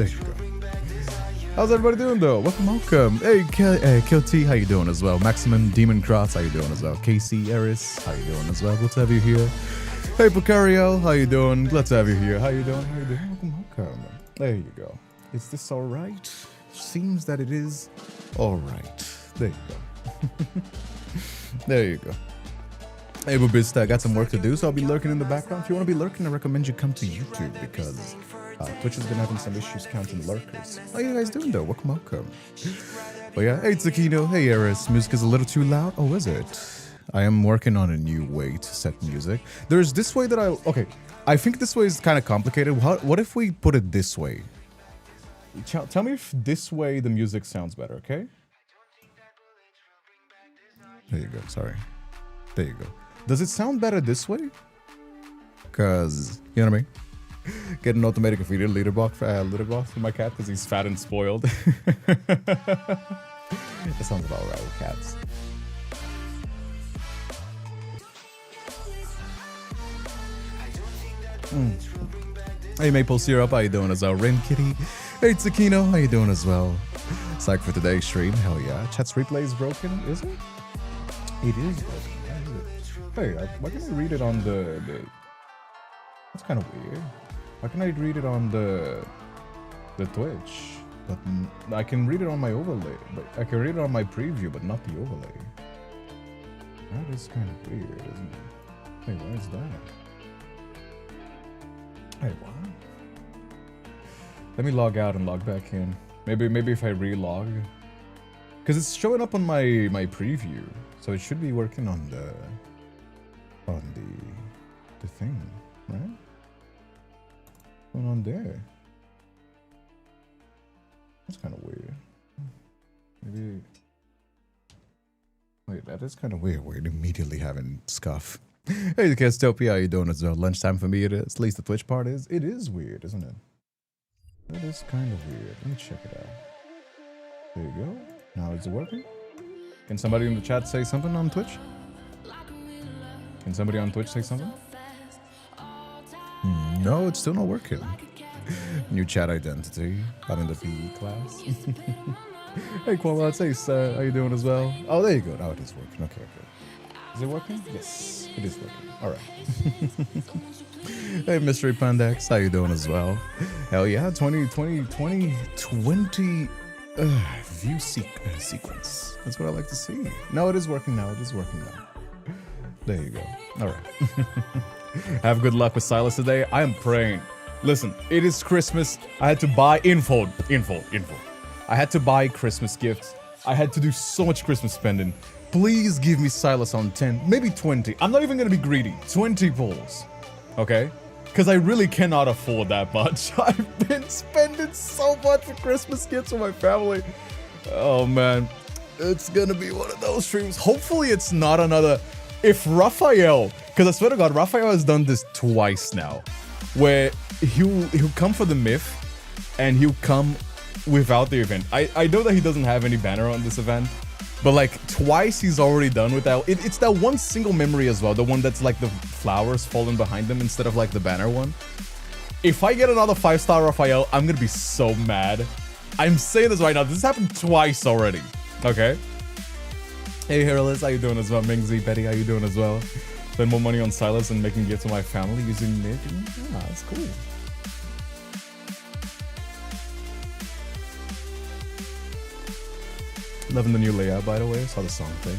There you go. How's everybody doing though? Welcome. Hey, Kill T, how you doing as well? Maximum Demon Cross, how you doing as well? KC Eris, how you doing as well? Good to have you here. Hey, Picariel, how you doing? Glad to have you here. How you doing? How you doing? Welcome. There you go. Is this all right? Seems that it is all right. There you go. There you go. Hey, Bubista, I got some work to do, so I'll be lurking in the background. If you want to be lurking, I recommend you come to YouTube because Twitch has been having some issues counting lurkers. How you guys doing though? Welcome. But yeah, hey Tsukino, hey Eris. Music is a little too loud. Oh, is it? I am working on a new way to set music. There's this way that okay, I think this way is kind of complicated. What if we put it this way? Tell me if this way the music sounds better, okay? There you go, sorry. There you go. Does it sound better this way? Cause, you know what I mean? Get an automatic feeder litter box for my cat because he's fat and spoiled. That sounds about right with cats. Hey Maple Syrup, how you doing as well? Ren Kitty. Hey Tsukino, how you doing as well? Psych for today's stream, hell yeah. Chat's replay is broken, is it? It is broken. Hey, why can I read it on the... That's kind of weird. Why can I read it on the Twitch? But I can read it on my overlay. But I can read it on my preview, but not the overlay. That is kind of weird, isn't it? Hey, why is that? Hey, what? Let me log out and log back in. Maybe if I relog. Because it's showing up on my preview. So it should be working on the thing, right? What's going on there? That's kind of weird. Maybe. Wait, that is kind of weird. We're immediately having scuff. Hey, Castopia, how you doing? It's lunchtime for me. It is. At least the Twitch part is. It is weird, isn't it? That is kind of weird. Let me check it out. There you go. Now is it working? Can somebody in the chat say something on Twitch? Can somebody on Twitch say something? No, it's still not working. New chat identity. I'm in the PE class. Hey, Qualat, say, how you doing as well? Oh, there you go. Now it is working. Okay, okay. Is it working? Yes, it is working. All right. Hey, Mystery Pandax, how you doing as well? Hell yeah, 20 view sequence. That's what I like to see. No, it is working now. It is working now. There you go. All right. Have good luck with Silas today. I am praying. Listen, it is Christmas. I had to buy info. I had to buy Christmas gifts. I had to do so much Christmas spending. Please give me Silas on 10, maybe 20. I'm not even gonna be greedy. 20 pulls, okay? Because I really cannot afford that much. I've been spending so much for Christmas gifts for my family. Oh man, it's gonna be one of those streams. Hopefully it's not another. If Raphael, because I swear to God, Raphael has done this twice now, where he'll come for the myth, and he'll come without the event. I know that he doesn't have any banner on this event, but like twice he's already done with that. It's that one single memory as well, the one that's like the flowers falling behind them instead of like the banner one. If I get another 5-star Raphael, I'm gonna be so mad. I'm saying this right now. This happened twice already. Okay. Hey, Heraliz, how you doing as well? Mingzi, Betty, how you doing as well? Spend more money on Silas and making gifts to my family using Nick. Yeah, that's cool. Loving the new layout, by the way. I saw the song thing.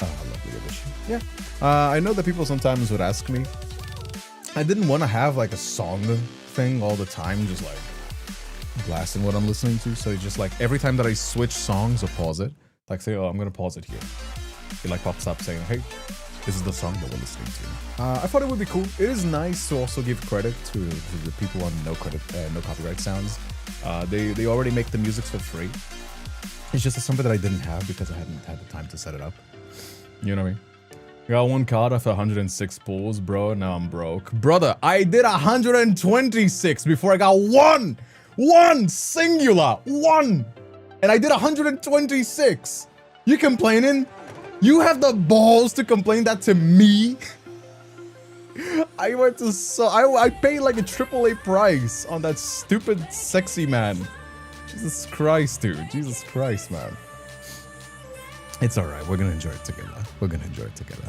Lovely addition. Yeah. I know that people sometimes would ask me. I didn't want to have like a song thing all the time, just like blasting what I'm listening to. So it's just like every time that I switch songs or pause it, like say, oh, I'm gonna pause it here. It like pops up saying, hey, this is the song that we're listening to. I thought it would be cool. It is nice to also give credit to the people on no copyright sounds. They already make the music for free. It's just something that I didn't have because I hadn't had the time to set it up. You know what I mean? I got one card after 106 pulls, bro. Now I'm broke. Brother, I did 126 before I got one singular, one. And I did 126. You complaining? You have the balls to complain that to me? I went to I paid like a AAA price on that stupid sexy man. Jesus Christ, dude. Jesus Christ, man. It's alright. We're gonna enjoy it together. We're gonna enjoy it together.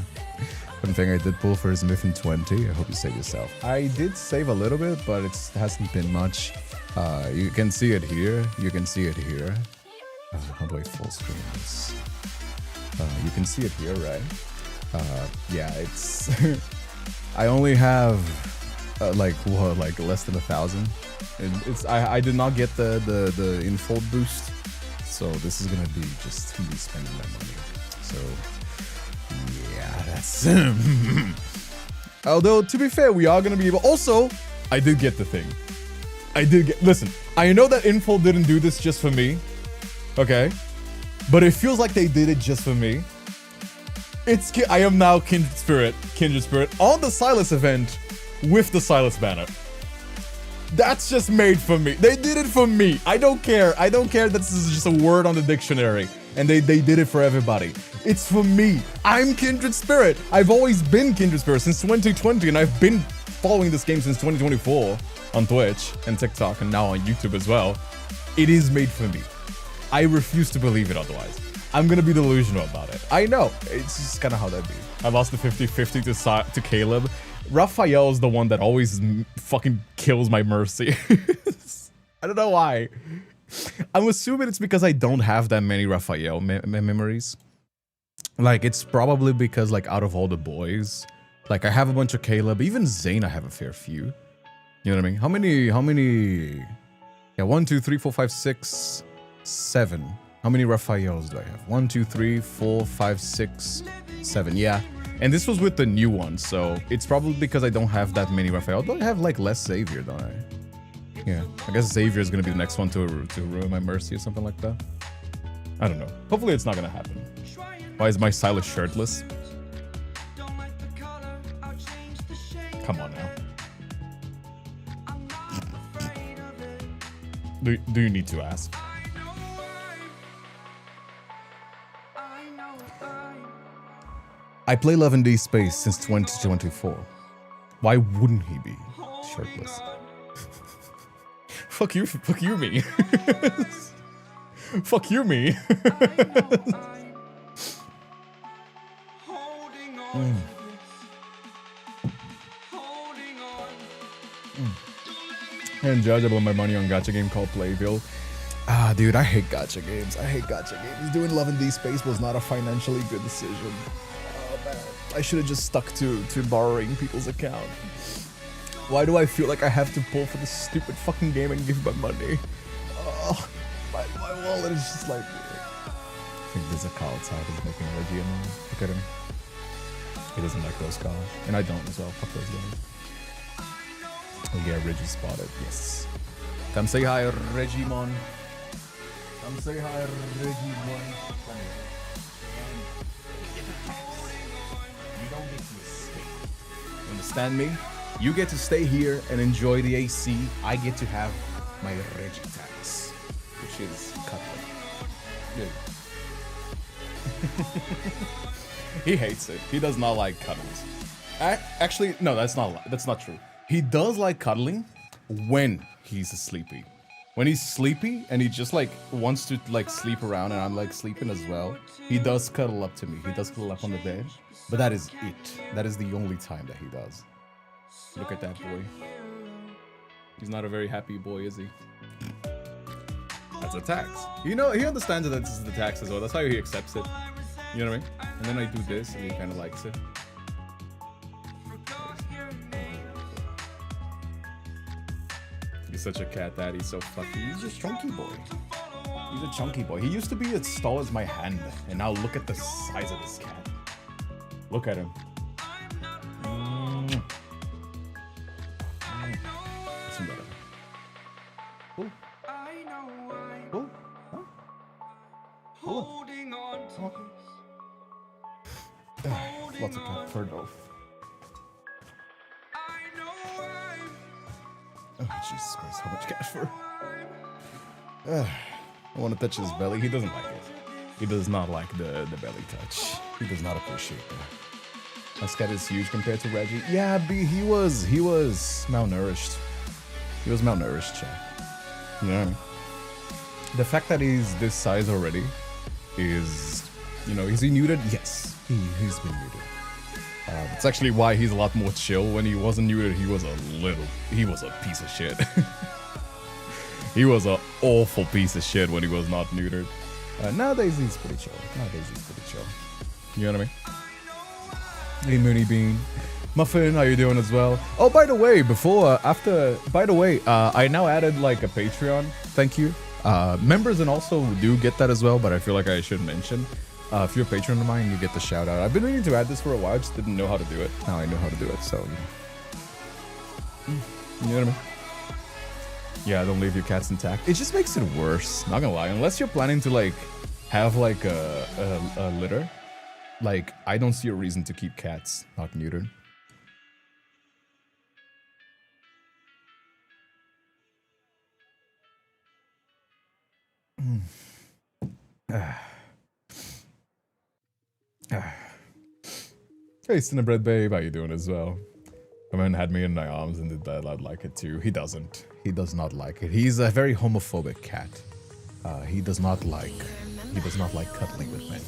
One thing I did pull for is Myth in 20. I hope you save yourself. I did save a little bit, but it hasn't been much. You can see it here. You can see it here. How do I full screen this? You can see it here, right? Yeah, it's... I only have like less than 1,000. I did not get the infold boost, so this is gonna be just me spending that money. So yeah, that's although to be fair, we are gonna be able. Also, I did get the thing. Listen, I know that infold didn't do this just for me, okay, but it feels like they did it just for me. I am now Kindred Spirit on the Silas event with the Silas banner. That's just made for me. They did it for me. I don't care. I don't care that this is just a word on the dictionary and they did it for everybody. It's for me. I'm Kindred Spirit. I've always been Kindred Spirit since 2020 and I've been following this game since 2024 on Twitch and TikTok and now on YouTube as well. It is made for me. I refuse to believe it otherwise. I'm gonna be delusional about it. I know. It's just kind of how that be. I lost the 50-50 to Caleb. Raphael is the one that always fucking kills my mercy. I don't know why. I'm assuming it's because I don't have that many Raphael memories. Like, it's probably because, like, out of all the boys, like, I have a bunch of Caleb. Even Zane, I have a fair few. You know what I mean? How many? Yeah, 1, 2, 3, 4, 5, 6, 7. How many Raphaels do I have? 1, 2, 3, 4, 5, 6, 7. Yeah. And this was with the new one, so it's probably because I don't have that many Raphael. Don't I have like less Xavier, don't I? Yeah. I guess Xavier is gonna be the next one to ruin my mercy or something like that. I don't know. Hopefully it's not gonna happen. Why is my Silas shirtless? Come on now. Do you need to ask? I play Love in Deepspace since 2024. Why wouldn't he be shirtless? Fuck you me. Fuck you me. And judge, I blow my money on gacha game called Playville. Ah, dude, I hate gacha games. I hate gacha games. Doing Love in Deepspace was not a financially good decision. I should have just stuck to borrowing people's account. Why do I feel like I have to pull for this stupid fucking game and give my money? Oh, my wallet is just like... I think there's a cow outside who's making Reggie annoying. Look at him. He doesn't like those cows. And I don't as well. Fuck those guys. Oh yeah, Reggie spotted. Yes. Come say hi, Regimon. Come say hi, Regimon. Come here. Understand me? You get to stay here and enjoy the AC. I get to have my Reggie tax, which is cutlet. He hates it. He does not like cuddles. Actually, no, that's not true. He does like cuddling when he's sleepy. When he's sleepy and he just like wants to like sleep around and I'm like sleeping as well, he does cuddle up to me. He does cuddle up on the bed. But that is it. That is the only time that he does. Look at that boy. He's not a very happy boy, is he? That's a tax. You know, he understands that this is the tax as well. That's how he accepts it. You know what I mean? And then I do this and he kind of likes it. He's such a cat daddy. He's so fucking... He's a chunky boy. He's a chunky boy. He used to be as tall as my hand. And now look at the size of this cat. Look at him. Listen better. Oh. Oh. Huh? Holding on to lots of cat fur though. Oh, Jesus Christ, how much cat fur? I want to touch his belly. He doesn't like it. He does not like the belly touch. He does not appreciate that. My cat is huge compared to Reggie. Yeah, he was malnourished. He was malnourished, Chad. You know what I mean? The fact that he's this size already is, you know, is he neutered? Yes, he's been neutered. It's actually why he's a lot more chill. When he wasn't neutered, he was a piece of shit. He was an awful piece of shit when he was not neutered. Nowadays he's pretty chill. You know what I mean? Hey Mooney Bean. Muffin, how you doing as well? Oh, by the way, I now added like a Patreon. Thank you. Members and also do get that as well, but I feel like I should mention. If you're a patron of mine, you get the shout out. I've been meaning to add this for a while, just didn't know how to do it. Now I know how to do it, so you know what I mean? Yeah, don't leave your cats intact. It just makes it worse, not gonna lie. Unless you're planning to like have like a litter, like I don't see a reason to keep cats not neutered. Hey, Cinnabread Babe, how you doing as well? My man had me in my arms and did that. I'd like it too. He doesn't. He does not like it. He's a very homophobic cat. He does not like cuddling with men.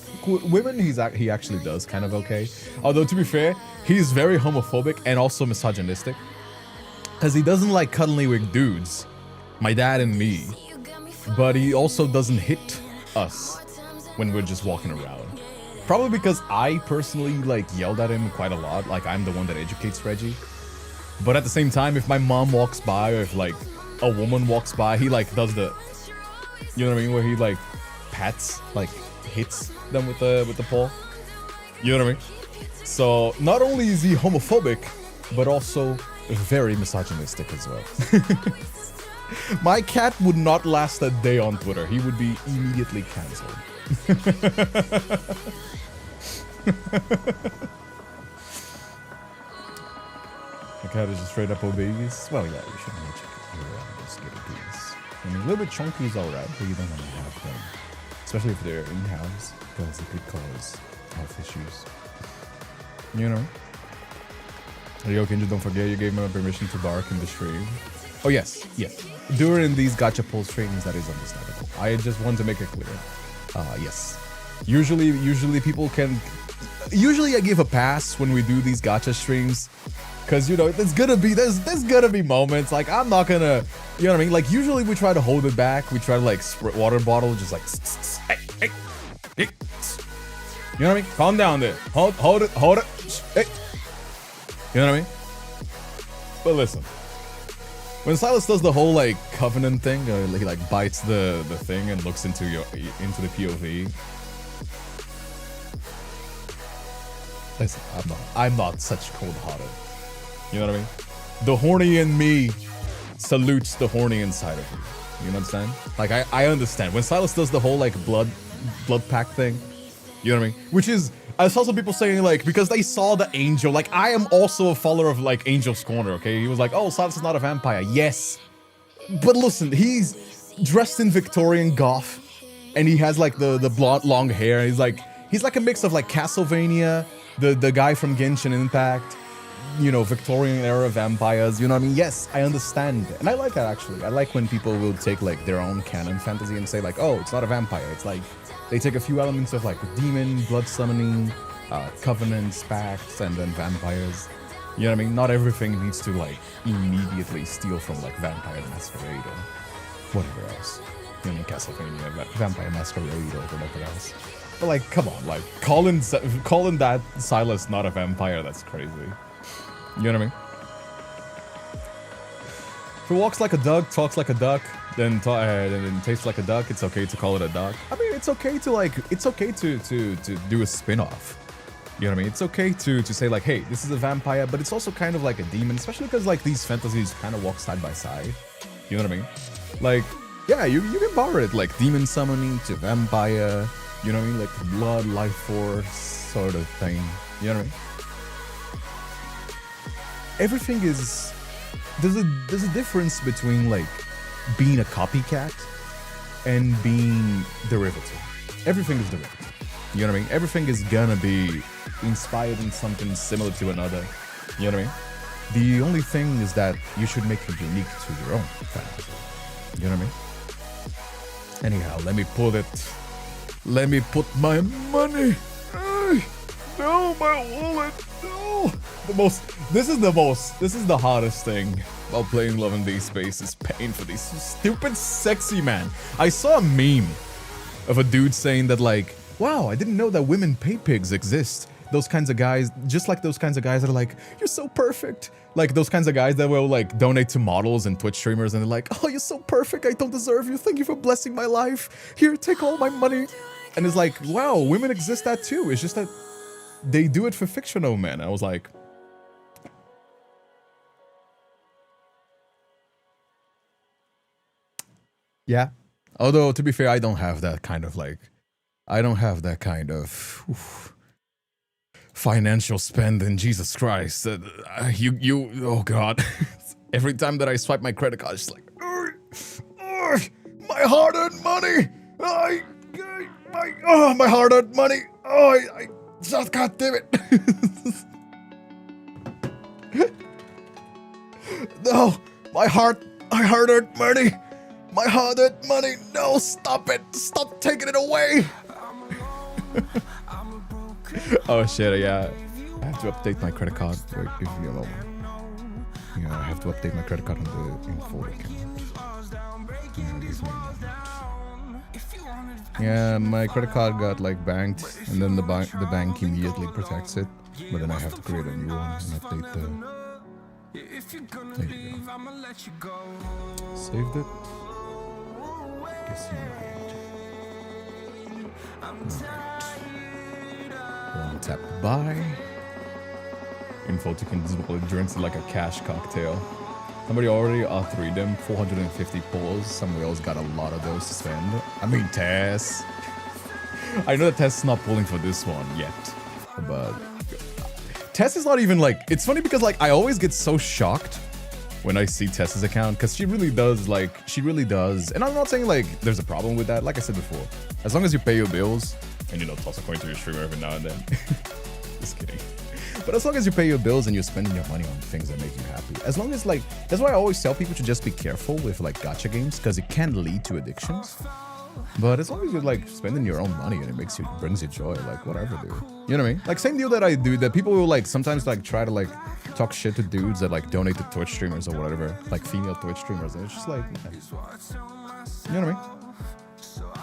Women, he actually does kind of okay. Although to be fair, he's very homophobic and also misogynistic, because he doesn't like cuddling with dudes, my dad and me. But he also doesn't hit us when we're just walking around. Probably because I personally like yelled at him quite a lot. Like I'm the one that educates Reggie. But at the same time, if my mom walks by or if like a woman walks by, he like does the, you know what I mean, where he like pats, like hits them with the paw. You know what I mean? So not only is he homophobic, but also very misogynistic as well. My cat would not last a day on Twitter. He would be immediately cancelled. The cat is just straight up obese. Well, yeah, you shouldn't really check it. You're just get obese. I mean, a little bit chunky is alright, but you don't want to have them. Especially if they're in-house, because it could cause health issues. You know? Yo, Kinja, don't forget you gave me permission to bark in the stream. Oh, yes. During these gacha pull streams, that is understandable. I just want to make it clear. Yes. Usually people can... Usually I give a pass when we do these gacha streams. Because, you know, there's gonna be moments, like, I'm not gonna... You know what I mean? Like, usually we try to hold it back. We try to, like, spray water bottle, just like... Hey. You know what I mean? Calm down there. Hold it. Hey. You know what I mean? But listen. When Silas does the whole like covenant thing, he like bites the thing and looks into the POV. Listen, I'm not such cold-hearted. You know what I mean? The horny in me salutes the horny inside of you. You understand? Like I understand when Silas does the whole like blood pact thing. You know what I mean? Which is, I saw some people saying like, because they saw the angel, like I am also a follower of like Angel's Corner, okay? He was like, oh, Silas is not a vampire. Yes. But listen, he's dressed in Victorian goth and he has like the blonde long hair. He's like a mix of like Castlevania, the guy from Genshin Impact, you know, Victorian era vampires, you know what I mean? Yes, I understand. And I like that actually. I like when people will take like their own canon fantasy and say like, oh, it's not a vampire. It's like, they take a few elements of like demon, blood summoning, covenants, pacts, and then vampires. You know what I mean? Not everything needs to like immediately steal from like Vampire Masquerade or whatever else. You know, Castlevania, Vampire Masquerade or whatever else. But like, come on, like calling that Silas not a vampire, that's crazy. You know what I mean? If it walks like a duck, talks like a duck, then tastes like a duck, it's okay to call it a duck. I mean, it's okay to do a spin-off. You know what I mean? It's okay to say like, hey, this is a vampire, but it's also kind of like a demon, especially because like these fantasies kind of walk side by side. You know what I mean? Like, yeah, you can borrow it, like demon summoning to vampire, you know what I mean? Like blood, life force sort of thing. You know what I mean? Everything is... There's a difference between like being a copycat and being derivative. Everything is derivative. You know what I mean? Everything is gonna be inspired in something similar to another. You know what I mean? The only thing is that you should make it unique to your own family. You know what I mean? Anyhow, let me put it. Let me put my money. No, my wallet. No. This is the hardest thing about playing Love in Deepspace is paying for these stupid sexy man. I saw a meme of a dude saying that like, wow, I didn't know that women pay pigs exist. Those kinds of guys, just like those kinds of guys that are like, you're so perfect. Like those kinds of guys that will like donate to models and Twitch streamers and they're like, oh, you're so perfect. I don't deserve you. Thank you for blessing my life. Here, take all my money. And it's like, wow, women exist that too. It's just that they do it for fictional men. I was like, yeah. Although, to be fair, I don't have that kind of financial spending. Jesus Christ. Oh God. Every time that I swipe my credit card, it's just like, my hard-earned money. My hard-earned money. I just God damn it. No, my hard-earned money. My hard-earned money. No, stop it. Stop taking it away. Oh shit, yeah. I have to update my credit card. Wait, give me a moment. Yeah, I have to update my credit card on the info account. Yeah, my credit card got like banked, and then the bank immediately protects it. But then I have to create a new one and update the. There you go. Saved it. Guess you know. Tap buy. Info to consume drinks like a cash cocktail. Somebody already R3'd them, 450 pulls. Somebody else got a lot of those to spend. I mean, Tess. I know that Tess is not pulling for this one yet, but Tess is not even like. It's funny because like I always get so shocked when I see Tess's account because she really does. And I'm not saying like there's a problem with that. Like I said before, as long as you pay your bills and toss a coin to your streamer every now and then. Just kidding. But as long as you pay your bills and you're spending your money on things that make you happy, as long as like, that's why I always tell people to just be careful with like gacha games because it can lead to addictions. But as long as you're like spending your own money and it brings you joy, like whatever, dude. You know what I mean? Like same deal that I do, that people will like sometimes like try to like talk shit to dudes that like donate to Twitch streamers or whatever, like female Twitch streamers. And it's just like, yeah. You know what I mean?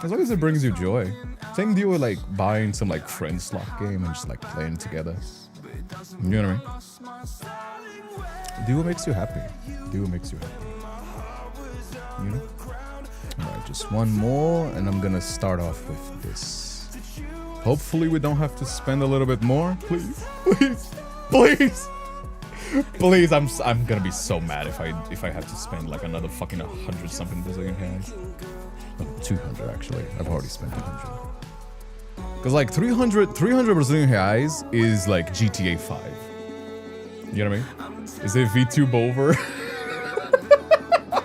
As long as it brings you joy. Same deal with like buying some like friend slot game and just like playing together. You know what I mean? Do what makes you happy. Do what makes you happy. You know? Alright, just one more and I'm gonna start off with this. Hopefully we don't have to spend a little bit more. Please. Please. Please. Please, I'm gonna be so mad if I have to spend like another fucking 100 something Brazilian reais. No, 200 actually. I've already spent 100. Cause like 300 Brazilian reais is like GTA 5. You know what I mean? Is it VTuber?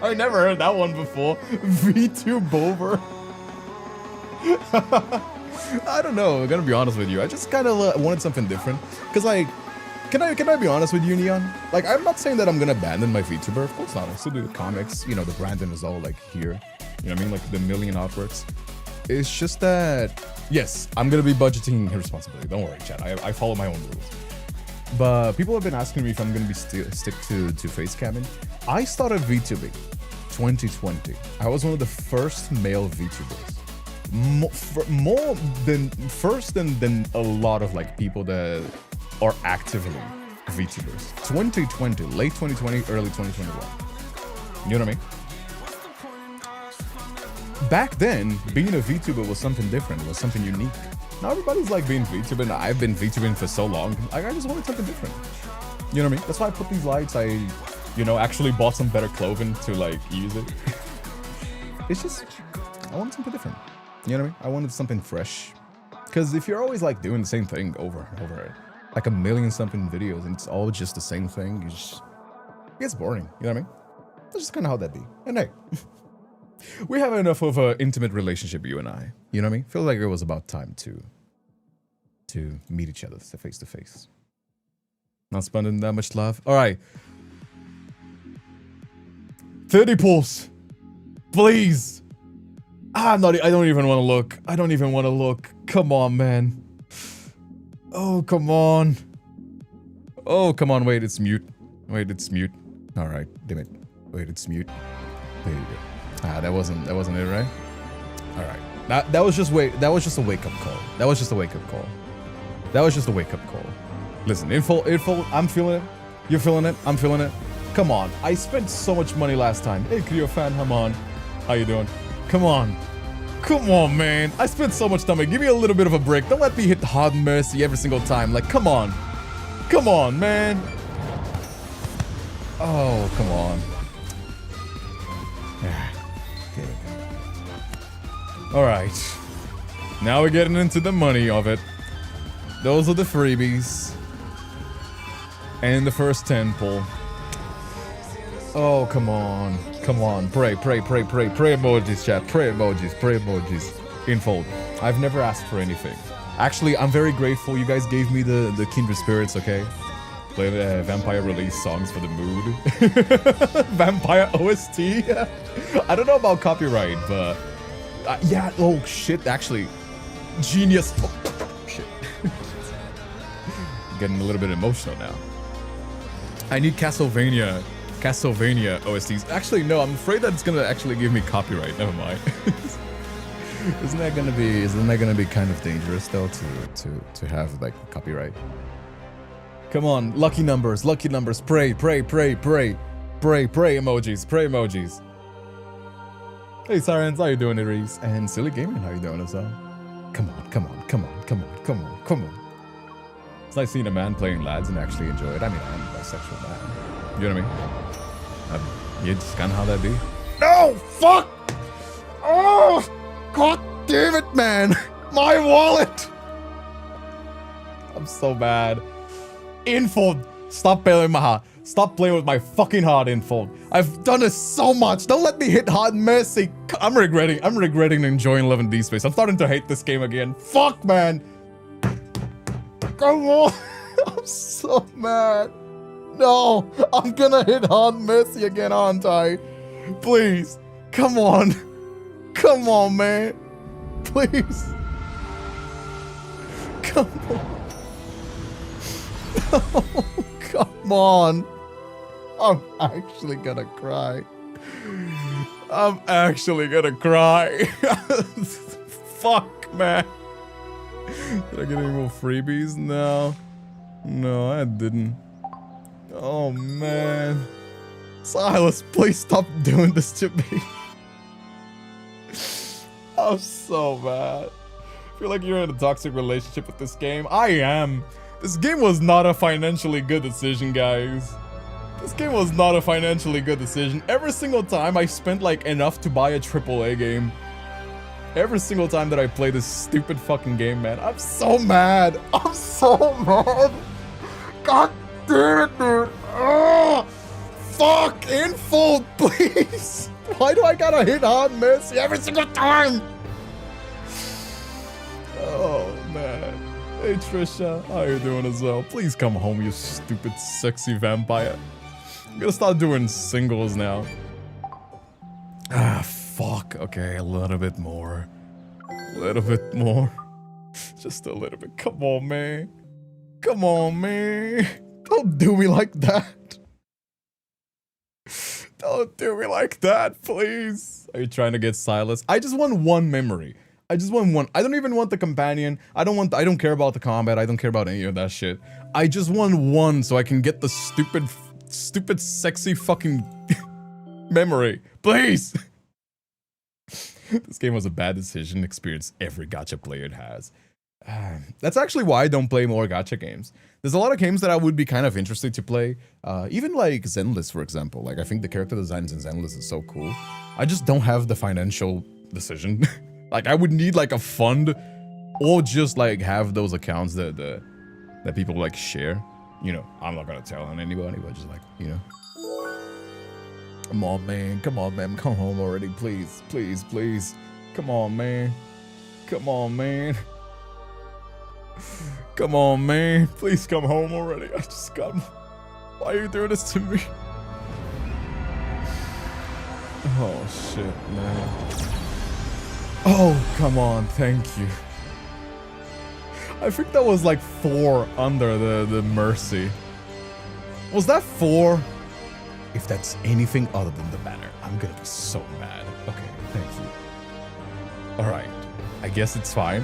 I never heard that one before. VTuber. I don't know. I'm gonna be honest with you. I just kind of wanted something different. Cause like, can I be honest with you, Neon? Like, I'm not saying that I'm gonna abandon my VTuber. Of course not. I still do the comics. You know, the branding is all like here. You know what I mean? Like the million artworks. It's just that, yes, I'm gonna be budgeting irresponsibly. Don't worry, chat. I follow my own rules. But people have been asking me if I'm gonna be stick to face camming. I started VTubing 2020. I was one of the first male VTubers. More than a lot of like people that are actively VTubers. 2020, late 2020, early 2021. You know what I mean? Back then, being a VTuber was something different. It was something unique. Now everybody's like being VTubing. I've been VTubing for so long. I just wanted something different. You know what I mean? That's why I put these lights. I actually bought some better clothing to like use it. It's just, I wanted something different. You know what I mean? I wanted something fresh. Because if you're always like doing the same thing over and over, like a million something videos and it's all just the same thing, it gets boring. You know what I mean? That's just kind of how that be. And hey, we have enough of an intimate relationship, you and I. You know what I mean? Feel like it was about time to to meet each other face to face. Not spending that much love. All right. 30 pulls. Please. I don't even want to look. I don't even want to look. Come on, man. Oh, come on. Oh, come on. Wait, it's mute. Wait, it's mute. All right. Damn it. Wait, it's mute. There you go. Ah, that wasn't it, right? All right. That was just a wake-up call. That was just a wake-up call. That was just a wake-up call. Listen, info, I'm feeling it. You're feeling it. I'm feeling it. Come on. I spent so much money last time. Hey, Creo fan, come on. How you doing? Come on. Come on, man. I spent so much time. Give me a little bit of a break. Don't let me hit hard mercy every single time. Like, come on. Come on, man. Oh, come on. All right. Now we're getting into the money of it. Those are the freebies. And the first 10 pull. Oh, come on. Come on. Pray, pray, pray, pray. Pray emojis, chat. Pray emojis. Pray emojis. Infold. I've never asked for anything. Actually, I'm very grateful. You guys gave me the kindred spirits, okay? Play the vampire release songs for the mood. Vampire OST? I don't know about copyright, but... yeah, oh shit, actually. Genius. Oh, shit. Getting a little bit emotional now. I need Castlevania OSTs. Actually, no, I'm afraid that it's gonna actually give me copyright. Never mind. Isn't that gonna be kind of dangerous though to have like copyright? Come on, lucky numbers, pray, pray, pray, pray, pray, pray emojis, pray emojis. Hey Sirens, how you doing, Reese? And Silly Gaming, how you doing as well? Come on, come on, come on, come on, come on, come on. It's like seeing a man playing lads and actually enjoy it. I mean, I'm a bisexual man. You know what I mean? Yeah, just kind of how that be. No! Fuck! Oh! God damn it, man! My wallet! I'm so bad. Infold! Stop playing with my heart. Stop playing with my fucking heart, Infold. I've done this so much. Don't let me hit hard mercy. I'm regretting enjoying Love and Deepspace. I'm starting to hate this game again. Fuck, man! Come on! I'm so mad. No! I'm gonna hit hard mercy again, aren't I? Please. Come on. Come on, man. Please. Come on. Oh, come on. I'm actually gonna cry. I'm actually gonna cry. Fuck, man. Did I get any more freebies? No. No, I didn't. Oh, man. Silas, please stop doing this to me. I'm so mad. I feel like you're in a toxic relationship with this game. I am. This game was not a financially good decision, guys. This game was not a financially good decision. Every single time I spent like enough to buy a AAA game. Every single time that I play this stupid fucking game, man. I'm so mad. I'm so mad. God damn it, dude. Oh, fuck. Info, please. Why do I gotta hit hard mercy every single time? Oh, man. Hey, Trisha. How you doing as well? Please come home, you stupid, sexy vampire. I'm gonna start doing singles now. Ah, fuck. Okay, a little bit more. A little bit more. Just a little bit. Come on, man. Come on, man. Don't do me like that. Don't do me like that, please. Are you trying to get Silas? I just want one memory. I just want one. I don't even want the companion. I don't care about the combat. I don't care about any of that shit. I just want one so I can get the stupid, sexy fucking memory. Please. This game was a bad decision. Experience every gacha player has. That's actually why I don't play more gacha games. There's a lot of games that I would be kind of interested to play. Even like Zenless, for example. Like, I think the character designs in Zenless is so cool. I just don't have the financial decision. Like, I would need like a fund or just like have those accounts that people like share. You know, I'm not gonna tell on anybody, but just like, you know. Come on, man. Come on, man. Come home already. Please, please, please. Come on, man. Come on, man. Come on, man. Please come home already. I just got... Why are you doing this to me? Oh, shit, man. Oh, come on. Thank you. I think that was like 4 under the mercy. Was that 4? If that's anything other than the banner, I'm gonna be so mad. Okay, thank you. Alright. I guess it's fine.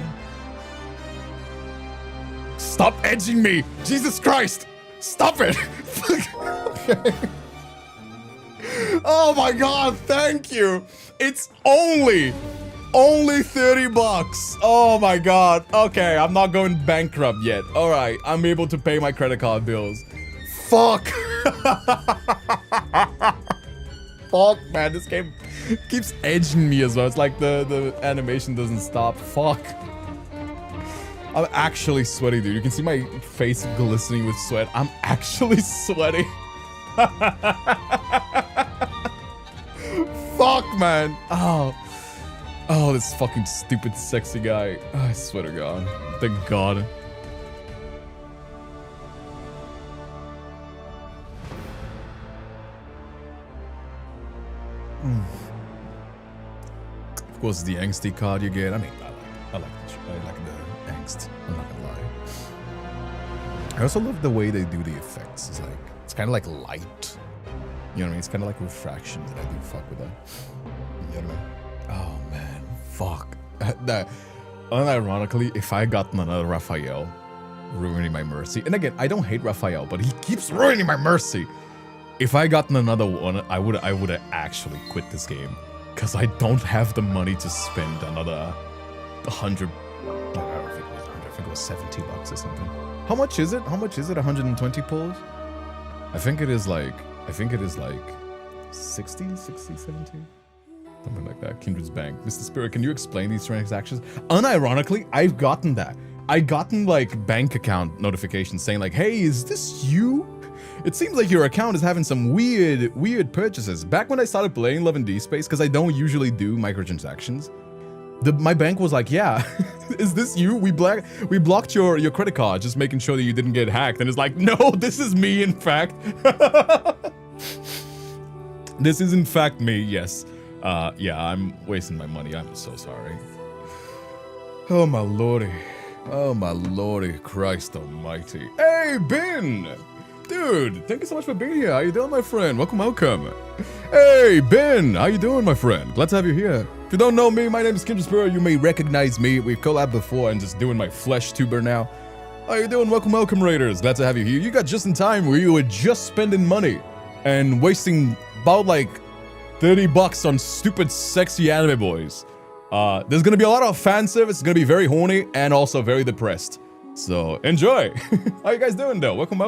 Stop edging me! Jesus Christ! Stop it! Okay. Oh my god, thank you! It's only 30 bucks! Oh my god. Okay, I'm not going bankrupt yet. Alright, I'm able to pay my credit card bills. Fuck! Fuck, man, this game keeps edging me as well. It's like the animation doesn't stop. Fuck. I'm actually sweaty, dude. You can see my face glistening with sweat. I'm actually sweaty. Fuck, man. Oh. Oh, this fucking stupid sexy guy. Oh, I swear to God. Thank God. Of course, the angsty card you get. I mean, I like the angst. I'm not gonna lie. I also love the way they do the effects. It's kind of like light. You know what I mean? It's kind of like refraction that I do fuck with that. You know what I mean? Oh man, fuck. That, unironically, if I got another Raphael ruining my mercy, and again, I don't hate Raphael, but he keeps ruining my mercy. If I gotten another one, I would have actually quit this game. Because I don't have the money to spend another 100... I think it was 70 bucks or something. How much is it? 120 pulls? I think it is like 60, 70? Something like that. Kindred's Bank. Mr. Spirit, can you explain these transactions? Unironically, I've gotten that. I gotten like bank account notifications saying like, hey, is this you? It seems like your account is having some weird purchases. Back when I started playing Love and Deepspace, because I don't usually do microtransactions, my bank was like, yeah, is this you? We blocked your credit card, just making sure that you didn't get hacked. And it's like, no, this is me, in fact. This is in fact me, yes. Yeah, I'm wasting my money. I'm so sorry. Oh my lordy. Oh my lordy Christ almighty. Hey, Ben! Dude, thank you so much for being here. How you doing, my friend? Welcome. Hey, Ben, how you doing, my friend? Glad to have you here. If you don't know me, my name is kindredspiritva. You may recognize me. We've collabed before and just doing my flesh tuber now. How you doing? Welcome, Raiders. Glad to have you here. You got just in time where you were just spending money and wasting about like 30 bucks on stupid, sexy anime boys. There's gonna be a lot of fan service. It's gonna be very horny and also very depressed. So enjoy. How you guys doing though? Welcome.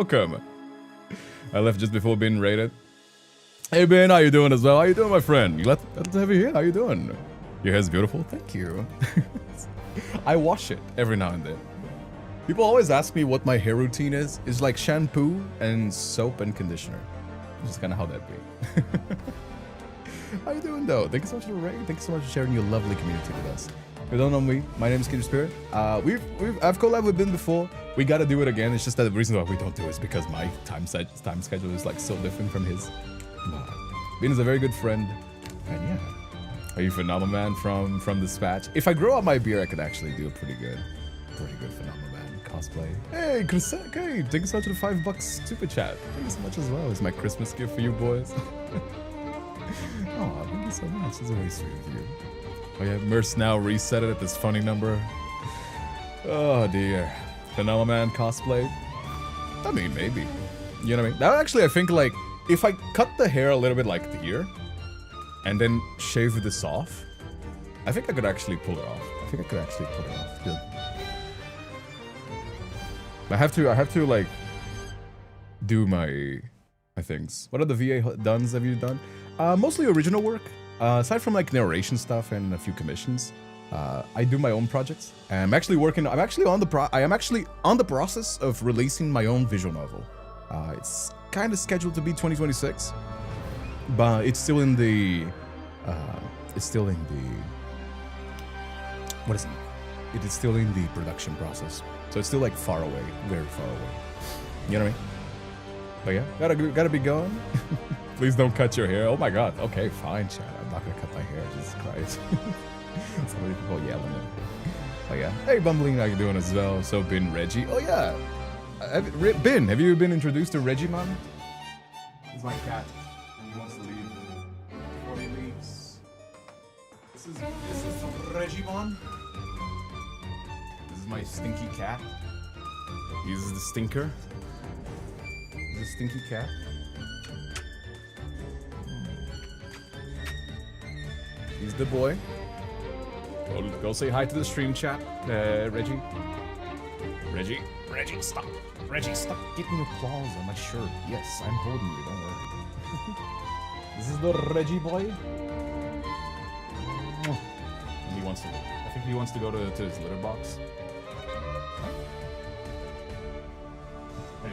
I left just before being raided. Hey Ben, how you doing as well? How you doing, my friend? Glad to have you here. How you doing? Your hair's beautiful. Thank you. I wash it every now and then. People always ask me what my hair routine is. It's like shampoo and soap and conditioner. Just kind of how that be. How you doing though? Thank you so much for the raid. Thank you so much for sharing your lovely community with us. If you don't know me, my name is kindredspiritva. I've collabed with Ben before. We gotta do it again. It's just that the reason why we don't do it is because my time schedule is like so different from his. But Ben is a very good friend. And yeah. Are you Phenomenal Man from Dispatch? If I grow out my beard, I could actually do a pretty good Phenomenal Man cosplay. Hey, Chris, hey, thank you so much for the $5 super chat. Thank you so much as well. It's my Christmas gift for you boys. Oh, thank you so much. It's very sweet of you. Oh yeah, Merce now reset it at this funny number. Oh dear. Phenomenal Man cosplay? I mean, maybe. You know what I mean? That actually, I think like, if I cut the hair a little bit like here, and then shave this off, I think I could actually pull it off. Good. I have to like, do my things. What are the VA duns have you done? Mostly original work. Aside from like narration stuff and a few commissions, I do my own projects. I'm actually on the process of releasing my own visual novel. It's kind of scheduled to be 2026, but it's still in the what is it? it is still in the production process. So it's still like far away, very far away. You know what I mean? But yeah, gotta be going. Please don't cut your hair. Oh my god. Okay, fine, chat. I'm not gonna cut my hair. Jesus Christ. So many people yelling it. Oh yeah. Hey, Bumbling, how you doing as well? So, Bin Reggie. Oh yeah. Bin, have you been introduced to Reggie, man? He's my cat, and he wants to leave. Before he leaves, this is Reggie, man. This is my stinky cat. He's the stinker. He's a stinky cat. He's the boy. Go say hi to the stream chat, Reggie. Reggie, stop. Reggie, stop getting your claws on my shirt. Yes, I'm holding you, don't worry. This is the Reggie boy. And he wants to, I think he wants to go to his litter box. Hey.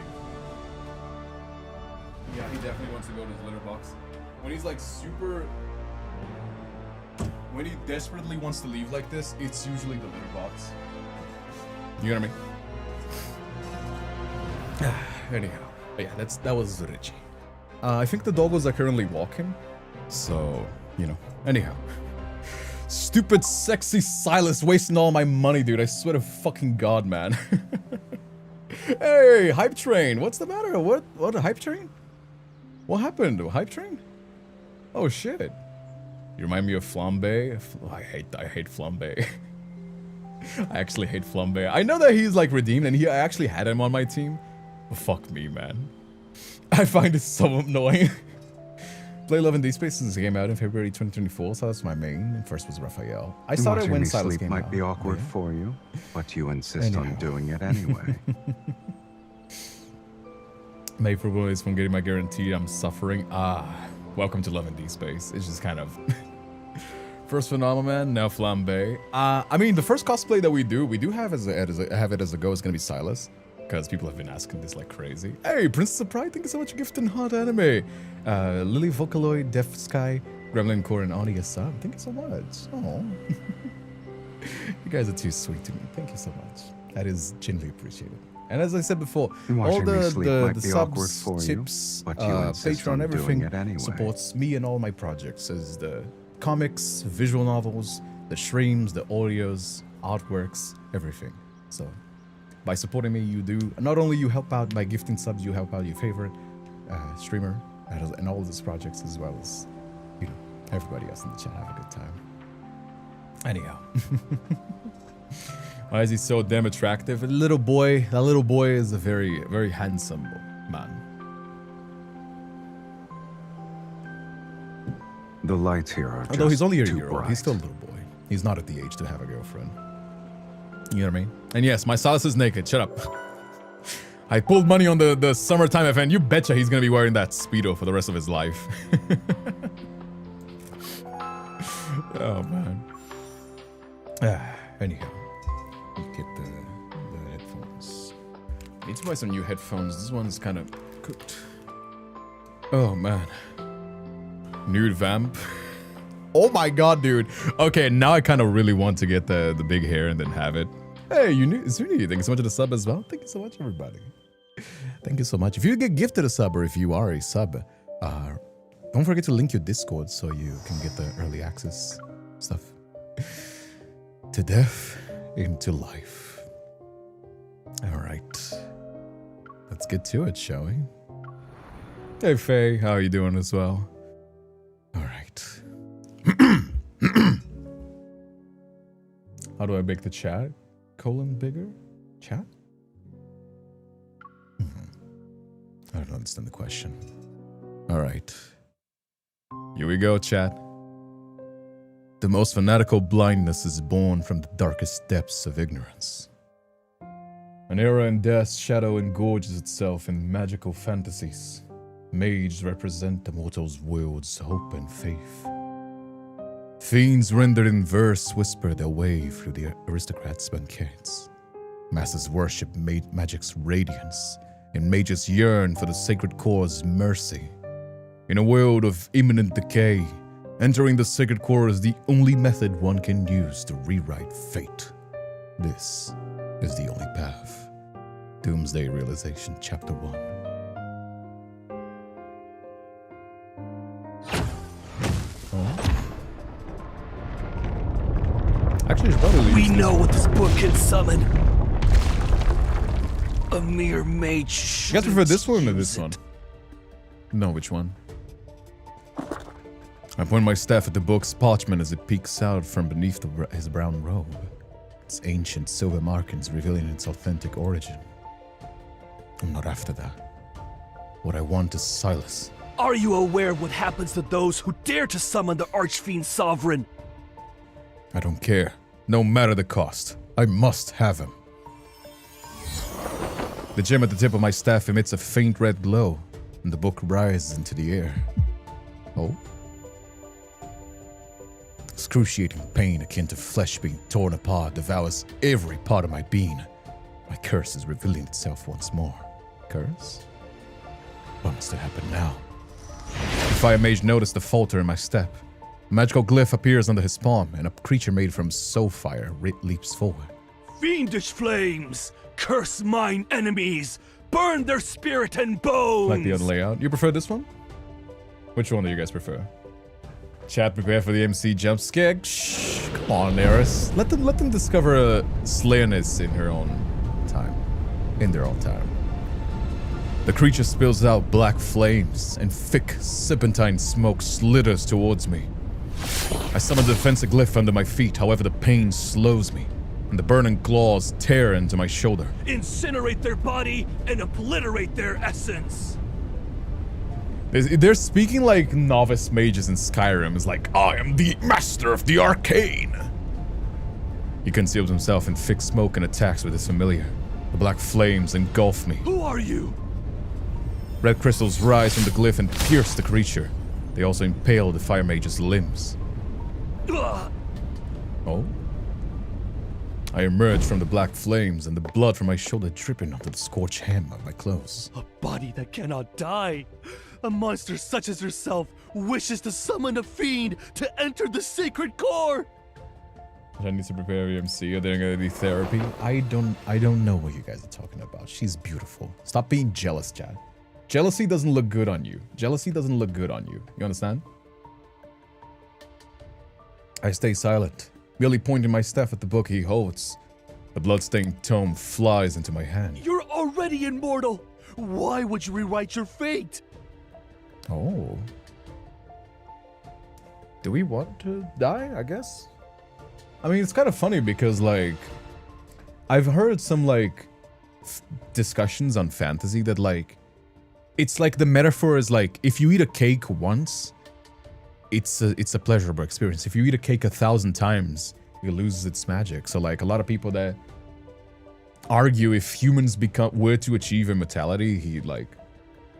Yeah, he definitely wants to go to his litter box. When he's like super... When he desperately wants to leave like this, it's usually the litter box. You know what I mean? Anyhow, yeah, that was Richie. I think the doggos are currently walking, so you know. Anyhow, stupid, sexy Silas wasting all my money, dude. I swear to fucking God, man. Hey, hype train, what's the matter? What a hype train? What happened? A hype train? Oh shit. You remind me of Flambe. I hate Flambe. I actually hate Flambe. I know that he's like redeemed and I actually had him on my team. But fuck me, man. I find it so annoying. Play Love and Deepspace since it came out in February 2024, so that's my main. And first was Raphael. I started when Silas came out. Might be awkward for you, but you insist on doing it anyway. Made for boys from getting my guarantee. I'm suffering. Welcome to Love and Deepspace. It's just kind of first Phenomenal Man, now Flambe. I mean, the first cosplay that we do have have it as a go is gonna be Silas, because people have been asking this like crazy. Hey, Princess of Pride, thank you so much for gifting hot anime. Lily Vocaloid, Def Sky, Gremlin Core, and Audio Sub. Thank you so much. Oh, you guys are too sweet to me. Thank you so much. That is genuinely appreciated. And as I said before, all the subs, tips, Patreon, everything supports me and all my projects, as the comics, visual novels, the streams, the audios, artworks, everything. So by supporting me, you do not only you help out by gifting subs, you help out your favorite streamer and all of these projects, as well as, you know, everybody else in the chat. Have a good time. Anyhow. Why is he so damn attractive? That little boy is a very, very handsome man. The lights here are although he's only a year old, he's still a little boy. He's not at the age to have a girlfriend. You know what I mean? And yes, my Silas is naked. Shut up. I pulled money on the summertime event. You betcha he's gonna be wearing that Speedo for the rest of his life. Oh man. Anyhow. Get the headphones. Need to buy some new headphones. This one's kind of cooked. Oh man. Nude vamp. Oh my god, dude. Okay, now I kind of really want to get the big hair and then have it. Hey, Zuni, thank you so much for the sub as well. Thank you so much, everybody. Thank you so much. If you get gifted a sub, or if you are a sub, don't forget to link your Discord so you can get the early access stuff. To death. Into life. All right. Let's get to it, shall we? Hey, Faye. How are you doing as well? All right. How do I make the chat colon bigger? Chat? I don't understand the question. All right. Here we go, chat. The most fanatical blindness is born from the darkest depths of ignorance. An era in death's shadow engorges itself in magical fantasies. Mages represent the mortal's world's hope and faith. Fiends rendered in verse whisper their way through the aristocrats' banquets. Masses worship magic's radiance, and mages yearn for the sacred core's mercy. In a world of imminent decay, entering the sacred core is the only method one can use to rewrite fate. This is the only path. Doomsday Realization, Chapter 1. Actually, it's probably We know what this book can summon. A mere mage. You guys prefer this one or use this it. one? No, which one? I point my staff at the book's parchment as it peeks out from beneath his brown robe. Its ancient silver markings revealing its authentic origin. I'm not after that. What I want is Silas. Are you aware of what happens to those who dare to summon the Archfiend Sovereign? I don't care. No matter the cost. I must have him. The gem at the tip of my staff emits a faint red glow, and the book rises into the air. Oh? Excruciating pain akin to flesh being torn apart devours every part of my being. My curse is revealing itself once more. Curse? What must have happened now? The fire mage noticed the falter in my step. A magical glyph appears under his palm, and a creature made from soul fire leaps forward. Fiendish flames! Curse mine enemies! Burn their spirit and bones! Like the other layout. You prefer this one? Which one do you guys prefer? Chat, prepare for the MC jump scare. Shh, come on, Eris. Let them discover a slayerness in her own time. In their own time. The creature spills out black flames, and thick, serpentine smoke slithers towards me. I summon the defensive glyph under my feet, however the pain slows me, and the burning claws tear into my shoulder. Incinerate their body and obliterate their essence! They're speaking like novice mages in Skyrim. It's like, I am the master of the arcane! He conceals himself in thick smoke and attacks with his familiar. The black flames engulf me. Who are you? Red crystals rise from the glyph and pierce the creature. They also impale the fire mage's limbs. Ugh. Oh? I emerge from the black flames and the blood from my shoulder dripping onto the scorched hem of my clothes. A body that cannot die. A monster such as yourself wishes to summon a fiend to enter the sacred core. I need to prepare EMC. Are there gonna be therapy? I don't know what you guys are talking about. She's beautiful. Stop being jealous, Chad. Jealousy doesn't look good on you. Jealousy doesn't look good on you. You understand? I stay silent, merely pointing my staff at the book he holds. The bloodstained tome flies into my hand. You're already immortal. Why would you rewrite your fate? Oh. Do we want to die, I guess? I mean, it's kind of funny because, like, I've heard some, like, discussions on fantasy that, like, it's like the metaphor is like, if you eat a cake once, it's a pleasurable experience. If you eat a cake 1,000 times, it loses its magic. So, like, a lot of people that argue if humans were to achieve immortality,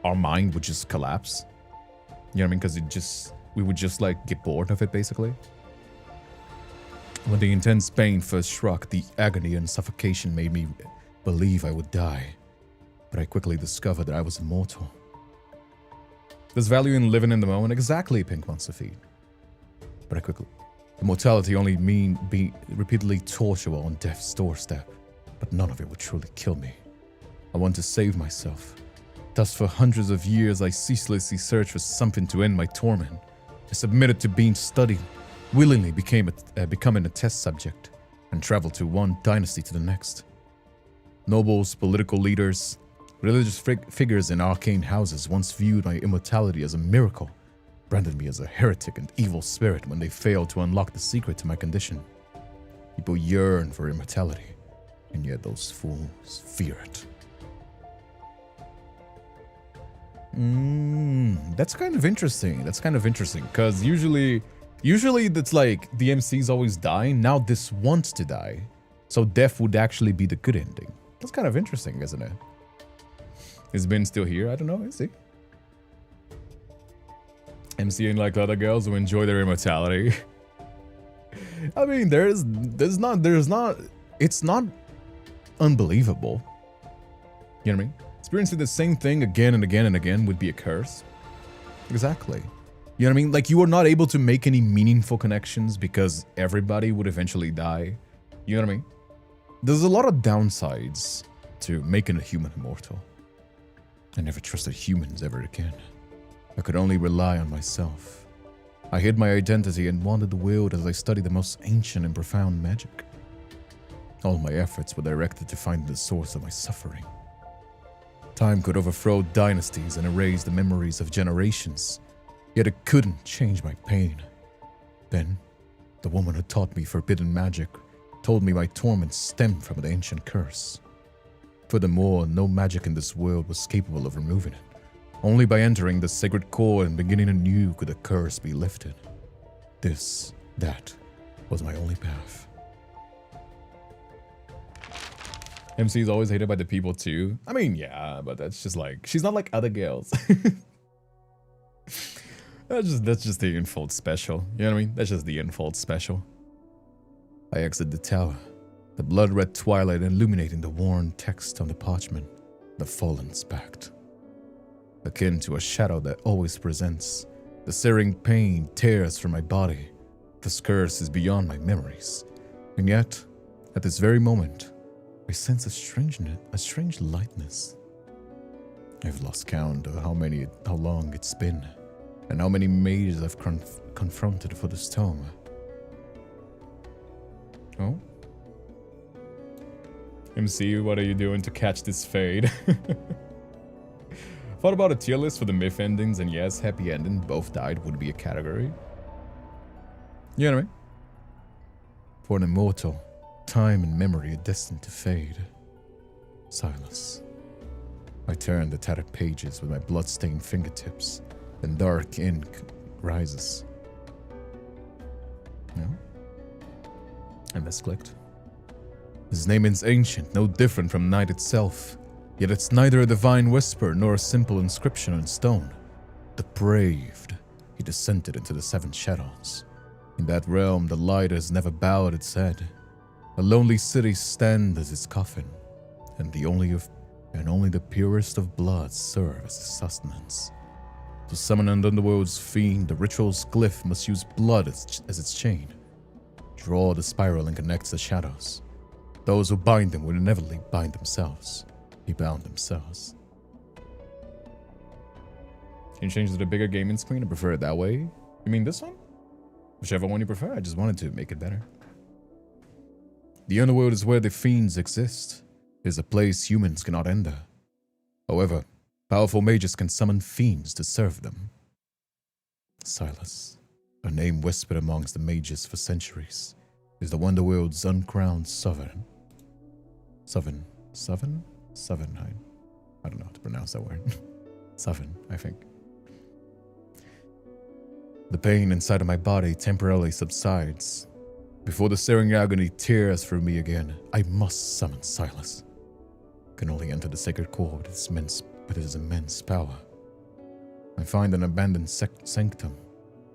our mind would just collapse. You know what I mean? Because we would just, like, get bored of it, basically. When the intense pain first struck, the agony and suffocation made me believe I would die. But I quickly discovered that I was immortal. There's value in living in the moment, exactly, Pink wants to feed. But immortality only be repeatedly torturable on death's doorstep. But none of it would truly kill me. I want to save myself. Thus, for hundreds of years, I ceaselessly searched for something to end my torment. I submitted to being studied, willingly becoming a test subject, and traveled to one dynasty to the next. Nobles, political leaders, religious figures in arcane houses once viewed my immortality as a miracle, branded me as a heretic and evil spirit when they failed to unlock the secret to my condition. People yearn for immortality, and yet those fools fear it. That's kind of interesting. Because usually that's like the MC's always dying. Now this wants to die. So death would actually be the good ending. That's kind of interesting, isn't it? Is Ben still here? I don't know. Is he? MC ain't like other girls who enjoy their immortality. I mean, it's not unbelievable. You know what I mean? Experiencing the same thing again and again and again would be a curse. Exactly. You know what I mean? Like, you are not able to make any meaningful connections because everybody would eventually die. You know what I mean? There's a lot of downsides to making a human immortal. I never trusted humans ever again. I could only rely on myself. I hid my identity and wandered the world as I studied the most ancient and profound magic. All my efforts were directed to find the source of my suffering. Time could overthrow dynasties and erase the memories of generations, yet it couldn't change my pain. Then, the woman who taught me forbidden magic told me my torments stemmed from an ancient curse. Furthermore, no magic in this world was capable of removing it. Only by entering the sacred core and beginning anew could the curse be lifted. That was my only path. MC is always hated by the people too. I mean, yeah, but that's just like, she's not like other girls. That's just the Infold special. You know what I mean? That's just the Infold special. I exit the tower, the blood-red twilight illuminating the worn text on the parchment, the fallen's pact. Akin to a shadow that always presents, the searing pain tears from my body. This curse is beyond my memories. And yet, at this very moment, I sense a strange lightness. I've lost count of how long it's been, and how many mages I've confronted for this tome. Oh? MC, what are you doing to catch this fade? Thought about a tier list for the myth endings, and yes, happy ending, both died would be a category. You know what I mean? For an immortal, time and memory are destined to fade. Silas. I turn the tattered pages with my blood-stained fingertips, and dark ink rises. No? I misclicked. His name is ancient, no different from night itself. Yet it's neither a divine whisper nor a simple inscription on stone. Depraved, he descended into the seven shadows. In that realm, the light has never bowed its head. A lonely city stands as its coffin, and only the purest of blood serve as its sustenance. To summon an underworld's fiend, the ritual's glyph must use blood as its chain. Draw the spiral and connects the shadows. Those who bind them will inevitably bind themselves. He bound themselves. Can you change to the bigger gaming screen? I prefer it that way. You mean this one? Whichever one you prefer, I just wanted to make it better. The underworld is where the fiends exist. It is a place humans cannot enter. However, powerful mages can summon fiends to serve them. Silas, a name whispered amongst the mages for centuries, is the Wonderworld's uncrowned sovereign. Sovereign? I don't know how to pronounce that word. Sovereign, I think. The pain inside of my body temporarily subsides. Before the searing agony tears through me again, I must summon Silas. I can only enter the sacred core with its immense power. I find an abandoned sanctum.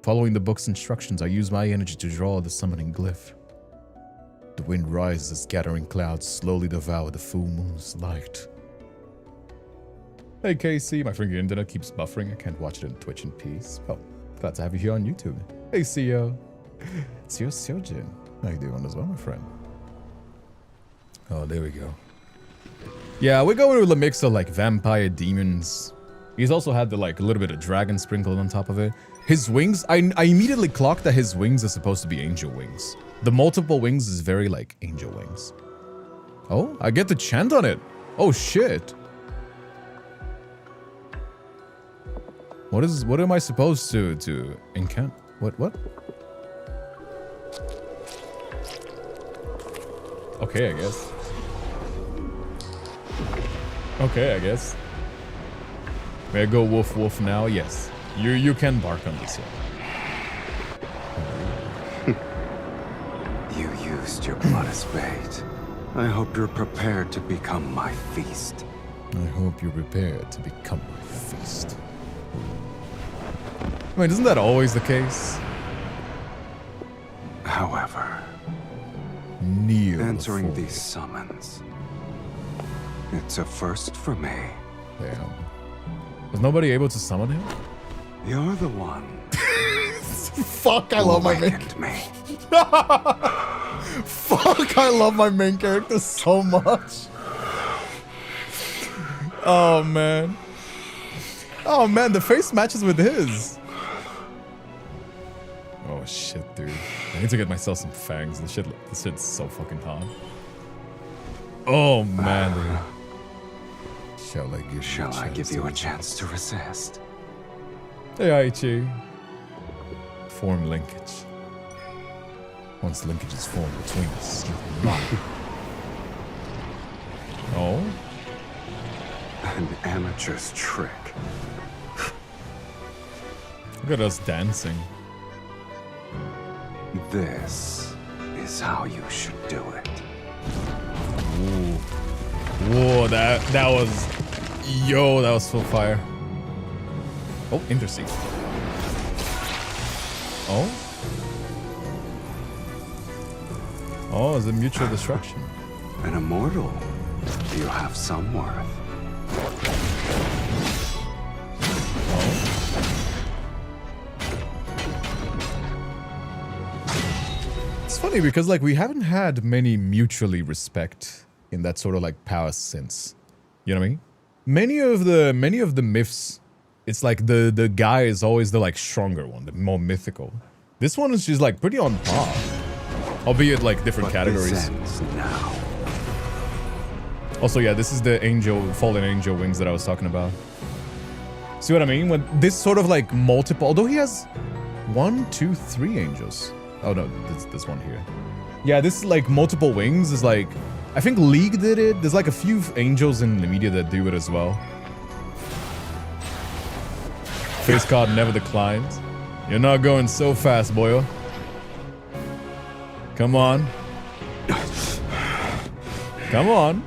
Following the book's instructions, I use my energy to draw the summoning glyph. The wind rises as gathering clouds slowly devour the full moon's light. Hey KC, my friend, your internet keeps buffering. I can't watch it on Twitch in peace. Oh, glad to have you here on YouTube. Hey CEO. It's your Seojin. How you doing as well, my friend? Oh, there we go. Yeah, we're going with a mix of like vampire demons. He's also had the like a little bit of dragon sprinkled on top of it. His wings, I immediately clocked that his wings are supposed to be angel wings. The multiple wings is very like angel wings. Oh, I get to chant on it. Oh shit. What am I supposed to incant? What? Okay, I guess. May I go woof woof now? Yes. You can bark on this one. You used your blood as bait. I hope you're prepared to become my feast. I hope you're prepared to become my feast. I mean, isn't that always the case? However, Kneel answering before these summons, it's a first for me. Damn. Was nobody able to summon him? You're the one. Fuck, I love my man. Me. Fuck, I love my main character so much. Oh man. Oh man, the face matches with his. Oh shit, dude. I need to get myself some fangs. This shit's so fucking hot. Oh man, dude. Shall I give you a chance to resist? Hey, Aichi. Form linkage. Once linkage is formed between us, you can lock. Oh? An amateur's trick. Look at us dancing. This is how you should do it. Ooh. Whoa, that was... Yo, that was full fire. Oh, intercede. Oh? Oh, it's a mutual destruction. An immortal. You have some worth. It's funny because like we haven't had many mutually respect in that sort of like power since. You know what I mean? Many of the myths, it's like the guy is always the like stronger one, the more mythical. This one is just like pretty on par. Albeit like different categories. This ends now. Also, yeah, this is the fallen angel wings that I was talking about. See what I mean? When this sort of like multiple, although he has 1, 2, 3 angels. Oh no, this one here. Yeah, this is like multiple wings is like, I think League did it. There's like a few angels in the media that do it as well. Face card never declines. You're not going so fast, boyo. Come on. Come on.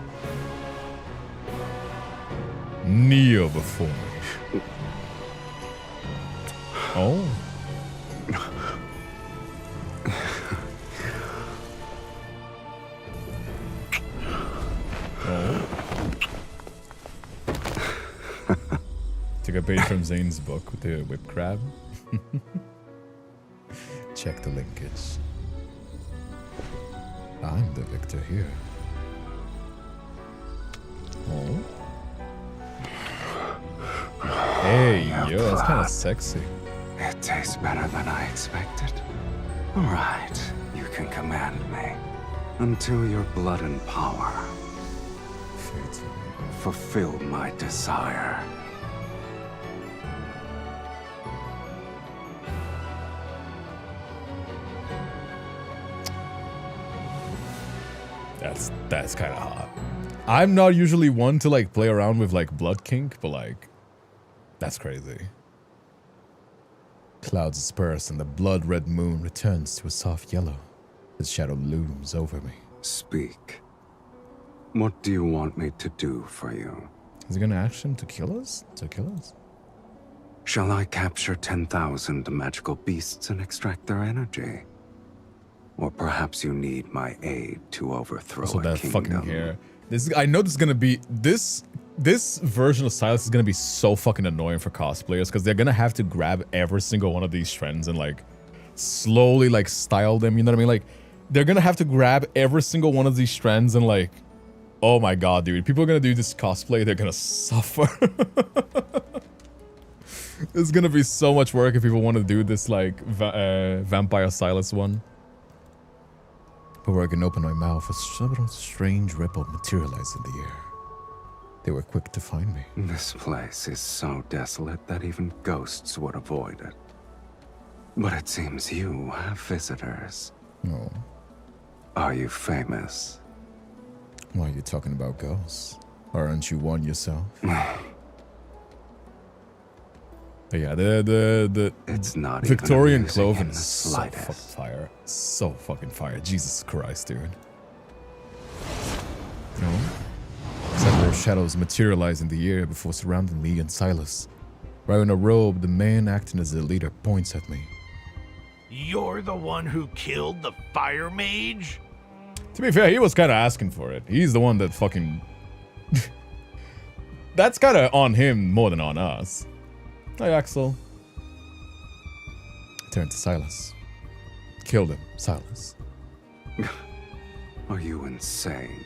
Neo before me. Oh. Oh. Took a page from Zane's book with the whip crab. Check the linkage. I'm the victor here. Oh. Hey, yo, that's kind of sexy. It tastes better than I expected. All right, you can command me until your blood and power fulfill my desire. That's kind of hot. I'm not usually one to like play around with like blood kink, but like that's crazy. Clouds disperse and the blood-red moon returns to a soft yellow. His shadow looms over me. Speak. What do you want me to do for you? Is he gonna ask him to kill us? Shall I capture 10,000 magical beasts and extract their energy? Or perhaps you need my aid to overthrow a kingdom. Fucking hair. I know this is gonna be this version of Silas is gonna be so fucking annoying for cosplayers because they're gonna have to grab every single one of these trends and like slowly like style them. You know what I mean? Like they're gonna have to grab every single one of these trends and like, oh my god, dude, people are gonna do this cosplay. They're gonna suffer. It's gonna be so much work if people want to do this like Vampire Silas one. Before I can open my mouth, a strange ripple materialized in the air. They were quick to find me. This place is so desolate that even ghosts would avoid it. But it seems you have visitors. No. Are you famous? Why are you talking about ghosts? Aren't you one yourself? But yeah, the it's not Victorian clothing is so fucking fire. So fucking fire. Jesus Christ, dude. No. Several shadows materialize in the air before surrounding me and Silas. Wearing a robe, the man acting as the leader points at me. You're the one who killed the fire mage? To be fair, he was kind of asking for it. He's the one that fucking... That's kind of on him more than on us. Hi, Axel. I turned to Silas. Killed him, Silas. Are you insane?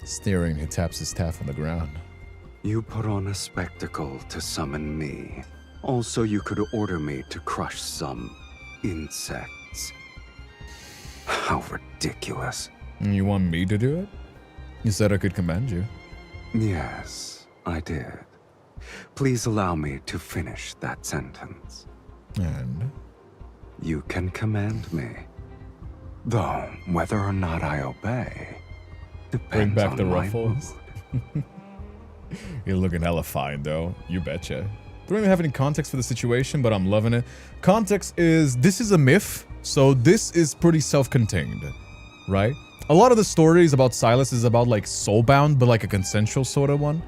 Staring, he taps his staff on the ground. You put on a spectacle to summon me. Also, you could order me to crush some insects. How ridiculous. You want me to do it? You said I could command you. Yes, I did. Please allow me to finish that sentence. And? You can command me. Though, whether or not I obey depends Bring back on the my ruffles. mood. You're looking hella fine, though. You betcha. Don't even have any context for the situation, but I'm loving it. Context is, this is a myth, so this is pretty self-contained, right? A lot of the stories about Silas is about, like, soulbound, but like a consensual sort of one.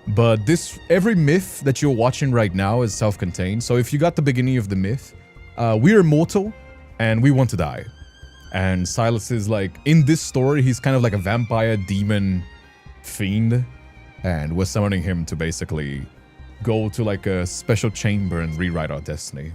But this, every myth that you're watching right now is self-contained. So if you got the beginning of the myth, we are mortal, and we want to die. And Silas is like, in this story, he's kind of like a vampire, demon, fiend. And we're summoning him to basically go to like a special chamber and rewrite our destiny.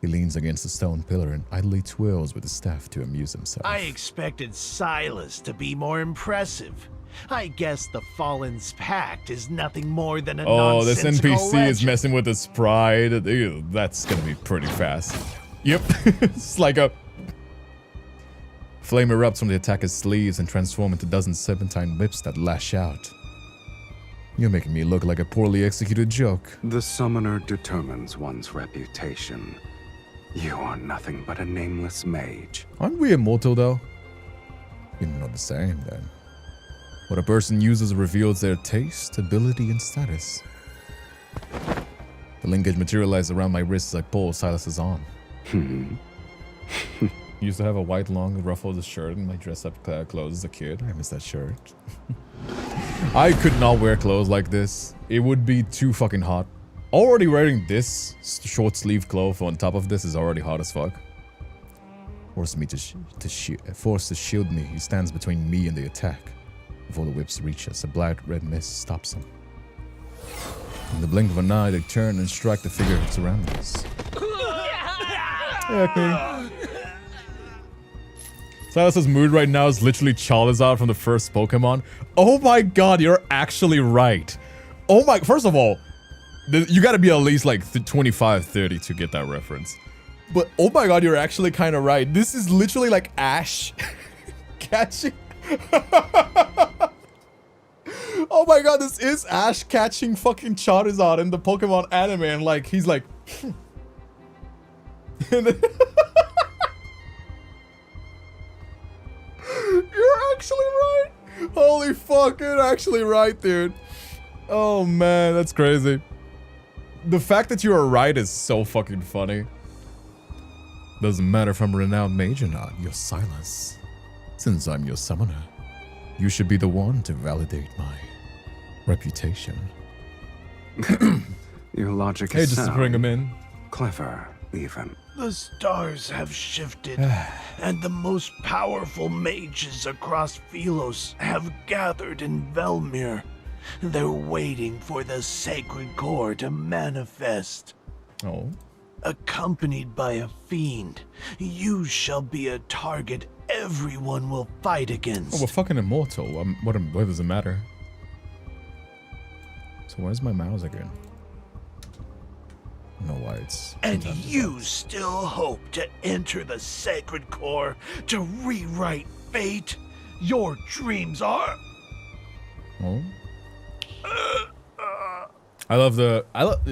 He leans against a stone pillar and idly twirls with the staff to amuse himself. I expected Silas to be more impressive. I guess the Fallen's Pact is nothing more than a this nonsensical NPC legend. is messing with his pride. Ew, that's gonna be pretty fast. Yep, it's like a... Flame erupts from the attacker's sleeves and transforms into dozen serpentine whips that lash out. You're making me look like a poorly executed joke. The summoner determines one's reputation. You are nothing but a nameless mage. Aren't we immortal, though? You're not the same, then. What a person uses reveals their taste, ability, and status. The linkage materialized around my wrist as I pull Silas's arm. Used to have a white, long, ruffled shirt in my dress-up clothes as a kid. I miss that shirt. I could not wear clothes like this. It would be too fucking hot. Already wearing this short sleeve cloth on top of this is already hot as fuck. Force to shield me. He stands between me and the attack. Before the whips reach us, a black red mist stops him. In the blink of an eye, they turn and strike the figure surrounding us. Yeah, Silas's mood right now is literally Charizard from the first Pokemon. Oh my god, you're actually right. Oh my, first of all, you gotta be at least like 25, 30 to get that reference. But oh my god, you're actually kind of right. This is literally like Ash catching... Oh my god, this is Ash catching fucking Charizard in the Pokemon anime, and like, he's like... and then you're actually right! Holy fuck, you're actually right, dude. Oh man, that's crazy. The fact that you are right is so fucking funny. Doesn't matter if I'm a renowned mage or not, you're Silas. Since I'm your summoner, you should be the one to validate my reputation. Your logic Hey, is just sound. bring him in. Clever, even. The stars have shifted, and the most powerful mages across Philos have gathered in Velmir. They're waiting for the sacred core to manifest. Oh. Accompanied by a fiend, you shall be a target everyone will fight against. Oh, we're fucking immortal. What does it matter? So where's my mouse again? I don't know why it's... And you still hope to enter the sacred core to rewrite fate? Your dreams are... Oh?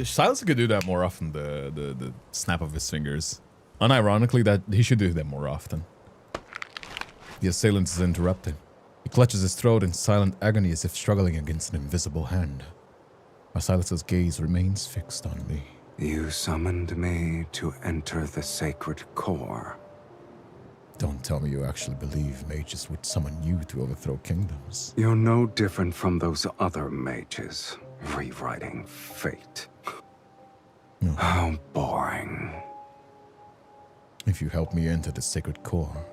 Silas could do that more often, the snap of his fingers. Unironically, that he should do that more often. The assailant is interrupted. He clutches his throat in silent agony as if struggling against an invisible hand. Silas's gaze remains fixed on me. You summoned me to enter the sacred core. Don't tell me you actually believe mages would summon you to overthrow kingdoms. You're no different from those other mages, rewriting fate. No. How boring. If you help me enter the sacred core,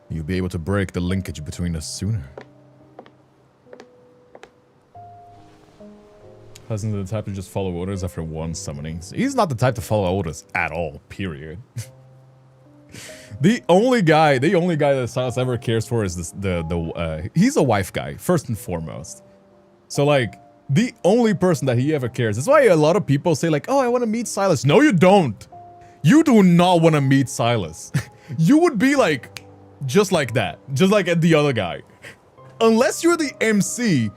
you'll be able to break the linkage between us sooner. Hasn't the type to just follow orders after one summoning. He's not the type to follow orders at all, period. The only guy that Silas ever cares for is he's a wife guy, first and foremost. So like, the only person that he ever cares. That's why a lot of people say like, oh, I want to meet Silas. No, you don't. You do not want to meet Silas. You would be like, just like that. Just like the other guy. Unless you're the MC,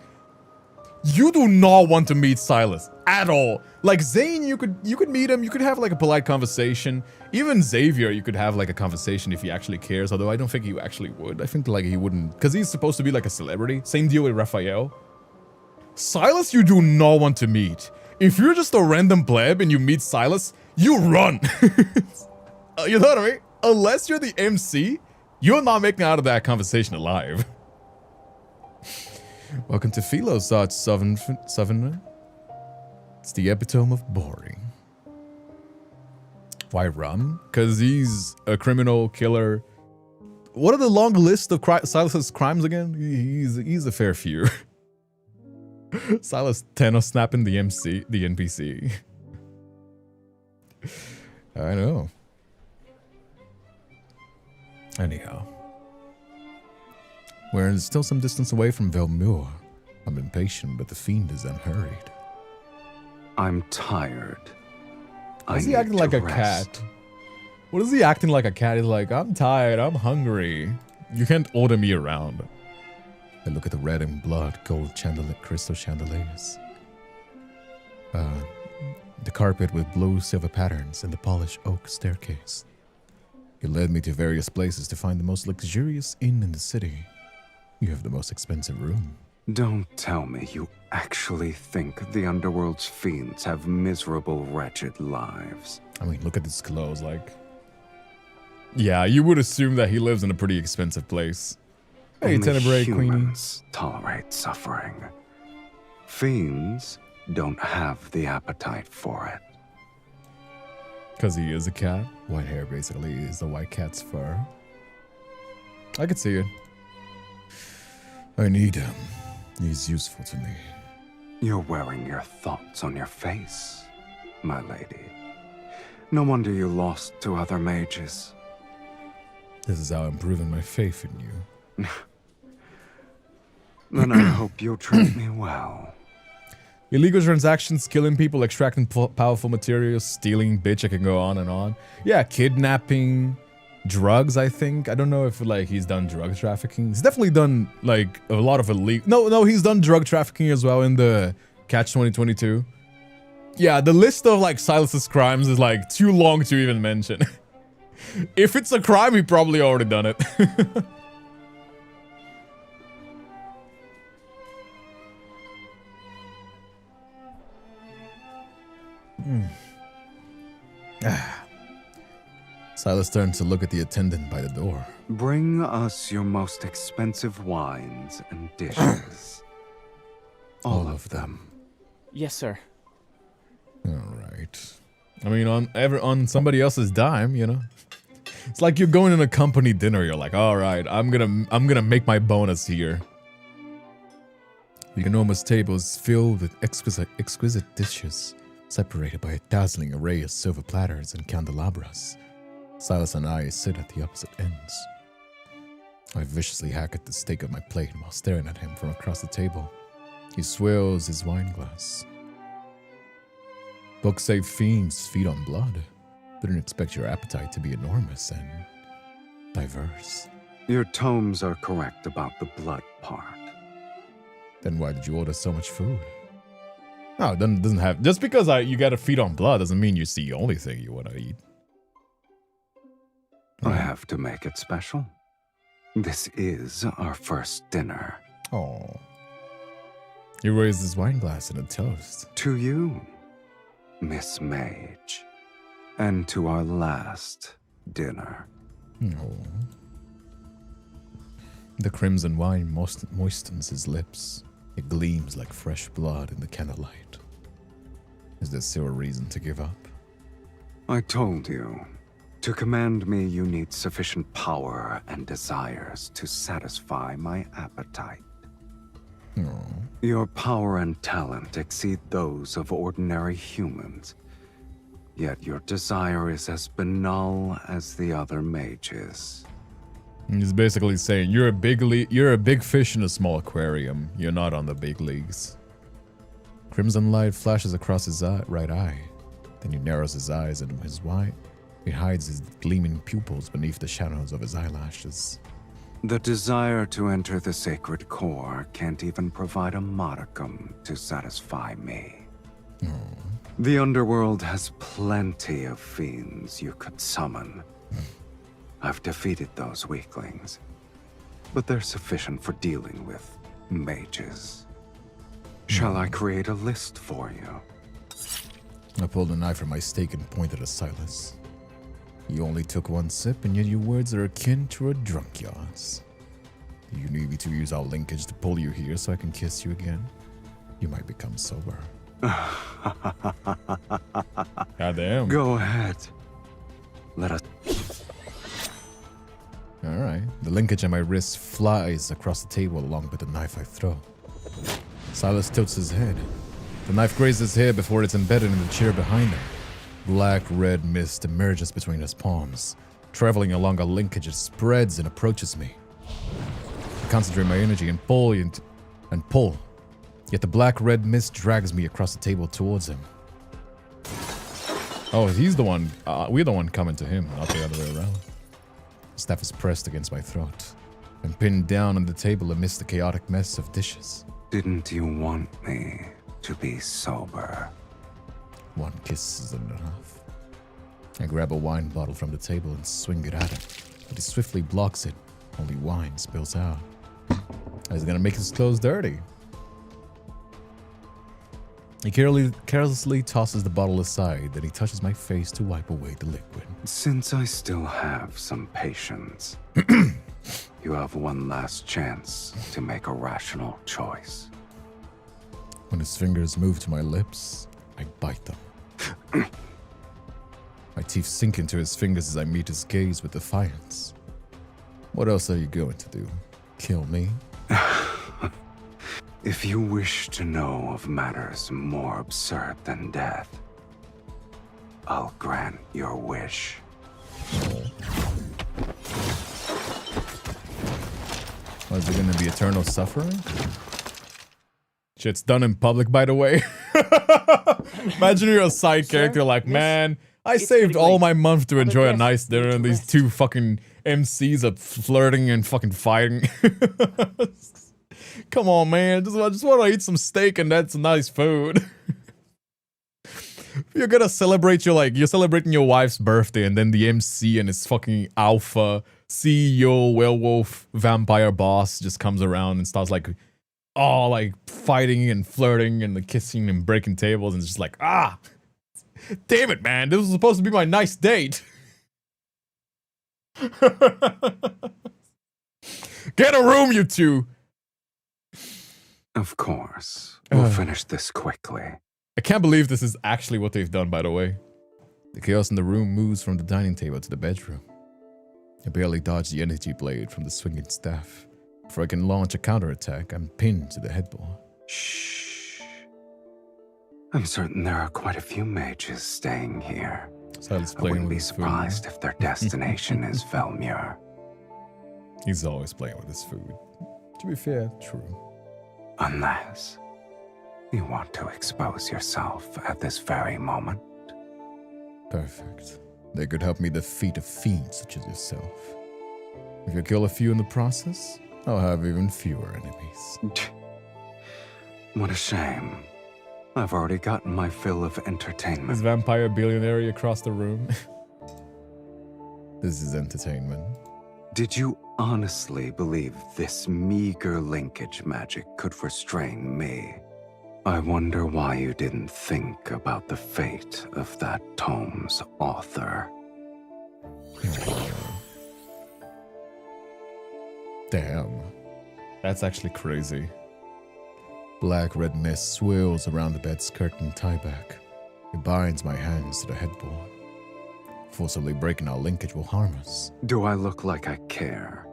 you do not want to meet Silas at all. Like Zane, you could meet him. You could have like a polite conversation. Even Xavier, you could have like a conversation if he actually cares. Although I don't think he actually would. I think like he wouldn't, because he's supposed to be like a celebrity. Same deal with Raphael. Silas, you do not want to meet. If you're just a random pleb and you meet Silas, you run. You know what I mean? Unless you're the MC, you're not making out of that conversation alive. Welcome to Philo's Southern. It's the epitome of boring. Why run? Because he's a criminal killer. What are the long list of Silas's crimes again? He's a fair few. Silas Thanos snapping the NPC. I know. Anyhow. We're still some distance away from Velmur. I'm impatient, but the fiend is unhurried. I'm tired. Why is he acting like a cat? What is he acting like a cat? He's like, I'm tired, I'm hungry. You can't order me around. I look at the red and blood gold crystal chandeliers. The carpet with blue silver patterns and the polished oak staircase. You led me to various places to find the most luxurious inn in the city. You have the most expensive room. Don't tell me you actually think the Underworld's fiends have miserable, wretched lives. I mean, look at his clothes, like... Yeah, you would assume that he lives in a pretty expensive place. Hey, Tenebrae, Queenie. Humans tolerate suffering. Fiends don't have the appetite for it. Because he is a cat. White hair basically is the white cat's fur. I could see it. I need him. He's useful to me. You're wearing your thoughts on your face, my lady. No wonder you lost to other mages. This is how I'm proving my faith in you. Then I hope you'll treat me well. Illegal transactions, killing people, extracting powerful materials, stealing, bitch, I can go on and on. Yeah, kidnapping, drugs, I think. I don't know if, like, he's done drug trafficking. He's definitely done, like, a lot of illegal... No, he's done drug trafficking as well in the Catch 2022. Yeah, the list of, like, Silas's crimes is, like, too long to even mention. If it's a crime, he probably already done it. Silas turned to look at the attendant by the door. Bring us your most expensive wines and dishes. All of them. Yes, sir. All right. I mean, on somebody else's dime, you know. It's like you're going in a company dinner. You're like, all right, I'm gonna make my bonus here. The enormous table is filled with exquisite dishes, separated by a dazzling array of silver platters and candelabras. Silas and I sit at the opposite ends. I viciously hack at the steak of my plate while staring at him from across the table. He swills his wine glass. Books say fiends feed on blood. Didn't expect your appetite to be enormous and diverse. Your tomes are correct about the blood part. Then why did you order so much food? No, it doesn't have... Just because you gotta feed on blood doesn't mean it's the only thing you want to eat. I have to make it special. This is our first dinner. Oh. He raised his wine glass in a toast. To you, Miss Mage. And to our last dinner. Oh. The crimson wine moistens his lips. It gleams like fresh blood in the candlelight. Is there still a reason to give up? I told you. To command me, you need sufficient power and desires to satisfy my appetite. Oh. Your power and talent exceed those of ordinary humans. Yet your desire is as banal as the other mages. He's basically saying you're a big fish in a small aquarium. You're not on the big leagues. Crimson light flashes across his right eye. Then he narrows his eyes and he hides his gleaming pupils beneath the shadows of his eyelashes. The desire to enter the sacred core can't even provide a modicum to satisfy me. The underworld has plenty of fiends you could summon. I've defeated those weaklings, but they're sufficient for dealing with mages. Shall I create a list for you? I pulled a knife from my steak and pointed at Silas. You only took one sip, and yet your words are akin to a drunk yawns. You need me to use our linkage to pull you here so I can kiss you again? You might become sober. Goddamn. Go ahead. Let us... Alright. The linkage on my wrist flies across the table along with the knife I throw. Silas tilts his head. The knife grazes his hair before it's embedded in the chair behind him. Black-red mist emerges between his palms. Traveling along a linkage, it spreads and approaches me. I concentrate my energy and pull. Yet the black-red mist drags me across the table towards him. Oh, he's the one. We're the one coming to him, not the other way around. The staff is pressed against my throat. I'm pinned down on the table amidst the chaotic mess of dishes. Didn't you want me to be sober? One kiss isn't enough. I grab a wine bottle from the table and swing it at him, but he swiftly blocks it. Only wine spills out. He's gonna make his clothes dirty. He carelessly tosses the bottle aside, then he touches my face to wipe away the liquid. Since I still have some patience, you have one last chance to make a rational choice. When his fingers move to my lips, I bite them. My teeth sink into his fingers as I meet his gaze with defiance. What else are you going to do? Kill me? If you wish to know of matters more absurd than death, I'll grant your wish. Was it gonna be eternal suffering? Shit's done in public, by the way. Imagine you're a side character like, man, I saved all my month to enjoy a nice dinner and these two fucking MCs are flirting and fucking fighting. Come on, man. Just want to eat some steak and that's nice food. You're gonna celebrate you're celebrating your wife's birthday and then the MC and his fucking alpha CEO werewolf vampire boss just comes around and starts like fighting and flirting and kissing and breaking tables and it's just like, damn it, man. This was supposed to be my nice date. Get a room, you two. Of course. We'll finish this quickly. I can't believe this is actually what they've done, by the way. The chaos in the room moves from the dining table to the bedroom. I barely dodge the energy blade from the swinging staff. Before I can launch a counterattack, I'm pinned to the headboard. Shh. I'm certain there are quite a few mages staying here. Silas I wouldn't be surprised if their destination is Velmure. He's always playing with his food. To be fair, true. Unless you want to expose yourself at this very moment. Perfect. They could help me defeat a fiend such as yourself. If you kill a few in the process, I'll have even fewer enemies. What a shame. I've already gotten my fill of entertainment. Is vampire billionaire across the room? This is entertainment. Did you honestly believe this meager linkage magic could restrain me? I wonder why you didn't think about the fate of that tome's author. Damn. That's actually crazy. Black-red mist swirls around the bed's curtain tieback. It binds my hands to the headboard. Forcibly breaking our linkage will harm us. Do I look like I care?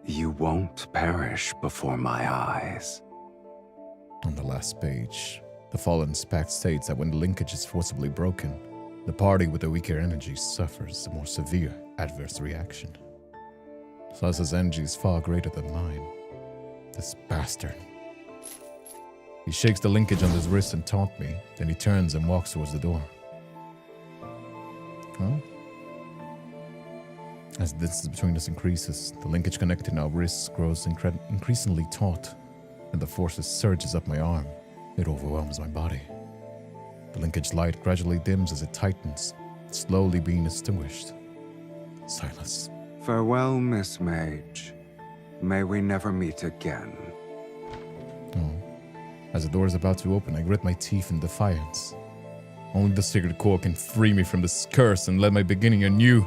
You won't perish before my eyes. On the last page, The fallen pact states that when the linkage is forcibly broken, the party with the weaker energy suffers a more severe adverse reaction. Silas's energy is far greater than mine. This bastard. He shakes the linkage on his wrist and taunts me, then he turns and walks towards the door. Huh? As the distance between us increases, the linkage connecting our wrists grows increasingly taut, and the force surges up my arm. It overwhelms my body. The linkage light gradually dims as it tightens, slowly being extinguished. Silas. Farewell, Miss Mage. May we never meet again. Oh. As the door is about to open, I grit my teeth in defiance. Only the sacred core can free me from this curse and let my beginning anew.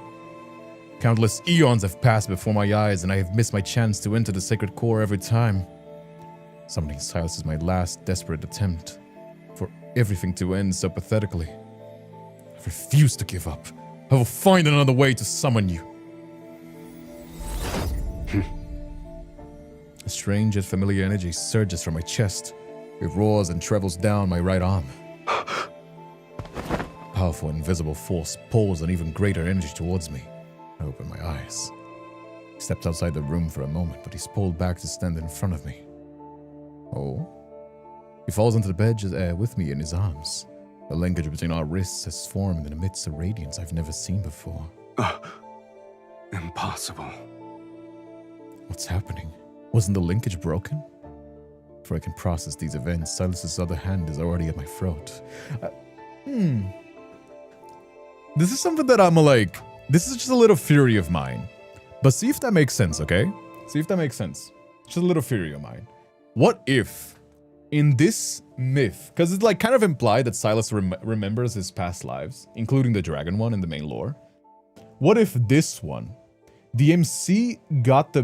Countless eons have passed before my eyes, and I have missed my chance to enter the sacred core every time. Summoning Silas is my last desperate attempt for everything to end so pathetically. I refuse to give up. I will find another way to summon you. A strange yet familiar energy surges from my chest. It roars and travels down my right arm. Powerful invisible force pulls an even greater energy towards me. I open my eyes. He steps outside the room for a moment, but he's pulled back to stand in front of me. Oh? He falls into the bed with me in his arms. A linkage between our wrists has formed and emits a radiance I've never seen before. Impossible. What's happening? Wasn't the linkage broken? Before I can process these events, Silas's other hand is already at my throat. This is something that I'm like... This is just a little theory of mine. But see if that makes sense, okay? See if that makes sense. Just a little theory of mine. What if, in this myth, because it's like kind of implied that Silas remembers his past lives, including the dragon one in the main lore. What if this one, the MC got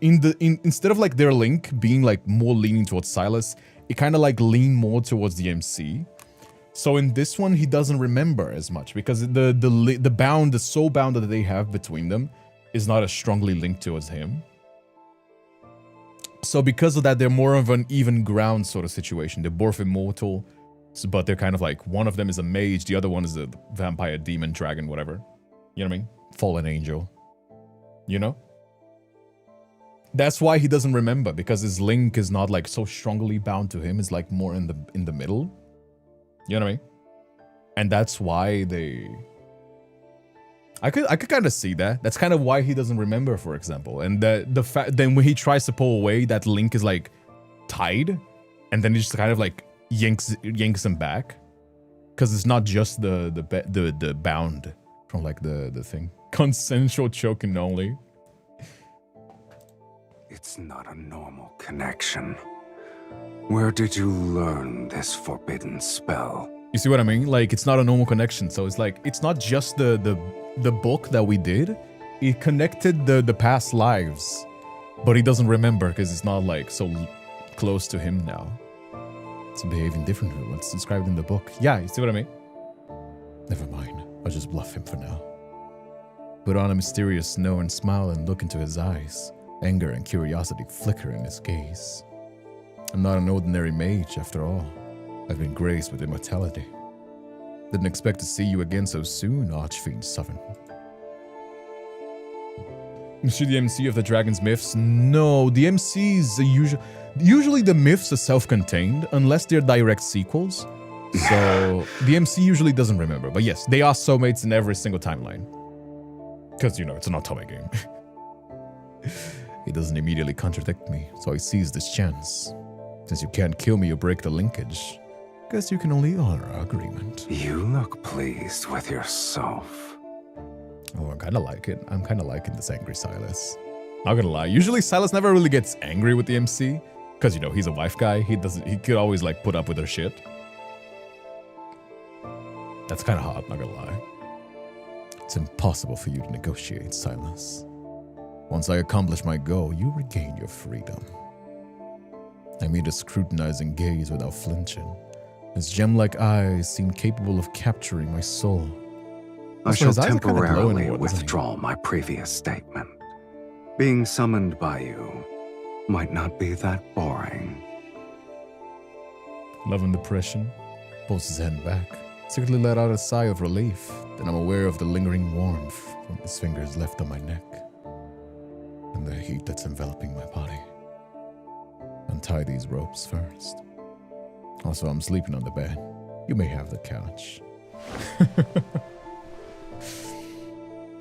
instead of like their link being like more leaning towards Silas, it kind of like leaned more towards the MC. So in this one, he doesn't remember as much because the soul bound that they have between them is not as strongly linked towards him. So because of that, they're more of an even ground sort of situation. They're both immortal, but they're kind of like, one of them is a mage, the other one is a vampire, demon, dragon, whatever. You know what I mean? Fallen angel. You know? That's why he doesn't remember, because his link is not like so strongly bound to him. It's like more in the middle. You know what I mean? And that's why they... I could kind of see that. That's kind of why he doesn't remember, for example. And the fact then when he tries to pull away, that link is like tied, and then he just kind of like yanks him back, because it's not just the bound from like the thing. Consensual choking only. It's not a normal connection. Where did you learn this forbidden spell? You see what I mean? Like, it's not a normal connection. So it's like, it's not just the book that we did. It connected the past lives, but he doesn't remember because it's not like so close to him now. It's behaving differently from what's described in the book. Yeah, you see what I mean? Never mind. I'll just bluff him for now. Put on a mysterious knowing smile and look into his eyes. Anger and curiosity flicker in his gaze. I'm not an ordinary mage, after all. I've been graced with immortality. Didn't expect to see you again so soon, Archfiend Sovereign. Is she the MC of the Dragon's Myths? No, the MCs are usually the myths are self-contained, unless they're direct sequels. So, the MC usually doesn't remember. But yes, they are soulmates in every single timeline. Because, you know, it's an automatic game. He doesn't immediately contradict me, so I seize this chance. Since you can't kill me or break the linkage, guess you can only honor our agreement. You look pleased with yourself. Oh, I kind of like it. I'm kind of liking this angry Silas. Not gonna lie. Usually Silas never really gets angry with the MC, because, you know, he's a wife guy. He could always, like, put up with her shit. That's kind of hot, not gonna lie. It's impossible for you to negotiate, Silas. Once I accomplish my goal, you regain your freedom. I meet a scrutinizing gaze without flinching. His gem-like eyes seem capable of capturing my soul. I shall temporarily withdraw my previous statement. Being summoned by you might not be that boring. Love and depression. Pulls his hand back. Secretly let out a sigh of relief. Then I'm aware of the lingering warmth from his fingers left on my neck. And the heat that's enveloping my body. Untie these ropes first. Also, I'm sleeping on the bed. You may have the couch.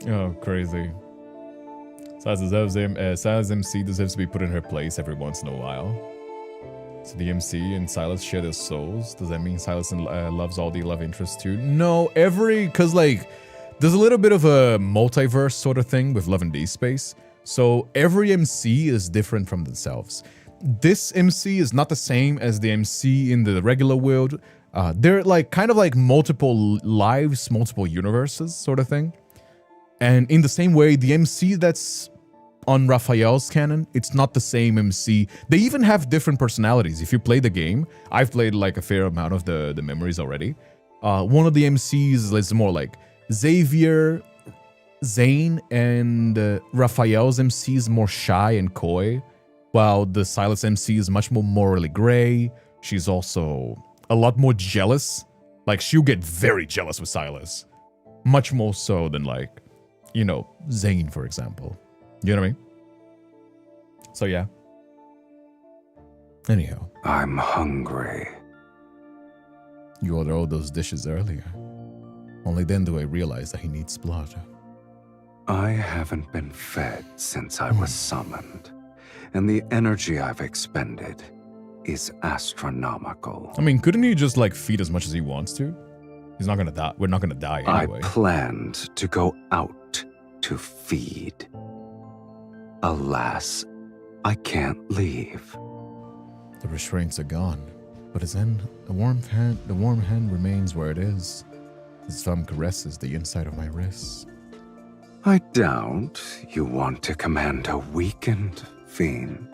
Oh, crazy. Silas MC deserves to be put in her place every once in a while. So the MC and Silas share their souls. Does that mean Silas loves all the love interests too? No, cause like, there's a little bit of a multiverse sort of thing with Love and Deepspace. So every MC is different from themselves. This MC is not the same as the MC in the regular world. They're like kind of like multiple lives, multiple universes sort of thing. And in the same way, the MC that's on Raphael's canon, it's not the same MC. They even have different personalities. If you play the game, I've played like a fair amount of the memories already. One of the MCs is more like Xavier, Zane, and Raphael's MC is more shy and coy, while the Silas MC is much more morally gray. She's also a lot more jealous. Like, she'll get very jealous with Silas. Much more so than like, you know, Zane, for example. You know what I mean? So yeah. Anyhow. I'm hungry. You ordered all those dishes earlier. Only then do I realize that he needs blood. I haven't been fed since I was summoned, and the energy I've expended is astronomical. I mean, couldn't he just like feed as much as he wants to? He's not gonna die. We're not gonna die anyway. I planned to go out to feed. Alas, I can't leave. The restraints are gone, but his hand, the warm hand remains where it is. His thumb caresses the inside of my wrist. I doubt you want to command a weakened fiend.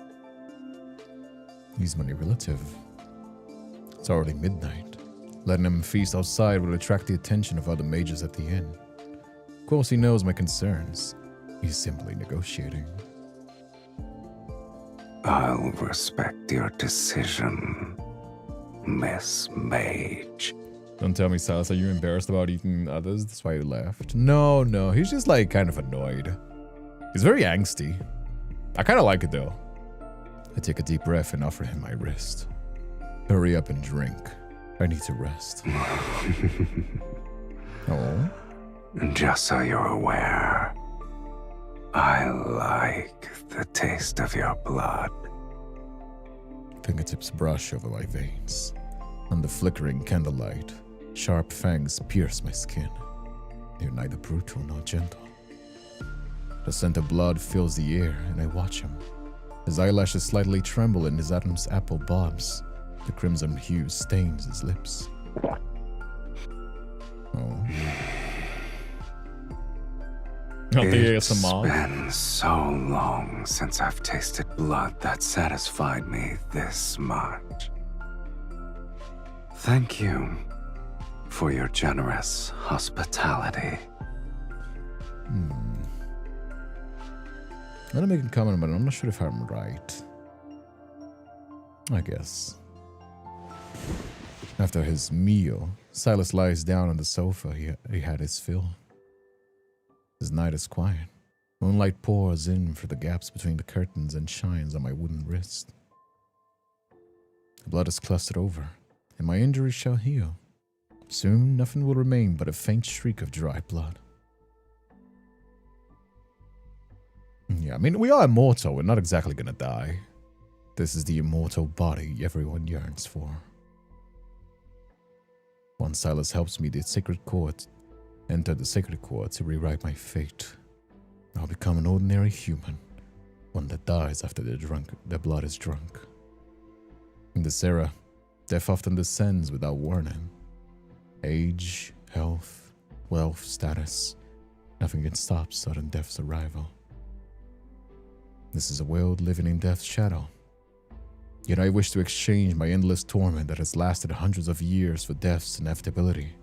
He's manipulative. It's already midnight. Letting him feast outside would attract the attention of other mages at the inn. Of course, he knows my concerns. He's simply negotiating. I'll respect your decision, Miss Mage. Don't tell me, Silas, are you embarrassed about eating others? That's why you left. No, he's just like kind of annoyed. He's very angsty. I kind of like it though. I take a deep breath and offer him my wrist. Hurry up and drink. I need to rest. Oh? Just so you're aware, I like the taste of your blood. Fingertips brush over my veins. Under flickering candlelight, sharp fangs pierce my skin. They're neither brutal nor gentle. The scent of blood fills the air, and I watch him. His eyelashes slightly tremble and his Adam's apple bobs. The crimson hue stains his lips. Oh. It's been so long since I've tasted blood that satisfied me this much. Thank you for your generous hospitality. I'm gonna make a comment, but I'm not sure if I'm right. I guess. After his meal, Silas lies down on the sofa. He had his fill. His night is quiet. Moonlight pours in through the gaps between the curtains and shines on my wooden wrist. The blood is clustered over, and my injury shall heal. Soon, nothing will remain but a faint streak of dry blood. Yeah, I mean, we are immortal. We're not exactly gonna die. This is the immortal body everyone yearns for. Once Silas helps me enter the sacred court to rewrite my fate, I'll become an ordinary human, one that dies after their blood is drunk. In this era, death often descends without warning. Age, health, wealth, status, nothing can stop sudden death's arrival. This is a world living in death's shadow. Yet I wish to exchange my endless torment that has lasted hundreds of years for death's inevitability.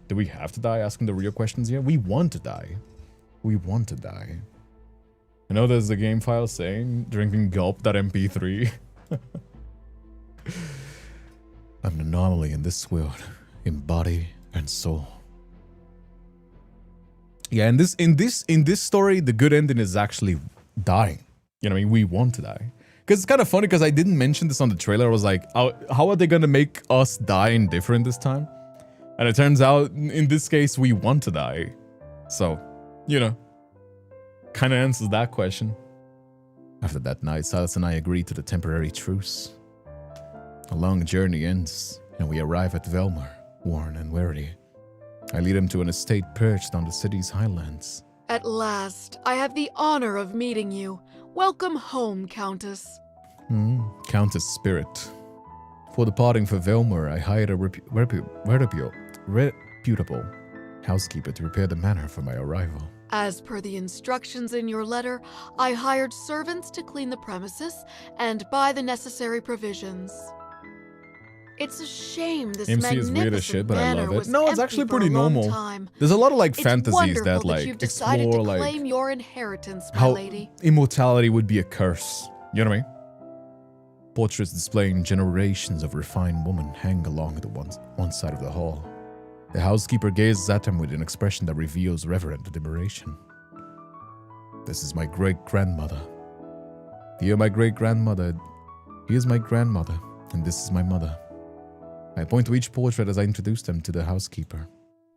Do we have to die? Asking the real questions here. We want to die. We want to die. I know there's a game file saying drinking gulp.mp3. I'm an anomaly in this world, in body and soul. Yeah, in this story, the good ending is actually dying. You know what I mean? We want to die. Because it's kind of funny because I didn't mention this on the trailer. I was like, how are they going to make us die different this time? And it turns out, in this case, we want to die. So, you know, kind of answers that question. After that night, Silas and I agreed to the temporary truce. A long journey ends, and we arrive at Velmar, worn and weary. I lead him to an estate perched on the city's highlands. At last, I have the honor of meeting you. Welcome home, Countess. Countess Spirit. For departing for Velmar, I hired a reputable housekeeper to repair the manor for my arrival. As per the instructions in your letter, I hired servants to clean the premises and buy the necessary provisions. It's a shame this MC is weird as shit, but I love it. No, it's actually pretty normal. Time. There's a lot of like It's fantasies that wonderful like you've decided explore to like claim your inheritance, my how lady. immortality would be a curse. You know what I mean? Portraits displaying generations of refined women hang along the one side of the hall. The housekeeper gazes at him with an expression that reveals reverent admiration. This is my great-grandmother. You're my great-grandmother. He is my grandmother, and this is my mother. I point to each portrait as I introduce them to the housekeeper.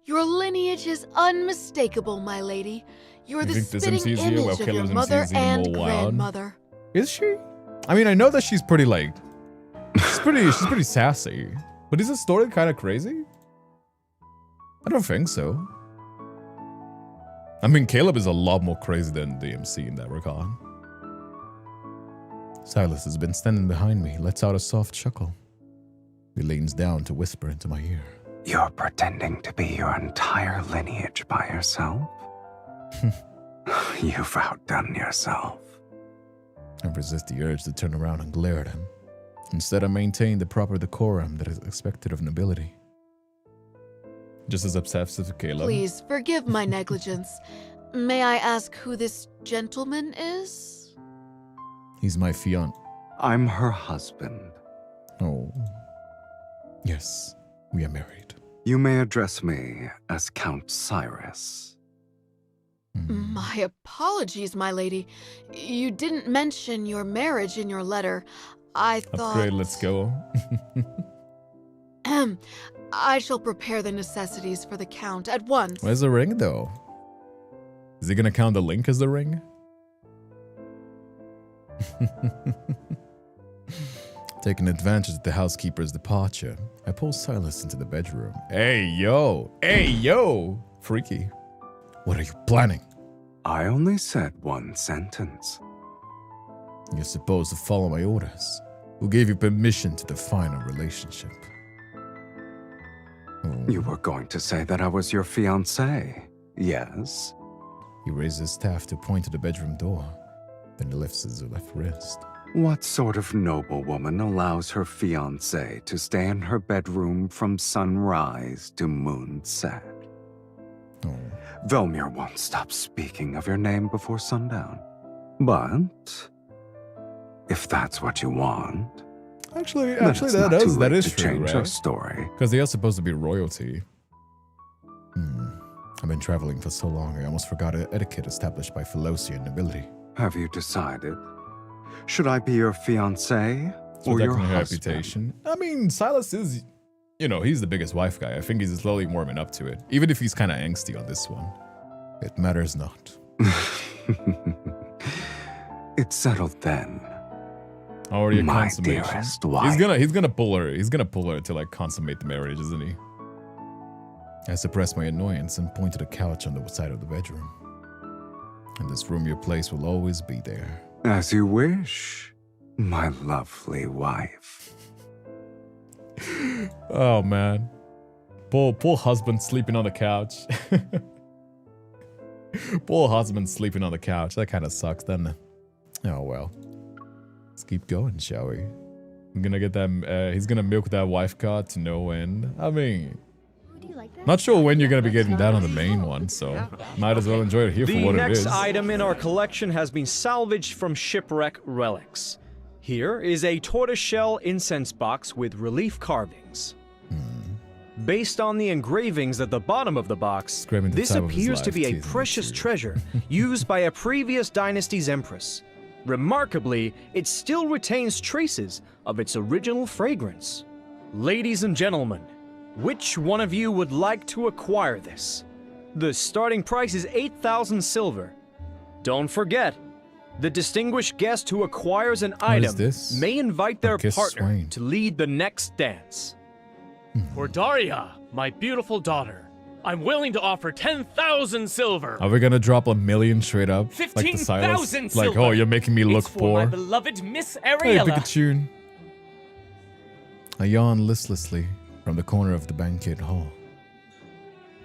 Your lineage is unmistakable, my lady. You're You the think this spitting MC is here? image Well, of your Caleb's MC mother is even and more wild. grandmother. Is she? I mean, I know that she's pretty like, she's pretty sassy. But is the story kind of crazy? I don't think so. I mean, Caleb is a lot more crazy than the MC in that regard. Silas has been standing behind me, lets out a soft chuckle. He leans down to whisper into my ear. You're pretending to be your entire lineage by yourself? You've outdone yourself. I resist the urge to turn around and glare at him. Instead, I maintain the proper decorum that is expected of nobility. Just as obsessed as Caleb. Please forgive my negligence. May I ask who this gentleman is? He's my fiancé. I'm her husband. Oh. Yes, we are married. You may address me as Count Cyrus. My apologies, my lady. You didn't mention your marriage in your letter. I thought... Upgrade, let's go. I shall prepare the necessities for the Count at once. Where's the ring, though? Is he gonna count the link as the ring? Taking advantage of the housekeeper's departure, I pull Silas into the bedroom. Hey, yo! Hey, yo! Freaky. What are you planning? I only said one sentence. You're supposed to follow my orders. Who gave you permission to define a relationship? Oh. You were going to say that I was your fiancé, yes? He raises his staff to point to the bedroom door, then lifts his left wrist. What sort of noblewoman allows her fiancé to stay in her bedroom from sunrise to moonset? Oh. Velmir won't stop speaking of your name before sundown. But if that's what you want, Actually, then it's that not too is late to true, change your right? story. Because they are supposed to be royalty. I've been traveling for so long, I almost forgot etiquette established by Philosian nobility. Have you decided? Should I be your fiancé or your Protecting her husband? reputation. I mean, Silas is, you know, he's the biggest wife guy. I think he's slowly warming up to it, even if he's kind of angsty on this one. It matters not. It's settled then. Already a My consummation. dearest wife. He's gonna pull her. He's gonna pull her to like consummate the marriage, isn't he? I suppress my annoyance and point to the couch on the side of the bedroom. In this room, your place will always be there. As you wish, my lovely wife. Oh man, poor husband sleeping on the couch. Poor husband sleeping on the couch. That kind of sucks, doesn't it? Oh well. Let's keep going, shall we? I'm gonna get that. He's gonna milk that wife card to no end. I mean, not sure when you're gonna be getting down on the main one, so might as well enjoy it here for The what it is. next item in our collection has been salvaged from shipwreck relics. Here is a tortoiseshell incense box with relief carvings. Based on the engravings at the bottom of the box, this appears to be a precious treasure used by a previous dynasty's empress. Remarkably, it still retains traces of its original fragrance. Ladies and gentlemen, which one of you would like to acquire this? The starting price is 8,000 silver. Don't forget, the distinguished guest who acquires an item may invite their partner to lead the next dance. For Daria, my beautiful daughter, I'm willing to offer 10,000 silver. Are we gonna drop 1 million straight up? 15,000 silver. Like, oh, you're making me look it's for poor. my beloved Miss Hey, Ariella. Pikachu. I yawn listlessly from the corner of the banquet hall.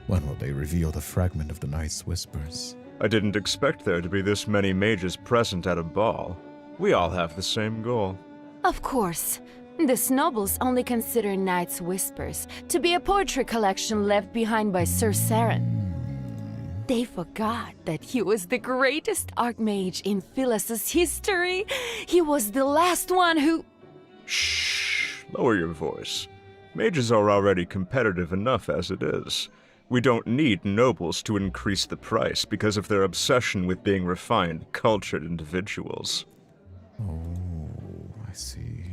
When will they reveal the fragment of the night's whispers? I didn't expect there to be this many mages present at a ball. We all have the same goal. Of course. The nobles only consider Night's Whispers to be a poetry collection left behind by Sir Saren. They forgot that he was the greatest archmage in Phyllis's history. He was the last one who... Shh! Lower your voice. Mages are already competitive enough as it is. We don't need nobles to increase the price because of their obsession with being refined, cultured individuals. Oh, I see.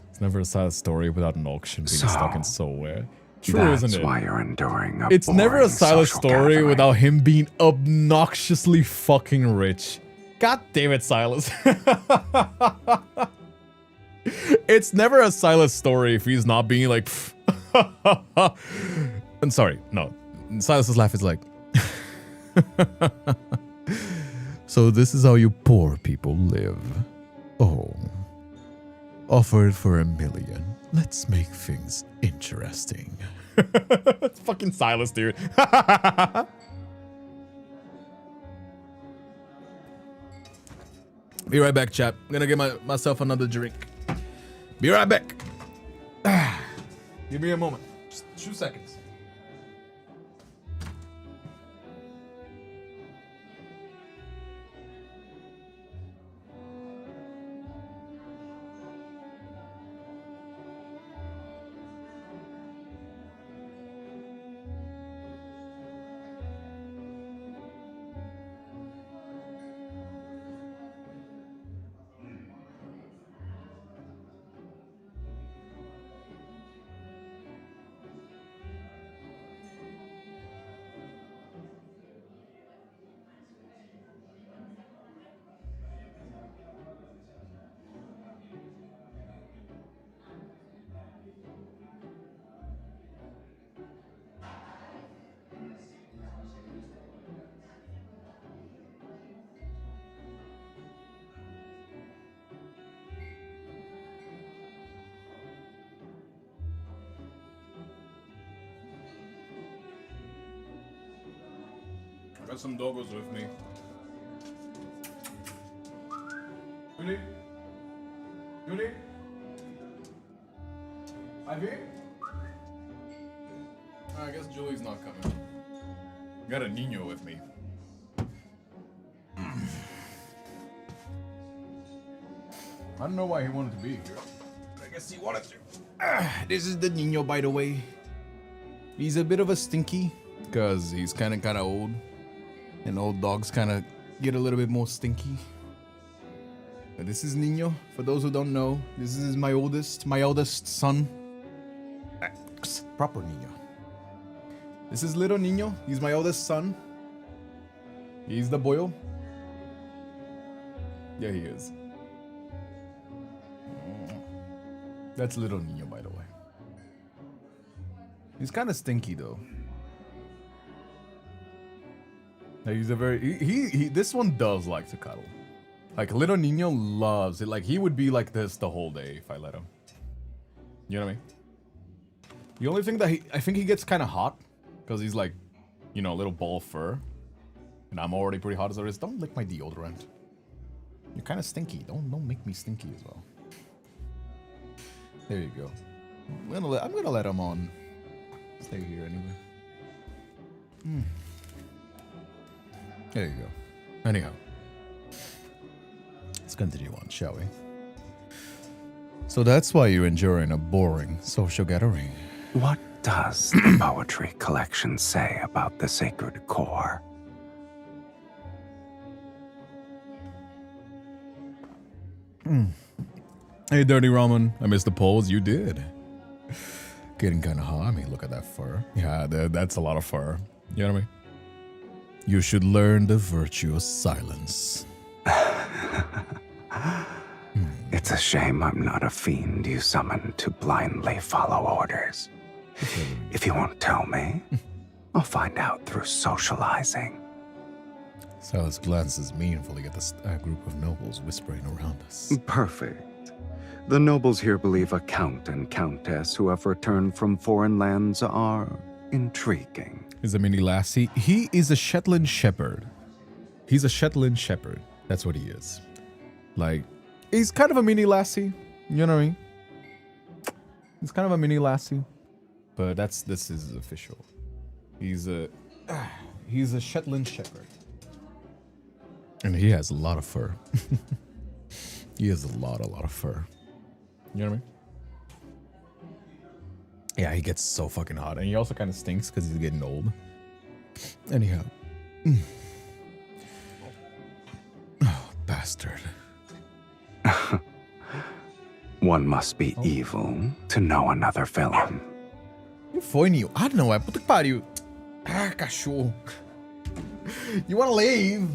It's never a sad story without an auction being stuck in somewhere. True, isn't it? That's why you're enduring a It's never a silent social story gathering. without him being obnoxiously fucking rich. God damn it, Silas. It's never a silent story if he's not being like... I'm sorry, no. Silas's laugh is like... So this is how you poor people live. Oh. Offered for 1 million. Let's make things interesting. It's fucking Silas, dude. Be right back, chap. I'm gonna get myself another drink. Be right back. Give me a moment. Just 2 seconds. I got some doggos with me. Julie? Ivy? I guess Julie's not coming. Got a Nino with me. I don't know why he wanted to be here. I guess he wanted to. This is the Nino, by the way. He's a bit of a stinky, because he's kind of old. And old dogs kind of get a little bit more stinky. But this is Nino. For those who don't know, this is my eldest son. Proper Nino. This is little Nino. He's my eldest son. He's the boyo. Yeah, he is. That's little Nino, by the way. He's kind of stinky, though. He's a very... He this one does like to cuddle. Like, little Nino loves it. Like, he would be like this the whole day if I let him. You know what I mean? The only thing that I think he gets kind of hot. Because he's like, you know, a little ball of fur. And I'm already pretty hot as it is. Don't lick my deodorant. You're kind of stinky. Don't make me stinky as well. There you go. I'm gonna let him on. Stay here anyway. There you go. Anyhow. Let's continue on, shall we? So that's why you're enjoying a boring social gathering. What does the poetry collection say about the sacred core? Hey, Dirty Ramen. I missed the polls. You did. Getting kind of hot. I mean, look at that fur. Yeah, that's a lot of fur. You know what I mean? You should learn the virtue of silence. It's a shame I'm not a fiend you summoned to blindly follow orders. If you won't tell me, I'll find out through socializing. Silas glances meaningfully at a group of nobles whispering around us. Perfect. The nobles here believe a count and countess who have returned from foreign lands are intriguing. He's a mini lassie. He is a Shetland shepherd. He's a Shetland shepherd. That's what he is. Like, he's kind of a mini lassie. You know what I mean? He's kind of a mini lassie. But this is official. He's a Shetland shepherd. And he has a lot of fur. He has a lot of fur. You know what I mean? Yeah, he gets so fucking hot. And he also kind of stinks because he's getting old. Anyhow. Oh, bastard. One must be evil to know another villain. Que foi, Nil? Ah, não, é puta que pariu. Ah, cachorro. You wanna leave?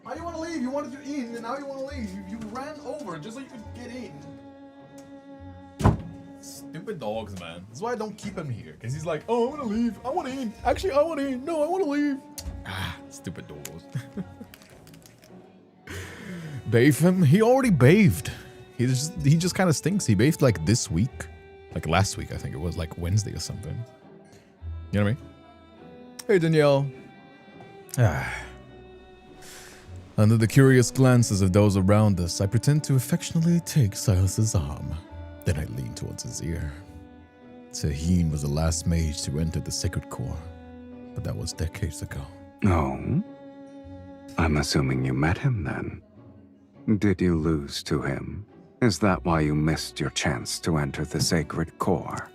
How you wanna leave? You wanted to in, and now you wanna leave. You ran over just so you could get in. Stupid dogs, man. That's why I don't keep him here. Because he's like, oh, I wanna leave. I wanna in. Actually, I wanna in. No, I wanna leave. Ah, stupid dogs. Bathe him? He already bathed. He just kind of stinks. He bathed like this week. Like last week, I think it was like Wednesday or something. You know what I mean? Hey, Danielle. Under the curious glances of those around us, I pretend to affectionately take Silas's arm. Then I lean towards his ear. Taheen was the last mage to enter the sacred core, but that was decades ago. Oh? I'm assuming you met him then. Did you lose to him? Is that why you missed your chance to enter the sacred core?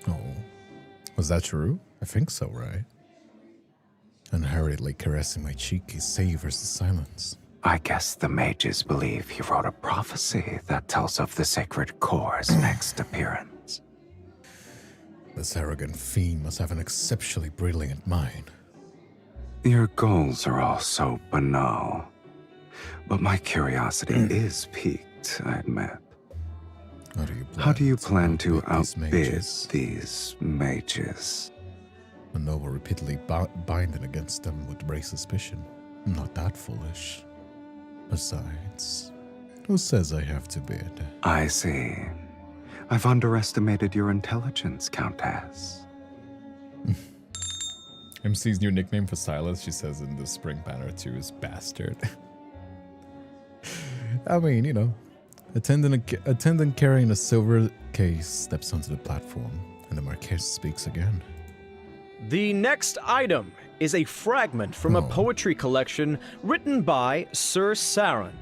Oh, was that true? I think so, right? And hurriedly caressing my cheek, he savors the silence. I guess the mages believe he wrote a prophecy that tells of the sacred core's next appearance. This arrogant fiend must have an exceptionally brilliant mind. Your goals are all so banal. But my curiosity is piqued, I admit. How do you plan to outbid these mages? The noble repeatedly binding against them would raise suspicion. I'm not that foolish. Besides, who says I have to bid? I see. I've underestimated your intelligence, Countess. MC's new nickname for Silas, she says in the spring banner too, is Bastard. I mean, you know, attendant carrying a silver case steps onto the platform, and the Marquess speaks again. The next item is a fragment from a poetry collection written by Sir Saron.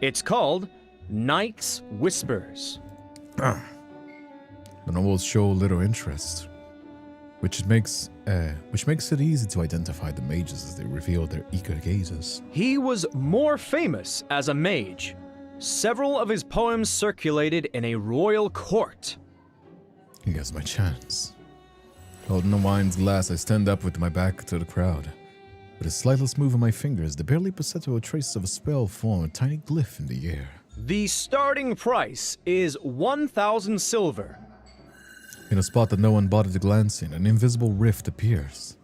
It's called Night's Whispers. The nobles show little interest, which makes it easy to identify the mages as they reveal their eager gazes. He was more famous as a mage. Several of his poems circulated in a royal court. Here's my chance. Holding a wine's glass, I stand up with my back to the crowd. With a slightest move of my fingers, the barely perceptible traces of a spell form a tiny glyph in the air. The starting price is 1,000 silver. In a spot that no one bothered to glance in, an invisible rift appears.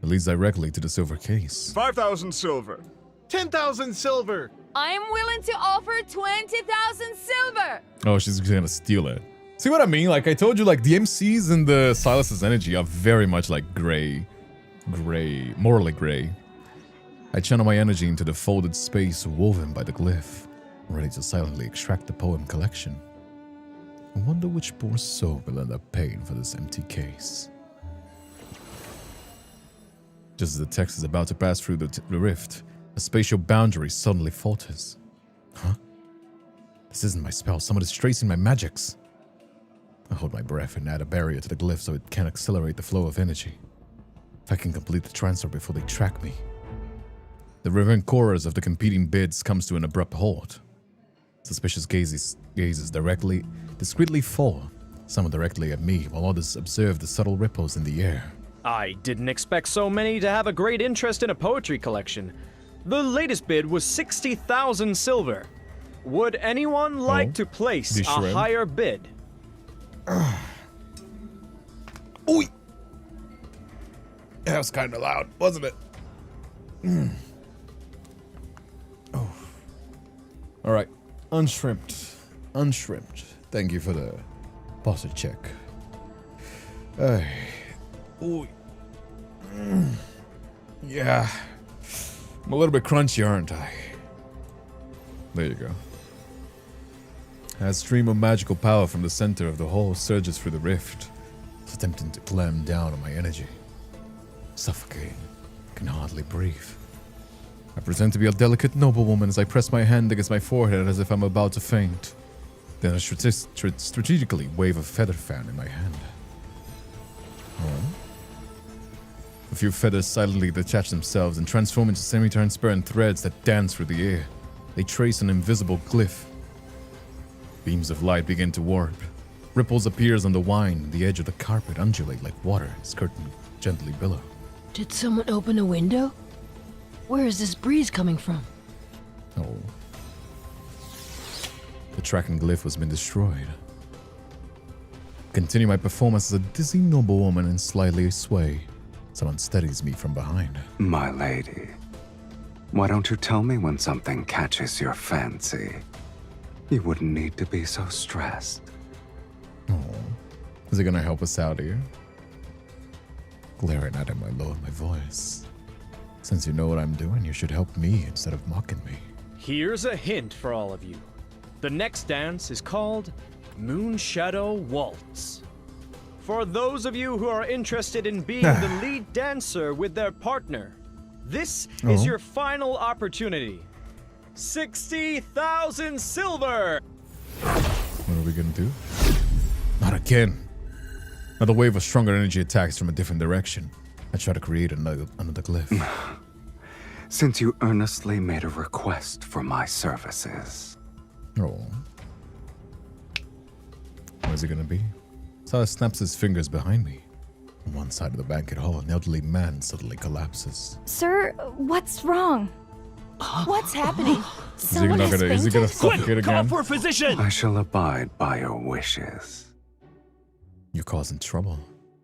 It leads directly to the silver case. 5,000 silver. 10,000 silver. I'm willing to offer 20,000 silver. Oh, she's gonna steal it. See what I mean? Like I told you, like the MCs and the Silas's energy are very much like morally gray. I channel my energy into the folded space woven by the glyph, ready to silently extract the poem collection. I wonder which poor soul will end up paying for this empty case. Just as the text is about to pass through the rift, a spatial boundary suddenly falters. Huh? The This isn't my spell. Someone is tracing my magics. I hold my breath and add a barrier to the glyph so it can accelerate the flow of energy. If I can complete the transfer before they track me. The rhythmic chorus of the competing bids comes to an abrupt halt. Suspicious gazes discreetly fall, some directly at me, while others observe the subtle ripples in the air. I didn't expect so many to have a great interest in a poetry collection. The latest bid was 60,000 silver. Would anyone like to place a higher bid? Oi! That was kind of loud, wasn't it? Oh. All right, unshrimped. Thank you for the posture check. Oi. Yeah. I'm a little bit crunchy, aren't I? There you go. A stream of magical power from the center of the hall surges through the rift, attempting to clamp down on my energy. Suffocating. I can hardly breathe. I pretend to be a delicate noblewoman as I press my hand against my forehead as if I'm about to faint. Then I strategically wave a feather fan in my hand. A few feathers silently detach themselves and transform into semi-transparent threads that dance through the air. They trace an invisible glyph. Beams of light begin to warp. Ripples appears on the wine, and the edge of the carpet undulate like water, skirting gently below. Did someone open a window? Where is this breeze coming from? Oh. The tracking glyph has been destroyed. Continue my performance as a dizzy noblewoman and slightly sway. Someone steadies me from behind. My lady, why don't you tell me when something catches your fancy? You wouldn't need to be so stressed. Oh. Is it gonna help us out here? Glaring at him, I lower my voice. Since you know what I'm doing, you should help me instead of mocking me. Here's a hint for all of you. The next dance is called Moonshadow Waltz. For those of you who are interested in being the lead dancer with their partner, this is your final opportunity. 60,000 silver! What are we gonna do? Not again. Another wave of stronger energy attacks from a different direction. I try to create another glyph. Since you earnestly made a request for my services. Oh. What is it gonna be? Silas snaps his fingers behind me. On one side of the banquet hall, an elderly man suddenly collapses. Sir, what's wrong? What's happening? Is he gonna suffocate again? Call for a physician! I shall abide by your wishes. You're causing trouble.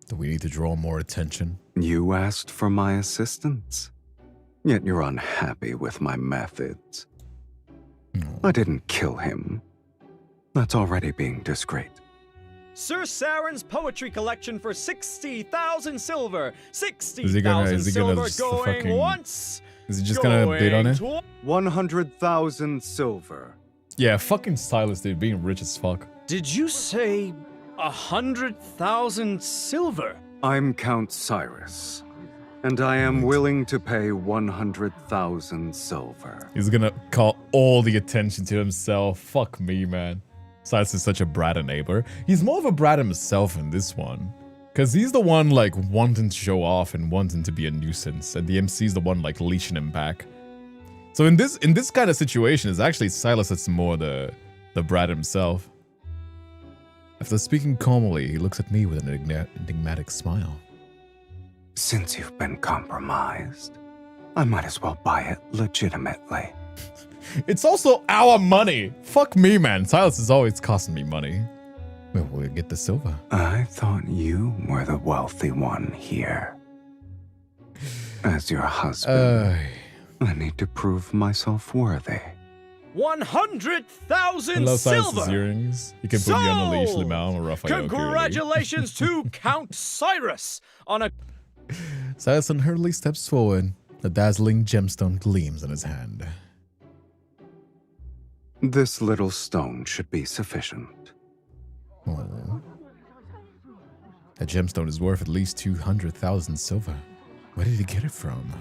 Do we need to draw more attention? You asked for my assistance, yet you're unhappy with my methods. No. I didn't kill him. That's already being discreet. Sir Saren's poetry collection for 60,000 silver. 60,000 silver going once. Is he just gonna bid on it? 100,000 silver. Yeah, fucking Silas, dude, being rich as fuck. Did you say 100,000 silver? I'm Count Cyrus, and I am willing to pay 100,000 silver. He's gonna call all the attention to himself. Fuck me, man. Silas is such a brat enabler. He's more of a brat himself in this one. Because he's the one, like, wanting to show off and wanting to be a nuisance. And the MC's the one, like, leashing him back. So in this kind of situation, it's actually Silas that's more the brat himself. After speaking calmly, he looks at me with an enigmatic smile. Since you've been compromised, I might as well buy it legitimately. It's also our money. Fuck me, man. Silas is always costing me money. Where will we get the silver? I thought you were the wealthy one here. As your husband, I need to prove myself worthy. 100,000 silver! Earrings. You can put me on a leash, Limau, or Raphael. Congratulations to Count Cyrus on a... Silas unhurriedly steps forward. The dazzling gemstone gleams in his hand. This little stone should be sufficient. Oh. That gemstone is worth at least 200,000 silver. Where did he get it from?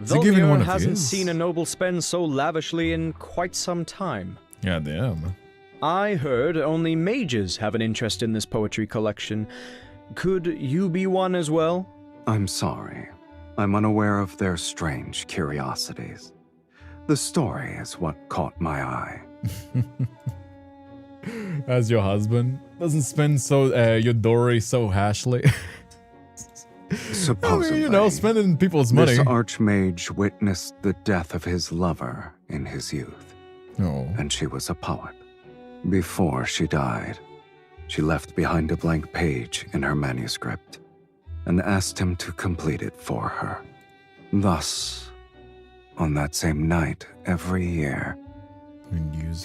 Velmir hasn't seen a noble spend so lavishly in quite some time. Yeah, damn. I heard only mages have an interest in this poetry collection. Could you be one as well? I'm sorry. I'm unaware of their strange curiosities. The story is what caught my eye. As your husband doesn't spend your dory so hashly. Supposedly, I mean, you know, spending people's money. This archmage witnessed the death of his lover in his youth. Oh. And she was a poet. Before she died, she left behind a blank page in her manuscript and asked him to complete it for her. Thus, on that same night every year,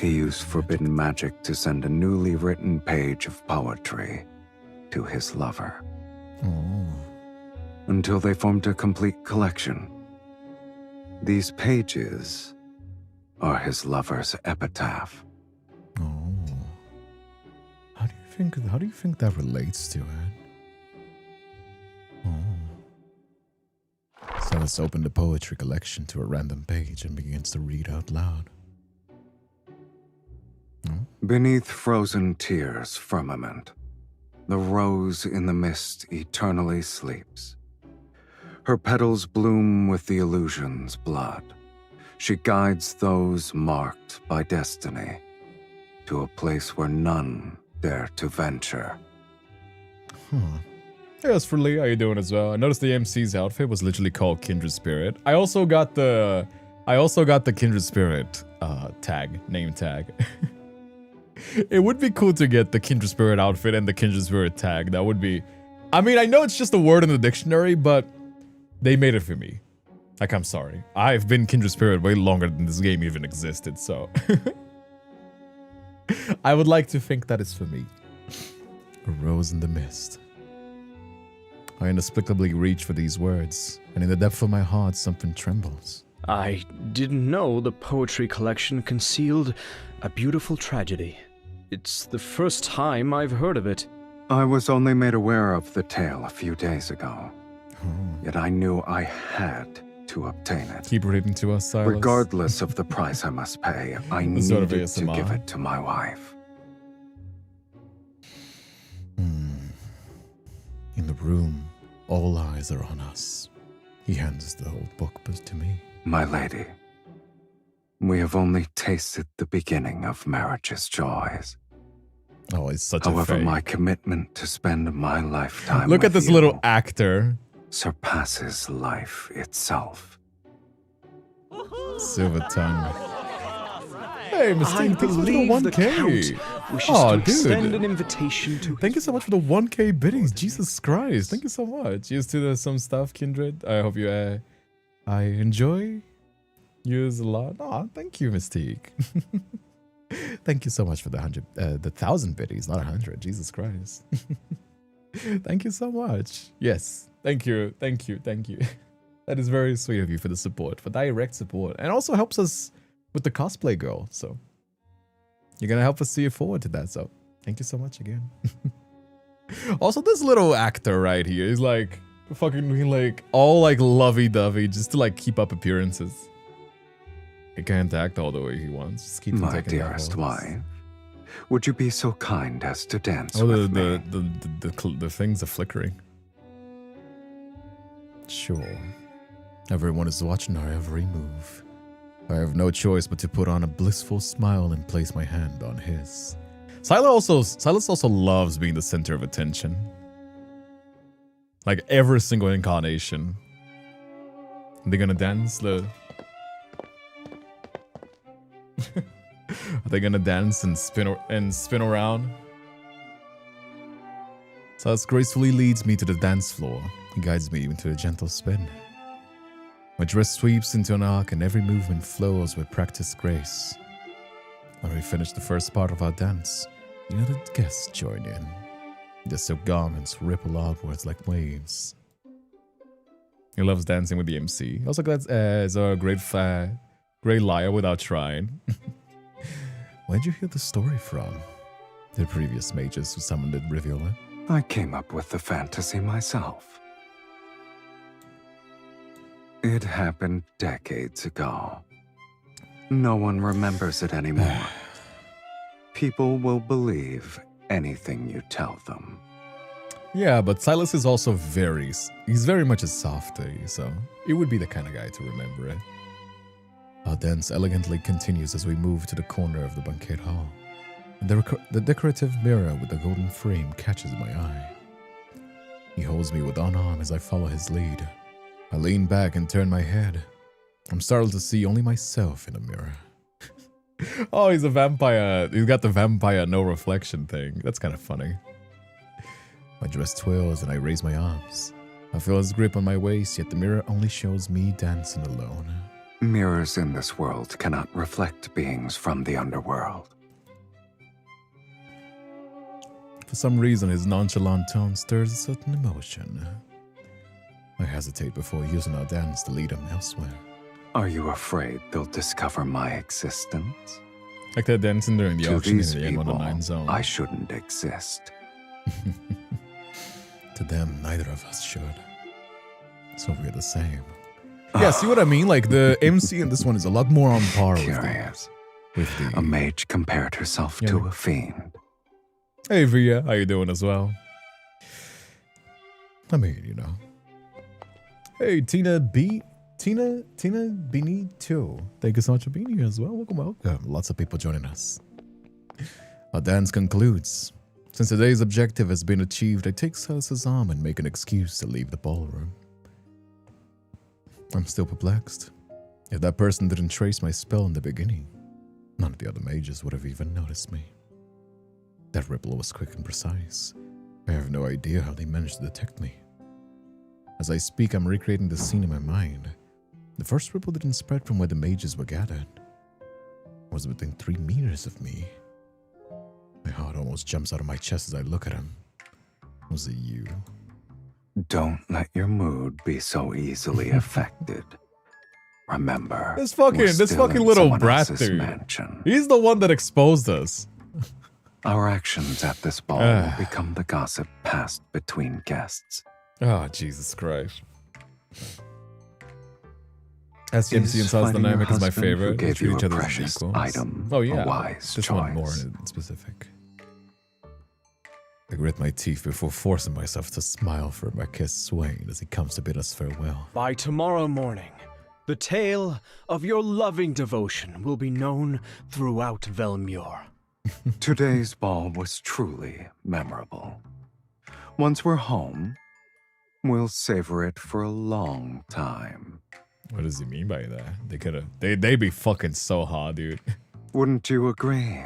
he used forbidden magic to send a newly written page of poetry to his lover. Oh. Until they formed a complete collection. These pages are his lover's epitaph. Oh. How do you think that relates to it? Oh. So let's open the poetry collection to a random page and begins to read out loud. Oh. Beneath frozen tears' firmament, the rose in the mist eternally sleeps. Her petals bloom with the illusion's blood. She guides those marked by destiny to a place where none dare to venture. Huh. Hey, as for Lee, how you doing as well? I noticed the MC's outfit was literally called Kindred Spirit. I also got the Kindred Spirit name tag. It would be cool to get the Kindred Spirit outfit and the Kindred Spirit tag. That would be... I mean, I know it's just a word in the dictionary, but they made it for me. Like, I'm sorry. I've been Kindred Spirit way longer than this game even existed, so... I would like to think that is for me. A rose in the mist. I inexplicably reach for these words, and in the depth of my heart something trembles. I didn't know the poetry collection concealed a beautiful tragedy. It's the first time I've heard of it. I was only made aware of the tale a few days ago. Yet I knew I had to obtain it. Keep reading to us, Silas. Regardless of the price I must pay, I needed to give it to my wife. In the room, all eyes are on us. He hands the old book to me. My lady, we have only tasted the beginning of marriage's joys. Oh, it's such However, a fake. my commitment to spend my lifetime Look at with this you little actor. surpasses life itself. Silver tongue. Hey, Mystique, I thanks so much for the believe 1K. the Count wishes to extend an invitation to... Thank you so much for the 1K biddies. Jesus Christ. Thank you so much. Here's to some stuff, Kindred. I hope you I enjoy. Use a lot. Oh, thank you, Mystique. Thank you so much for the 1,000 biddies, not 100. Jesus Christ. Thank you so much. Yes. Thank you. Thank you. Thank you. That is very sweet of you for the support, for direct support. And also helps us with the cosplay girl. So you're going to help us see it forward to that. So thank you so much again. Also, this little actor right here is like fucking like all like lovey-dovey just to like keep up appearances. He can't act all the way he wants. Just keep My dearest wife, would you be so kind as to dance with me? The things are flickering. Sure. Everyone is watching our every move. I have no choice but to put on a blissful smile and place my hand on his. Silas also loves being the center of attention. Like every single incarnation. They're gonna dance the... Are they gonna dance and spin around? Silas gracefully leads me to the dance floor. He guides me into a gentle spin. My dress sweeps into an arc and every movement flows with practiced grace. When we finish the first part of our dance, the other guests join in. Their silk garments ripple outwards like waves. He loves dancing with the MC. Also is a great liar without trying. Where'd you hear the story from? The previous mages who summoned it reveal it? I came up with the fantasy myself. It happened decades ago. No one remembers it anymore. People will believe anything you tell them. Yeah, but Silas is also he's very much a softy, so it would be the kind of guy to remember it. Our dance elegantly continues as we move to the corner of the banquet hall. And the decorative mirror with the golden frame catches my eye. He holds me with one arm as I follow his lead. I lean back and turn my head. I'm startled to see only myself in the mirror. Oh, he's a vampire. He's got the vampire no reflection thing. That's kind of funny. My dress twirls and I raise my arms. I feel his grip on my waist, yet the mirror only shows me dancing alone. Mirrors in this world cannot reflect beings from the underworld. For some reason, his nonchalant tone stirs a certain emotion. I hesitate before using our dance to lead him elsewhere. Are you afraid they'll discover my existence? Like they're dancing during the auction in the people, M109 zone. I shouldn't exist. To them, neither of us should. So we're the same. Yeah, see what I mean? Like, the MC in this one is a lot more on par with the... A mage compared herself to a fiend. Hey, Via, how you doing as well? I mean, you know. Hey, Tina Beanie too. Thank you so much for being here as well. Welcome. Lots of people joining us. Our dance concludes. Since today's objective has been achieved, I take Silas's arm and make an excuse to leave the ballroom. I'm still perplexed. If that person didn't trace my spell in the beginning, none of the other mages would have even noticed me. That ripple was quick and precise. I have no idea how they managed to detect me. As I speak, I'm recreating the scene in my mind. The first ripple didn't spread from where the mages were gathered. It was within 3 meters of me. My heart almost jumps out of my chest as I look at him. Was it you? Don't let your mood be so easily affected. Remember, this fucking little brat dude. Mansion. He's the one that exposed us. Our actions at this ball will become the gossip passed between guests. Oh, Jesus Christ. SCMC and Silas Dynamic is my favorite. Gave you each a other precious equals. item, Oh yeah, a wise this choice. one more in specific. I grit my teeth before forcing myself to smile for my kiss Swain as he comes to bid us farewell. By tomorrow morning, the tale of your loving devotion will be known throughout Velmure. Today's ball was truly memorable. Once we're home, we'll savor it for a long time. What does he mean by that? They be fucking so hot, dude. Wouldn't you agree,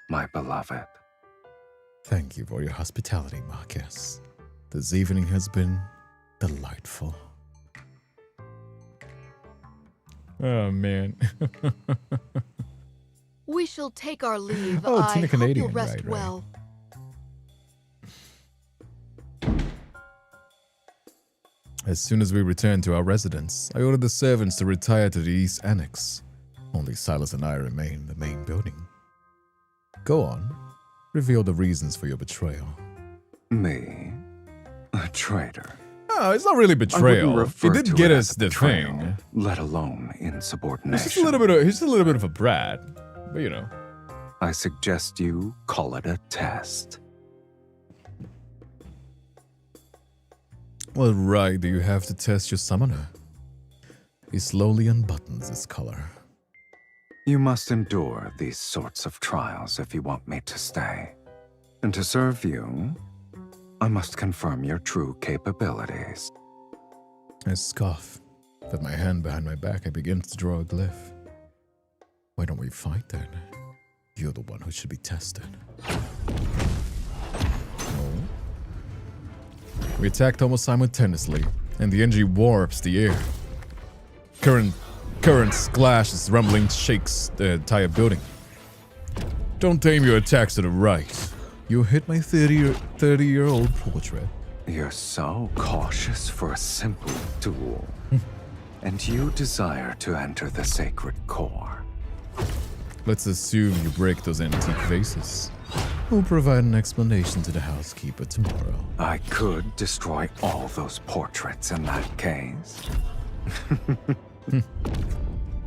my beloved? Thank you for your hospitality, Marcus. This evening has been delightful. Oh, man. We shall take our leave. Oh, I Tina hope Canadian, you'll rest right. well. As soon as we return to our residence, I order the servants to retire to the East Annex. Only Silas and I remain in the main building. Go on. Reveal the reasons for your betrayal. Me? A traitor? Oh, it's not really betrayal. He did get us the betrayal, thing. Let alone insubordination. He's just a little bit of a brat. But you know. I suggest you call it a test. What right do you have to test your summoner? He slowly unbuttons his collar. You must endure these sorts of trials if you want me to stay. And to serve you, I must confirm your true capabilities. I scoff. With my hand behind my back, I begin to draw a glyph. Why don't we fight then? You're the one who should be tested. We attacked almost simultaneously, and the energy warps the air. Current splashes, rumbling shakes the entire building. Don't aim your attacks to the right. You'll hit my 30-year-old portrait. You're so cautious for a simple duel. And you desire to enter the sacred core. Let's assume you break those antique vases. We'll provide an explanation to the housekeeper tomorrow. I could destroy all those portraits in that case.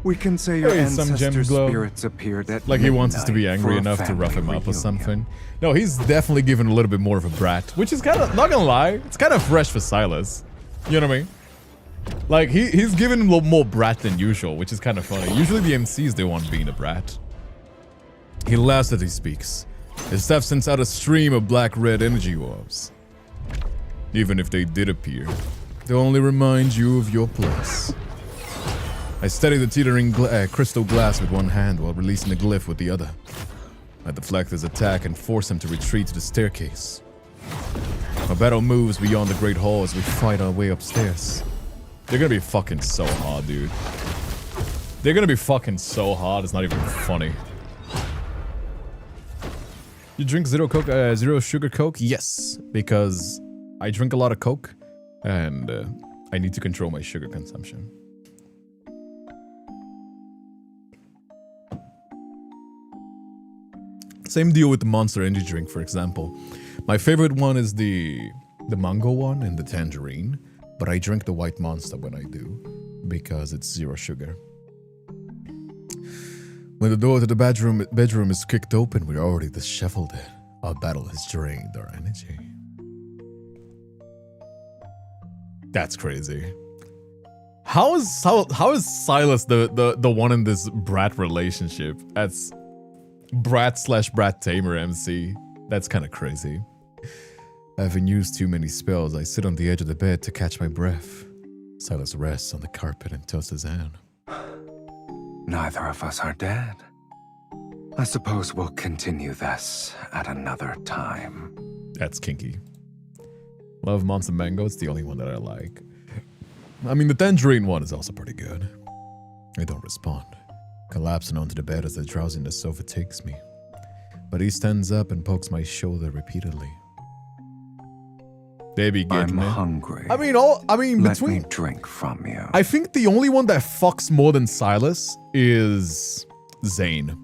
We can say your Hey, some ancestor gem glow. spirits appeared at Like he wants us to be midnight angry for a enough to rough him family up or reunion. something. No, he's definitely given a little bit more of a brat, which is kind of, not gonna lie, it's kind of fresh for Silas. You know what I mean? Like, he's given a little more brat than usual, which is kind of funny. Usually the MCs, they want being a brat. He laughs as he speaks. His staff sends out a stream of black-red energy orbs. Even if they did appear, they only remind you of your place. I steady the teetering crystal glass with one hand while releasing the glyph with the other. I deflect his attack and force him to retreat to the staircase. Our battle moves beyond the Great Hall as we fight our way upstairs. They're gonna be fucking so hard, dude. They're gonna be fucking so hard, it's not even funny. You drink zero sugar Coke? Yes, because I drink a lot of Coke and I need to control my sugar consumption. Same deal with the Monster Energy drink, for example. My favorite one is the mango one and the tangerine, but I drink the white Monster when I do, because it's zero sugar. When the door to the bedroom is kicked open, we're already disheveled. Our battle has drained our energy. That's crazy. How is Silas the one in this brat relationship? That's brat/brat tamer MC. That's kind of crazy. I haven't used too many spells. I sit on the edge of the bed to catch my breath. Silas rests on the carpet and tilts his hand. Neither of us are dead. I suppose we'll continue this at another time. That's kinky. Love Monster Mango. It's the only one that I like. I mean, the tangerine one is also pretty good. I don't respond, collapsing onto the bed as the drowsiness overtakes me. But he stands up and pokes my shoulder repeatedly. They be getting I'm it. hungry. I mean, Let between me drink from you. I think the only one that fucks more than Silas is Zane.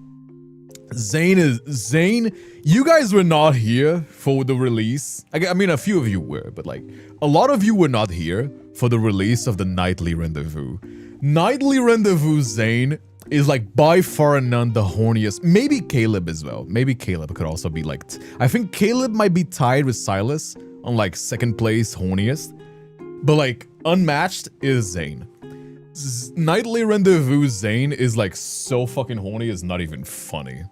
Zane, you guys were not here for the release. I mean, a few of you were, but like, a lot of you were not here for the release of the Nightly Rendezvous. Nightly Rendezvous Zane is like by far and none the horniest. Maybe Caleb as well. Maybe Caleb could also be like, I think Caleb might be tied with Silas on like second place horniest. But like, unmatched is Zane. Nightly Rendezvous Zane is like so fucking horny, it's not even funny.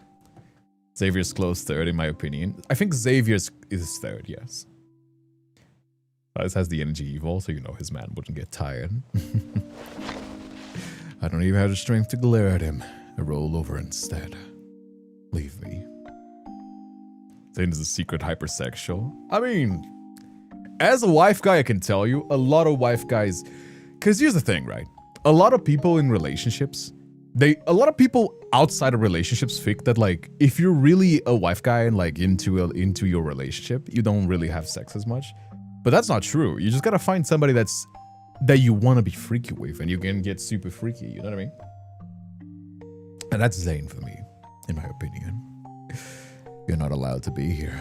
Xavier's close third in my opinion. I think Xavier's is third, yes. Silas has the energy evil, so you know his man wouldn't get tired. I don't even have the strength to glare at him. I roll over instead. Leave me. Zane is a secret hypersexual. I mean, as a wife guy, I can tell you, a lot of wife guys... Because here's the thing, right? A lot of people in relationships, a lot of people outside of relationships think that like, if you're really a wife guy and like into your relationship, you don't really have sex as much. But that's not true. You just gotta find somebody that you want to be freaky with, and you can get super freaky, you know what I mean? And that's Zane for me, in my opinion. You're not allowed to be here.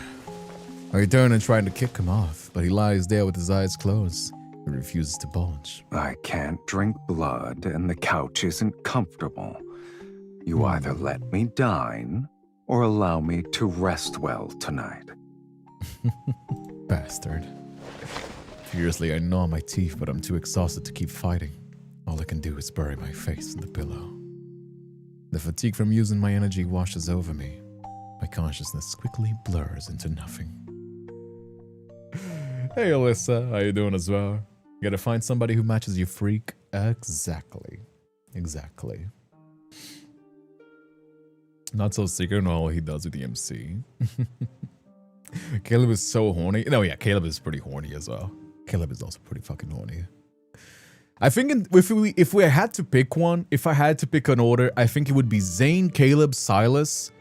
I turn and try to kick him off, but he lies there with his eyes closed. He refuses to budge. I can't drink blood, and the couch isn't comfortable. You either let me dine, or allow me to rest well tonight. Bastard. Furiously, I gnaw my teeth, but I'm too exhausted to keep fighting. All I can do is bury my face in the pillow. The fatigue from using my energy washes over me. My consciousness quickly blurs into nothing. Hey Alyssa, how you doing as well? You gotta find somebody who matches your freak. Exactly. Not so secret in all he does with the MC. Caleb is so horny. No, yeah, Caleb is pretty horny as well. Caleb is also pretty fucking horny. I think if we had to pick one, if I had to pick an order, I think it would be Zane, Caleb, Silas,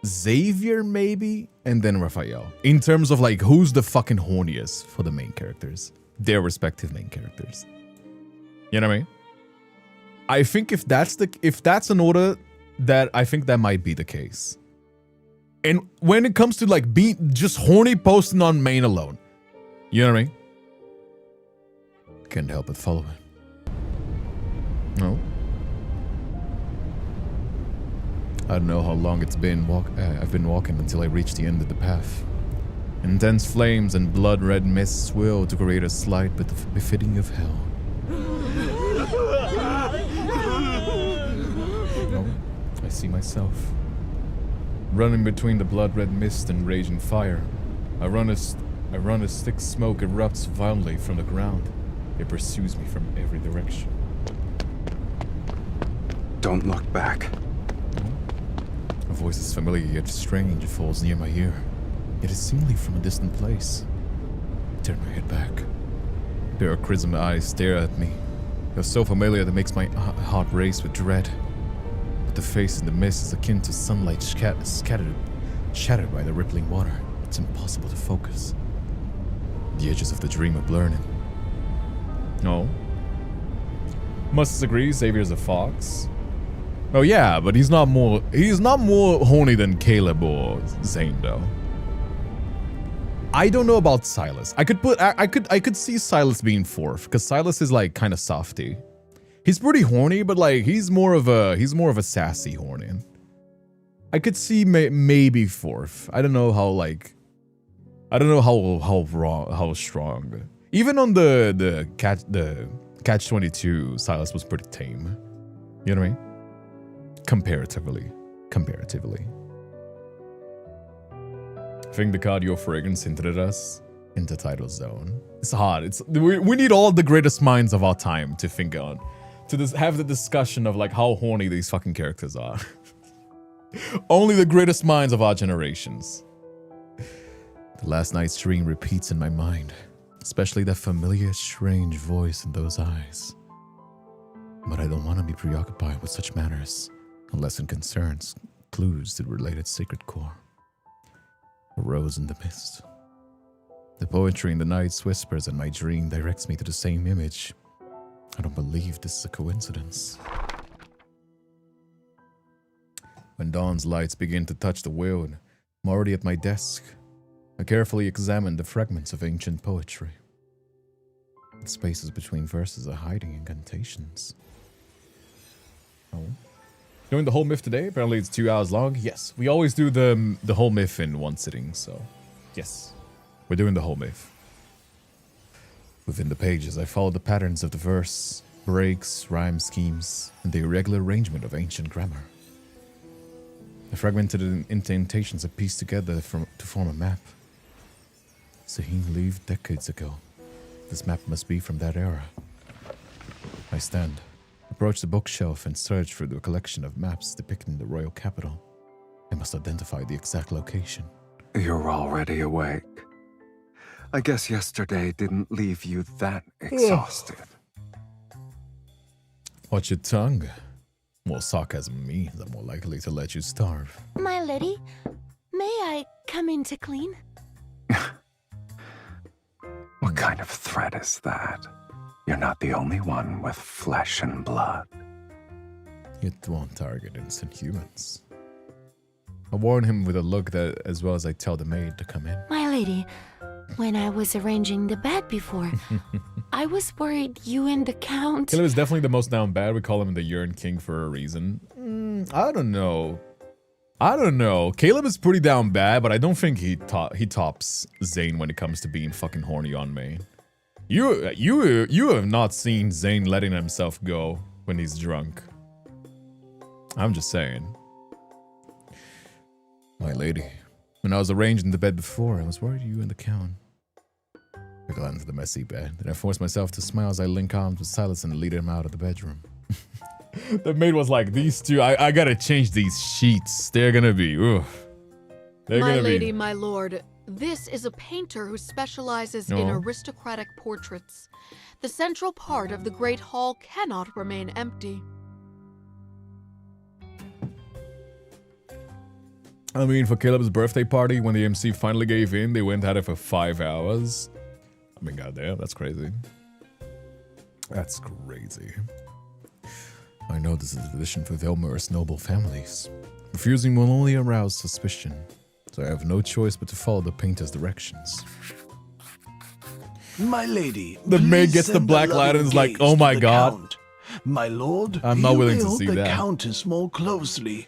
Xavier maybe, and then Raphael. In terms of like, who's the fucking horniest for the main characters? Their respective main characters. You know what I mean? I think if that's an order, that I think that might be the case. And when it comes to like being just horny posting on main alone, you know what I mean? Can't help but follow it. No. I don't know how long it's been I've been walking until I reached the end of the path. Intense flames and blood-red mist swirl to create a slide but befitting of hell. Oh, I see myself. Running between the blood-red mist and raging fire. I run as thick smoke erupts violently from the ground. It pursues me from every direction. Don't look back. A voice is familiar yet strange. It falls near my ear. It is seemingly from a distant place. I turn my head back. A pair of crimson eyes stare at me. They're so familiar that it makes my heart race with dread. But the face in the mist is akin to sunlight shattered by the rippling water. It's impossible to focus. The edges of the dream are blurring. No. Must agree, Xavier's a fox. Oh yeah, but he's not more horny than Caleb or Zane though. I don't know about Silas. I could see Silas being fourth because Silas is like kind of softy. He's pretty horny, but like he's more of a sassy horny. I could see maybe fourth. I don't know how strong. Even on the catch 22, Silas was pretty tame. You know what I mean? Comparatively. I think the cardio fragrance hinted at us into title zone. It's hard. We need all the greatest minds of our time to think on, to have the discussion of like how horny these fucking characters are. Only the greatest minds of our generations. The last night's dream repeats in my mind, especially that familiar, strange voice in those eyes. But I don't want to be preoccupied with such matters, unless it concerns clues to the related sacred core. A rose in the mist. The poetry in the night's whispers and my dream directs me to the same image. I don't believe this is a coincidence. When dawn's lights begin to touch the world, I'm already at my desk. I carefully examine the fragments of ancient poetry. The spaces between verses are hiding incantations. Oh. Doing the whole myth today? Apparently it's 2 hours long. Yes, we always do the whole myth in one sitting, so yes. We're doing the whole myth. Within the pages, I follow the patterns of the verse, breaks, rhyme schemes, and the irregular arrangement of ancient grammar. The fragmented indentations are pieced together to form a map. Zaheen lived decades ago. This map must be from that era. I stand, approach the bookshelf, and search for the collection of maps depicting the royal capital. I must identify the exact location. You're already awake. I guess yesterday didn't leave you that exhausted. Watch your tongue. More sarcasm means I'm more likely to let you starve. My lady, may I come in to clean? What kind of threat is that? You're not the only one with flesh and blood. It won't target innocent humans. I warn him with a look that, as well as I tell the maid to come in. My lady, when I was arranging the bed before, I was worried you and the Count... Caleb is definitely the most down bad. We call him the Urine King for a reason. I don't know. Caleb is pretty down bad, but I don't think he tops Zane when it comes to being fucking horny on me. You have not seen Zane letting himself go when he's drunk. I'm just saying. My lady, when I was arranging the bed before, I was worried you and the Count. I got into the messy bed, then I forced myself to smile as I link arms with Silas and lead him out of the bedroom. The maid was like, these two, I gotta change these sheets. They're gonna be, oof. My lady, my lord, this is a painter who specializes in aristocratic portraits. The central part of the Great Hall cannot remain empty. I mean, for Caleb's birthday party, when the MC finally gave in, they went at it for 5 hours. I mean, goddamn, that's crazy. That's crazy. I know this is a tradition for Velmer's noble families. Refusing will only arouse suspicion, so I have no choice but to follow the painter's directions. My lady, the maid gets the black light and is like, oh my god. Count. My lord, I'm not willing to see the that. Countess more closely.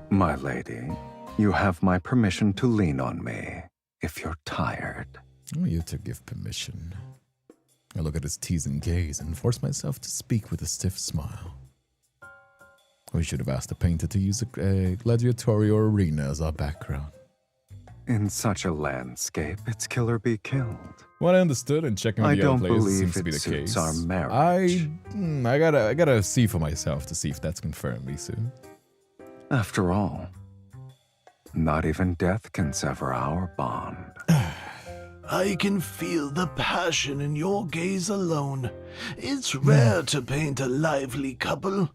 My lady, you have my permission to lean on me if you're tired. Oh, you to give permission. I look at his teasing gaze and force myself to speak with a stiff smile. We should have asked the painter to use a gladiatorial arena as our background. In such a landscape, it's kill or be killed. What I understood and checking with the other players seems to be the case. Our marriage. I gotta see for myself to see if that's confirmed, Isu. After all, not even death can sever our bond. I can feel the passion in your gaze alone. It's rare to paint a lively couple.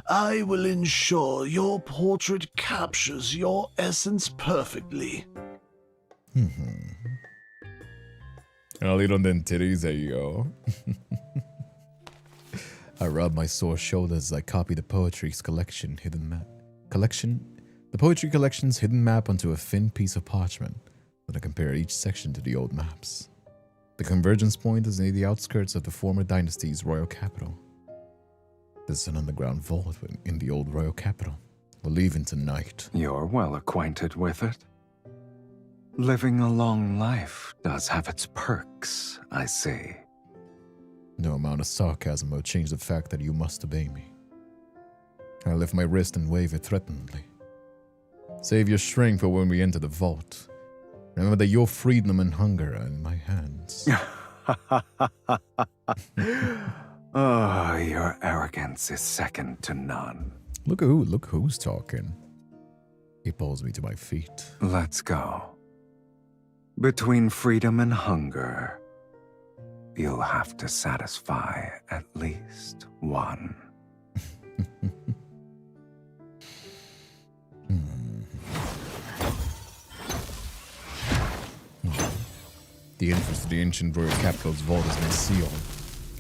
I will ensure your portrait captures your essence perfectly. I'll eat on them titties, there you go. I rub my sore shoulders as I copy the poetry's collection's hidden map onto a thin piece of parchment. Then I compare each section to the old maps. The convergence point is near the outskirts of the former dynasty's royal capital. There's an underground vault in the old royal capital. We're leaving tonight. You're well acquainted with it. Living a long life does have its perks, I see. No amount of sarcasm will change the fact that you must obey me. I lift my wrist and wave it threateningly. Save your strength for when we enter the vault. Remember that your freedom and hunger are in my hands. Oh, your arrogance is second to none. Look who's talking. He pulls me to my feet. Let's go. Between freedom and hunger, you'll have to satisfy at least one. The entrance to the ancient royal capital's vault has been sealed.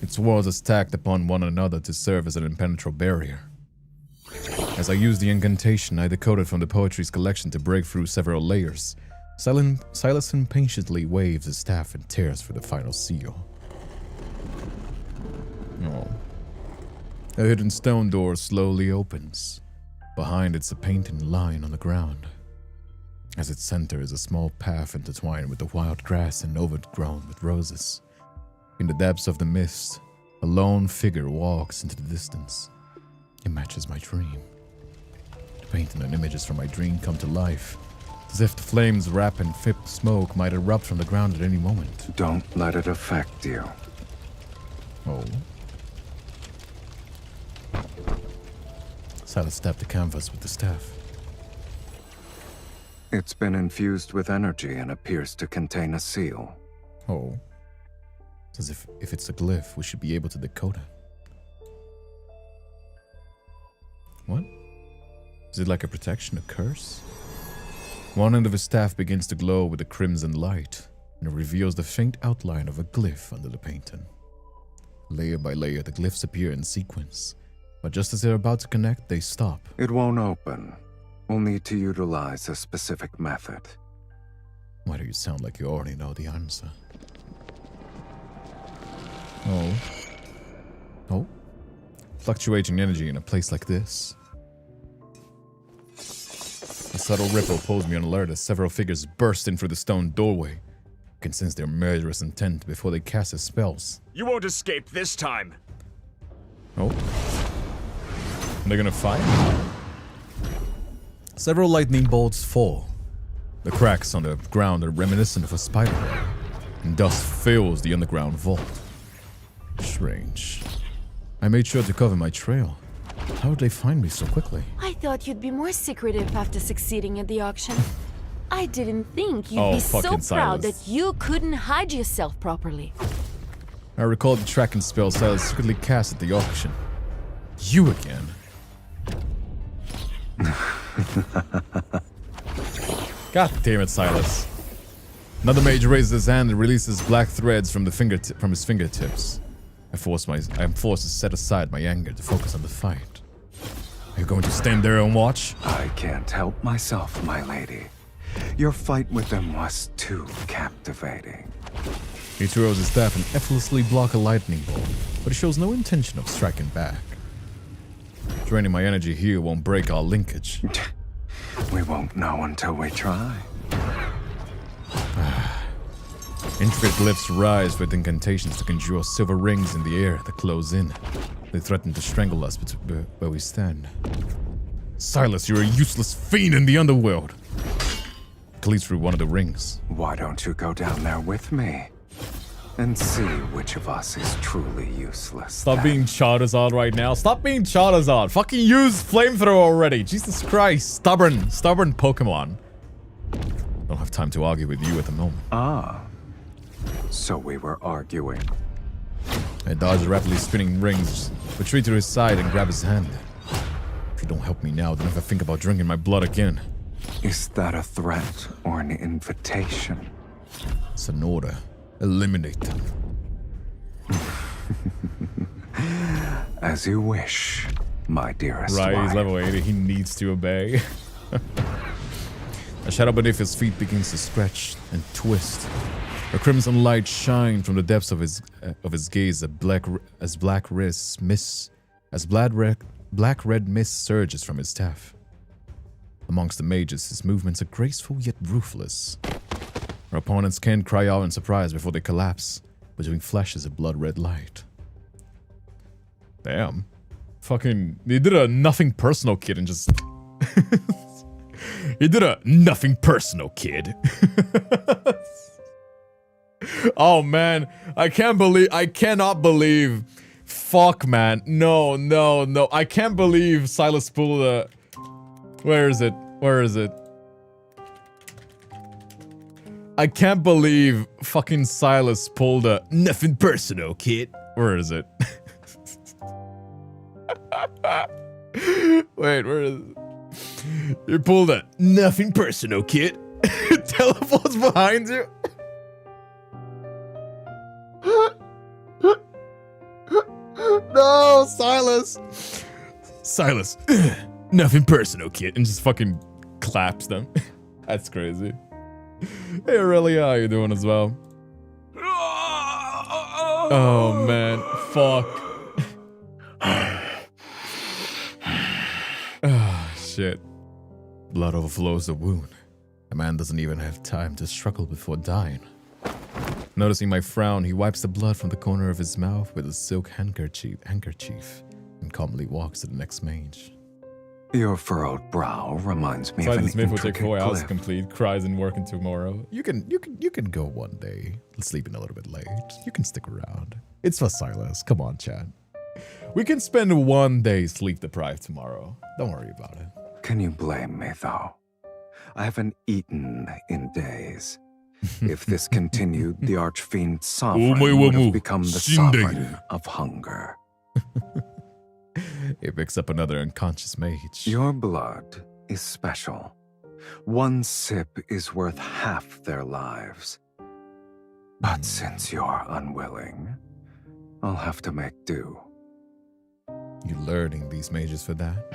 Its walls are stacked upon one another to serve as an impenetrable barrier. As I use the incantation I decoded from the poetry's collection to break through several layers, Silas impatiently waves his staff and tears for the final seal. Oh. A hidden stone door slowly opens. Behind it's a painted line on the ground. As its center is a small path intertwined with the wild grass and overgrown with roses. In the depths of the mist, a lone figure walks into the distance. It matches my dream. The painting and images from my dream come to life, as if the flames wrap and thick smoke might erupt from the ground at any moment. Don't let it affect you. Oh. Silas tapped the canvas with the staff. It's been infused with energy and appears to contain a seal. Oh. It's as if it's a glyph, we should be able to decode it. What? Is it like a protection, a curse? One end of his staff begins to glow with a crimson light, and it reveals the faint outline of a glyph under the painting. Layer by layer, the glyphs appear in sequence, but just as they're about to connect, they stop. It won't open. We'll need to utilize a specific method. Why do you sound like you already know the answer? Oh. Oh? Fluctuating energy in a place like this. A subtle ripple pulls me on alert as several figures burst in through the stone doorway. I can sense their murderous intent before they cast their spells. You won't escape this time. Oh. They're gonna fight? Several lightning bolts fall. The cracks on the ground are reminiscent of a spider web, and dust fills the underground vault. Strange. I made sure to cover my trail. How did they find me so quickly? I thought you'd be more secretive after succeeding at the auction. I didn't think you'd be so proud that you couldn't hide yourself properly. I recalled the tracking spell Silas secretly cast at the auction. You again? God damn it, Silas. Another mage raises his hand and releases black threads from his fingertips. I am forced to set aside my anger to focus on the fight. Are you going to stand there and watch? I can't help myself, my lady. Your fight with them was too captivating. He twirls his staff and effortlessly blocks a lightning bolt, but he shows no intention of striking back. Draining my energy here won't break our linkage. We won't know until we try. Intricate glyphs rise with incantations to conjure silver rings in the air that close in. They threaten to strangle us where we stand. Silas, you're a useless fiend in the underworld. It leads through one of the rings. Why don't you go down there with me? And see which of us is truly useless. Stop being Charizard right now. Stop being Charizard. Fucking use flamethrower already. Jesus Christ. Stubborn Pokemon. Don't have time to argue with you at the moment. Ah. So we were arguing. I dodge the rapidly spinning rings, retreat to his side and grab his hand. If you don't help me now, then if I think about drinking my blood again. Is that a threat or an invitation? It's an order. Eliminate them. As you wish, my dearest Right, wife. he's level 80. He needs to obey. A shadow beneath his feet begins to stretch and twist. A crimson light shines from the depths of his gaze as black red mist surges from his staff. Amongst the mages, his movements are graceful yet ruthless. Our opponents can't cry out in surprise before they collapse, between flashes of blood-red light. Damn. Fucking... He did a nothing personal kid and just... He did a nothing personal kid. Oh man, I cannot believe. Fuck man, no. I can't believe Silas pulled a... Where is it? I can't believe fucking Silas pulled a nothing personal, kid. Where is it? Wait, where is it? You pulled a nothing personal, kid. Teleports behind you. No, Silas. Silas, nothing personal, kid. And just fucking claps them. That's crazy. Hey, Aurelia, how you doing as well? Oh, man. Fuck. Oh, shit. Blood overflows the wound. The man doesn't even have time to struggle before dying. Noticing my frown, he wipes the blood from the corner of his mouth with a silk handkerchief and calmly walks to the next mage. Your furrowed brow reminds me of an this myth will intricate take 4 hours to glyph. complete. Cries and working tomorrow. You can go one day. Sleeping a little bit late. You can stick around. It's for Silas. Come on, Chad. We can spend one day sleep deprived tomorrow. Don't worry about it. Can you blame me, though? I haven't eaten in days. If this continued, the Archfiend Sovereign would have become the Sovereign of Hunger. It picks up another unconscious mage. Your blood is special. One sip is worth half their lives. But since you're unwilling, I'll have to make do. You learning these mages for that?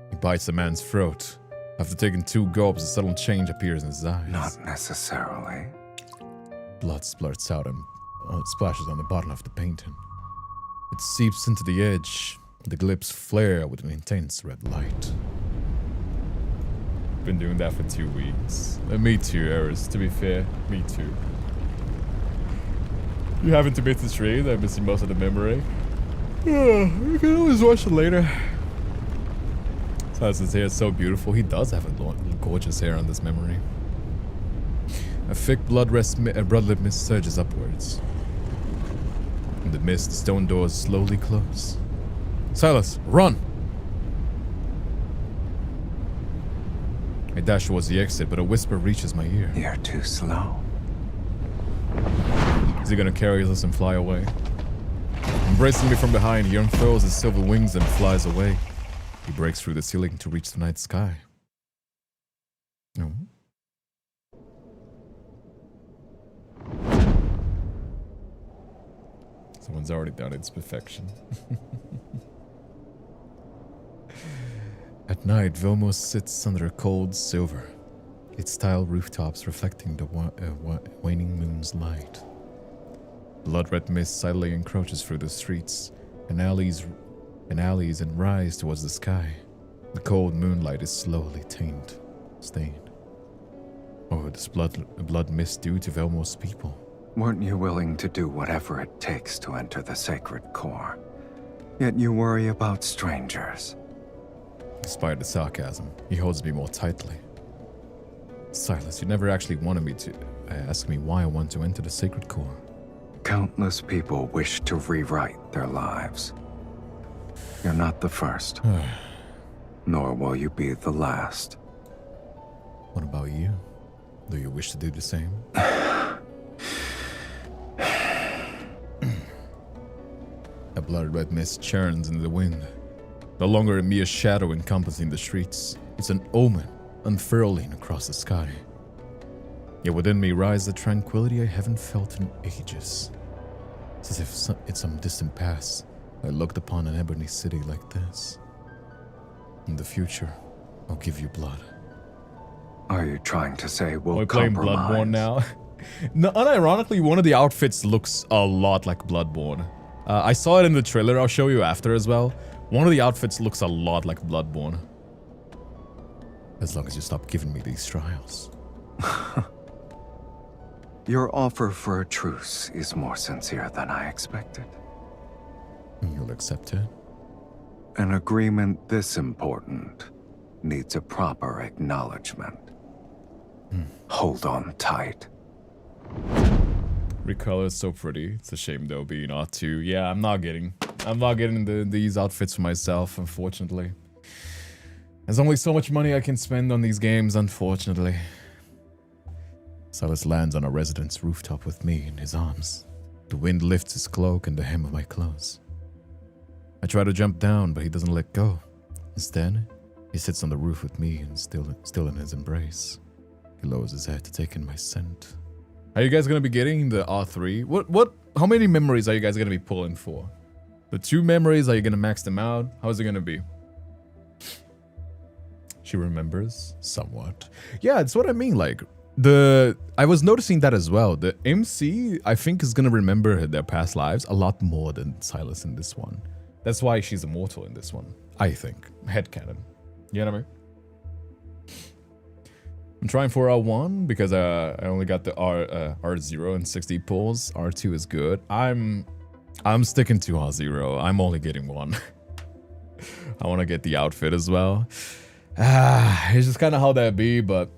He bites the man's throat. After taking 2 gulps, a subtle change appears in his eyes. Not necessarily. Blood splurts out and splashes on the bottom of the painting. It seeps into the edge. The glyphs flare with an intense red light. Been doing that for 2 weeks. Me too, Eris, to be fair. Me too. You haven't missed the stream. I'm missing most of the memory. You can always watch it later. Silas's hair is so beautiful. He does have a gorgeous hair on this memory. A thick blood-lit mist surges upwards. In the mist, the stone doors slowly close. Silas, run! I dash towards the exit, but a whisper reaches my ear. You're too slow. Is he gonna carry us and fly away? Embracing me from behind, he unfurls his silver wings and flies away. He breaks through the ceiling to reach the night sky. No. Someone's already done its perfection. At night, Vilmos sits under a cold silver, its tile rooftops reflecting the waning moon's light. Blood-red mist silently encroaches through the streets and alleys in alleys and rise towards the sky. The cold moonlight is slowly stained. Oh, this blood mist due to Velmor's people. Weren't you willing to do whatever it takes to enter the sacred core? Yet you worry about strangers. Despite the sarcasm, he holds me more tightly. Silas, you never actually wanted me to ask me why I want to enter the sacred core. Countless people wish to rewrite their lives. You're not the first. Nor will you be the last. What about you? Do you wish to do the same? A blood-red mist churns in the wind. No longer a mere shadow encompassing the streets. It's an omen unfurling across the sky. Yet within me rises a tranquility I haven't felt in ages. It's as if it's some distant past I looked upon an ebony city like this. In the future, I'll give you blood. Are you trying to say we'll We're playing Bloodborne now? No, unironically, one of the outfits looks a lot like Bloodborne. I saw it in the trailer, I'll show you after as well. One of the outfits looks a lot like Bloodborne. As long as you stop giving me these trials. Your offer for a truce is more sincere than I expected. You'll accept it? An agreement this important needs a proper acknowledgement. Hold on tight. Recolor is so pretty. It's a shame though being R2. Yeah, I'm not getting these outfits for myself, unfortunately. There's only so much money I can spend on these games, unfortunately. Silas lands on a residence rooftop with me in his arms. The wind lifts his cloak and the hem of my clothes. I try to jump down, but he doesn't let go. Instead, he sits on the roof with me and still in his embrace. He lowers his head to take in my scent. Are you guys gonna be getting the R3? How many memories are you guys gonna be pulling for? The 2 memories, are you gonna max them out? How is it gonna be? She remembers somewhat. Yeah, it's what I mean. Like I was noticing that as well. The MC, I think, is gonna remember their past lives a lot more than Silas in this one. That's why she's immortal in this one. I think. Headcanon. You know what I mean? I'm trying for R1 because I only got the R0 and 60 pulls. R2 is good. I'm sticking to R0. I'm only getting 1. I want to get the outfit as well. It's just kind of how that be, but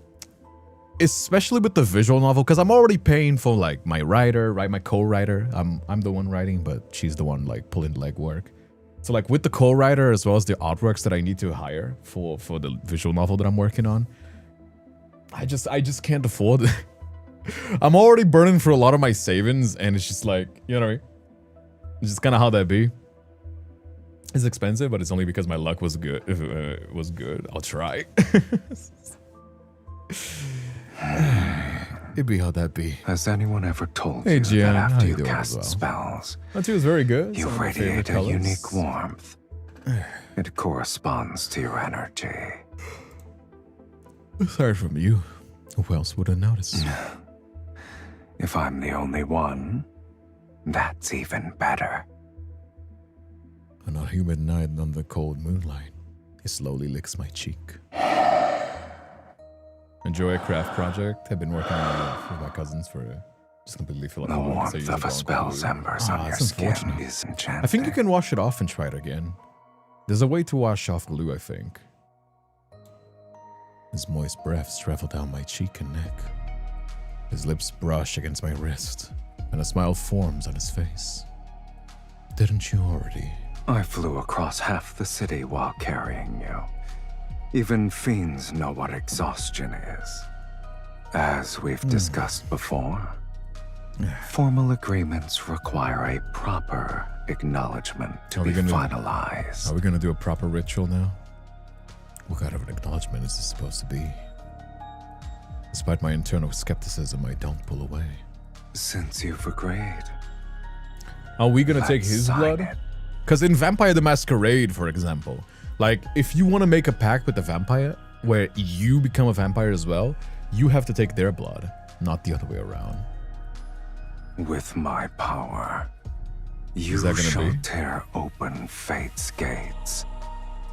especially with the visual novel, because I'm already paying for like my writer, right? My co-writer. I'm the one writing, but she's the one like pulling the legwork. So like with the co-writer as well as the artworks that I need to hire for the visual novel that I'm working on, I just can't afford it. I'm already burning through a lot of my savings, and it's just like, you know what I mean? It's just kind of how that be. It's expensive, but it's only because my luck was good. If it was good, I'll try. It'd be how that be. Has anyone ever told hey, you Gian, that after you cast spells, that was very good. You radiate a unique warmth. It corresponds to your energy. Aside from you, who else would have noticed? If I'm the only one, that's even better. On a humid night under the cold moonlight, he slowly licks my cheek. Enjoy a craft project. I've been working on it with my cousins for just completely fill up the warmth of a spell's embers on your skin is enchanting. I think you can wash it off and try it again. There's a way to wash off glue, I think. His moist breaths travel down my cheek and neck. His lips brush against my wrist, and a smile forms on his face. Didn't you already? I flew across half the city while carrying you. Even fiends know what exhaustion is. As we've discussed before, formal agreements require a proper acknowledgement to be finalized. Are we gonna do a proper ritual now? What kind of an acknowledgement is this supposed to be? Despite my internal skepticism, I don't pull away. Since you've agreed. Are we gonna take his blood? Because in Vampire the Masquerade, for example, like, if you want to make a pact with the vampire, where you become a vampire as well, you have to take their blood, not the other way around. With my power, You shall tear open fate's gates.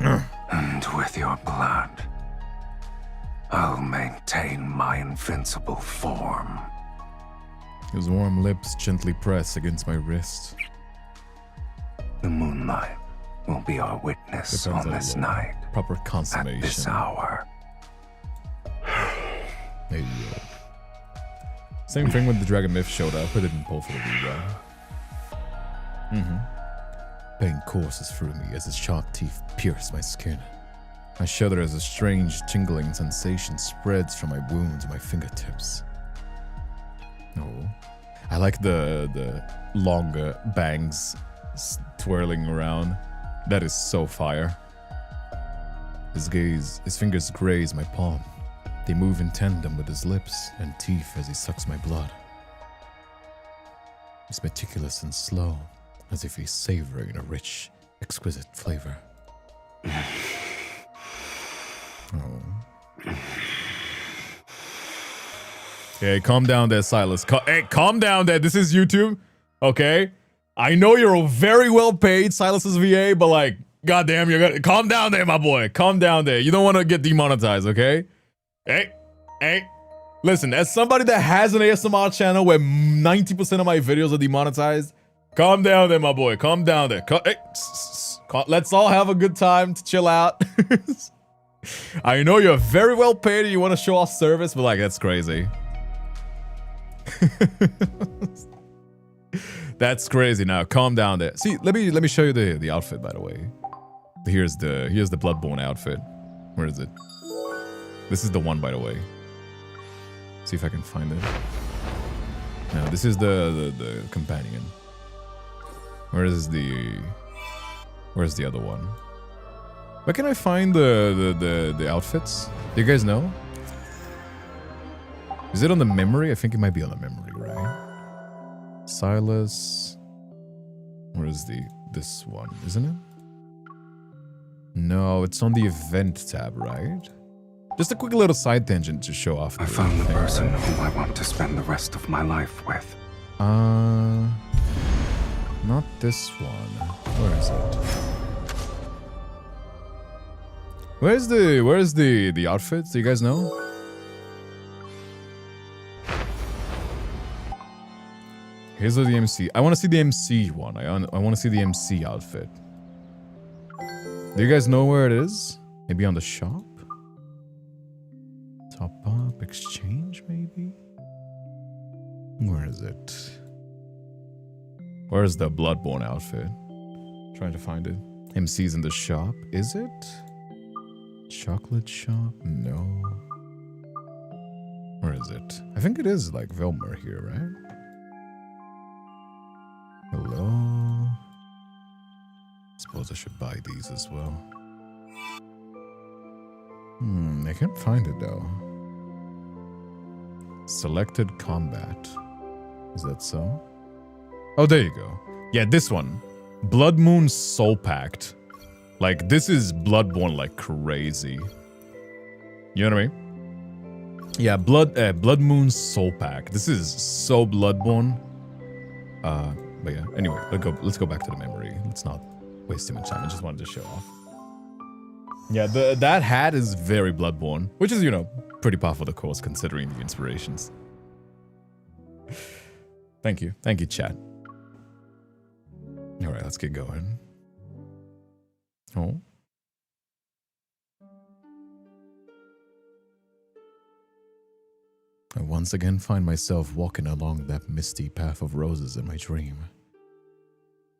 And with your blood, I'll maintain my invincible form. His warm lips gently press against my wrist. The moonlight will be our witness on this night. Proper consummation. At this hour. There you go. Same thing when the Dragon Myth showed up. I didn't pull for the reroll. Pain courses through me as his sharp teeth pierce my skin. I shudder as a strange tingling sensation spreads from my wounds to my fingertips. Oh, I like the longer bangs twirling around. That is so fire. His fingers graze my palm. They move in tandem with his lips and teeth as he sucks my blood. It's meticulous and slow, as if he's savoring a rich, exquisite flavor. Oh. Okay, calm down there, Silas. Hey, calm down there. This is YouTube, okay? I know you're very well paid, Silas's VA, but like, goddamn, you're gonna calm down there, my boy. Calm down there. You don't want to get demonetized, okay? Hey. Listen, as somebody that has an ASMR channel where 90% of my videos are demonetized, calm down there, my boy. Calm down there. Let's all have a good time to chill out. I know you're very well paid and you want to show off service, but like, that's crazy. That's crazy. Now, calm down there. See, let me show you the outfit, by the way. Here's the Bloodborne outfit. Where is it? This is the one, by the way. See if I can find it. No, this is the companion. Where's the other one? Where can I find the outfits? Do you guys know? Is it on the memory? I think it might be on the memory, right? Silas. Where is this one? Isn't it? No, it's on the event tab, right? Just a quick little side tangent to show off. I found the person whom I want to spend the rest of my life with. Not this one. Where is it? Where's the outfits? Do you guys know? Here's the MC. I want to see the MC one. I want to see the MC outfit. Do you guys know where it is? Maybe on the shop? Top up, exchange, maybe? Where is it? Where's the Bloodborne outfit? Trying to find it. MC's in the shop. Is it? Chocolate shop? No. Where is it? I think it is like Velmer here, right? Hello? Suppose I should buy these as well. I can't find it though. Selected combat. Is that so? Oh, there you go. Yeah, this one. Blood Moon Soul Pact. Like, this is Bloodborne like crazy. You know what I mean? Yeah, Blood Moon Soul Pact. This is so Bloodborne. But yeah, anyway, let's go back to the memory. Let's not waste too much time. I just wanted to show off. Yeah, that hat is very Bloodborne, which is, you know, pretty powerful, of course, considering the inspirations. Thank you, chat. All right, let's get going. Oh. I once again find myself walking along that misty path of roses in my dream.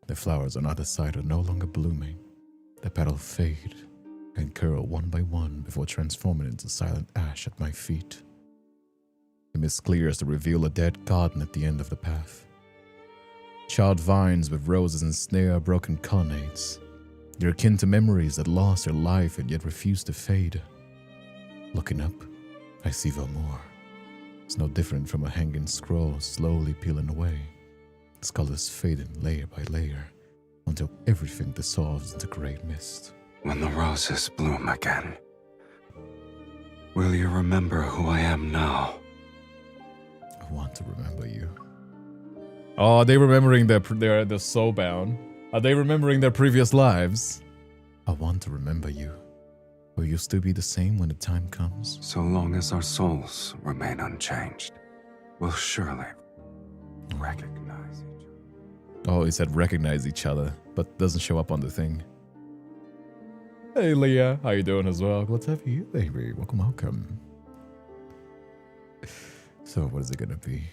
The flowers on either side are no longer blooming. The petals fade and curl one by one before transforming into silent ash at my feet. The mist clears to reveal a dead garden at the end of the path. Charred vines with roses and snare broken colonnades. They're akin to memories that lost their life and yet refuse to fade. Looking up, I see Velmor. It's no different from a hanging scroll slowly peeling away. Its colors fading layer by layer until everything dissolves into great mist. When the roses bloom again, will you remember who I am now? I want to remember you. Oh, are they remembering they're so bound? Are they remembering their previous lives? I want to remember you. Will you still be the same when the time comes? So long as our souls remain unchanged, we'll surely recognize each other. Oh, he said recognize each other, but doesn't show up on the thing. Hey, Leah. How you doing as well? Glad to have you, baby. Welcome, welcome. So, what is it gonna be?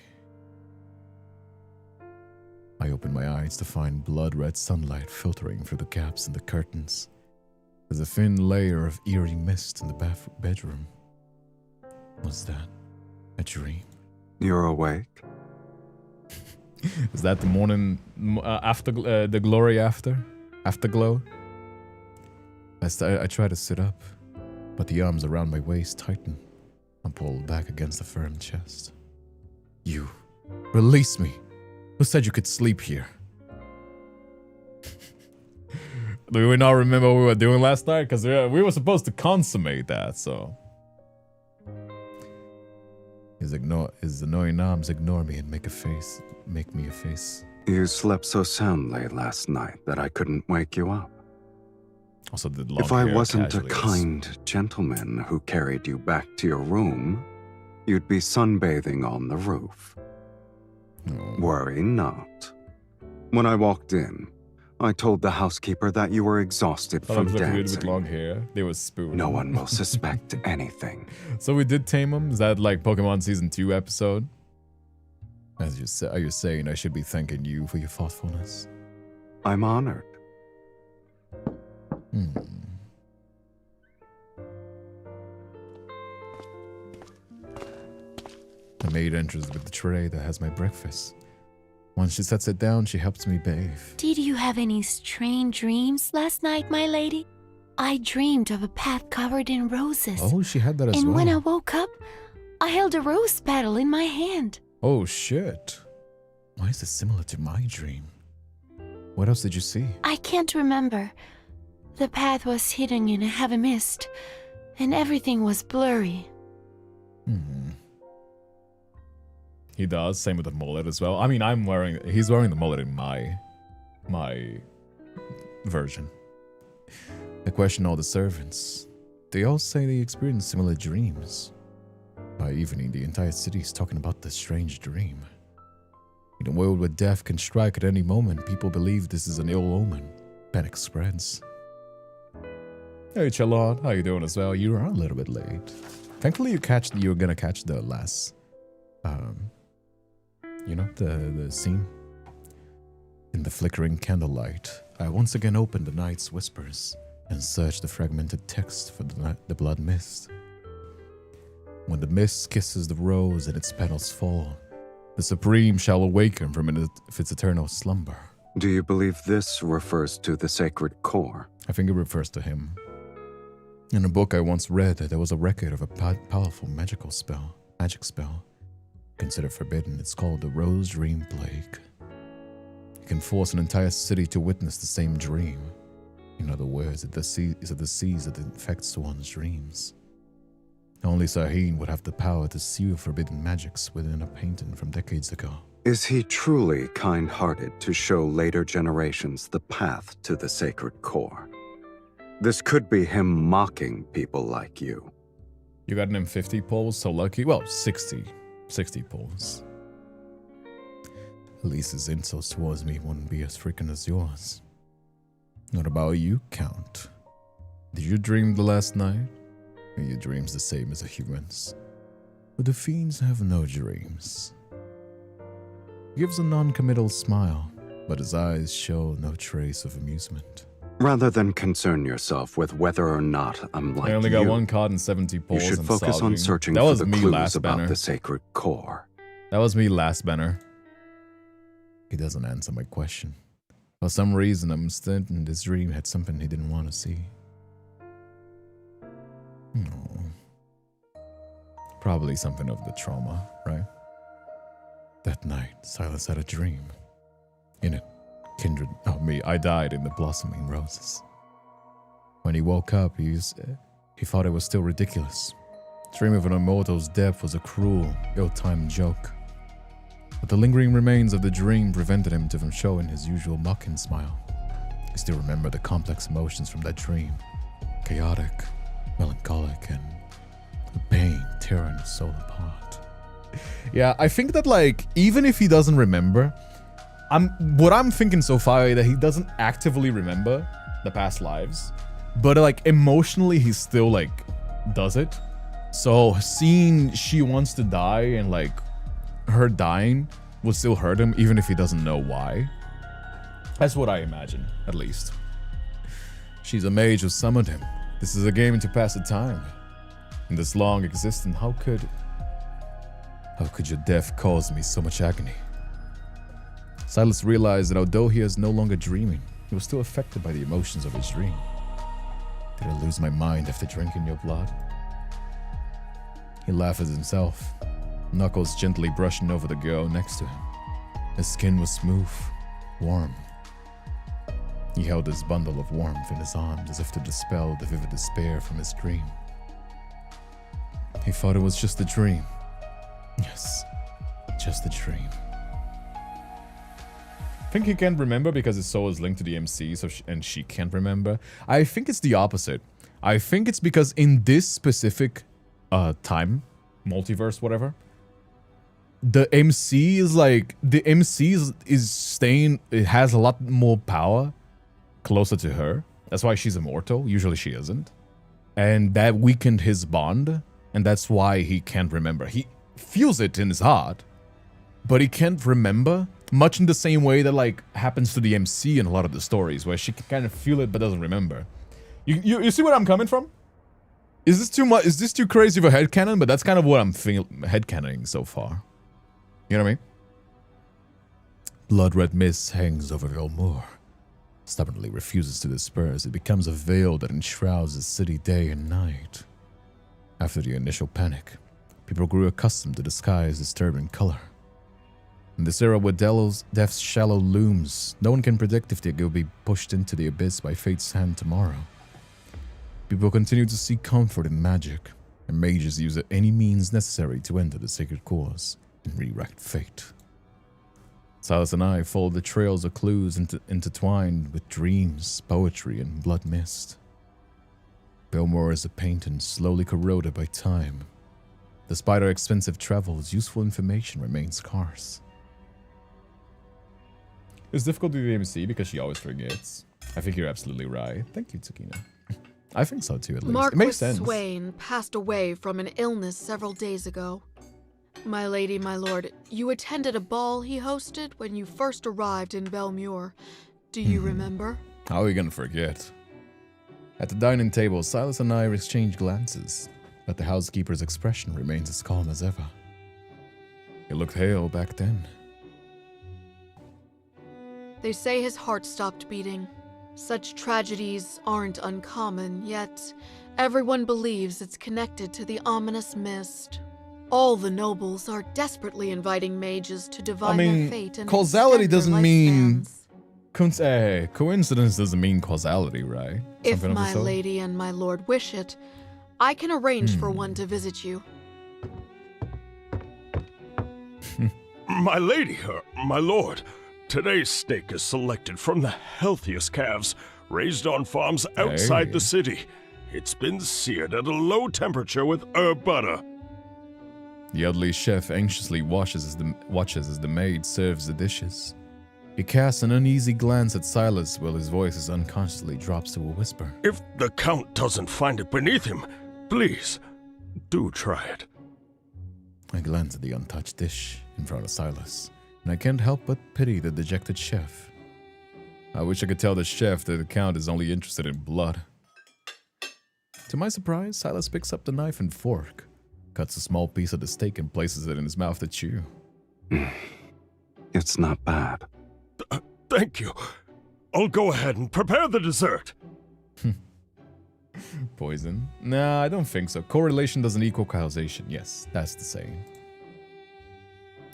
I open my eyes to find blood-red sunlight filtering through the gaps in the curtains. There's a thin layer of eerie mist in the bedroom. What's that? A dream? You're awake? Is that the morning after the glory afterglow? I try to sit up, but the arms around my waist tighten. I'm pulled back against the firm chest. You, release me. Who said you could sleep here? Do we not remember what we were doing last night? Because we were supposed to consummate that, so. His annoying arms ignore me and make me a face. You slept so soundly last night that I couldn't wake you up. Also did long If I hair wasn't a casually. kind gentleman who carried you back to your room, you'd be sunbathing on the roof. Worry not. When I walked in, I told the housekeeper that you were exhausted from dancing. With long hair. They were spoon. No one will suspect anything. So we did tame him? Is that like Pokemon Season 2 episode? As you say, are you saying I should be thanking you for your thoughtfulness? I'm honored. The maid enters with the tray that has my breakfast. Once she sets it down, she helps me bathe. Did you have any strange dreams last night, my lady? I dreamed of a path covered in roses. Oh, she had that as well. And when I woke up, I held a rose petal in my hand. Oh, shit. Why is this similar to my dream? What else did you see? I can't remember. The path was hidden in a heavy mist, and everything was blurry. He does. Same with the mullet as well. I mean, he's wearing the mullet in my version. I question all the servants. They all say they experience similar dreams. By evening, the entire city is talking about this strange dream. In a world where death can strike at any moment, people believe this is an ill omen. Panic spreads. Hey, Chalon, how you doing as well? You are a little bit late. Thankfully, you were gonna catch the last, you know, the scene. In the flickering candlelight, I once again opened the night's whispers and searched the fragmented text for the blood mist. When the mist kisses the rose and its petals fall, the Supreme shall awaken from its eternal slumber. Do you believe this refers to the sacred core? I think it refers to him. In a book I once read, there was a record of a powerful magic spell. Considered forbidden, it's called the Rose Dream Plague. It can force an entire city to witness the same dream. In other words, it's a disease that infects one's dreams. Only Sahin would have the power to seal forbidden magics within a painting from decades ago. Is he truly kind-hearted to show later generations the path to the sacred core? This could be him mocking people like you. You got an M50 polls, so lucky. Well, 60 polls. At least his insults towards me wouldn't be as frequent as yours. What about you, Count? Did you dream the last night? Are your dreams the same as a human's? But the fiends have no dreams. He gives a non-committal smile, but his eyes show no trace of amusement. Rather than concern yourself with whether or not I'm like you, I only got one card and 70 polls. You should focus on searching for the clues about the sacred core. That was me last banner. He doesn't answer my question. For some reason, I'm certain this dream had something he didn't want to see. No. Probably something of the trauma, right? That night, Silas had a dream. In it, I died in the blossoming roses. When he woke up, he thought it was still ridiculous. Dreaming of an immortal's death was a cruel, ill-timed joke. but the lingering remains of the dream prevented him from showing his usual mocking smile. He still remembered the complex emotions from that dream. Chaotic, melancholic, and the pain tearing his soul apart. Yeah, I think that, like, even if he doesn't remember, what I'm thinking so far is that he doesn't actively remember the past lives, but, like, emotionally he still, like, does it. So seeing she wants to die and, like, her dying will still hurt him even if he doesn't know why. That's what I imagine, at least. She's a mage who summoned him. This is a game to pass the time. In this long existence, how could your death cause me so much agony? Silas realized that although he is no longer dreaming, he was still affected by the emotions of his dream. Did I lose my mind after drinking your blood? He laughed at himself, knuckles gently brushing over the girl next to him. His skin was smooth, warm. He held his bundle of warmth in his arms as if to dispel the vivid despair from his dream. He thought it was just a dream. Yes, just a dream. I think he can't remember because his soul is linked to the MC, and she can't remember. I think it's the opposite. I think it's because in this specific time, multiverse, whatever, the MC is like, the MC is staying, it has a lot more power closer to her. That's why she's immortal. Usually she isn't. And that weakened his bond, and that's why he can't remember. He feels it in his heart, but he can't remember, much in the same way that, like, happens to the MC in a lot of the stories, where she can kind of feel it but doesn't remember. You see where I'm coming from? Is this too much? Is this too crazy of a headcanon? But that's kind of what I'm headcanoning so far. You know what I mean? Blood-red mist hangs over Velmoor. Stubbornly refuses to disperse. It becomes a veil that enshrouds the city day and night. After the initial panic, people grew accustomed to the sky's disturbing color. In this era where death's shallow looms, no one can predict if they will be pushed into the abyss by fate's hand tomorrow. People continue to seek comfort in magic, and mages use any means necessary to enter the sacred course and rewrite fate. Silas and I followed the trails of clues intertwined with dreams, poetry, and blood mist. Velmoor is a painting slowly corroded by time. Despite our expensive travels, useful information remains scarce. It's difficult to do the MC because she always forgets. I think you're absolutely right. Thank you, Tsukina. I think so too, at least. Marquis It makes sense. Swain passed away from an illness several days ago. My lady, my lord, you attended a ball he hosted when you first arrived in Belmure. Do you remember? How are we gonna forget? At the dining table, Silas and I exchanged glances, but the housekeeper's expression remains as calm as ever. He looked hale back then. They say his heart stopped beating. Such tragedies aren't uncommon, yet everyone believes it's connected to the ominous mist. All the nobles are desperately inviting mages to divine their fate and causality extend their doesn't mean lifespans. coincidence doesn't mean causality, right? If my lady and my lord wish it, I can arrange for one to visit you. My lady, my lord, today's steak is selected from the healthiest calves raised on farms outside the city. It's been seared at a low temperature with herb butter. The elderly chef anxiously watches as the maid serves the dishes. He casts an uneasy glance at Silas while his voice unconsciously drops to a whisper. If the Count doesn't find it beneath him, please, do try it. I glance at the untouched dish in front of Silas, and I can't help but pity the dejected chef. I wish I could tell the chef that the Count is only interested in blood. To my surprise, Silas picks up the knife and fork, cuts a small piece of the steak and places it in his mouth to chew. It's not bad. Thank you. I'll go ahead and prepare the dessert. Poison? Nah, I don't think so. Correlation doesn't equal causation. Yes, that's the saying.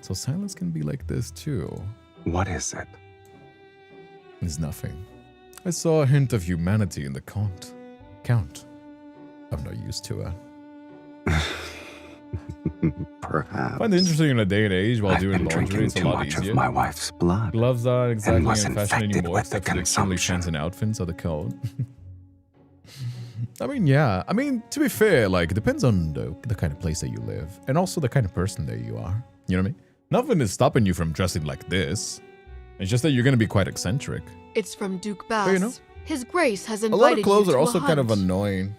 So Silas can be like this too. What is it? It's nothing. I saw a hint of humanity in the Count. I'm not used to it. Perhaps. I find it interesting in a day and age while I've doing been laundry, drinking it's a too lot much easier. of my wife's blood. Gloves aren't exactly was in fashion infected anymore, with except the for the extremely consumption. fancy outfits of the code. I mean, yeah. I mean, to be fair, like, it depends on the kind of place that you live. And also the kind of person that you are. You know what I mean? Nothing is stopping you from dressing like this. It's just that you're going to be quite eccentric. It's from Duke Bass. But, you know, His Grace has a invited lot of clothes you to are also a kind of hunt. annoying.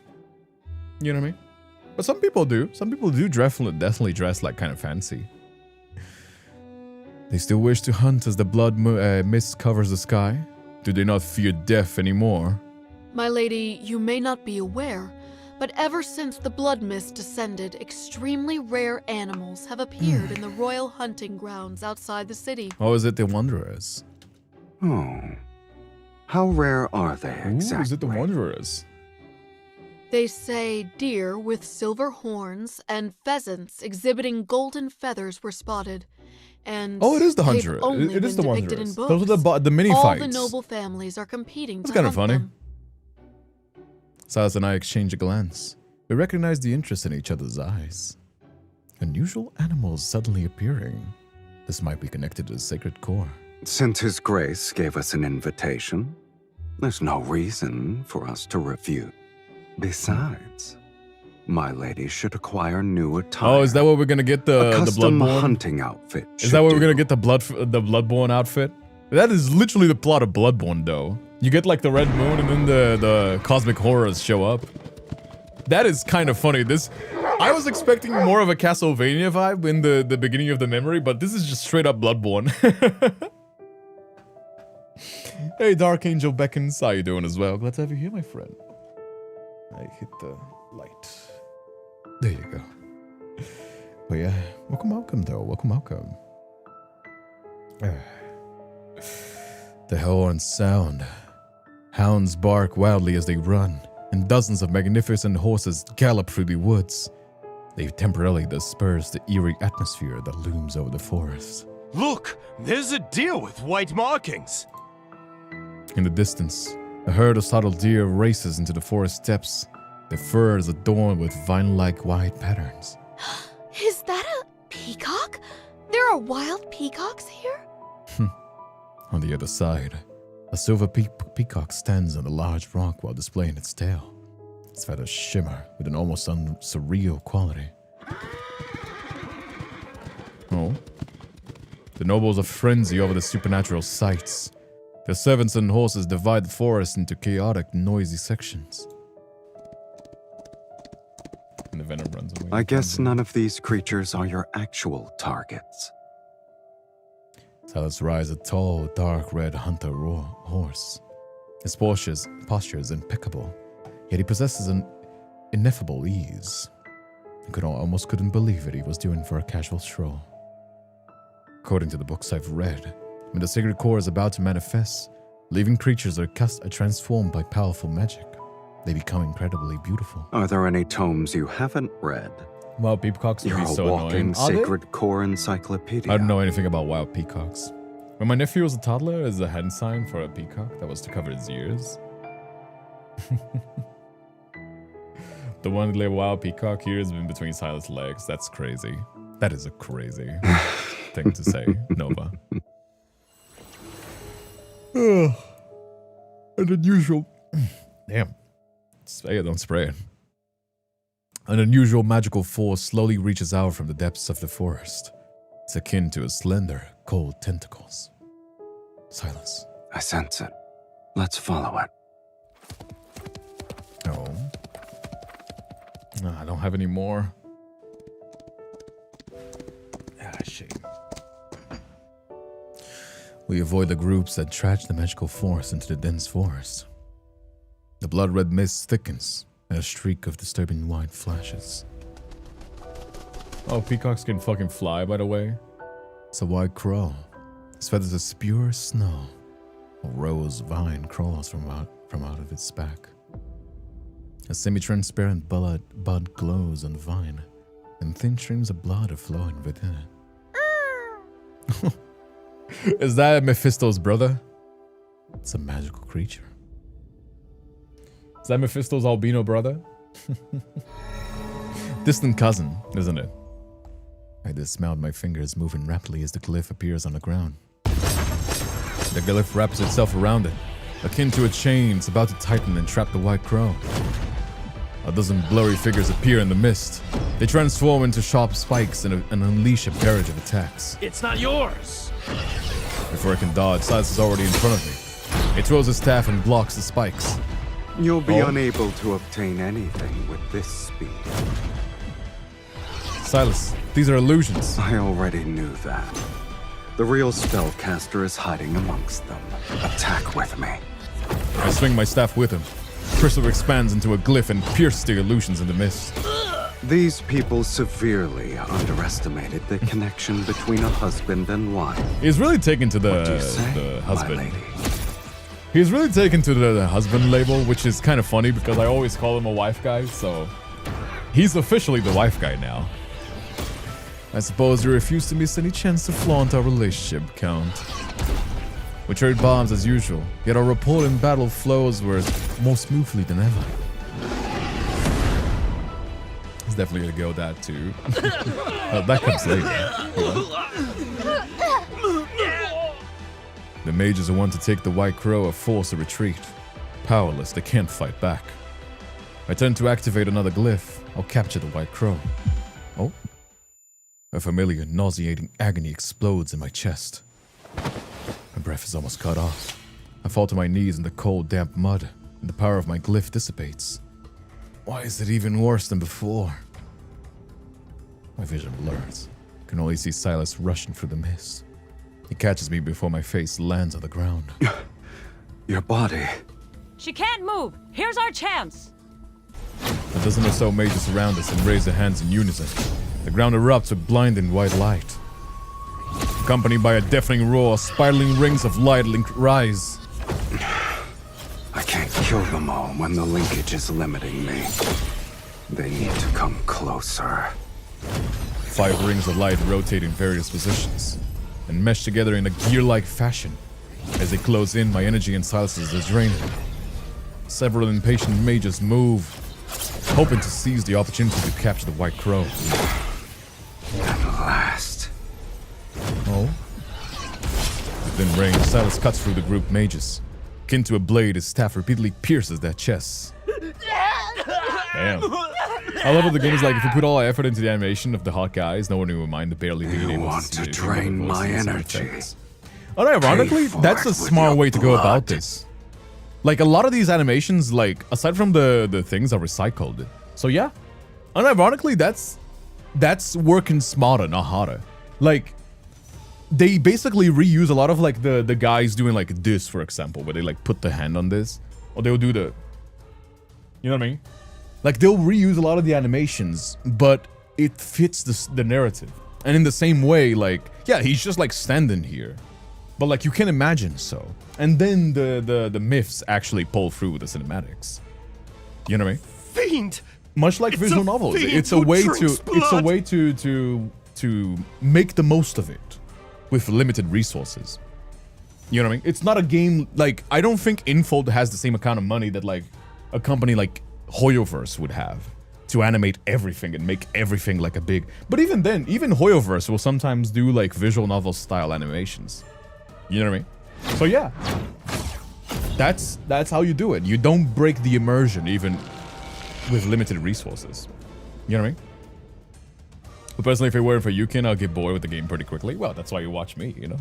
You know what I mean? But some people do. Some people do definitely dress like kind of fancy. They still wish to hunt as the blood mist covers the sky. Do they not fear death anymore? My lady, you may not be aware, but ever since the blood mist descended, extremely rare animals have appeared in the royal hunting grounds outside the city. Or is it the Wanderers? Oh. How rare are they exactly? Ooh, is it the Wanderers? They say deer with silver horns and pheasants exhibiting golden feathers were spotted. And Oh, it is the they've Hunter. only It is the been depicted Wanderers. in Those are books. the mini All fights. the noble families are competing That's to kind of hunt funny. them. Silas and I exchange a glance. We recognize the interest in each other's eyes. Unusual animals suddenly appearing. This might be connected to the sacred core. Since His Grace gave us an invitation, there's no reason for us to refuse. Besides, my lady should acquire new attire. Oh, is that where we're gonna get the custom Bloodborne hunting outfit? Is that where we're gonna get the Bloodborne outfit? That is literally the plot of Bloodborne, though. You get like the red moon, and then the cosmic horrors show up. That is kind of funny. I was expecting more of a Castlevania vibe in the beginning of the memory, but this is just straight up Bloodborne. Hey, Dark Angel Beckons, how you doing as well? Glad to have you here, my friend. I hit the light. There you go. But yeah, welcome, though. Welcome. The horns sound. Hounds bark wildly as they run, and dozens of magnificent horses gallop through the woods. They temporarily disperse the eerie atmosphere that looms over the forest. Look, there's a deer with white markings. In the distance, a herd of startled deer races into the forest steppes. Their fur is adorned with vine-like white patterns. Is that a peacock? There are wild peacocks here? On the other side, a silver peacock stands on a large rock while displaying its tail. Its feathers shimmer with an almost surreal quality. Oh. The nobles are frenzy over the supernatural sights. Their servants and horses divide the forest into chaotic, noisy sections. And the venom runs away. I guess none of these creatures are your actual targets. Silas rides a tall, dark red hunter horse. His posture is impeccable, yet he possesses an ineffable ease. I almost couldn't believe it he was doing for a casual stroll. According to the books I've read, when the sacred core is about to manifest, living creatures are transformed by powerful magic. They become incredibly beautiful. Are there any tomes you haven't read? Wild peacocks would You're be so a walking annoying. Are they? sacred core encyclopedia. I don't know anything about wild peacocks. When my nephew was a toddler, is a hand sign for a peacock that was to cover his ears. The one little wild peacock here has been between Silas' legs. That's crazy. That is a crazy thing to say, Nova. An unusual... Damn. Say it, don't spray it. An unusual magical force slowly reaches out from the depths of the forest. It's akin to a slender, cold tentacles. Silence. I sense it. Let's follow it. No. No, I don't have any more. Ah, shit. We avoid the groups that trash the magical force into the dense forest. The blood-red mist thickens, and a streak of disturbing white flashes. Oh, peacocks can fucking fly, by the way. It's a white crow. Its feathers are pure snow. A rose vine crawls from out of its back. A semi-transparent bud glows on the vine, and thin streams of blood are flowing within it. Is that Mephisto's brother? It's a magical creature. Is that Mephisto's albino brother? Distant cousin, isn't it? I dismount my fingers, moving rapidly as the glyph appears on the ground. The glyph wraps itself around it, akin to a chain. It's about to tighten and trap the white crow. A dozen blurry figures appear in the mist. They transform into sharp spikes and unleash a barrage of attacks. It's not yours! Before I can dodge, Silas is already in front of me. He throws his staff and blocks the spikes. You'll be unable to obtain anything with this speed. Silas, these are illusions. I already knew that. The real spellcaster is hiding amongst them. Attack with me. I swing my staff with him. Crystal expands into a glyph and pierces the illusions in the mist. These people severely underestimated the connection between a husband and wife. He's really taken to the husband. My lady? He's really taken to the husband label, which is kind of funny because I always call him a wife guy, so he's officially the wife guy now. I suppose you refuse to miss any chance to flaunt our relationship, Count. We trade bombs as usual, yet our rapport in battle flows more smoothly than ever. He's definitely gonna go that too. Oh, that comes later. The mages want to take the White Crow or force a retreat. Powerless, they can't fight back. I turn to activate another glyph. I'll capture the White Crow. Oh. A familiar, nauseating agony explodes in my chest. My breath is almost cut off. I fall to my knees in the cold, damp mud, and the power of my glyph dissipates. Why is it even worse than before? My vision blurs. I can only see Silas rushing through the mist. He catches me before my face lands on the ground. Your body. She can't move. Here's our chance. A dozen or so mages surround us and raise their hands in unison. The ground erupts with blinding white light. Accompanied by a deafening roar, spiraling rings of light rise. I can't kill them all when the linkage is limiting me. They need to come closer. 5 rings of light rotate in various positions and mesh together in a gear-like fashion. As they close in, my energy and Silas's is draining. Several impatient mages move, hoping to seize the opportunity to capture the White Crow. At last. Oh? Within range, Silas cuts through the group mages. Akin to a blade, his staff repeatedly pierces their chests. Damn. I love how the game is like, if you put all our effort into the animation of the hot guys, no one will mind the barely being able want to drain my energy. Unironically, that's a smart way to go about this. Like, a lot of these animations, like, aside from the things are recycled. So yeah, unironically, that's working smarter, not harder. Like, they basically reuse a lot of, like, the guys doing, like, this, for example, where they, like, put the hand on this. Or they'll do the... You know what I mean? Like, they'll reuse a lot of the animations, but it fits the narrative. And in the same way, like, yeah, he's just, like, standing here. But, like, you can imagine so. And then the myths actually pull through with the cinematics. You know what I mean? Fiend! Much like visual novels. It's a way to make the most of it with limited resources. You know what I mean? It's not a game, like, I don't think Infold has the same amount of money that, like, a company like Hoyoverse would have to animate everything and make everything like a big... But even then, even Hoyoverse will sometimes do, like, visual novel style animations. You know what I mean? So yeah, that's how you do it. You don't break the immersion even with limited resources. You know what I mean? But personally, if it weren't for Yukin, I'll get bored with the game pretty quickly. Well, that's why you watch me, you know?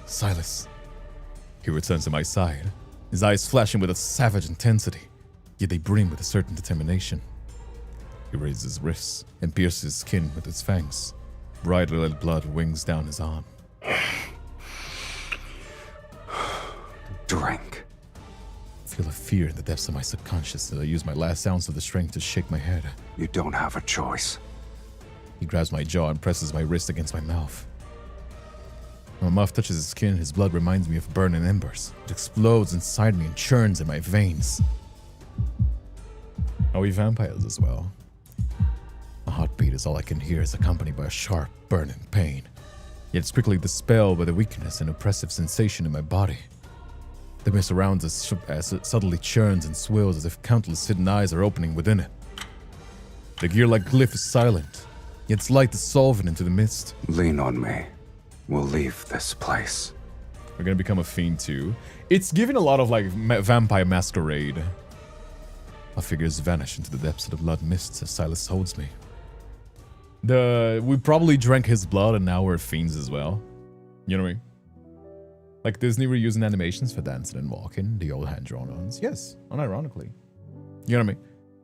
Silas. He returns to my side, his eyes flashing with a savage intensity, yet they brim with a certain determination. He raises his wrists and pierces his skin with his fangs. Bright red blood wings down his arm. Drink. I feel a fear in the depths of my subconscious as I use my last ounce of the strength to shake my head. You don't have a choice. He grabs my jaw and presses my wrist against my mouth. When my mouth touches his skin, his blood reminds me of burning embers. It explodes inside me and churns in my veins. Are we vampires as well? My heartbeat is all I can hear, is accompanied by a sharp, burning pain. Yet it's quickly dispelled by the weakness and oppressive sensation in my body. The mist around us as it subtly churns and swirls as if countless hidden eyes are opening within it. The gear-like glyph is silent, yet its light dissolving into the mist. Lean on me. We'll leave this place. We're gonna become a fiend too. It's giving a lot of like Vampire Masquerade. My figures vanish into the depths of the blood mists as Silas holds me. We probably drank his blood and now we're fiends as well. You know what I mean? Like Disney were using animations for dancing and walking, the old hand-drawn ones. Yes, unironically. You know what I mean?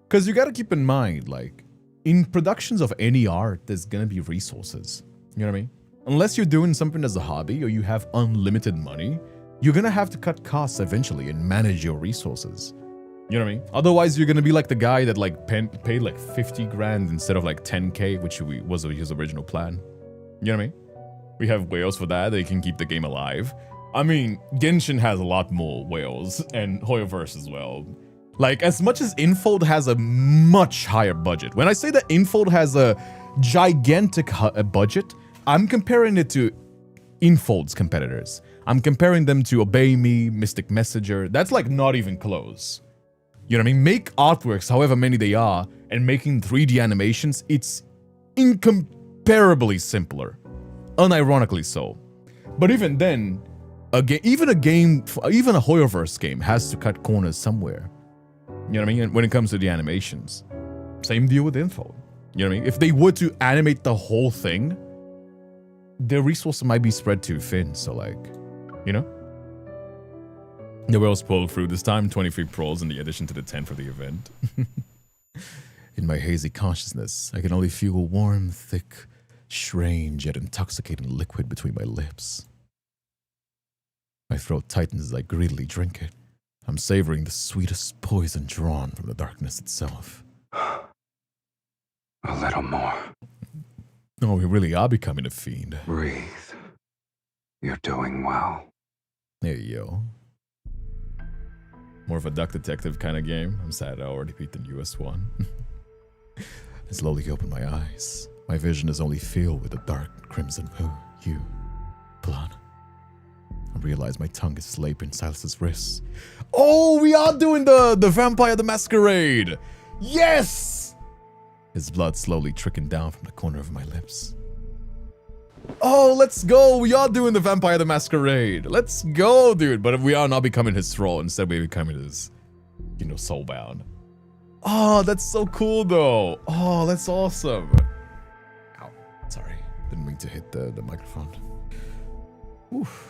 Because you gotta keep in mind, like, in productions of any art, there's gonna be resources. You know what I mean? Unless you're doing something as a hobby or you have unlimited money, you're gonna have to cut costs eventually and manage your resources. You know what I mean? Otherwise, you're gonna be like the guy that like paid like 50 grand instead of like 10K, which was his original plan. You know what I mean? We have whales for that. They can keep the game alive. I mean, Genshin has a lot more whales and Hoyoverse as well. Like, as much as Infold has a much higher budget. When I say that Infold has a gigantic budget, I'm comparing it to Infold's competitors. I'm comparing them to Obey Me, Mystic Messenger. That's like not even close. You know what I mean? Make artworks, however many they are, and making 3D animations, it's incomparably simpler. Unironically so. But even then, even a Hoyoverse game has to cut corners somewhere. You know what I mean? When it comes to the animations. Same deal with Info. You know what I mean? If they were to animate the whole thing, their resources might be spread too thin, so like, you know? The whales pulled through this time, 23 pros in the addition to the 10 for the event. In my hazy consciousness, I can only feel a warm, thick, strange yet intoxicating liquid between my lips. My throat tightens as I greedily drink it. I'm savoring the sweetest poison drawn from the darkness itself. A little more. Oh, we really are becoming a fiend. Breathe. You're doing well. Hey, yo. More of a duck detective kind of game. I'm sad I already beat the newest one. I slowly open my eyes. My vision is only filled with a dark crimson hue. Blood. I realize my tongue is slapping Silas's wrists. Oh, we are doing the Vampire the Masquerade! Yes! His blood slowly trickling down from the corner of my lips. Oh, let's go! We are doing the Vampire the Masquerade. Let's go, dude. But we are not becoming his thrall. Instead, we're becoming his, you know, soulbound. Oh, that's so cool, though. Oh, that's awesome. Ow. Sorry. Didn't mean to hit the microphone. Oof.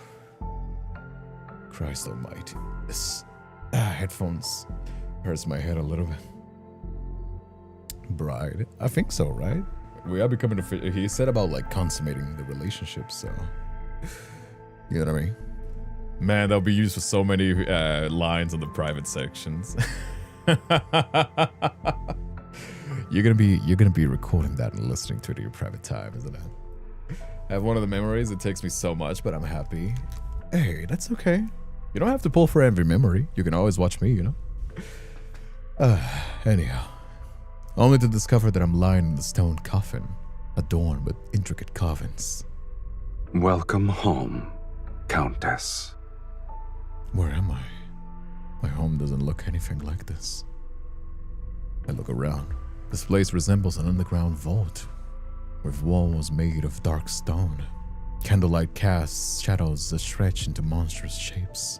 Christ almighty. This headphones hurts my head a little bit. Bride? I think so, right? We are becoming a... He said about, like, consummating the relationship, so... You know what I mean? Man, that'll be used for so many lines on the private sections. You're gonna be recording that and listening to it in your private time, isn't it? I have one of the memories. It takes me so much, but I'm happy. Hey, that's okay. You don't have to pull for every memory. You can always watch me, you know? Anyhow. Only to discover that I'm lying in the stone coffin, adorned with intricate carvings. Welcome home, Countess. Where am I? My home doesn't look anything like this. I look around. This place resembles an underground vault, with walls made of dark stone. Candlelight casts shadows that stretch into monstrous shapes.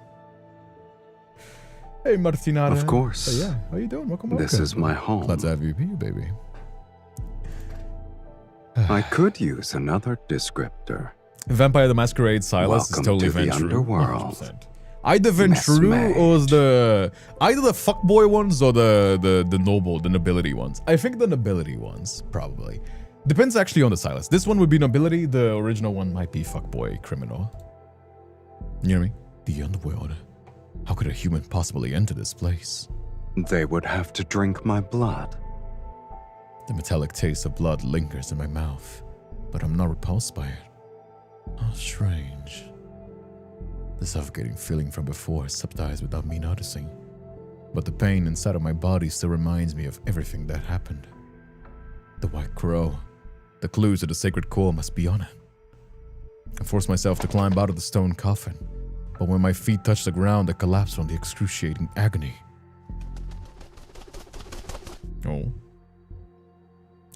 Hey, Martinara. Of course. Oh, yeah, how you doing? Welcome. This is my home. Glad to have you here, baby. I could use another descriptor. Vampire the Masquerade Silas is totally the underworld. 100%. Either Ventru or either the fuckboy ones or the nobility ones. I think the nobility ones, probably. Depends actually on the Silas. This one would be nobility, the original one might be fuckboy criminal. You know what I mean? The underworld. How could a human possibly enter this place? They would have to drink my blood. The metallic taste of blood lingers in my mouth, but I'm not repulsed by it. How strange. The suffocating feeling from before subsides without me noticing, but the pain inside of my body still reminds me of everything that happened. The White Crow. The clues to the sacred core must be on it. I force myself to climb out of the stone coffin, but when my feet touch the ground, I collapse from the excruciating agony. Oh.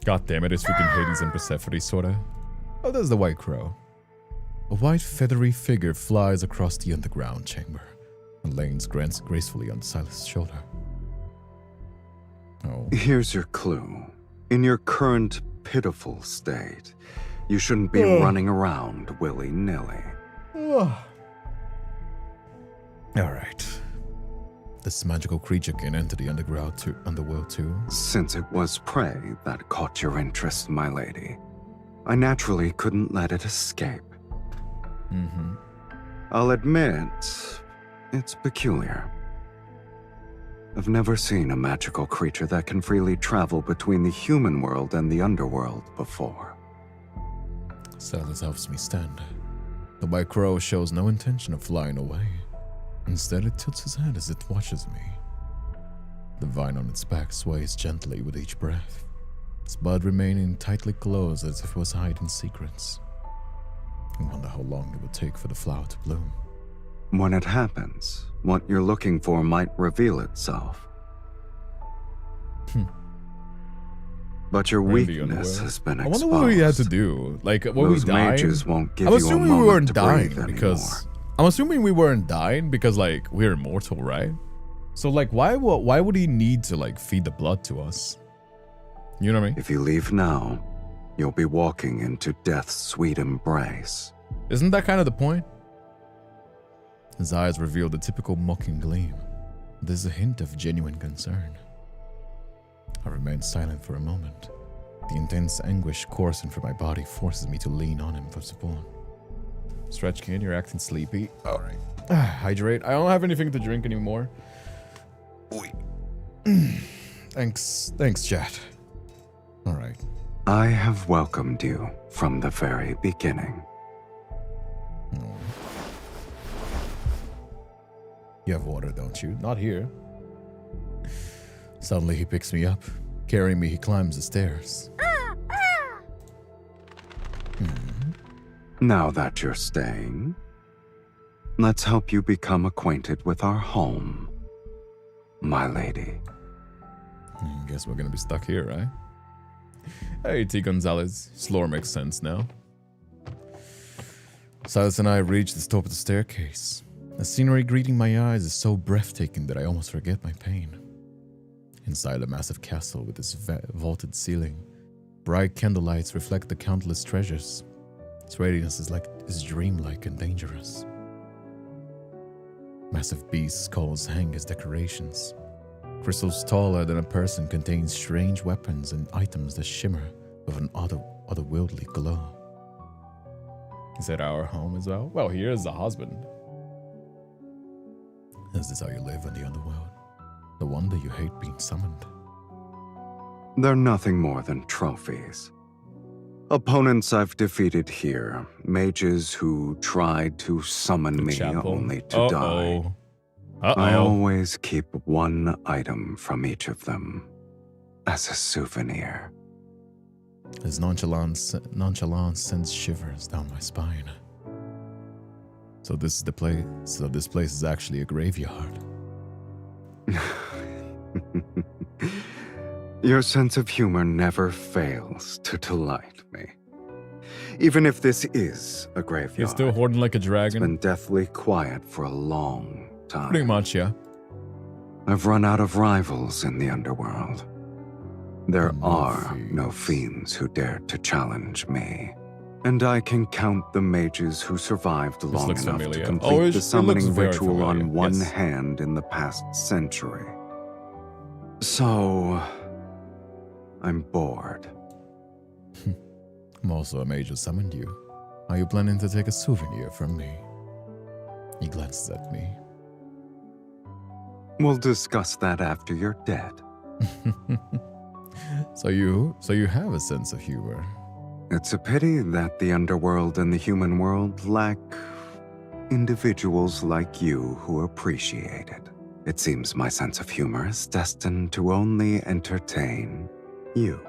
God damn it, it's freaking Hades and Persephone, sorta. Oh, there's the White Crow. A white feathery figure flies across the underground chamber and lands gracefully on Silas' shoulder. Oh. Here's your clue. In your current pitiful state, you shouldn't be running around willy-nilly. Alright. This magical creature can enter the underworld too. Since it was prey that caught your interest, my lady, I naturally couldn't let it escape. I'll admit, it's peculiar. I've never seen a magical creature that can freely travel between the human world and the underworld before. Silas helps me stand. The White Crow shows no intention of flying away. Instead, it tilts its head as it watches me. The vine on its back sways gently with each breath, its bud remaining tightly closed as if it was hiding secrets. I wonder how long it would take for the flower to bloom. When it happens, what you're looking for might reveal itself. But your weakness has been exposed. I wonder what we had to do. Like, were we dying? Mages won't give I'm you assuming a we moment weren't to dying breathe because anymore. I'm assuming we weren't dying because like we're immortal, right? So like, why would he need to like feed the blood to us? You know what I mean? If you leave now, you'll be walking into death's sweet embrace. Isn't that kind of the point? His eyes reveal the typical mocking gleam. There's a hint of genuine concern. I remain silent for a moment. The intense anguish coursing through my body forces me to lean on him for support. Stretch kid, you're acting sleepy. Alright. Hydrate. I don't have anything to drink anymore. Thanks, chat. Alright. I have welcomed you from the very beginning. You have water, don't you? Not here. Suddenly he picks me up. Carrying me, he climbs the stairs. Now that you're staying, let's help you become acquainted with our home, my lady. Guess we're gonna be stuck here, right? Hey, T. Gonzalez. This lore makes sense now. Silas and I reach the top of the staircase. The scenery greeting my eyes is so breathtaking that I almost forget my pain. Inside a massive castle with its vaulted ceiling, bright candlelights reflect the countless treasures. Its radiance is dreamlike and dangerous. Massive beast skulls hang as decorations. Crystals taller than a person contain strange weapons and items that shimmer with an otherworldly glow. Is that our home as well? Well, here's the husband. Is this how you live in the underworld? No wonder you hate being summoned. They're nothing more than trophies. Opponents I've defeated here, mages who tried to summon me only to die. I always keep one item from each of them as a souvenir. His nonchalance sends shivers down my spine. So this is the place. So this place is actually a graveyard. Your sense of humor never fails to delight me. Even if this is a graveyard, you're still hoarding like a dragon. It's been deathly quiet for a long time. Pretty much, yeah. I've run out of rivals in the underworld. There are no fiends who dare to challenge me. And I can count the mages who survived long enough to complete the summoning ritual on one hand in the past century. So, I'm bored. I'm also a mage who summoned you. Are you planning to take a souvenir from me? He glances at me. We'll discuss that after you're dead. So you have a sense of humor. It's a pity that the underworld and the human world lack individuals like you who appreciate it. It seems my sense of humor is destined to only entertain you.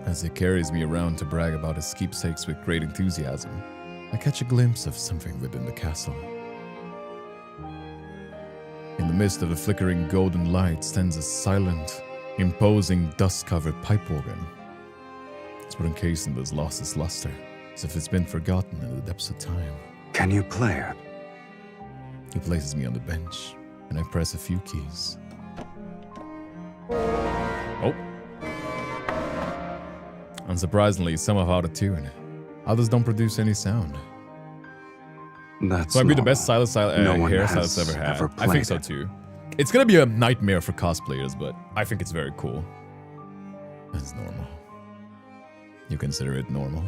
As he carries me around to brag about his keepsakes with great enthusiasm, I catch a glimpse of something within the castle. In the midst of the flickering golden light stands a silent, imposing, dust-covered pipe organ. It's put encased in this lost its luster, as if it's been forgotten in the depths of time. Can you play it? He places me on the bench, and I press a few keys. Oh. Unsurprisingly, some are out of tune. Others don't produce any sound. That's so I'd be the normal. best Silas hair Silas ever had. I think so too. It's gonna be a nightmare for cosplayers, but I think it's very cool. That's normal. You consider it normal?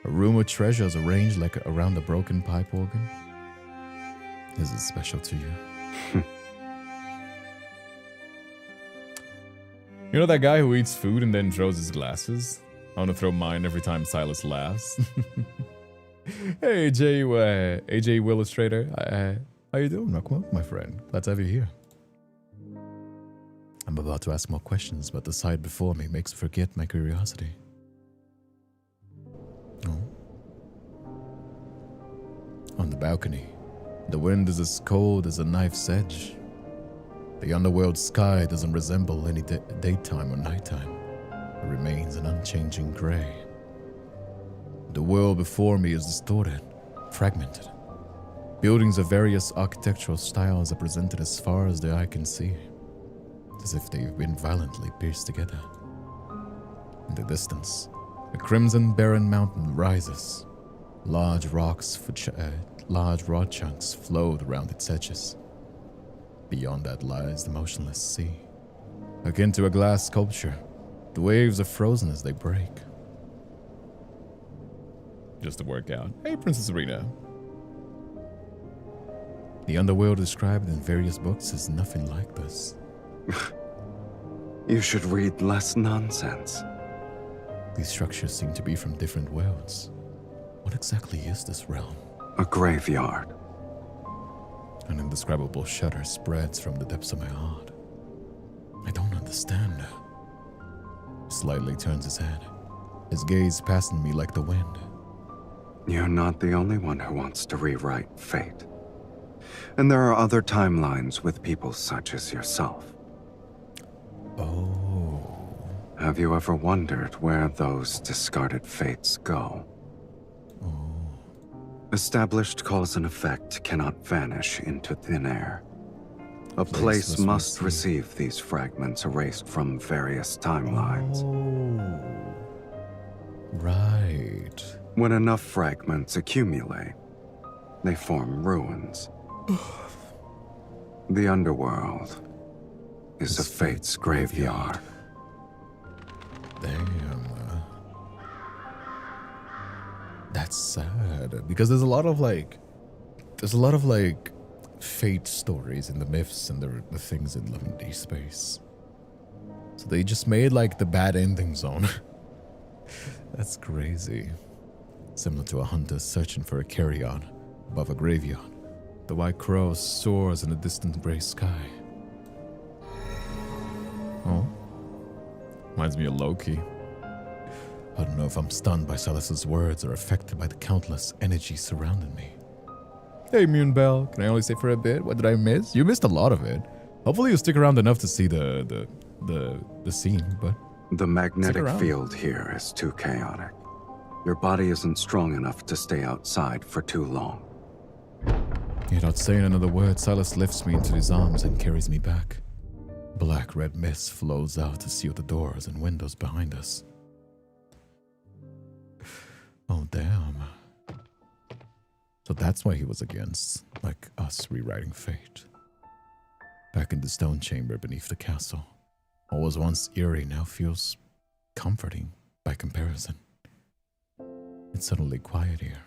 A room with treasures arranged like around a broken pipe organ? Is it special to you? You know that guy who eats food and then throws his glasses? I want to throw mine every time Silas laughs. Hey, AJ Illustrator. How you doing? Welcome, my friend. Glad to have you here. I'm about to ask more questions, but the sight before me makes me forget my curiosity. Oh. On the balcony, the wind is as cold as a knife's edge. The underworld sky doesn't resemble any daytime or nighttime. It remains an unchanging gray. The world before me is distorted, fragmented. Buildings of various architectural styles are presented as far as the eye can see, as if they've been violently pierced together. In the distance, a crimson barren mountain rises. Large rock chunks float around its edges. Beyond that lies the motionless sea. Akin to a glass sculpture, the waves are frozen as they break. Just to work out. Hey, Princess Arena. The underworld described in various books is nothing like this. You should read less nonsense. These structures seem to be from different worlds. What exactly is this realm? A graveyard. An indescribable shudder spreads from the depths of my heart. I don't understand. He slightly turns his head, his gaze passing me like the wind. You're not the only one who wants to rewrite fate. And there are other timelines with people such as yourself. Oh. Have you ever wondered where those discarded fates go? Oh. Established cause and effect cannot vanish into thin air. A place must receive these fragments erased from various timelines. Oh. Right. When enough fragments accumulate, they form ruins. The underworld is a fate's graveyard. Damn. That's sad. Because there's a lot of fate stories in the myths and the things in Love and Deepspace. So they just made like the bad ending zone. That's crazy. Similar to a hunter searching for a carrion above a graveyard. The white crow soars in the distant gray sky. Oh. Reminds me of Loki. I don't know if I'm stunned by Silas's words or affected by the countless energy surrounding me. Hey, Moonbell. Can I only stay for a bit? What did I miss? You missed a lot of it. Hopefully you'll stick around enough to see the scene, but... The magnetic field here is too chaotic. Your body isn't strong enough to stay outside for too long. Without saying another word, Silas lifts me into his arms and carries me back. Black-red mist flows out to seal the doors and windows behind us. Oh, damn. So that's why he was against, like us, rewriting fate. Back in the stone chamber beneath the castle. What was once eerie now feels comforting by comparison. It's suddenly quiet here.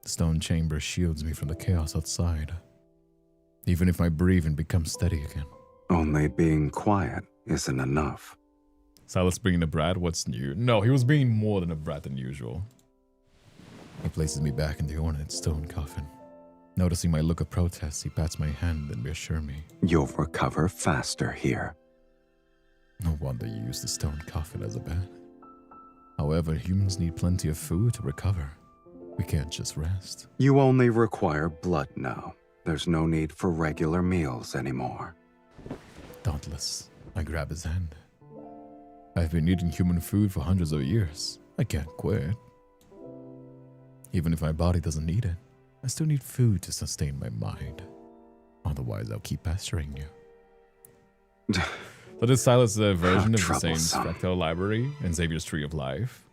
The stone chamber shields me from the chaos outside. Even if my breathing becomes steady again. Only being quiet isn't enough. Silas being a brat, what's new? No, he was being more than a brat than usual. He places me back in the ornate stone coffin. Noticing my look of protest, he pats my hand and reassures me. You'll recover faster here. No wonder you use the stone coffin as a bed. However, humans need plenty of food to recover. We can't just rest. You only require blood now. There's no need for regular meals anymore. Dauntless, I grab his hand. I've been eating human food for hundreds of years. I can't quit. Even if my body doesn't need it, I still need food to sustain my mind. Otherwise, I'll keep pestering you. So this Silas' version of the Saint's Fractal Library and Xavier's Tree of Life.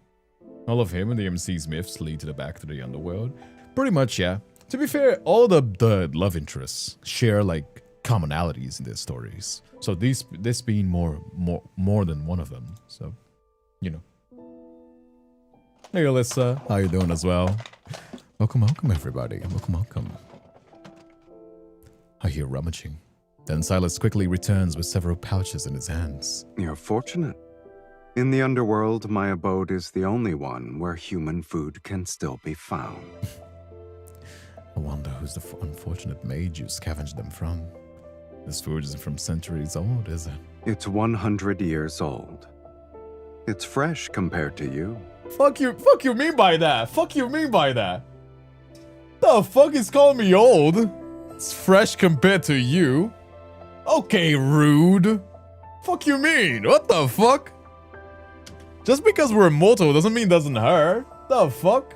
All of him and the MC's myths lead to the back to the underworld. Pretty much, yeah. To be fair, all the love interests share like commonalities in their stories. So this being more than one of them. So, you know. Hey Alyssa, how you doing as well? Welcome everybody. Welcome. I hear rummaging. Then Silas quickly returns with several pouches in his hands. You're fortunate. In the underworld, my abode is the only one where human food can still be found. I wonder who's the unfortunate mage you scavenged them from. This food isn't from centuries old, is it? It's 100 years old. It's fresh compared to you. Fuck you mean by that? The fuck is calling me old? It's fresh compared to you? Okay, rude. Fuck you mean? What the fuck? Just because we're immortal doesn't mean it doesn't hurt. The fuck?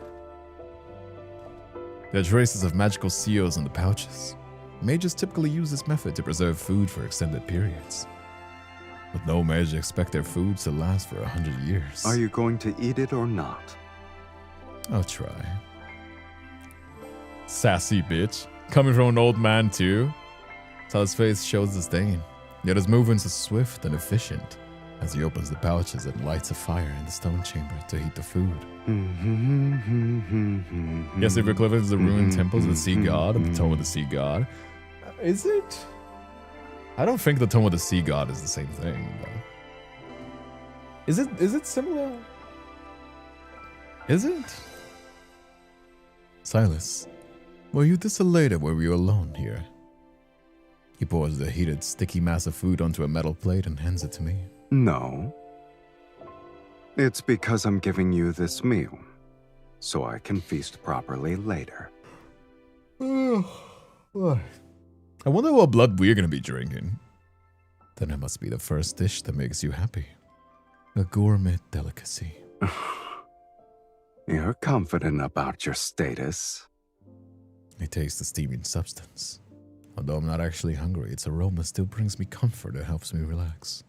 There are traces of magical seals in the pouches. Mages typically use this method to preserve food for extended periods. But no mage expect their foods to last for 100 years. Are you going to eat it or not? I'll try. Sassy bitch. Coming from an old man too. Silas' face shows disdain, yet his movements are swift and efficient as he opens the pouches and lights a fire in the stone chamber to heat the food. Yes, if equivalent to the ruined temples of the sea god and the tome of the sea god. Is it? I don't think the tome of the sea god is the same thing, though. Is it similar? Is it? Silas, were you desolated when we were alone here? He pours the heated, sticky mass of food onto a metal plate and hands it to me. No. It's because I'm giving you this meal, so I can feast properly later. I wonder what blood we're gonna be drinking. Then it must be the first dish that makes you happy. A gourmet delicacy. You're confident about your status. I taste the steaming substance. Although I'm not actually hungry, its aroma still brings me comfort and helps me relax.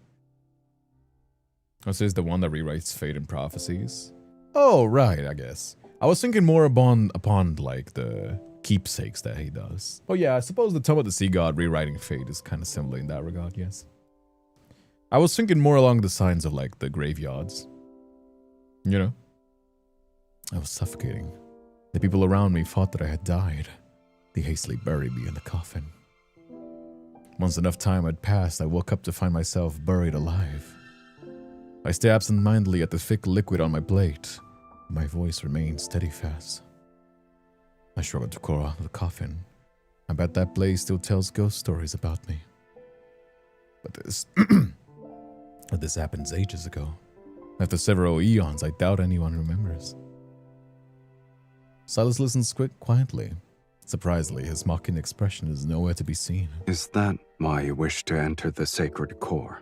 This is the one that rewrites fate and prophecies. Oh, right, I guess. I was thinking more upon like the keepsakes that he does. Oh yeah, I suppose the Tome of the Sea God rewriting fate is kind of similar in that regard, yes. I was thinking more along the lines of like the graveyards. You know? I was suffocating. The people around me thought that I had died. They hastily buried me in the coffin. Once enough time had passed, I woke up to find myself buried alive. I stared absent-mindedly at the thick liquid on my plate. My voice remained steadfast. I struggled to crawl out of the coffin. I bet that place still tells ghost stories about me. But this happened ages ago. After several eons, I doubt anyone remembers. Silas listens quietly. Surprisingly, his mocking expression is nowhere to be seen. Is that why you wish to enter the sacred core?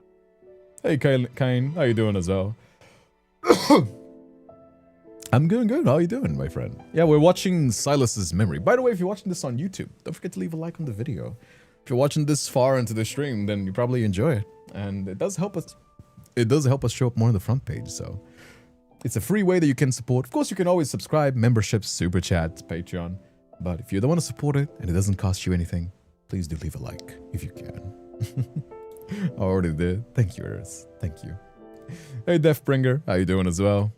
Hey, Kain, how you doing as well? I'm doing good. How you doing, my friend? Yeah, we're watching Silas's memory. By the way, if you're watching this on YouTube, don't forget to leave a like on the video. If you're watching this far into the stream, then you probably enjoy it. And it does help us. It does help us show up more on the front page, so it's a free way that you can support. Of course, you can always subscribe, memberships, super chats, Patreon. But if you don't want to support it and it doesn't cost you anything, please do leave a like if you can. I already did. Thank you, Eris. Thank you. Hey, Deathbringer. How you doing as well?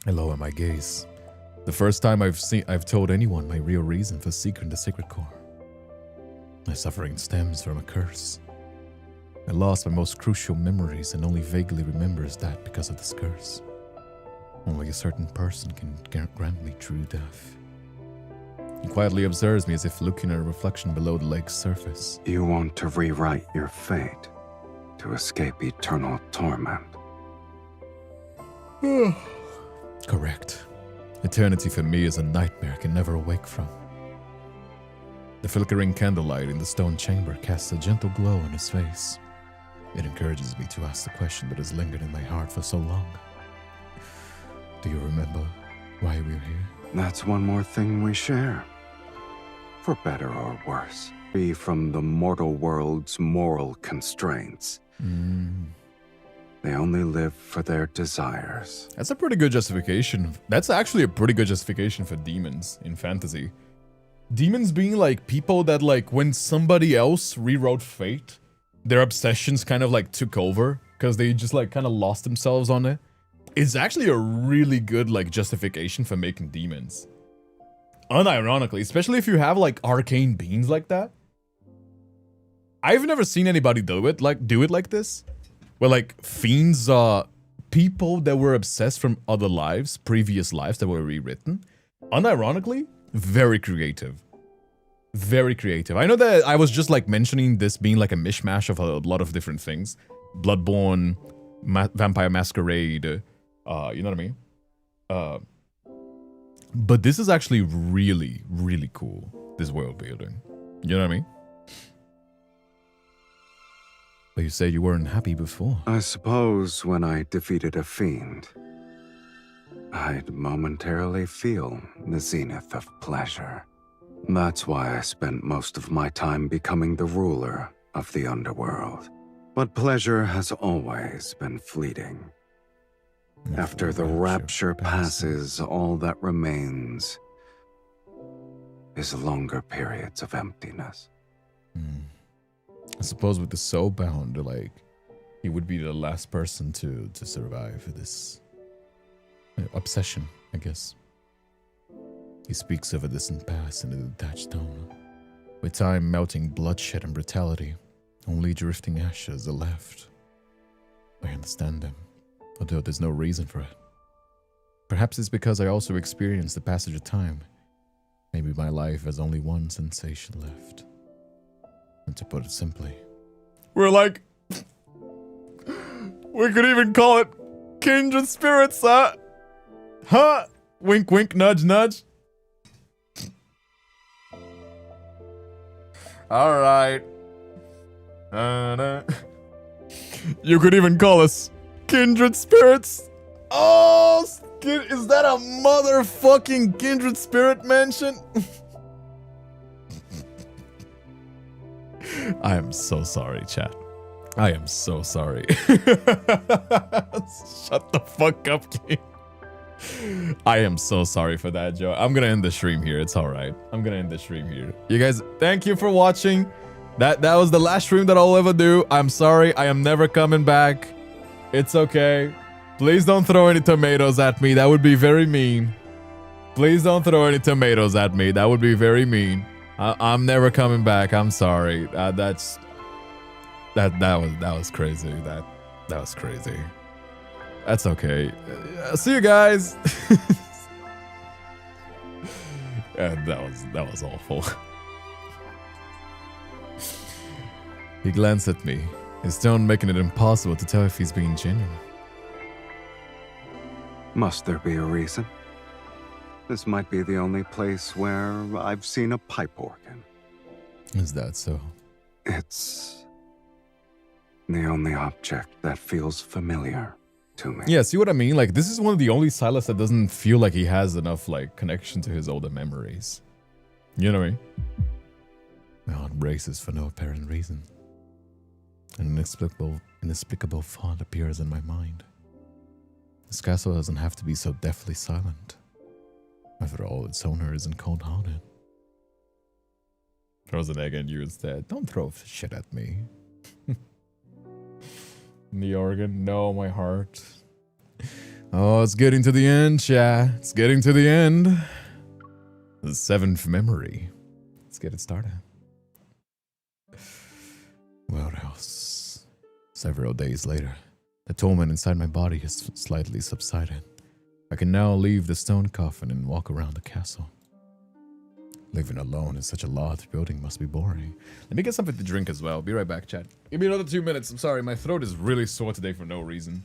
I lower my gaze. The first time I've told anyone my real reason for seeking the sacred core. My suffering stems from a curse. I lost my most crucial memories and only vaguely remembers that because of this curse. Only a certain person can grant me true death. He quietly observes me as if looking at a reflection below the lake's surface. You want to rewrite your fate to escape eternal torment. Correct. Eternity for me is a nightmare I can never awake from. The flickering candlelight in the stone chamber casts a gentle glow on his face. It encourages me to ask the question that has lingered in my heart for so long. Do you remember why we're here? That's one more thing we share. For better or worse. Free from the mortal world's moral constraints. They only live for their desires. That's a pretty good justification. That's actually a pretty good justification for demons in fantasy. Demons being like people that like when somebody else rewrote fate, their obsessions kind of like took over because they just like kind of lost themselves on it. It's actually a really good like justification for making demons. Unironically, especially if you have like arcane beings like that. I've never seen anybody do it like this. Where like fiends are people that were obsessed from other lives, previous lives that were rewritten. Unironically, very creative. Very creative. I know that I was just like mentioning this being like a mishmash of a lot of different things. Bloodborne, Vampire Masquerade, you know what I mean? But this is actually really, really cool, this world building. You know what I mean? But you said you weren't happy before. I suppose when I defeated a fiend, I'd momentarily feel the zenith of pleasure. That's why I spent most of my time becoming the ruler of the underworld. But pleasure has always been fleeting. After the rapture passes, all that remains is longer periods of emptiness. I suppose with the soul bound, like, he would be the last person to survive this obsession, I guess. He speaks of a distant past in a detached tone. With time melting bloodshed and brutality, only drifting ashes are left. I understand them, although there's no reason for it. Perhaps it's because I also experienced the passage of time. Maybe my life has only one sensation left. And to put it simply, we're like, we could even call it kindred spirits, huh? Huh? Wink, wink, nudge, nudge. All right. You could even call us kindred spirits. Oh, is that a motherfucking kindred spirit mansion? I am so sorry, chat. I am so sorry. Shut the fuck up, King. I am so sorry for that, Joe. I'm gonna end the stream here. It's alright. I'm gonna end the stream here. You guys, thank you for watching. That was the last stream that I'll ever do. I'm sorry. I am never coming back. It's okay. Please don't throw any tomatoes at me. That would be very mean. Please don't throw any tomatoes at me. That would be very mean. I'm never coming back. I'm sorry. That was crazy. That was crazy. That's okay. See you guys. That was awful. He glanced at me, his tone making it impossible to tell if he's being genuine. Must there be a reason? This might be the only place where I've seen a pipe organ. Is that so? It's the only object that feels familiar to me. Yeah, see what I mean? Like, this is one of the only Silas that doesn't feel like he has enough, like, connection to his older memories. You know what I mean? My heart races for no apparent reason. An inexplicable thought appears in my mind. This castle doesn't have to be so deathly silent. After all, its owner isn't cold-hearted. Throws an egg at you instead. Don't throw shit at me. The organ? No, my heart. Oh, it's getting to the end, chat. It's getting to the end. The 7th memory. Let's get it started. What else? Several days later, the torment inside my body has slightly subsided. I can now leave the stone coffin and walk around the castle. Living alone in such a large building must be boring. Let me get something to drink as well. Be right back, chat. Give me another 2 minutes. I'm sorry, my throat is really sore today for no reason.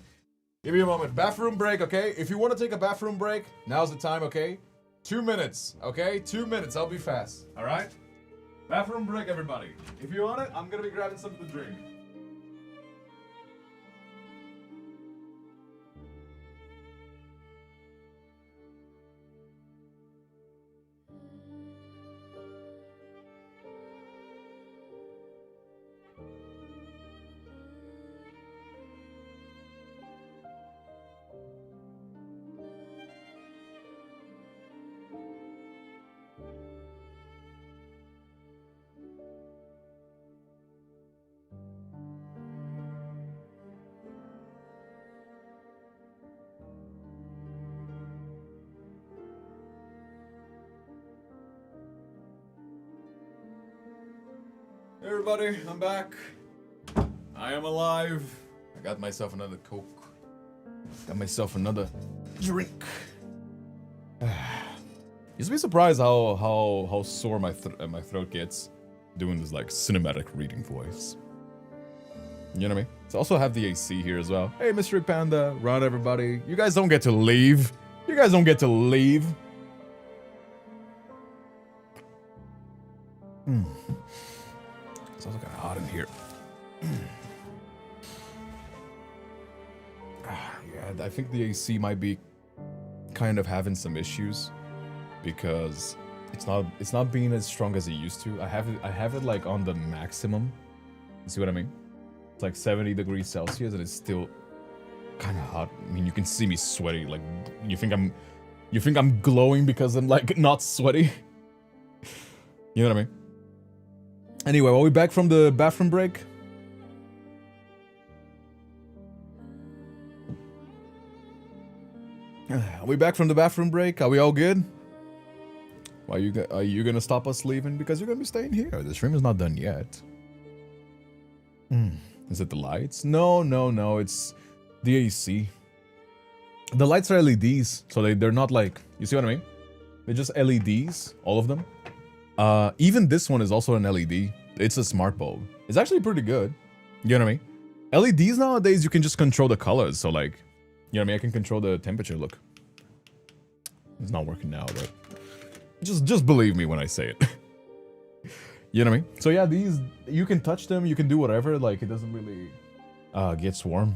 Give me a moment. Bathroom break, okay? If you want to take a bathroom break, now's the time, okay? 2 minutes, okay? 2 minutes. I'll be fast, all right? Bathroom break, everybody. If you want it, I'm going to be grabbing something to drink. Hey everybody, I'm back. I am alive. I got myself another Coke. Got myself another drink. You'd be surprised how sore my throat gets doing this like cinematic reading voice. You know what I mean? So also have the AC here as well. Hey, Mystery Panda, Ron, everybody. You guys don't get to leave. You guys don't get to leave. It's also kind of hot in here. Yeah, I think the AC might be kind of having some issues because it's not being as strong as it used to. I have it like on the maximum. You see what I mean? It's like 70 degrees Celsius and it's still kind of hot. I mean, you can see me sweaty. Like, you think I'm glowing because I'm like not sweaty? You know what I mean? Anyway, are we back from the bathroom break? Are we back from the bathroom break? Are we all good? Are you gonna stop us leaving? Because you're gonna be staying here. The stream is not done yet. Is it the lights? No. It's the AC. The lights are LEDs, so they're not like, you see what I mean? They're just LEDs, all of them. Even this one is also an LED. It's a smart bulb. It's actually pretty good. You know what I mean? LEDs nowadays, you can just control the colors. So like, you know what I mean? I can control the temperature. Look. It's not working now, but just believe me when I say it. You know what I mean? So yeah, these, you can touch them. You can do whatever. Like, it doesn't really get warm.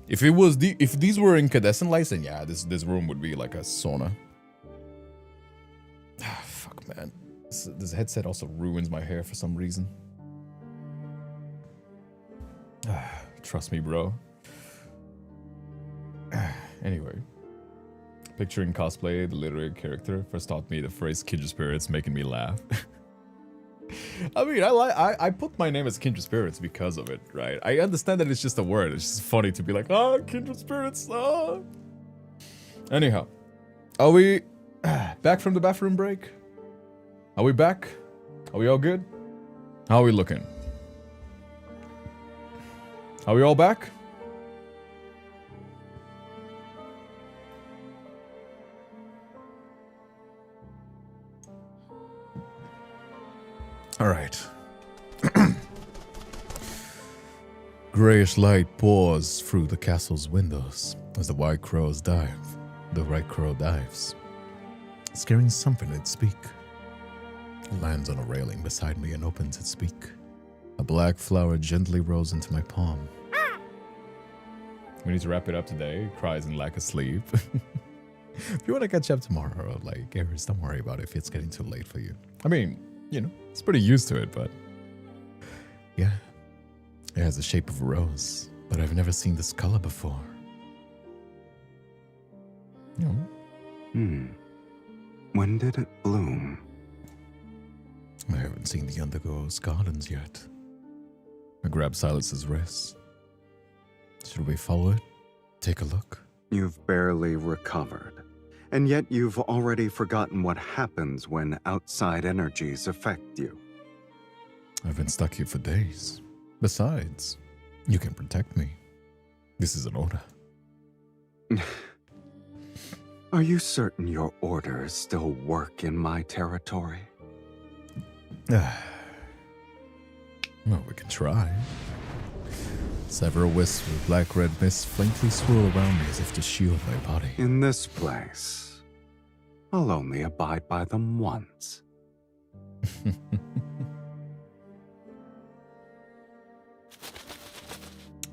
If these were incandescent lights, then yeah, this room would be like a sauna. Fuck, man. This headset also ruins my hair for some reason. Trust me, bro. Anyway. Picturing cosplay, the literary character, first taught me the phrase kindred spirits, making me laugh. I mean, I put my name as kindred spirits because of it, right? I understand that it's just a word. It's just funny to be like, kindred spirits, Anyhow, are we back from the bathroom break? Are we back? Are we all good? How are we looking? Are we all back? All right. Grayish light pours through the castle's windows as the white crows dive. The white crow dives, scaring something at its beak. It lands on a railing beside me and opens its beak. A black flower gently rolls into my palm. We need to wrap it up today. Cries in lack of sleep. If you want to catch up tomorrow, like, Aries, don't worry about it if it's getting too late for you. I mean, you know, it's pretty used to it, but yeah. It has the shape of a rose, but I've never seen this color before. You know. When did it bloom? I haven't seen the Undergo's gardens yet. I grab Silas's wrist. Should we follow it? Take a look? You've barely recovered, and yet you've already forgotten what happens when outside energies affect you. I've been stuck here for days. Besides, you can protect me. This is an order. Are you certain your orders still work in my territory? Well, we can try. Several wisps of black-red mist faintly swirl around me as if to shield my body. In this place, I'll only abide by them once.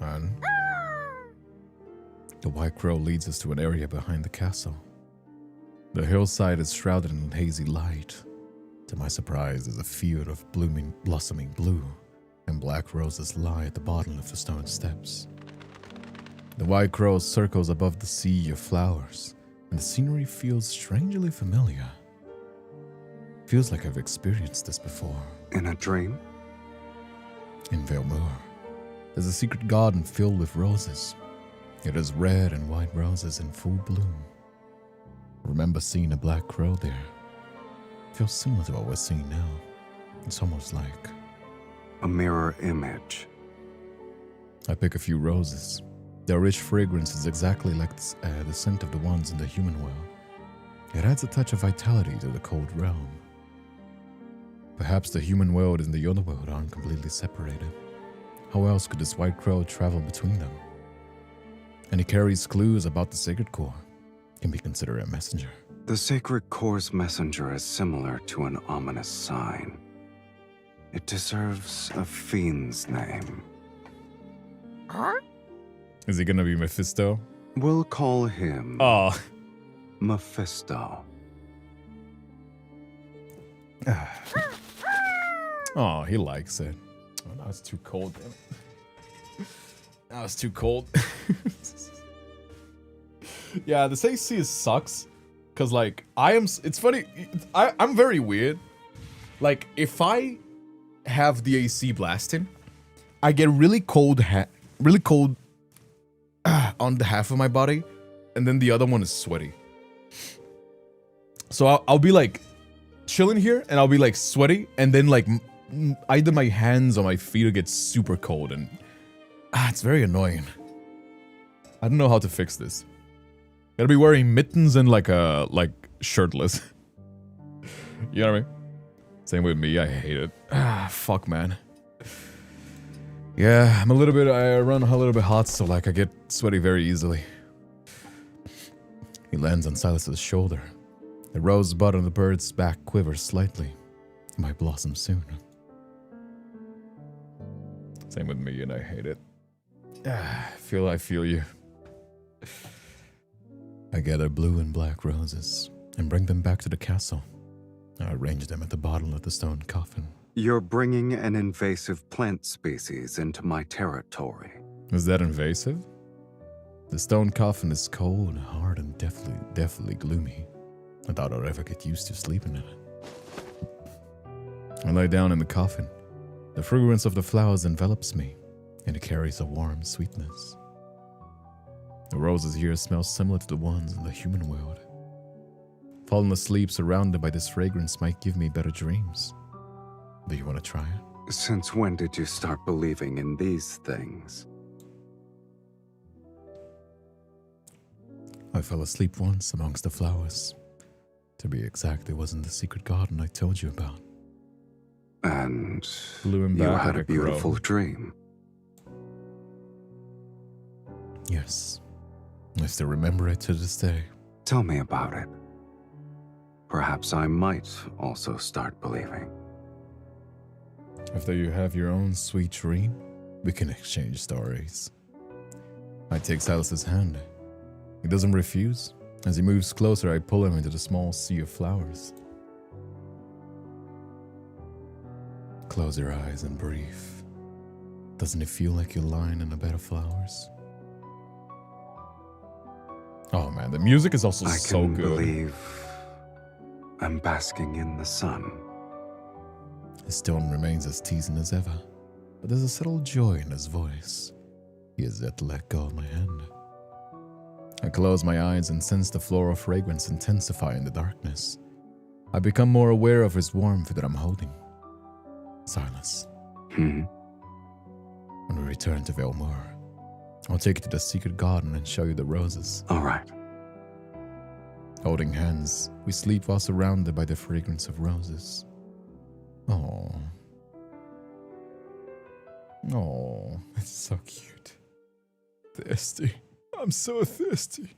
And the white crow leads us to an area behind the castle. The hillside is shrouded in hazy light. To my surprise, there's a field of blossoming blue, and black roses lie at the bottom of the stone steps. The white crow circles above the sea of flowers, and the scenery feels strangely familiar. Feels like I've experienced this before. In a dream? In Velmur, there's a secret garden filled with roses. It has red and white roses in full bloom. Remember seeing a black crow there. Feels similar to what we're seeing now. It's almost like A mirror image. I pick a few roses. Their rich fragrance is exactly like the scent of the ones in the human world. It adds a touch of vitality to the cold realm. Perhaps the human world and the other world aren't completely separated. How else could this white crow travel between them? And he carries clues about the sacred core. Can be considered a messenger. The sacred core's messenger is similar to an ominous sign. It deserves a fiend's name. Is he gonna be Mephisto? We'll call him... Oh. Mephisto. Oh, he likes it. Oh, now it's too cold, damn it. Now it's too cold. Yeah, this AC sucks. Cause like, it's funny, I'm very weird. Like, if I have the AC blasting, I get really cold on the half of my body, and then the other one is sweaty. So I'll be like chilling here, and I'll be like sweaty, and then like either my hands or my feet will get super cold, and it's very annoying. I don't know how to fix this. Gotta be wearing mittens and like shirtless. You know what I mean? Same with me, I hate it. Fuck, man. Yeah, I run a little bit hot, so like I get sweaty very easily. He lands on Silas's shoulder. The rosebud on the bird's back quivers slightly. It might blossom soon. Same with me, and I hate it. I feel you. I gather blue and black roses and bring them back to the castle. I arrange them at the bottom of the stone coffin. You're bringing an invasive plant species into my territory. Is that invasive? The stone coffin is cold, hard, and definitely gloomy. I thought I'd ever get used to sleeping in it. I lie down in the coffin. The fragrance of the flowers envelops me, and it carries a warm sweetness. The roses here smell similar to the ones in the human world. Falling asleep surrounded by this fragrance might give me better dreams. Do you want to try it? Since when did you start believing in these things? I fell asleep once amongst the flowers. To be exact, it was in the secret garden I told you about. And Blew him you back had like a beautiful crow. dream. Yes. I still remember it to this day. Tell me about it. Perhaps I might also start believing. After you have your own sweet dream, we can exchange stories. I take Silas's hand. He doesn't refuse. As he moves closer, I pull him into the small sea of flowers. Close your eyes and breathe. Doesn't it feel like you're lying in a bed of flowers? Oh man, the music is also so good. I can believe I'm basking in the sun. His tone remains as teasing as ever, but there's a subtle joy in his voice. He has yet to let go of my hand. I close my eyes and sense the floral fragrance intensify in the darkness. I become more aware of his warmth that I'm holding. Silas. When we return to Velmur, I'll take you to the secret garden and show you the roses. All right. Holding hands, we sleep while surrounded by the fragrance of roses. Oh, it's so cute. Thirsty. I'm so thirsty.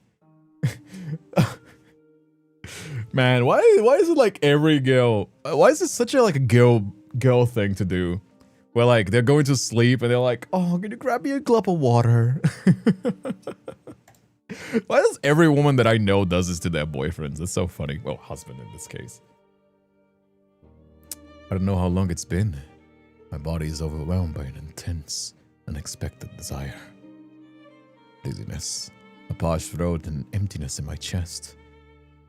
Man, why is it like every girl? Why is it such a girl thing to do? Where like they're going to sleep and they're like, "Oh, can you grab me a glop of water?" Why does every woman that I know does this to their boyfriends? It's so funny. Well, husband in this case. I don't know how long it's been. My body is overwhelmed by an intense, unexpected desire. Dizziness, a parched throat, and emptiness in my chest.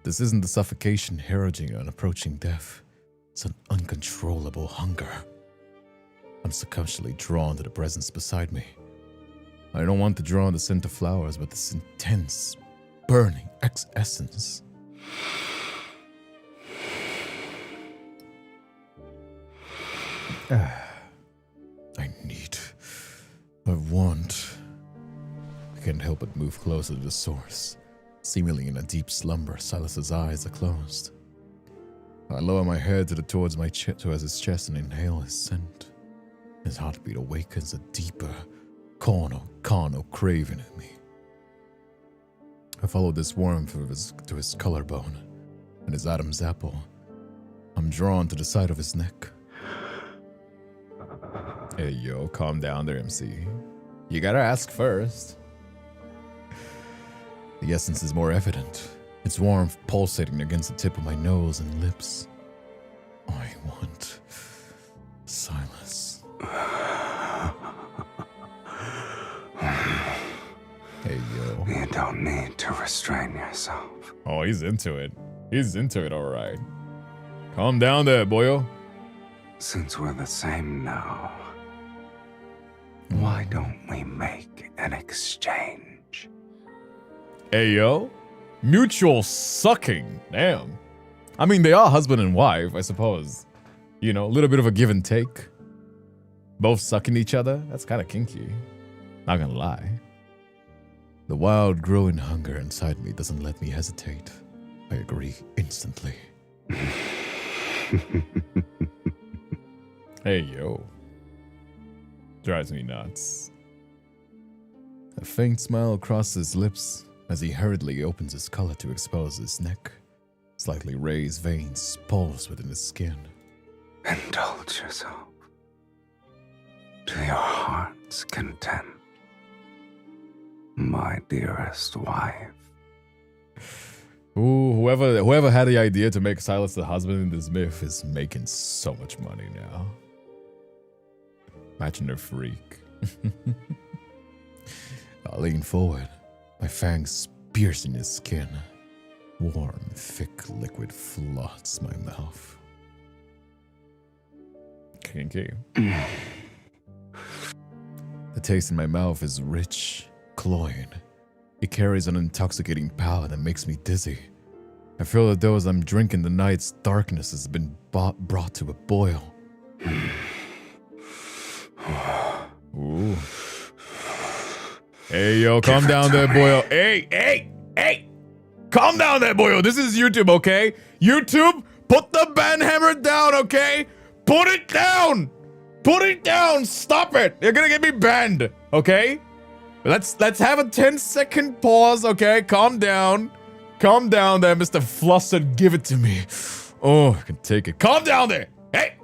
This isn't the suffocation heralding an approaching death. It's an uncontrollable hunger. I'm subconsciously drawn to the presence beside me. I don't want to draw on the scent of flowers, but this intense, burning essence. I want. I can't help but move closer to the source. Seemingly in a deep slumber, Silas's eyes are closed. I lower my head towards his chest and inhale his scent. His heartbeat awakens a deeper, carnal craving in me. I follow this warmth to his collarbone and his Adam's apple. I'm drawn to the side of his neck. Hey, yo, calm down there, MC. You gotta ask first. The essence is more evident. Its warmth pulsating against the tip of my nose and lips. I want Silas. Hey, yo. You don't need to restrain yourself. Oh, he's into it. He's into it, all right. Calm down there, boyo. Since we're the same now, why don't we make an exchange? Hey, yo. Mutual sucking. Damn. I mean, they are husband and wife, I suppose. You know, a little bit of a give and take. Both sucking each other. That's kind of kinky. Not gonna lie. The wild growing hunger inside me doesn't let me hesitate. I agree instantly. Hey, yo. Drives me nuts. A faint smile crosses his lips as he hurriedly opens his collar to expose his neck. Slightly raised veins pulse within his skin. Indulge yourself to your heart's content, my dearest wife. Ooh, whoever had the idea to make Silas the husband in this myth is making so much money now. Imagine a freak. I lean forward, my fangs piercing his skin. Warm, thick liquid floods my mouth. Kinky. The taste in my mouth is rich, cloying. It carries an intoxicating power that makes me dizzy. I feel as though as I'm drinking, the night's darkness has been brought to a boil. Ooh. Hey, yo, calm down there, boyo. Hey! Calm down there, boyo. This is YouTube, okay? YouTube, put the banhammer down, okay? Put it down! Put it down! Stop it! You're gonna get me banned, okay? Let's have a 10-second pause, okay? Calm down. Calm down there, Mr. Flustered. Give it to me. Oh, I can take it. Calm down there! Hey!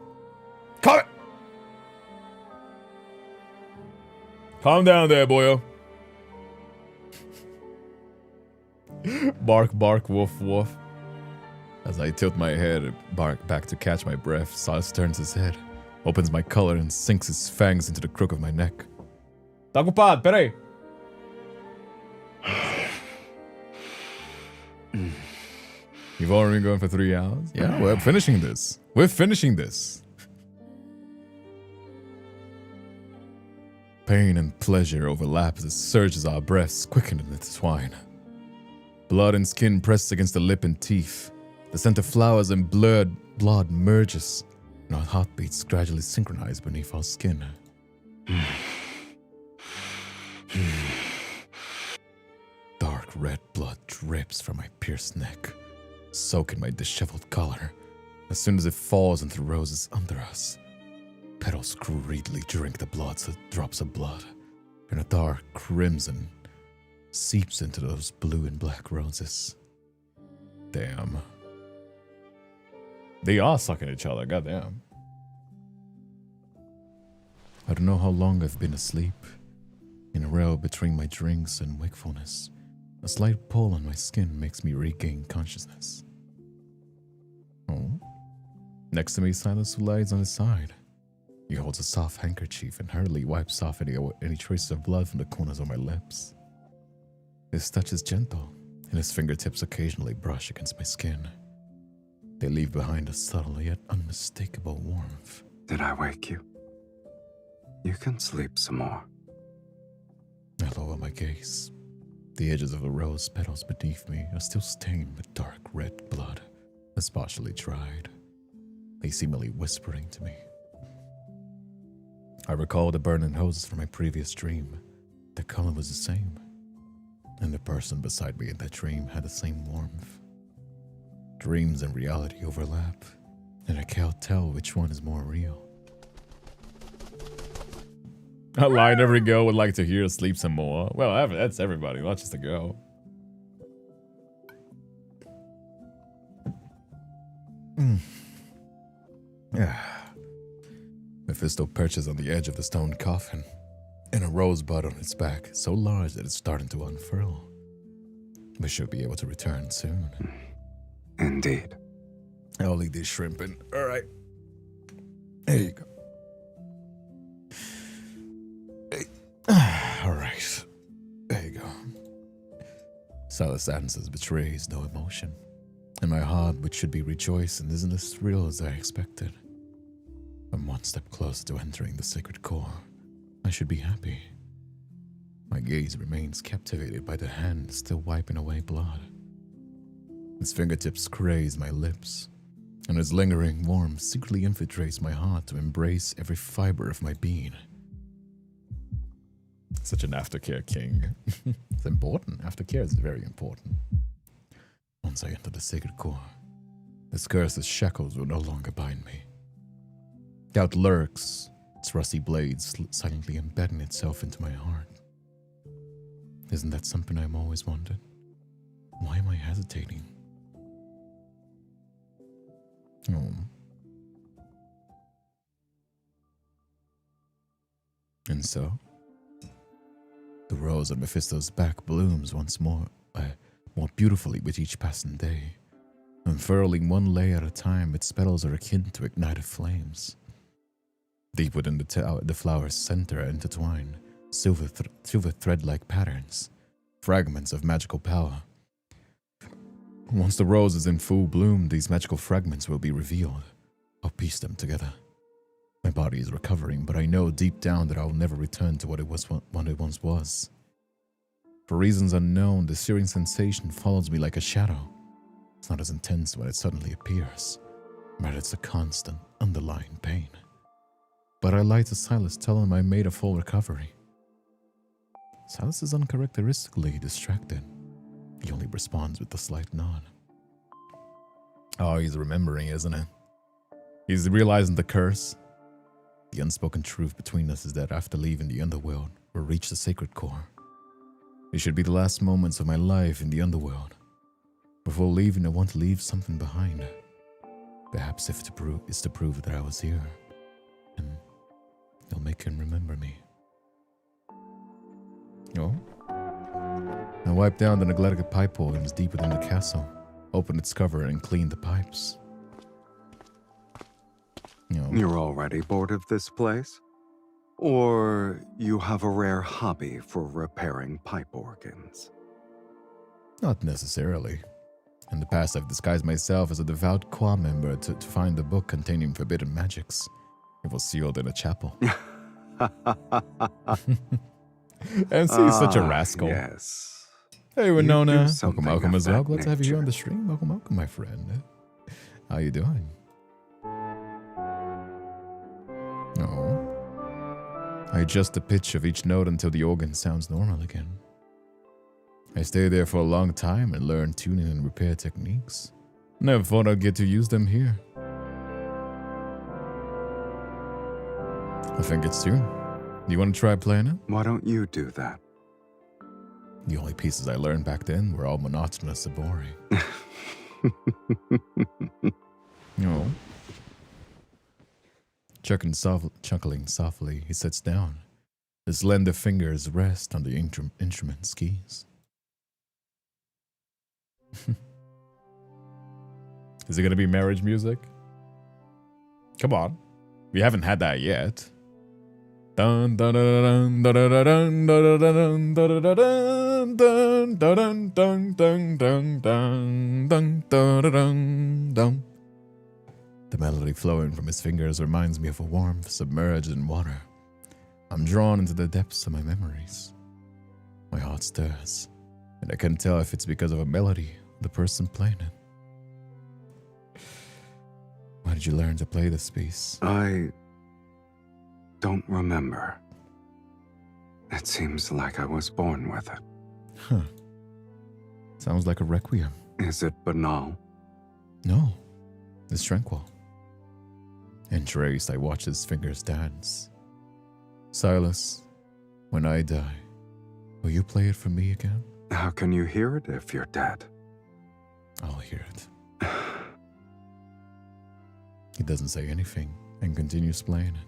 Calm down there, boyo. Bark, bark, woof, woof. As I tilt my head back to catch my breath, Silas turns his head, opens my collar, and sinks his fangs into the crook of my neck. Tá ocupado, peraí. You've already been going for 3 hours? Yeah, we're finishing this. We're finishing this. Pain and pleasure overlap as it surges our breaths, quicken and intertwine. Blood and skin pressed against the lip and teeth. The scent of flowers and blood merges, and our heartbeats gradually synchronize beneath our skin. Dark red blood drips from my pierced neck, soaking my disheveled collar. As soon as it falls into the roses under us, petals greedily drink the drops of blood, and a dark crimson seeps into those blue and black roses. Damn. They are sucking each other, goddamn. I don't know how long I've been asleep. In a row between my drinks and wakefulness, a slight pull on my skin makes me regain consciousness. Oh. Next to me, Silas, who lies on his side. He holds a soft handkerchief and hurriedly wipes off any traces of blood from the corners of my lips. His touch is gentle, and his fingertips occasionally brush against my skin. They leave behind a subtle yet unmistakable warmth. Did I wake you? You can sleep some more. I lower my gaze. The edges of the rose petals beneath me are still stained with dark red blood, as partially dried. They seemingly whispering to me. I recall the burning hoses from my previous dream. The color was the same. And the person beside me in that dream had the same warmth. Dreams and reality overlap, and I can't tell which one is more real. A line every girl would like to hear, sleep some more. Well, that's everybody, not just a girl. Mephisto perches on the edge of the stone coffin, and a rosebud on its back, so large that it's starting to unfurl. We should be able to return soon. Indeed. I'll leave this shrimp in. Alright. There you go. Alright. There you go. Silas answers betrays no emotion. And my heart, which should be rejoicing, isn't as real as I expected. I'm one step closer to entering the sacred core. I should be happy. My gaze remains captivated by the hand still wiping away blood. Its fingertips graze my lips, and its lingering warmth secretly infiltrates my heart to embrace every fiber of my being. Such an aftercare king. It's important. Aftercare is very important. Once I enter the sacred core, this curse's shackles will no longer bind me. Doubt lurks, its rusty blades silently embedding itself into my heart. Isn't that something I've always wanted? Why am I hesitating? Oh. And so, the rose on Mephisto's back blooms once more beautifully with each passing day. Unfurling one layer at a time, its petals are akin to ignited flames. Deep within the flower's center intertwine silver thread-like patterns, fragments of magical power. Once the rose is in full bloom, these magical fragments will be revealed. I'll piece them together. My body is recovering, but I know deep down that I'll never return to what it once was. For reasons unknown, the searing sensation follows me like a shadow. It's not as intense when it suddenly appears, but it's a constant, underlying pain. But I lie to Silas, tell him I made a full recovery. Silas is uncharacteristically distracted. He only responds with a slight nod. Oh, he's remembering, isn't it? He's realizing the curse. The unspoken truth between us is that after leaving the underworld, we'll reach the sacred core. It should be the last moments of my life in the underworld. Before leaving, I want to leave something behind. Perhaps if it's to prove that I was here. And it'll make him remember me. Oh? I wiped down the neglected pipe organs deep within the castle, opened its cover and cleaned the pipes. You're already bored of this place? Or you have a rare hobby for repairing pipe organs? Not necessarily. In the past, I've disguised myself as a devout choir member to find the book containing forbidden magics. It was sealed in a chapel. MC is such a rascal. Yes. Hey, Winona. Welcome as well. Glad to have you here on the stream. Welcome, my friend. How you doing? Oh. I adjust the pitch of each note until the organ sounds normal again. I stay there for a long time and learn tuning and repair techniques. Never thought I'd get to use them here. I think it's soon. You want to try playing it? Why don't you do that? The only pieces I learned back then were all monotonous and boring. No. Chuckling softly, he sits down. His slender fingers rest on the instrument's keys. Is it gonna be marriage music? Come on. We haven't had that yet. Dun dun dun dun dun dun dun dun dun dun dun dun dun dun dun dun dun. The melody flowing from his fingers reminds me of a warmth submerged in water. I'm drawn into the depths of my memories. My heart stirs, and I can't tell if it's because of a melody or the person playing it. Why did you learn to play this piece? don't remember. It seems like I was born with it. Huh. Sounds like a requiem. Is it banal? No, it's tranquil. Entraced, I watch his fingers dance. Silas, when I die, will you play it for me again? How can you hear it if you're dead? I'll hear it. He doesn't say anything and continues playing it.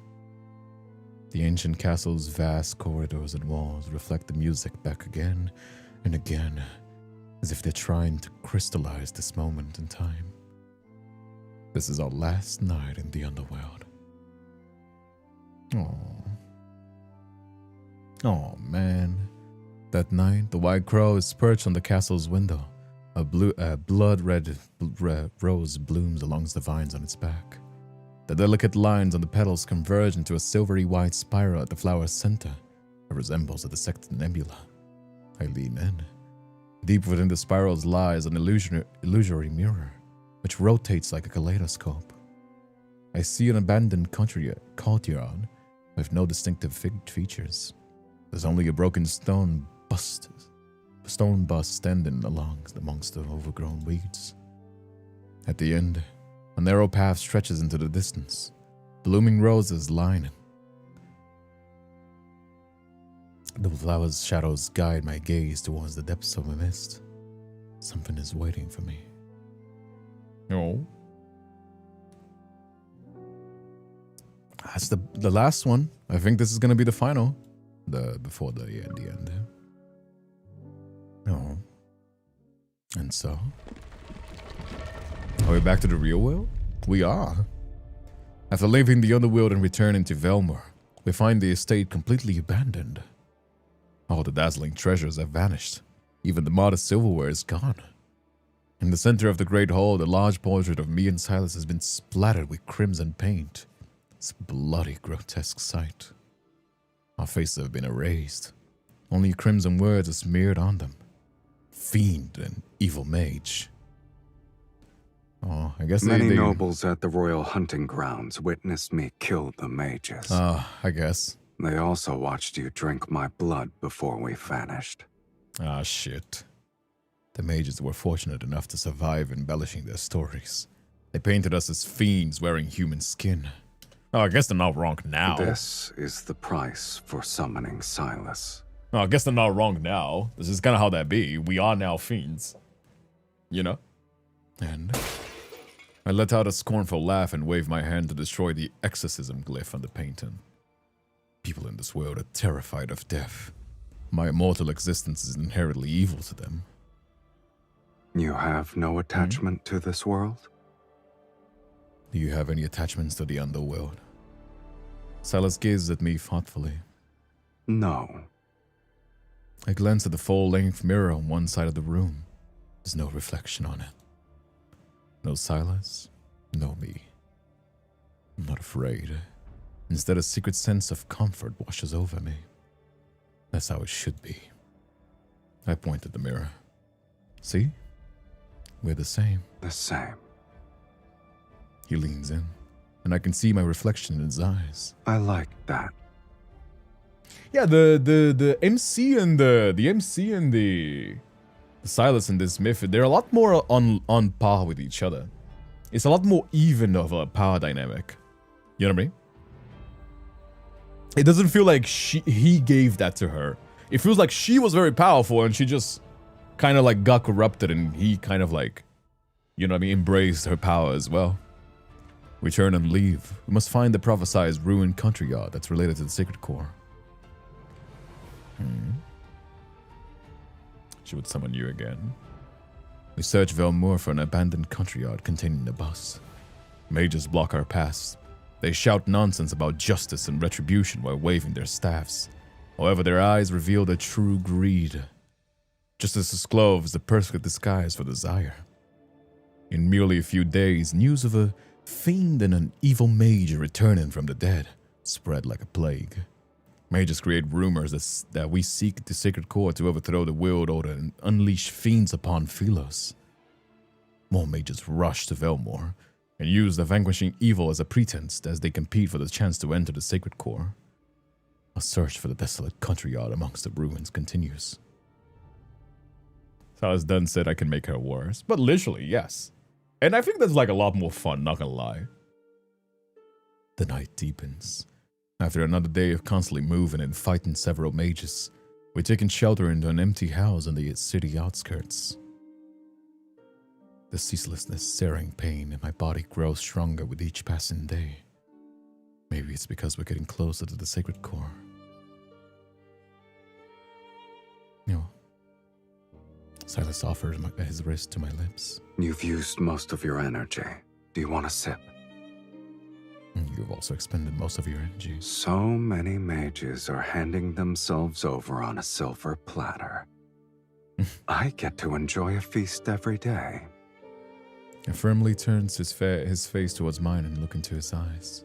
The ancient castle's vast corridors and walls reflect the music back again and again, as if they're trying to crystallize this moment in time. This is our last night in the underworld. Oh man. That night, the white crow is perched on the castle's window. A blood-red rose blooms along the vines on its back. The delicate lines on the petals converge into a silvery white spiral at the flower's center. It resembles a dissected nebula. I lean in. Deep within the spirals lies an illusory mirror, which rotates like a kaleidoscope. I see an abandoned courtyard with no distinctive features. There's only a broken stone bust standing amongst the overgrown weeds. At the end, a narrow path stretches into the distance. Blooming roses line it. The flower's shadows guide my gaze towards the depths of the mist. Something is waiting for me. No. That's the last one. I think this is gonna be the final. Before the end. No. And so? Are we back to the real world? We are. After leaving the underworld and returning to Velmor, we find the estate completely abandoned. All the dazzling treasures have vanished. Even the modest silverware is gone. In the center of the great hall, the large portrait of me and Silas has been splattered with crimson paint. It's a bloody, grotesque sight. Our faces have been erased. Only crimson words are smeared on them. Fiend and evil mage. Oh, I guess Many nobles at the royal hunting grounds witnessed me kill the mages. I guess. They also watched you drink my blood before we vanished. Ah, shit. The mages were fortunate enough to survive embellishing their stories. They painted us as fiends wearing human skin. Oh, I guess they're not wrong now. This is the price for summoning Silas. Oh, I guess they're not wrong now. This is kind of how that be. We are now fiends. You know? And I let out a scornful laugh and waved my hand to destroy the exorcism glyph on the painting. People in this world are terrified of death. My immortal existence is inherently evil to them. You have no attachment to this world? Do you have any attachments to the underworld? Silas gazes at me thoughtfully. No. I glance at the full-length mirror on one side of the room. There's no reflection on it. No Silas, no me. I'm not afraid. Instead, a secret sense of comfort washes over me. That's how it should be. I point at the mirror. See? We're the same. The same. He leans in, and I can see my reflection in his eyes. I like that. Yeah, the MC and the Silas and this myth, they're a lot more on par with each other. It's a lot more even of a power dynamic. You know what I mean? It doesn't feel like he gave that to her. It feels like she was very powerful and she just kind of like got corrupted and he kind of like, you know what I mean, embraced her power as well. We turn and leave. We must find the prophesized ruined country yard that's related to the Sacred Core. She would summon you again. We search Velmor for an abandoned country yard containing the bus. Mages block our paths. They shout nonsense about justice and retribution while waving their staffs. However, their eyes reveal their true greed. Justice discloses the perfect disguise for desire. In merely a few days, news of a fiend and an evil mage returning from the dead spread like a plague. Mages create rumors that we seek the Sacred Core to overthrow the world order and unleash fiends upon Philos. More mages rush to Velmor, and use the vanquishing evil as a pretense as they compete for the chance to enter the sacred core. A search for the desolate country yard amongst the ruins continues. Silas Dunn said I can make her worse, but literally, yes. And I think that's like a lot more fun, not gonna lie. The night deepens. After another day of constantly moving and fighting several mages, we've taken shelter into an empty house on the city outskirts. The ceaselessness, searing pain in my body grows stronger with each passing day. Maybe it's because we're getting closer to the sacred core. No. Silas offers his wrist to my lips. You've used most of your energy. Do you want a sip? You've also expended most of your energy. So many mages are handing themselves over on a silver platter. I get to enjoy a feast every day. He firmly turns his face towards mine and look into his eyes.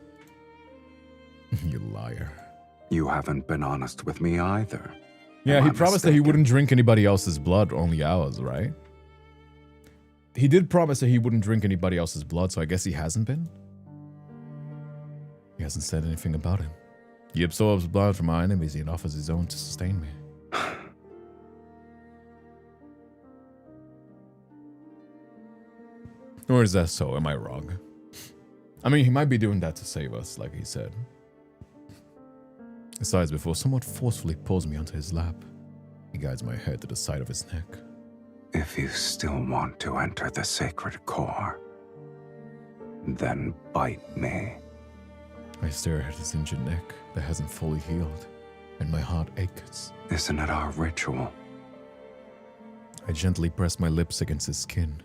You liar. You haven't been honest with me either. Yeah, he promised that he wouldn't drink anybody else's blood, only ours, right? He did promise that he wouldn't drink anybody else's blood, so I guess he hasn't been? He hasn't said anything about it. He absorbs blood from our enemies and offers his own to sustain me. Or is that so? Am I wrong? I mean, he might be doing that to save us, like he said. Besides, before somewhat forcefully pulls me onto his lap, he guides my head to the side of his neck. If you still want to enter the sacred core, then bite me. I stare at his injured neck that hasn't fully healed, and my heart aches. Isn't it our ritual? I gently press my lips against his skin.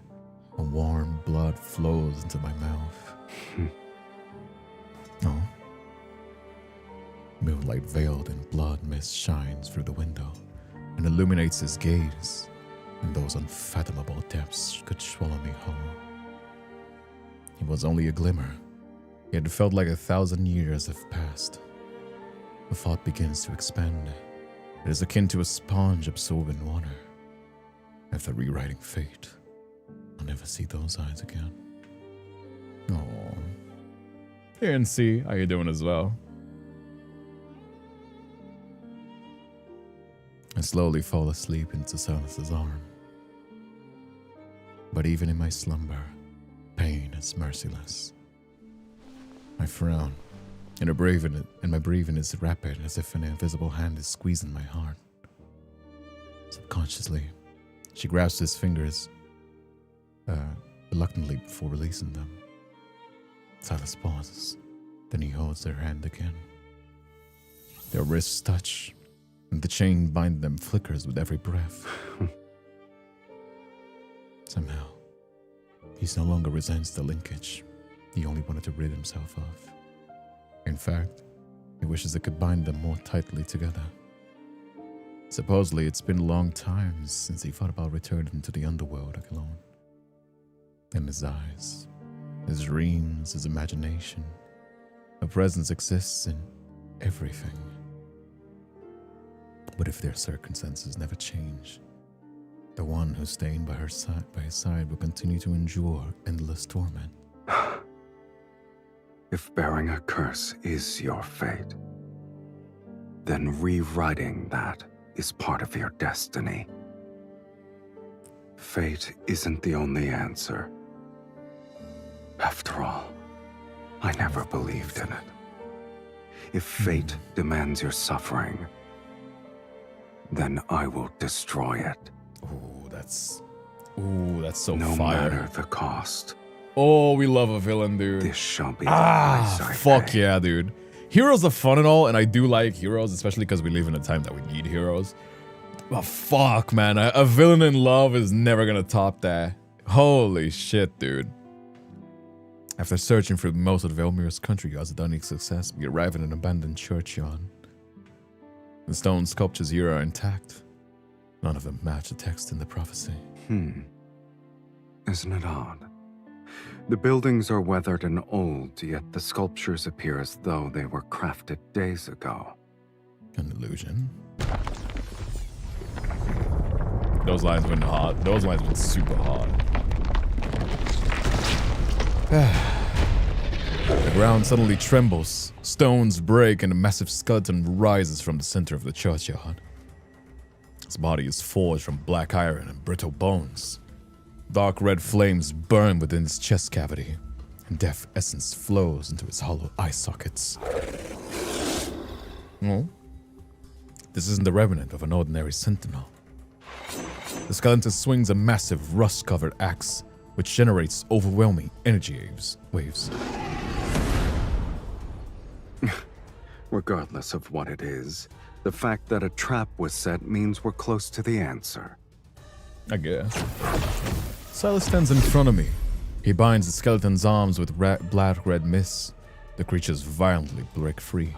A warm blood flows into my mouth. Oh. Moonlight veiled in blood mist shines through the window and illuminates his gaze, and those unfathomable depths could swallow me whole. It was only a glimmer, yet it felt like 1,000 years have passed. The thought begins to expand. It is akin to a sponge absorbing water. After rewriting fate, I'll never see those eyes again. Oh. Here and C, how you doing as well? I slowly fall asleep into Silas's arm. But even in my slumber, pain is merciless. I frown, and my breathing is rapid as if an invisible hand is squeezing my heart. Subconsciously, she grasps his fingers, reluctantly before releasing them. Silas pauses, then he holds their hand again. Their wrists touch, and the chain binding them flickers with every breath. Somehow, he no longer resents the linkage he only wanted to rid himself of. In fact, he wishes it could bind them more tightly together. Supposedly, it's been a long time since he thought about returning to the underworld alone. In his eyes, his dreams, his imagination, a presence exists in everything. But if their circumstances never change, the one who's staying by his side will continue to endure endless torment. If bearing a curse is your fate, then rewriting that is part of your destiny. Fate isn't the only answer. After all, I never believed in it. If fate demands your suffering, then I will destroy it. Ooh, that's so no fire. No matter the cost. Oh, we love a villain, dude. This shall be the price I fuck pay. Yeah, dude. Heroes are fun and all, and I do like heroes, especially because we live in a time that we need heroes. But fuck, man, a villain in love is never gonna top that. Holy shit, dude. After searching for most of Velmir's country as a stunning success, we arrive at an abandoned churchyard. The stone sculptures here are intact. None of them match the text in the prophecy. Isn't it odd? The buildings are weathered and old, yet the sculptures appear as though they were crafted days ago. An illusion. Those lines went hard. Those lines went super hard. The ground suddenly trembles, stones break, and a massive skeleton rises from the center of the churchyard. His body is forged from black iron and brittle bones. Dark red flames burn within his chest cavity, and death essence flows into his hollow eye sockets. No, this isn't the remnant of an ordinary sentinel. The skeleton swings a massive rust-covered axe, which generates overwhelming energy waves. Regardless of what it is, the fact that a trap was set means we're close to the answer. I guess. Silas stands in front of me. He binds the skeleton's arms with black red mist. The creatures violently break free.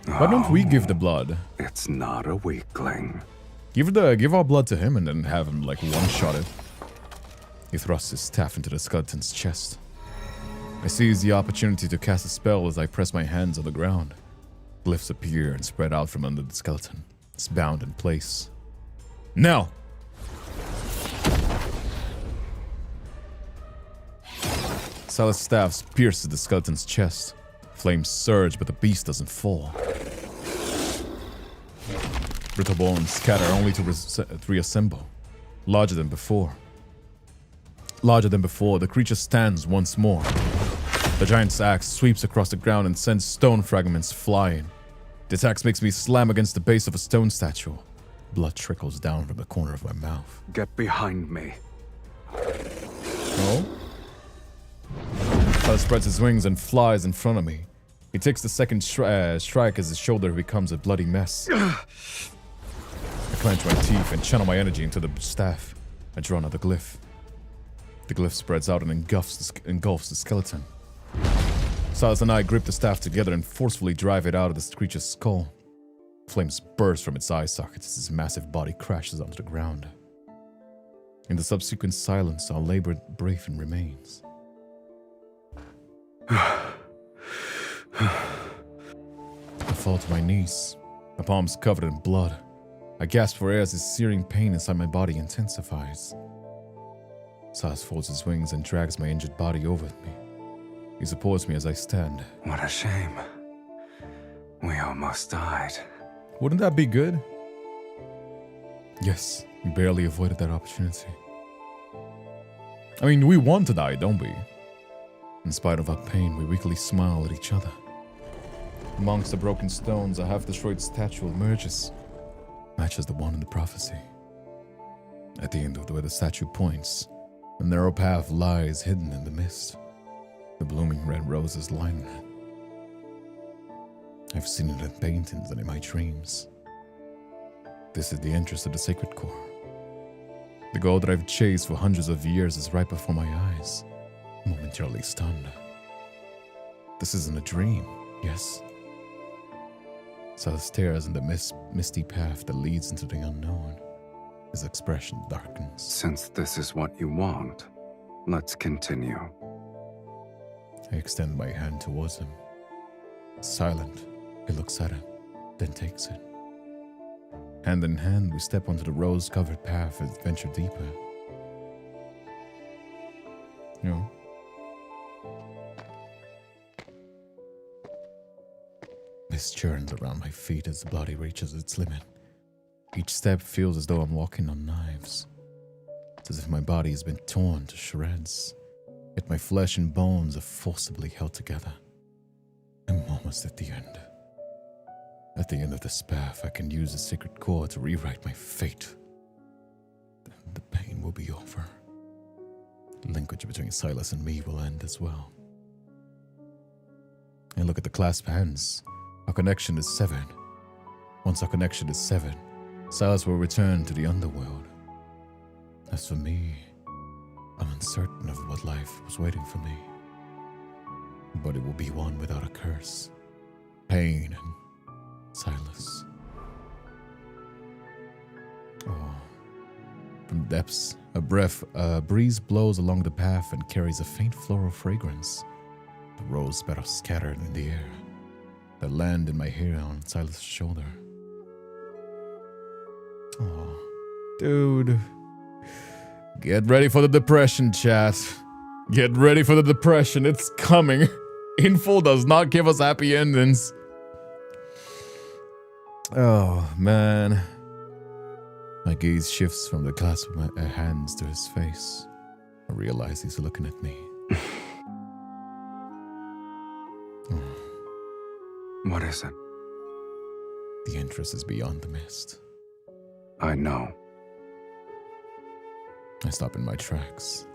Why don't we give the blood? It's not a weakling. Give our blood to him and then have him like one-shot it. He thrusts his staff into the skeleton's chest. I seize the opportunity to cast a spell as I press my hands on the ground. Glyphs appear and spread out from under the skeleton. It's bound in place. Now! Silas' staff pierces the skeleton's chest. Flames surge, but the beast doesn't fall. Brittle bones scatter only to reassemble. Larger than before. The creature stands once more. The giant's axe sweeps across the ground and sends stone fragments flying. The axe makes me slam against the base of a stone statue. Blood trickles down from the corner of my mouth. Get behind me. Oh? Silas spreads his wings and flies in front of me. He takes the second strike as his shoulder becomes a bloody mess. I clench my teeth and channel my energy into the staff. I draw another glyph. The glyph spreads out and engulfs the skeleton. Silas and I grip the staff together and forcefully drive it out of the creature's skull. Flames burst from its eye sockets as its massive body crashes onto the ground. In the subsequent silence, our labored breathing remains. I fall to my knees, my palms covered in blood. I gasp for air as the searing pain inside my body intensifies. Silas folds his wings and drags my injured body over me. He supports me as I stand. What a shame. We almost died. Wouldn't that be good? Yes, we barely avoided that opportunity. I mean, we want to die, don't we? In spite of our pain, we weakly smile at each other. Amongst the broken stones, a half-destroyed statue emerges. Matches the one in the prophecy. At the end of where the statue points, a narrow path lies hidden in the mist. The blooming red roses line it. I've seen it in paintings and in my dreams. This is the entrance to the sacred core. The goal that I've chased for hundreds of years is right before my eyes, momentarily stunned. This isn't a dream, yes? Silas stares in the misty path that leads into the unknown. His expression darkens. Since this is what you want, let's continue. I extend my hand towards him. Silent, he looks at it, then takes it. Hand in hand, we step onto the rose-covered path and venture deeper. No. Mist churns around my feet as the body reaches its limit. Each step feels as though I'm walking on knives. It's as if my body has been torn to shreds, yet my flesh and bones are forcibly held together. I'm almost at the end. At the end of this path, I can use the sacred core to rewrite my fate. Then the pain will be over. The linkage between Silas and me will end as well. I look at the clasped hands. Our connection is severed. Once our connection is severed, Silas will return to the underworld. As for me, I'm uncertain of what life was waiting for me. But it will be one without a curse, pain, and Silas. Oh. From the depths, a breeze blows along the path and carries a faint floral fragrance. The rose petals scattered in the air that land in my hair on Silas' shoulder. Oh, dude. Get ready for the depression, chat. Get ready for the depression. It's coming. Info does not give us happy endings. Oh, man. My gaze shifts from the clasp of my hands to his face. I realize he's looking at me. What is it? The entrance is beyond the mist. I know. I stop in my tracks.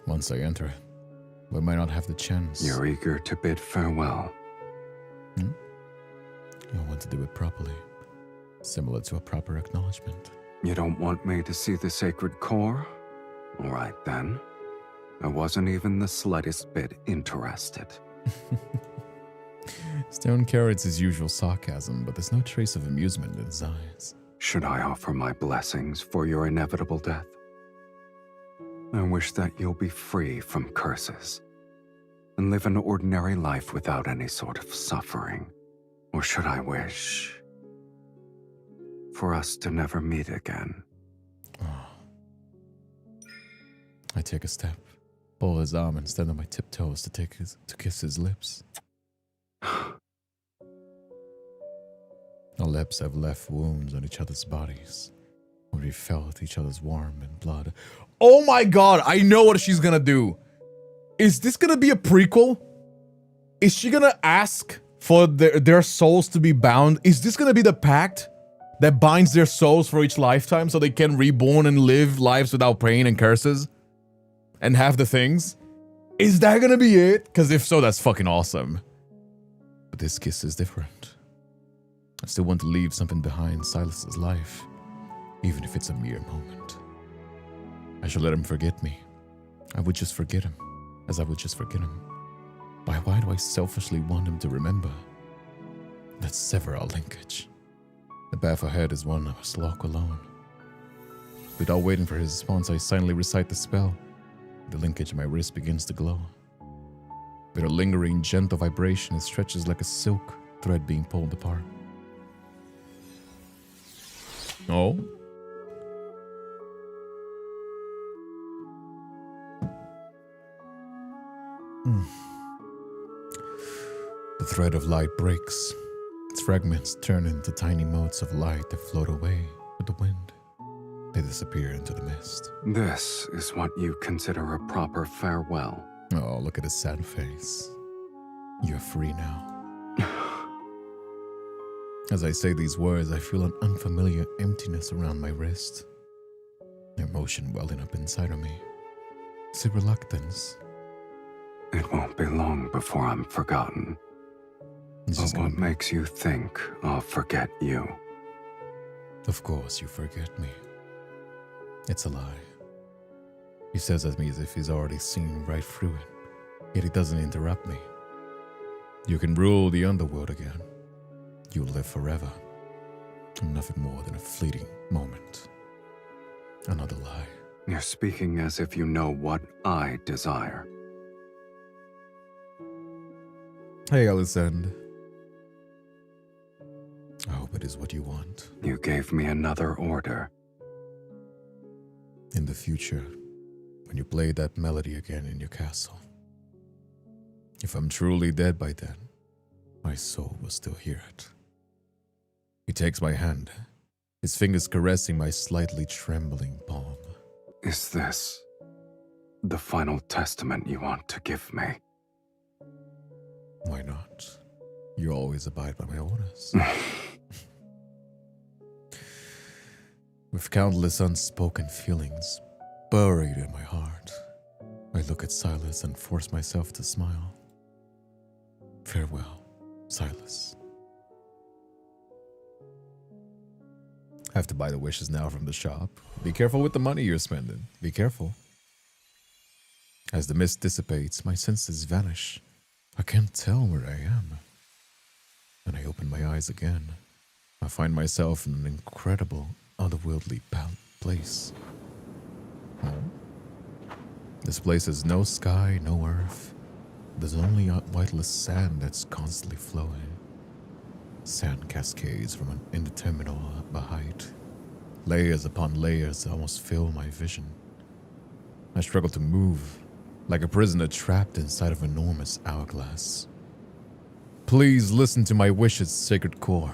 Once I enter it, we might not have the chance. You're eager to bid farewell. I want to do it properly, similar to a proper acknowledgement. You don't want me to see the sacred core? All right, then. I wasn't even the slightest bit interested. Stone carries his usual sarcasm, but there's no trace of amusement in his eyes. Should I offer my blessings for your inevitable death? I wish that you'll be free from curses and live an ordinary life without any sort of suffering. Or should I wish for us to never meet again? I take a step, pull his arm, and stand on my tiptoes to kiss his lips. Our lips have left wounds on each other's bodies, where we felt each other's warmth and blood. Oh my god, I know what she's gonna do. Is this gonna be a prequel? Is she gonna ask for their souls to be bound? Is this gonna be the pact that binds their souls for each lifetime so they can reborn and live lives without pain and curses? And have the things? Is that gonna be it? Because if so, that's fucking awesome. But this kiss is different. I still want to leave something behind Silas's life, even if it's a mere moment. I should let him forget me. I would just forget him, as I would just forget him. Why do I selfishly want him to remember? Let's sever our linkage. The path ahead is one I must walk alone. Without waiting for his response, I silently recite the spell. The linkage on my wrist begins to glow. With a lingering, gentle vibration, it stretches like a silk thread being pulled apart. Oh? The thread of light breaks. Its fragments turn into tiny motes of light that float away with the wind. They disappear into the mist. This is what you consider a proper farewell. Oh, look at his sad face. You're free now. As I say these words, I feel an unfamiliar emptiness around my wrist. Emotion welling up inside of me. Is it reluctance? It won't be long before I'm forgotten. But what makes you think I'll forget you? Of course you forget me. It's a lie. He says at me as if he's already seen right through it, yet he doesn't interrupt me. You can rule the underworld again. You'll live forever. I'm nothing more than a fleeting moment. Another lie. You're speaking as if you know what I desire. Hey, Alicent. I hope it is what you want. You gave me another order. In the future, when you play that melody again in your castle, if I'm truly dead by then, my soul will still hear it. He takes my hand, his fingers caressing my slightly trembling palm. Is this the final testament you want to give me? Why not? You always abide by my orders. With countless unspoken feelings buried in my heart, I look at Silas and force myself to smile. Farewell, Silas. I have to buy the wishes now from the shop. Be careful with the money you're spending. Be careful. As the mist dissipates, my senses vanish. I can't tell where I am. When I open my eyes again, I find myself in an incredible, otherworldly place. Oh. This place has no sky, no earth. There's only whiteless sand that's constantly flowing. Sand cascades from an indeterminable height. Layers upon layers almost fill my vision. I struggle to move, like a prisoner trapped inside of an enormous hourglass. Please listen to my wishes, sacred core.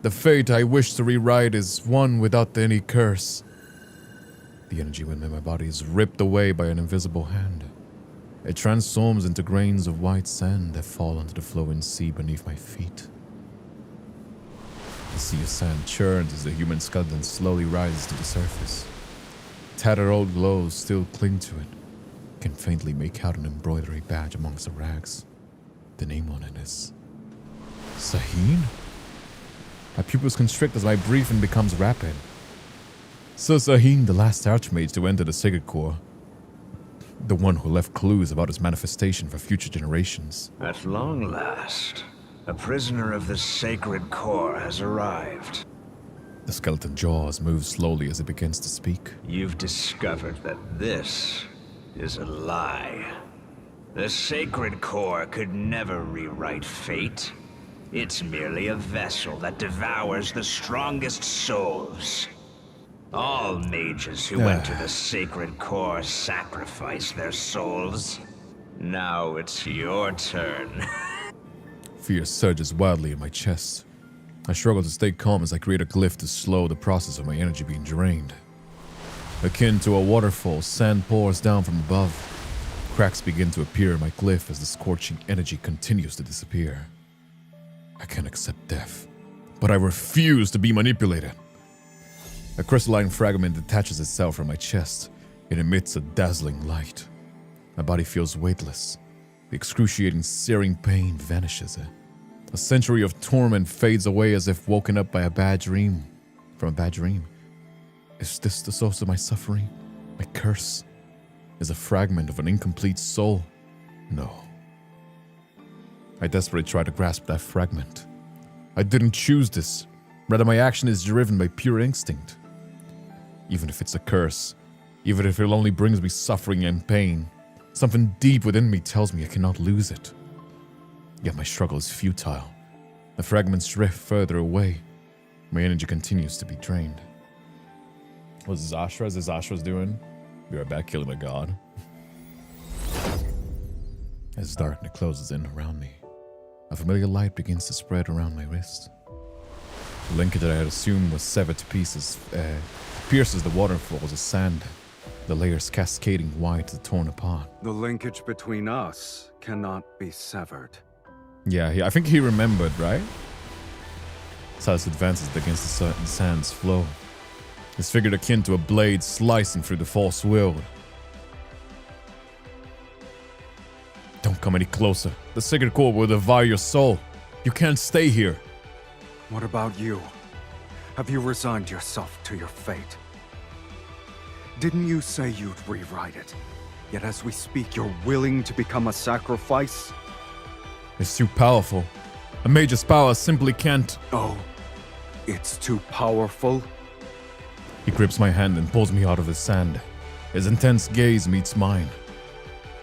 The fate I wish to rewrite is one without any curse. The energy within my body is ripped away by an invisible hand. It transforms into grains of white sand that fall into the flowing sea beneath my feet. The sea of sand churns as the human skeleton slowly rises to the surface. Tattered old clothes still cling to it. Can faintly make out an embroidery badge amongst the rags. The name on it is Saheen? My pupils constrict as my breathing becomes rapid. So Saheen, the last archmage to enter the Sacred Core. The one who left clues about his manifestation for future generations. At long last, a prisoner of the Sacred Core has arrived. The skeleton jaws move slowly as it begins to speak. You've discovered that this is a lie. The Sacred Core could never rewrite fate. It's merely a vessel that devours the strongest souls. All mages who enter the Sacred Core sacrifice their souls. Now it's your turn. Fear surges wildly in my chest. I struggle to stay calm as I create a glyph to slow the process of my energy being drained. Akin to a waterfall, sand pours down from above. Cracks begin to appear in my glyph as the scorching energy continues to disappear. I can't accept death, but I refuse to be manipulated. A crystalline fragment detaches itself from my chest. It emits a dazzling light. My body feels weightless. The excruciating, searing pain vanishes. A century of torment fades away as if woken up by a bad dream. From a bad dream. Is this the source of my suffering? My curse? Is a fragment of an incomplete soul? No. I desperately try to grasp that fragment. I didn't choose this. Rather, my action is driven by pure instinct. Even if it's a curse, even if it only brings me suffering and pain, something deep within me tells me I cannot lose it. Yet my struggle is futile. The fragments drift further away. My energy continues to be drained. What's Zasha's doing? We are back killing a god. As darkness closes in around me, a familiar light begins to spread around my wrist. The linkage that I had assumed was severed to pieces pierces the waterfalls of sand, the layers cascading wide to torn apart. The linkage between us cannot be severed. Yeah, I think he remembered, right? Silas advances against the sand's flow. His figure akin to a blade slicing through the false world. Don't come any closer. The Sacred Core will devour your soul. You can't stay here. What about you? Have you resigned yourself to your fate? Didn't you say you'd rewrite it? Yet as we speak, you're willing to become a sacrifice? It's too powerful. A mage's power simply can't... Oh, it's too powerful? He grips my hand and pulls me out of the sand. His intense gaze meets mine.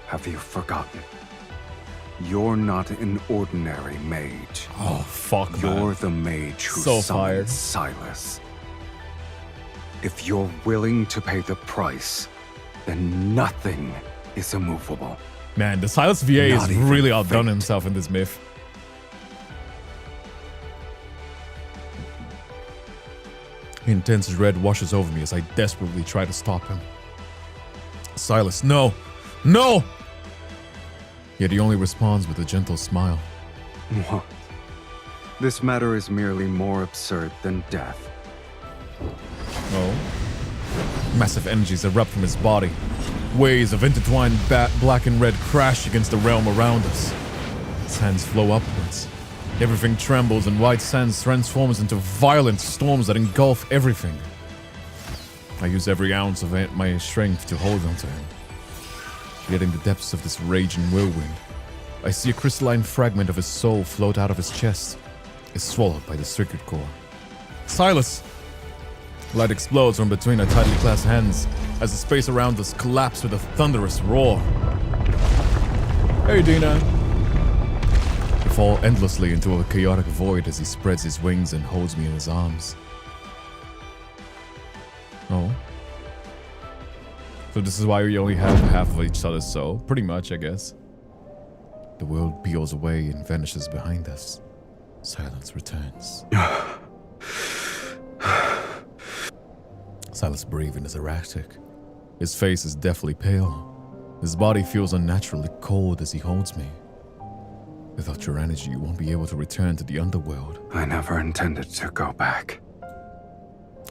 Have you forgotten? You're not an ordinary mage. Oh, fuck, man. You're the mage who so summoned Silas. If you're willing to pay the price, then nothing is immovable. Man, the Silas VA Not has really even outdone fate. himself in this myth. Intense dread washes over me as I desperately try to stop him. Silas, no! No! Yet he only responds with a gentle smile. What? This matter is merely more absurd than death. Oh. Massive energies erupt from his body. Waves of intertwined black and red crash against the realm around us. His hands flow upwards. Everything trembles and white sand transforms into violent storms that engulf everything. I use every ounce of my strength to hold onto him. Yet in the depths of this raging whirlwind, I see a crystalline fragment of his soul float out of his chest. It's swallowed by the Sacred Core. Silas! Light explodes from between our tightly clasped hands as the space around us collapses with a thunderous roar. Hey, Dina! We fall endlessly into a chaotic void as he spreads his wings and holds me in his arms. Oh. So this is why we only have half of each other's soul? Pretty much, I guess. The world peels away and vanishes behind us. Silence returns. Silas' breathing is erratic. His face is deathly pale. His body feels unnaturally cold as he holds me. Without your energy, you won't be able to return to the underworld. I never intended to go back.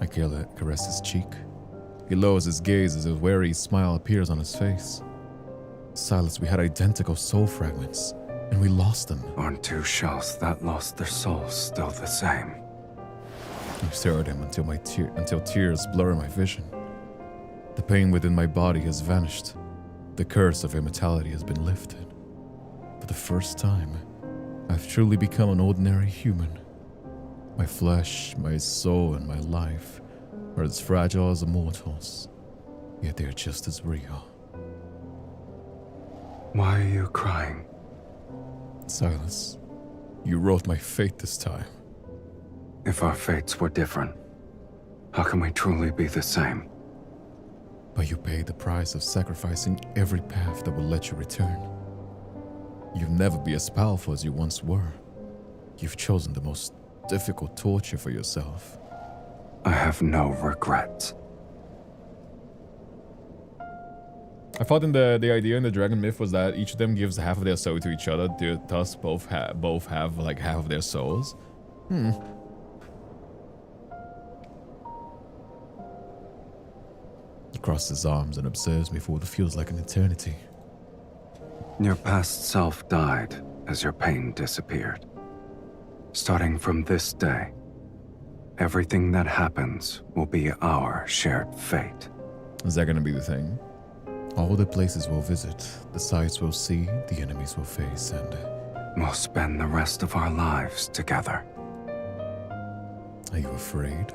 I caress his cheek. He lowers his gaze as a wary smile appears on his face. Silas, we had identical soul fragments, and we lost them. On two shells that lost their souls still the same. I stare at him until tears blur my vision. The pain within my body has vanished. The curse of immortality has been lifted. For the first time, I've truly become an ordinary human. My flesh, my soul, and my life are as fragile as immortals, yet they're just as real. Why are you crying? Silas, you wrote my fate this time. If our fates were different, how can we truly be the same? But you paid the price of sacrificing every path that will let you return. You'll never be as powerful as you once were. You've chosen the most difficult torture for yourself. I have no regrets. I thought in the idea in the dragon myth was that each of them gives half of their soul to each other, thus both have like half of their souls. He crosses his arms and observes me for what feels like an eternity. Your past self died as your pain disappeared. Starting from this day, everything that happens will be our shared fate. Is that going to be the thing? All the places we'll visit, the sights we'll see, the enemies we'll face, and... we'll spend the rest of our lives together. Are you afraid?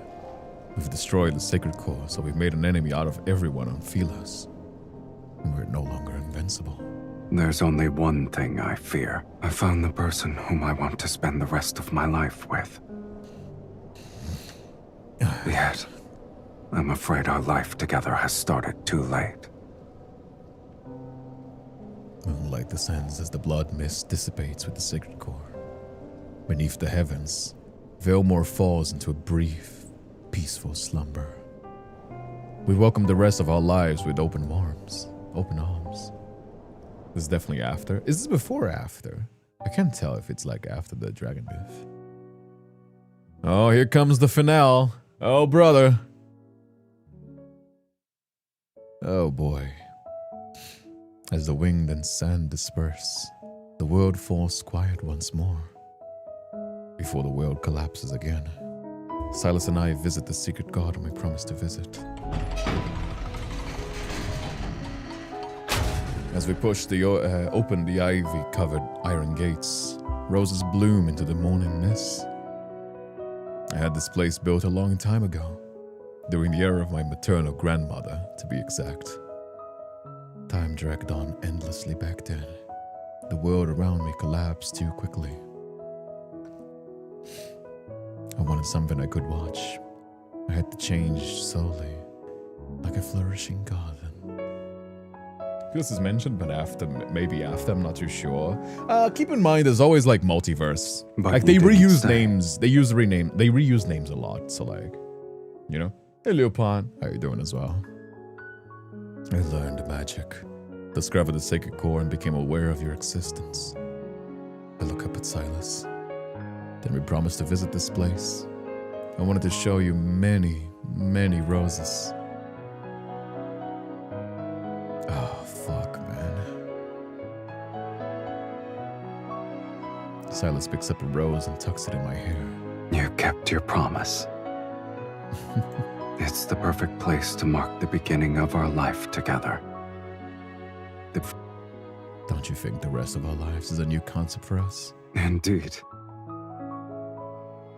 We've destroyed the sacred core, so we've made an enemy out of everyone on Philos. And we're no longer invincible. There's only one thing I fear. I found the person whom I want to spend the rest of my life with. Yet, I'm afraid our life together has started too late. Moonlight descends as the blood mist dissipates with the sacred core. Beneath the heavens, Velmore falls into a brief, peaceful slumber. We welcome the rest of our lives with open arms. This is definitely after. Is this before or after? I can't tell if it's like after the dragon myth. Oh, here comes the finale. Oh, brother. Oh, boy. As the wind and sand disperse, the world falls quiet once more. Before the world collapses again, Silas and I visit the secret garden we promised to visit. As we push open the ivy-covered iron gates, roses bloom into the morning mist. I had this place built a long time ago, during the era of my maternal grandmother, to be exact. Time dragged on endlessly back then. The world around me collapsed too quickly. I wanted something I could watch. I had to change slowly, like a flourishing garden. This is mentioned, but maybe after, I'm not too sure. Keep in mind, there's always like multiverse. But like they reuse names. They reuse names a lot. So like, you know, hey Leopan, how you doing as well? I learned magic, discovered the sacred core, and became aware of your existence. I look up at Silas. Then we promised to visit this place. I wanted to show you many, many roses. Oh, fuck, man. Silas picks up a rose and tucks it in my hair. You kept your promise. It's the perfect place to mark the beginning of our life together. Don't you think the rest of our lives is a new concept for us? Indeed.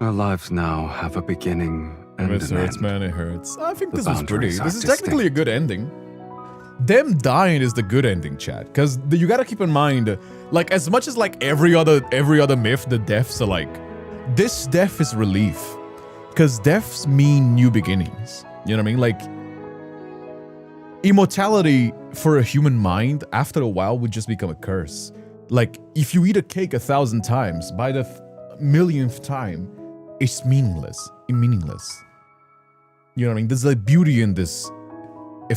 Our lives now have a beginning and it an hurts, end. man, it hurts. I think The this was pretty. boundaries are This is technically a good ending. Them dying is the good ending, chat. Because you gotta keep in mind, like, as much as like every other myth, the deaths are like, this death is relief. Because deaths mean new beginnings. You know what I mean? Like, immortality for a human mind, after a while, would just become a curse. Like, if you eat a cake 1,000 times, by the millionth time, it's meaningless. Meaningless. You know what I mean? There's like beauty in this,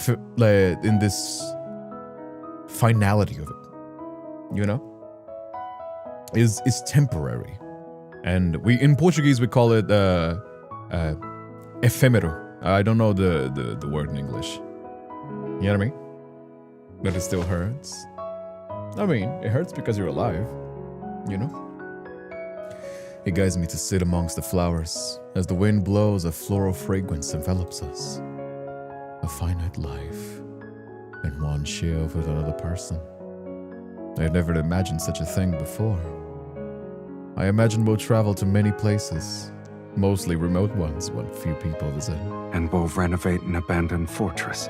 in this finality of it. You know, is temporary, and in Portuguese we call it ephemeral. I don't know the word in English. You know what I mean? But it still hurts. I mean, it hurts because you're alive. You know. It guides me to sit amongst the flowers. As the wind blows, a floral fragrance envelops us. A finite life, and one shared with another person. I had never imagined such a thing before. I imagine we'll travel to many places, mostly remote ones, what few people visit. And we'll renovate an abandoned fortress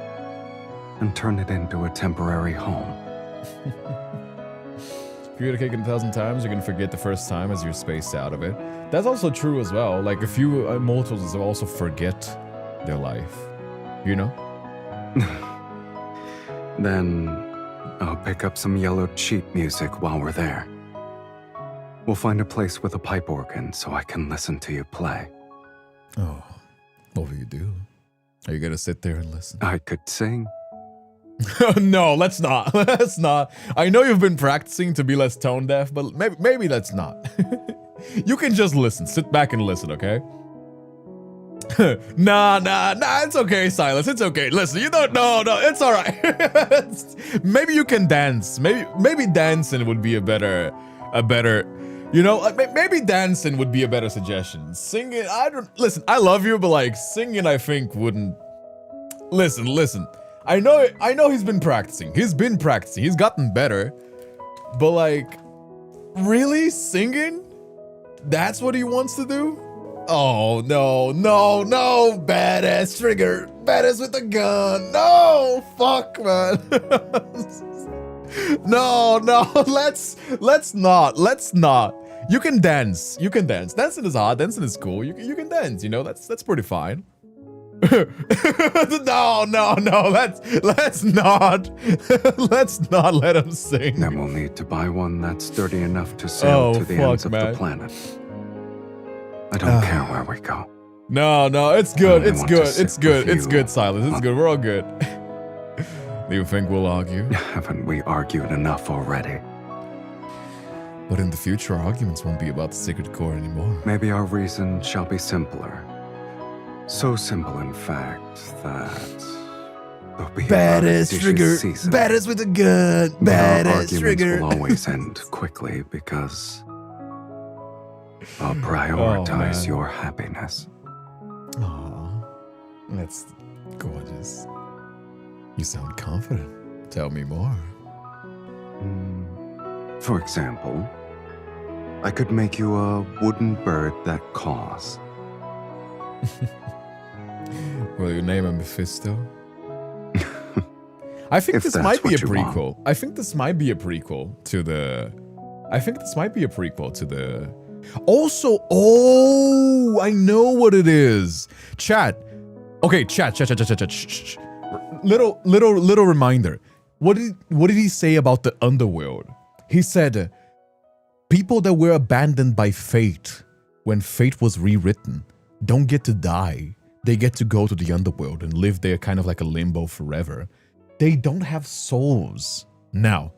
and turn it into a temporary home. If you eat a cake 1,000 times, you're gonna forget the first time as you're spaced out of it. That's also true as well. Like, a few immortals also forget their life. You know? Then I'll pick up some yellow cheap music while we're there. We'll find a place with a pipe organ so I can listen to you play. Oh, what will you do? Are you gonna sit there and listen? I could sing. No, let's not. Let's not. I know you've been practicing to be less tone deaf, but maybe let's not. You can just listen. Sit back and listen, okay? Nah, it's okay, Silas. It's okay. Listen, you don't know. No, it's all right. Maybe you can dance. Maybe dancing would be a better, you know, maybe dancing would be a better suggestion. Singing, listen, I love you, but like singing, I think wouldn't. Listen. I know he's been practicing. He's gotten better. But like, really singing? That's what he wants to do? Oh, no. Badass trigger. Badass with the gun. No, fuck, man. No, let's not. You can dance. Dancing is hot. Dancing is cool. You can dance, you know, that's pretty fine. No, let's not let him sing. Then we'll need to buy one that's sturdy enough to sail to the ends of the planet. I don't care where we go. No, it's good. It's good, Silas. It's good. We're all good. Do you think we'll argue? Haven't we argued enough already? But in the future, our arguments won't be about the sacred core anymore. Maybe our reason shall be simpler. So simple, in fact, that there'll be badass trigger, badass with a gun, badass trigger. Will always end quickly because I'll prioritize your happiness. Aw, that's gorgeous. You sound confident. Tell me more. For example, I could make you a wooden bird that caws. Will you name him Mephisto? I think this might be a prequel. I think this might be a prequel to the. Also, I know what it is. Chat. Okay, chat. Shh. Little reminder. What did he say about the underworld? He said, people that were abandoned by fate when fate was rewritten don't get to die. They get to go to the underworld and live there kind of like a limbo forever. They don't have souls now.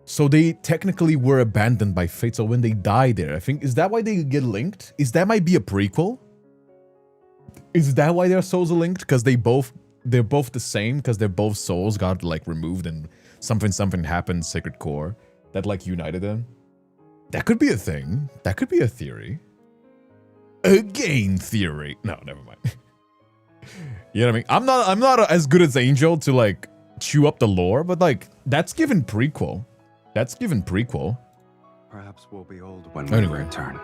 So they technically were abandoned by fate. So when they die there, I think, is that why they get linked? That might be a prequel? Is that why their souls are linked? Because they're both the same, because their both souls got like removed and something happened, Sacred Core, that like united them? That could be a thing. That could be a theory. A game theory. No, never mind. You know what I mean? I'm not as good as Angel to like chew up the lore, but like that's given prequel. Perhaps we'll be old when we return.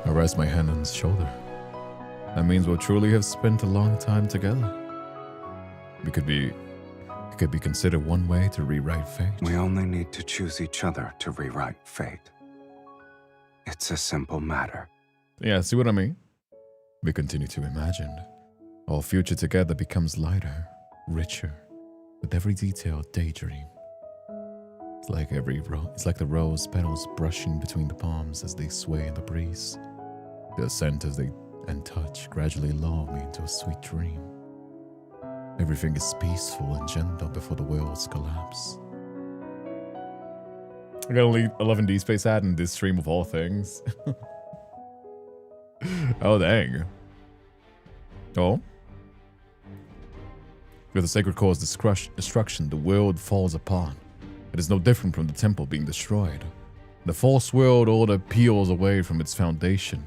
I rest my hand on his shoulder. That means we'll truly have spent a long time together. It could be considered one way to rewrite fate. We only need to choose each other to rewrite fate. It's a simple matter. Yeah, see what I mean? We continue to imagine. Our future together becomes lighter, richer, with every detailed daydream. It's like the rose petals brushing between the palms as they sway in the breeze. Their scent and touch gradually lull me into a sweet dream. Everything is peaceful and gentle before the worlds collapse. I got only 11 Deepspace ad in this stream of all things. Oh, dang. Oh? With the sacred core's destruction, the world falls apart. It is no different from the temple being destroyed. The false world order peels away from its foundation.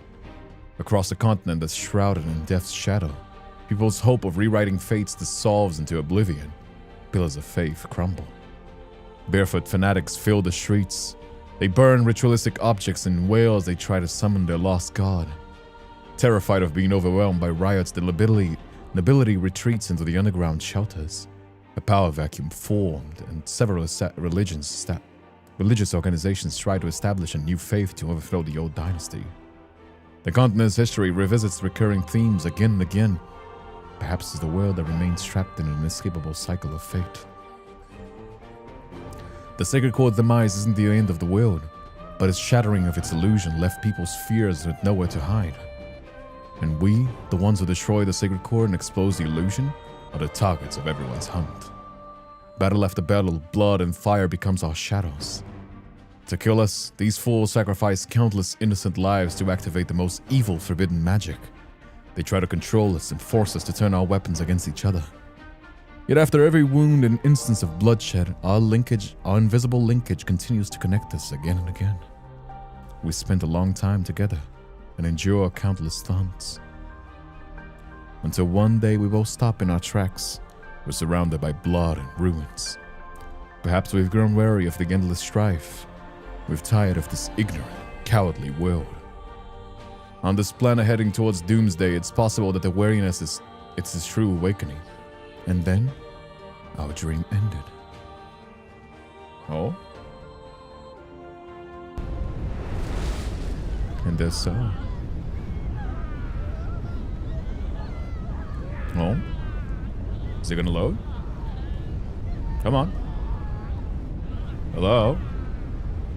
Across the continent that's shrouded in death's shadow, people's hope of rewriting fates dissolves into oblivion. Pillars of faith crumble. Barefoot fanatics fill the streets. They burn ritualistic objects and wail as they try to summon their lost god. Terrified of being overwhelmed by riots, the nobility retreats into the underground shelters. A power vacuum formed, and several religious organizations try to establish a new faith to overthrow the old dynasty. The continent's history revisits recurring themes again and again. Perhaps it's the world that remains trapped in an inescapable cycle of fate. The sacred core's demise isn't the end of the world, but its shattering of its illusion left people's fears with nowhere to hide. And we, the ones who destroy the sacred core and expose the illusion, are the targets of everyone's hunt. Battle after battle, blood and fire becomes our shadows. To kill us, these fools sacrifice countless innocent lives to activate the most evil forbidden magic. They try to control us and force us to turn our weapons against each other. Yet after every wound and instance of bloodshed, our invisible linkage continues to connect us again and again. We spent a long time together and endure countless taunts. Until one day we both stop in our tracks. We're surrounded by blood and ruins. Perhaps we've grown weary of the endless strife. We've tired of this ignorant, cowardly world. On this planet heading towards doomsday, it's possible that the weariness is its true awakening. And then, our dream ended. Oh? And there's so. Oh? Is it gonna load? Come on. Hello?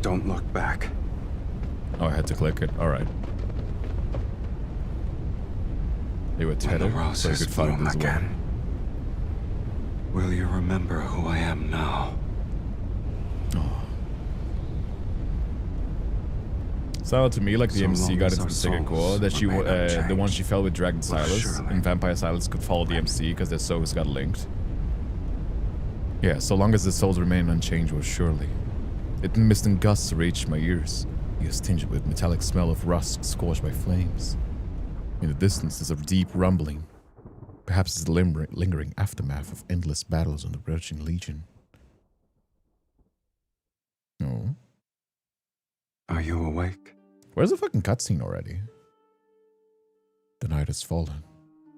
Don't look back. Oh, I had to click it. Alright. They were tethered, so I could find this again. Will you remember who I am now? Oh. Sounded to me like the MC got into the sacred core, that she, the one she fell with Dragon Silas, and Vampire Silas could follow the MC because their souls got linked. Yeah, so long as the souls remain unchanged, well, surely. It mist and gusts reached my ears. It was tinged with metallic smell of rust scorched by flames. In the distance, there's a deep rumbling. Perhaps it's the lingering aftermath of endless battles on the Virgin Legion. No. Are you awake? Where's the fucking cutscene already? The night has fallen.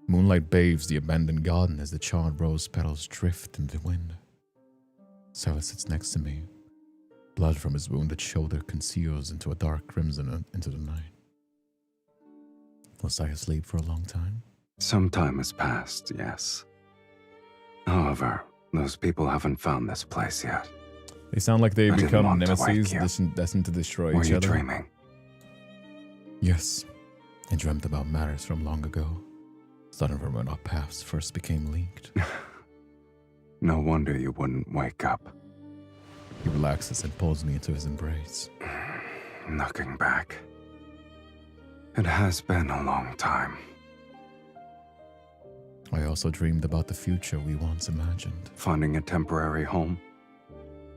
Moonlight bathes the abandoned garden as the charred rose petals drift in the wind. Silas sits next to me. Blood from his wounded shoulder conceals into a dark crimson into the night. Was I asleep for a long time? Some time has passed, yes. However, those people haven't found this place yet. They sound like they become nemesis destined to destroy each other. Were you dreaming? Yes. I dreamt about matters from long ago, starting from when our paths first became linked. No wonder you wouldn't wake up. He relaxes and pulls me into his embrace. Looking back, it has been a long time. I also dreamed about the future we once imagined. Finding a temporary home,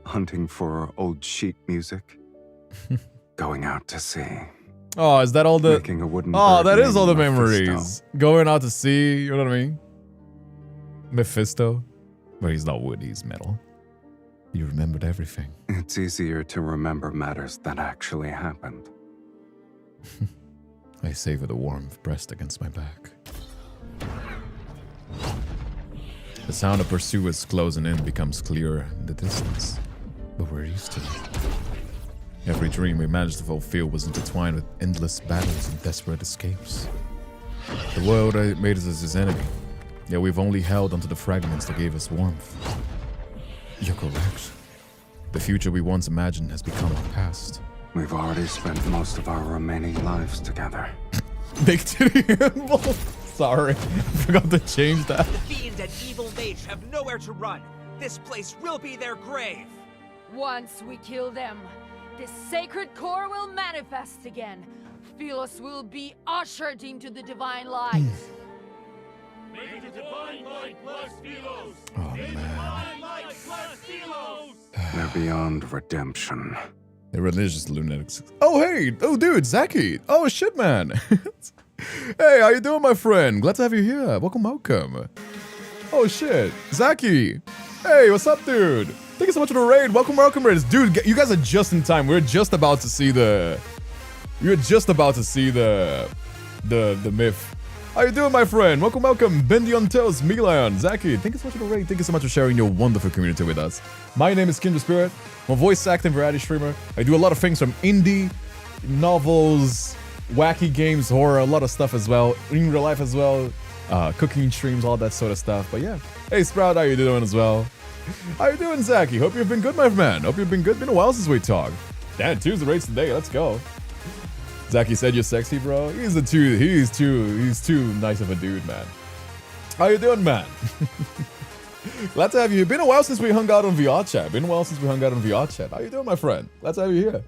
hunting for old sheet music, going out to sea. Oh, is that all the... Making a wooden that is all the memories. Going out to sea, you know what I mean? Mephisto. But he's not wood, he's metal. You remembered everything. It's easier to remember matters that actually happened. I savor the warmth pressed against my back. The sound of pursuers closing in becomes clearer in the distance, but we're used to it. Every dream we managed to fulfill was intertwined with endless battles and desperate escapes. The world made us his enemy, Yeah, we've only held onto the fragments that gave us warmth. You're correct. The future we once imagined has become our past. We've already spent most of our remaining lives together. Big titty handball. Sorry, I forgot to change that. The fiend and evil mage have nowhere to run. This place will be their grave. Once we kill them, the sacred core will manifest again. Philos will be ushered into the divine light. May the divine light bless Philos! Oh, man. Divine light bless Philos! They're beyond redemption. The religious lunatics. Oh, hey! Oh, dude, Zaki! Oh, shit, man! Hey, how you doing, my friend? Glad to have you here. Welcome, welcome. Oh, shit. Zaki! Hey, what's up, dude? Thank you so much for the raid. Welcome, welcome, raiders. Dude, you guys are just in time. We're just about to see the... You're just about to see the myth. How you doing, my friend? Welcome, welcome. Bendy on Toes, Milan, Zaki. Thank you so much for the raid. Thank you so much for sharing your wonderful community with us. My name is Kindred Spirit. I'm a voice acting variety streamer. I do a lot of things from indie, novels, wacky games, horror, a lot of stuff as well. In real life as well. Cooking streams, all that sort of stuff. But yeah. Hey, Sprout, how you doing as well? How you doing, Zaki? Hope you've been good, my man. Hope you've been good. Been a while since we talked. Damn, two's the rates today. Let's go. Zaki said you're sexy, bro. He's too nice of a dude, man. How you doing, man? Glad to have you. Been a while since we hung out on VR chat. How you doing, my friend? Glad to have you here.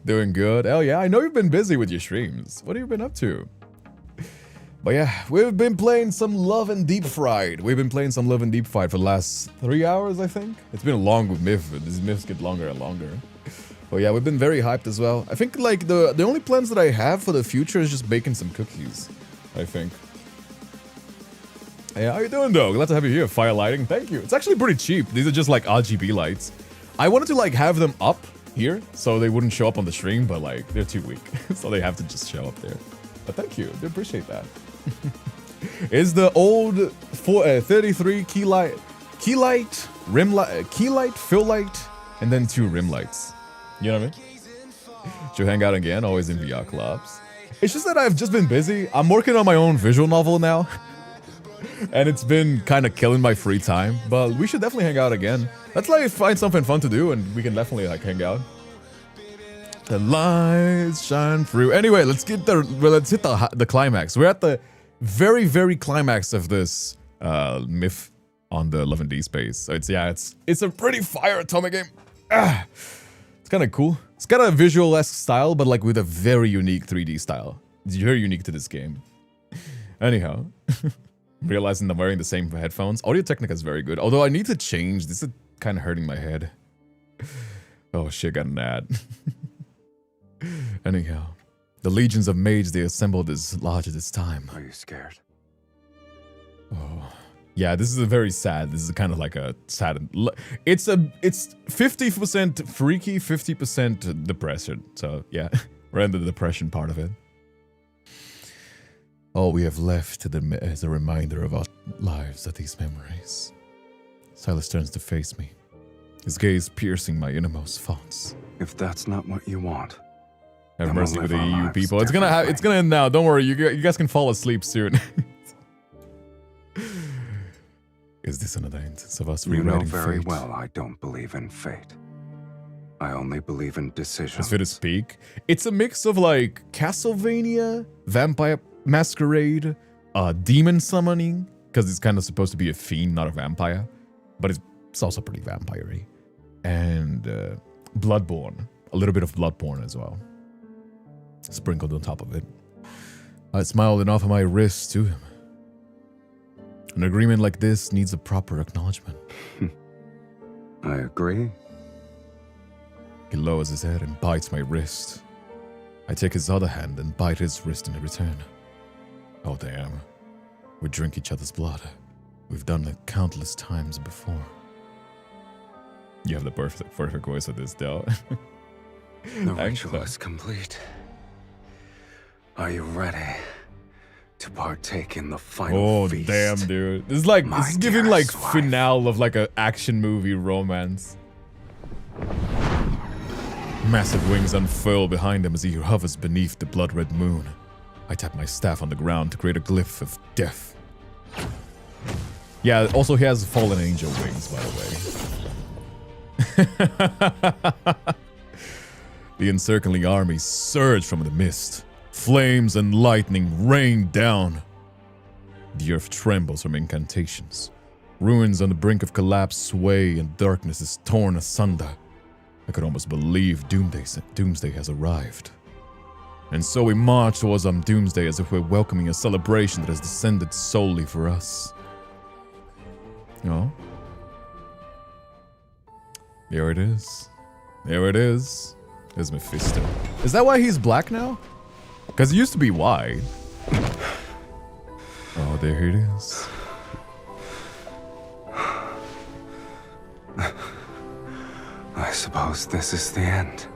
Doing good. Hell yeah. I know you've been busy with your streams. What have you been up to? But yeah, we've been playing some Love and Deep Fried. We've been playing some Love and Deep Fried for the last 3 hours, I think. It's been a long myth. These myths get longer and longer. But yeah, we've been very hyped as well. I think like the only plans that I have for the future is just baking some cookies, I think. Hey, how you doing though? Glad to have you here. Fire lighting, thank you. It's actually pretty cheap. These are just like RGB lights. I wanted to like have them up here so they wouldn't show up on the stream, but like they're too weak. So they have to just show up there. But thank you, I appreciate that. Is the old 33 key light, rim light, key light, fill light, and then 2 rim lights. You know what I mean? Should hang out again, always in VR clubs. It's just that I've just been busy. I'm working on my own visual novel now. And it's been kind of killing my free time. But we should definitely hang out again. Let's like find something fun to do and we can definitely like hang out. The lights shine through. Anyway, let's hit the climax. We're at the very, very climax of this myth on the Love and Deepspace. So it's a pretty fire atomic game. It's kind of cool. It's got a visual-esque style, but like with a very unique 3D style. It's very unique to this game. Anyhow, realizing I'm wearing the same headphones. Audio Technica is very good, although I need to change. This is kind of hurting my head. Oh shit, got an ad. Anyhow, the legions of mages they assembled is large at this time. Are you scared? Oh. Yeah, this is a very sad. This is kind of like a sad. It's 50% freaky, 50% depression. So yeah, we're in the depression part of it. All we have left as a reminder of our lives are these memories. Silas turns to face me, his gaze piercing my innermost thoughts. If that's not what you want, have mercy with the EU people. It's gonna end now. Don't worry, you guys can fall asleep soon. Is this another instance of us rewriting fate? You know very well I don't believe in fate. I only believe in decisions. So to speak, it's a mix of like Castlevania, Vampire Masquerade, demon summoning, because it's kind of supposed to be a fiend, not a vampire, but it's also pretty vampire-y, and Bloodborne, a little bit of Bloodborne as well, sprinkled on top of it. I smiled and offered my wrist to him. An agreement like this needs a proper acknowledgement. I agree. He lowers his head and bites my wrist. I take his other hand and bite his wrist in return. Oh damn. We drink each other's blood. We've done it countless times before. You have the perfect voice of this, though. The ritual is complete. Are you ready to partake in the final feast? Oh damn, dude! This is giving like finale of like an action movie romance. Massive wings unfurl behind him as he hovers beneath the blood-red moon. I tap my staff on the ground to create a glyph of death Yeah, also he has fallen angel wings, by the way. The encircling army surged from the mist. Flames and lightning rained down. The earth trembles from incantations. Ruins on the brink of collapse sway and darkness is torn asunder. I could almost believe Doomsday has arrived. And so we march towards Doomsday as if we're welcoming a celebration that has descended solely for us. Oh. There it is. There it is. There's Mephisto. Is that why he's black now? Because he used to be white. Oh, there it is. I suppose this is the end.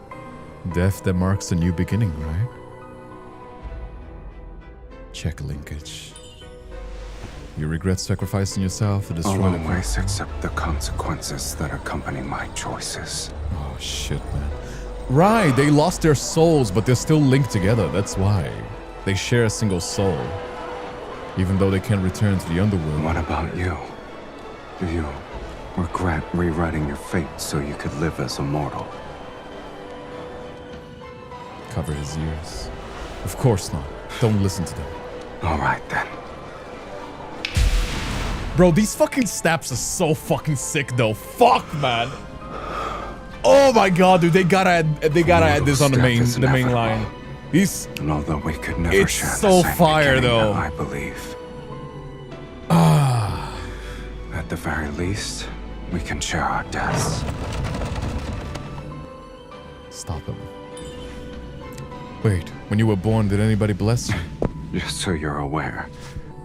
Death that marks a new beginning, right? Check linkage. You regret sacrificing yourself to destroy I'll the always accept the consequences that accompany my choices. Oh shit, man. Right, they lost their souls, but they're still linked together. That's why. They share a single soul. Even though they can't return to the underworld. What about you? Do you regret rewriting your fate so you could live as a mortal? Cover his ears. Of course not. Don't listen to them. Alright then. Bro, these fucking snaps are so fucking sick though. Fuck, man. Oh my god, dude, they gotta add this on the main line. And although we could never it's share so the same fire though. I believe. At the very least, we can share our deaths. Stop him. Wait, when you were born, did anybody bless you? Just so you're aware,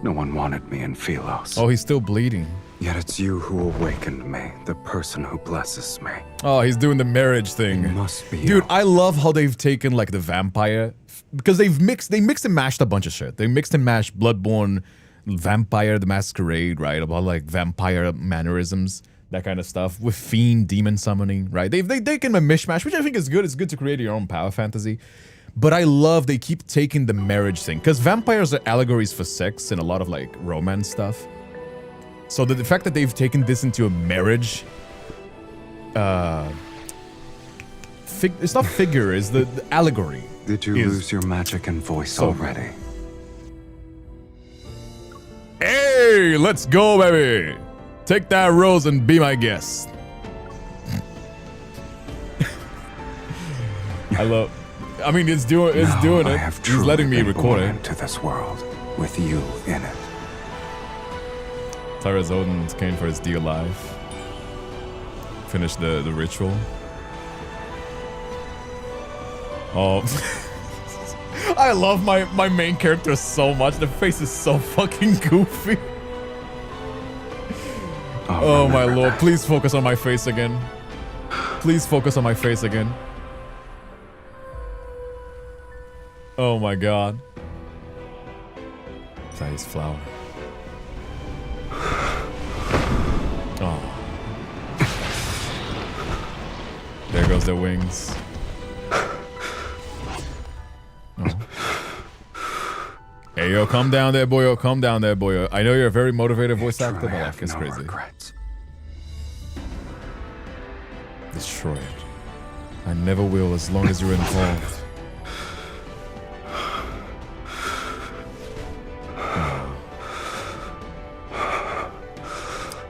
no one wanted me in Philos. Oh, he's still bleeding. Yet it's you who awakened me, the person who blesses me. Oh, he's doing the marriage thing. It must be Dude, I love how they've taken like the vampire, because they mixed and mashed a bunch of shit. They mixed and mashed Bloodborne, Vampire the Masquerade, right? About like vampire mannerisms, that kind of stuff, with fiend demon summoning, right? They've taken a mishmash, which I think is good. It's good to create your own power fantasy. But I love they keep taking the marriage thing, because vampires are allegories for sex and a lot of like romance stuff. So the fact that they've taken this into a marriage, it's not figure, it's the allegory. Did you lose your magic and voice already? Hey, let's go, baby. Take that rose and be my guest. I mean, it's doing it. He's letting me record it. Into this world with you in it. Tyra Zoden came for his dear life. Finish the ritual. Oh. I love my main character so much. The face is so fucking goofy. Oh my lord. Please focus on my face again. Please focus on my face again. Oh my god. Is that his flower? Oh. There goes their wings. Oh. Hey yo, calm down there, boyo. Calm down there, boyo. I know you're a very motivated voice actor, but life is crazy. Regrets. Destroy it. I never will as long as you're involved.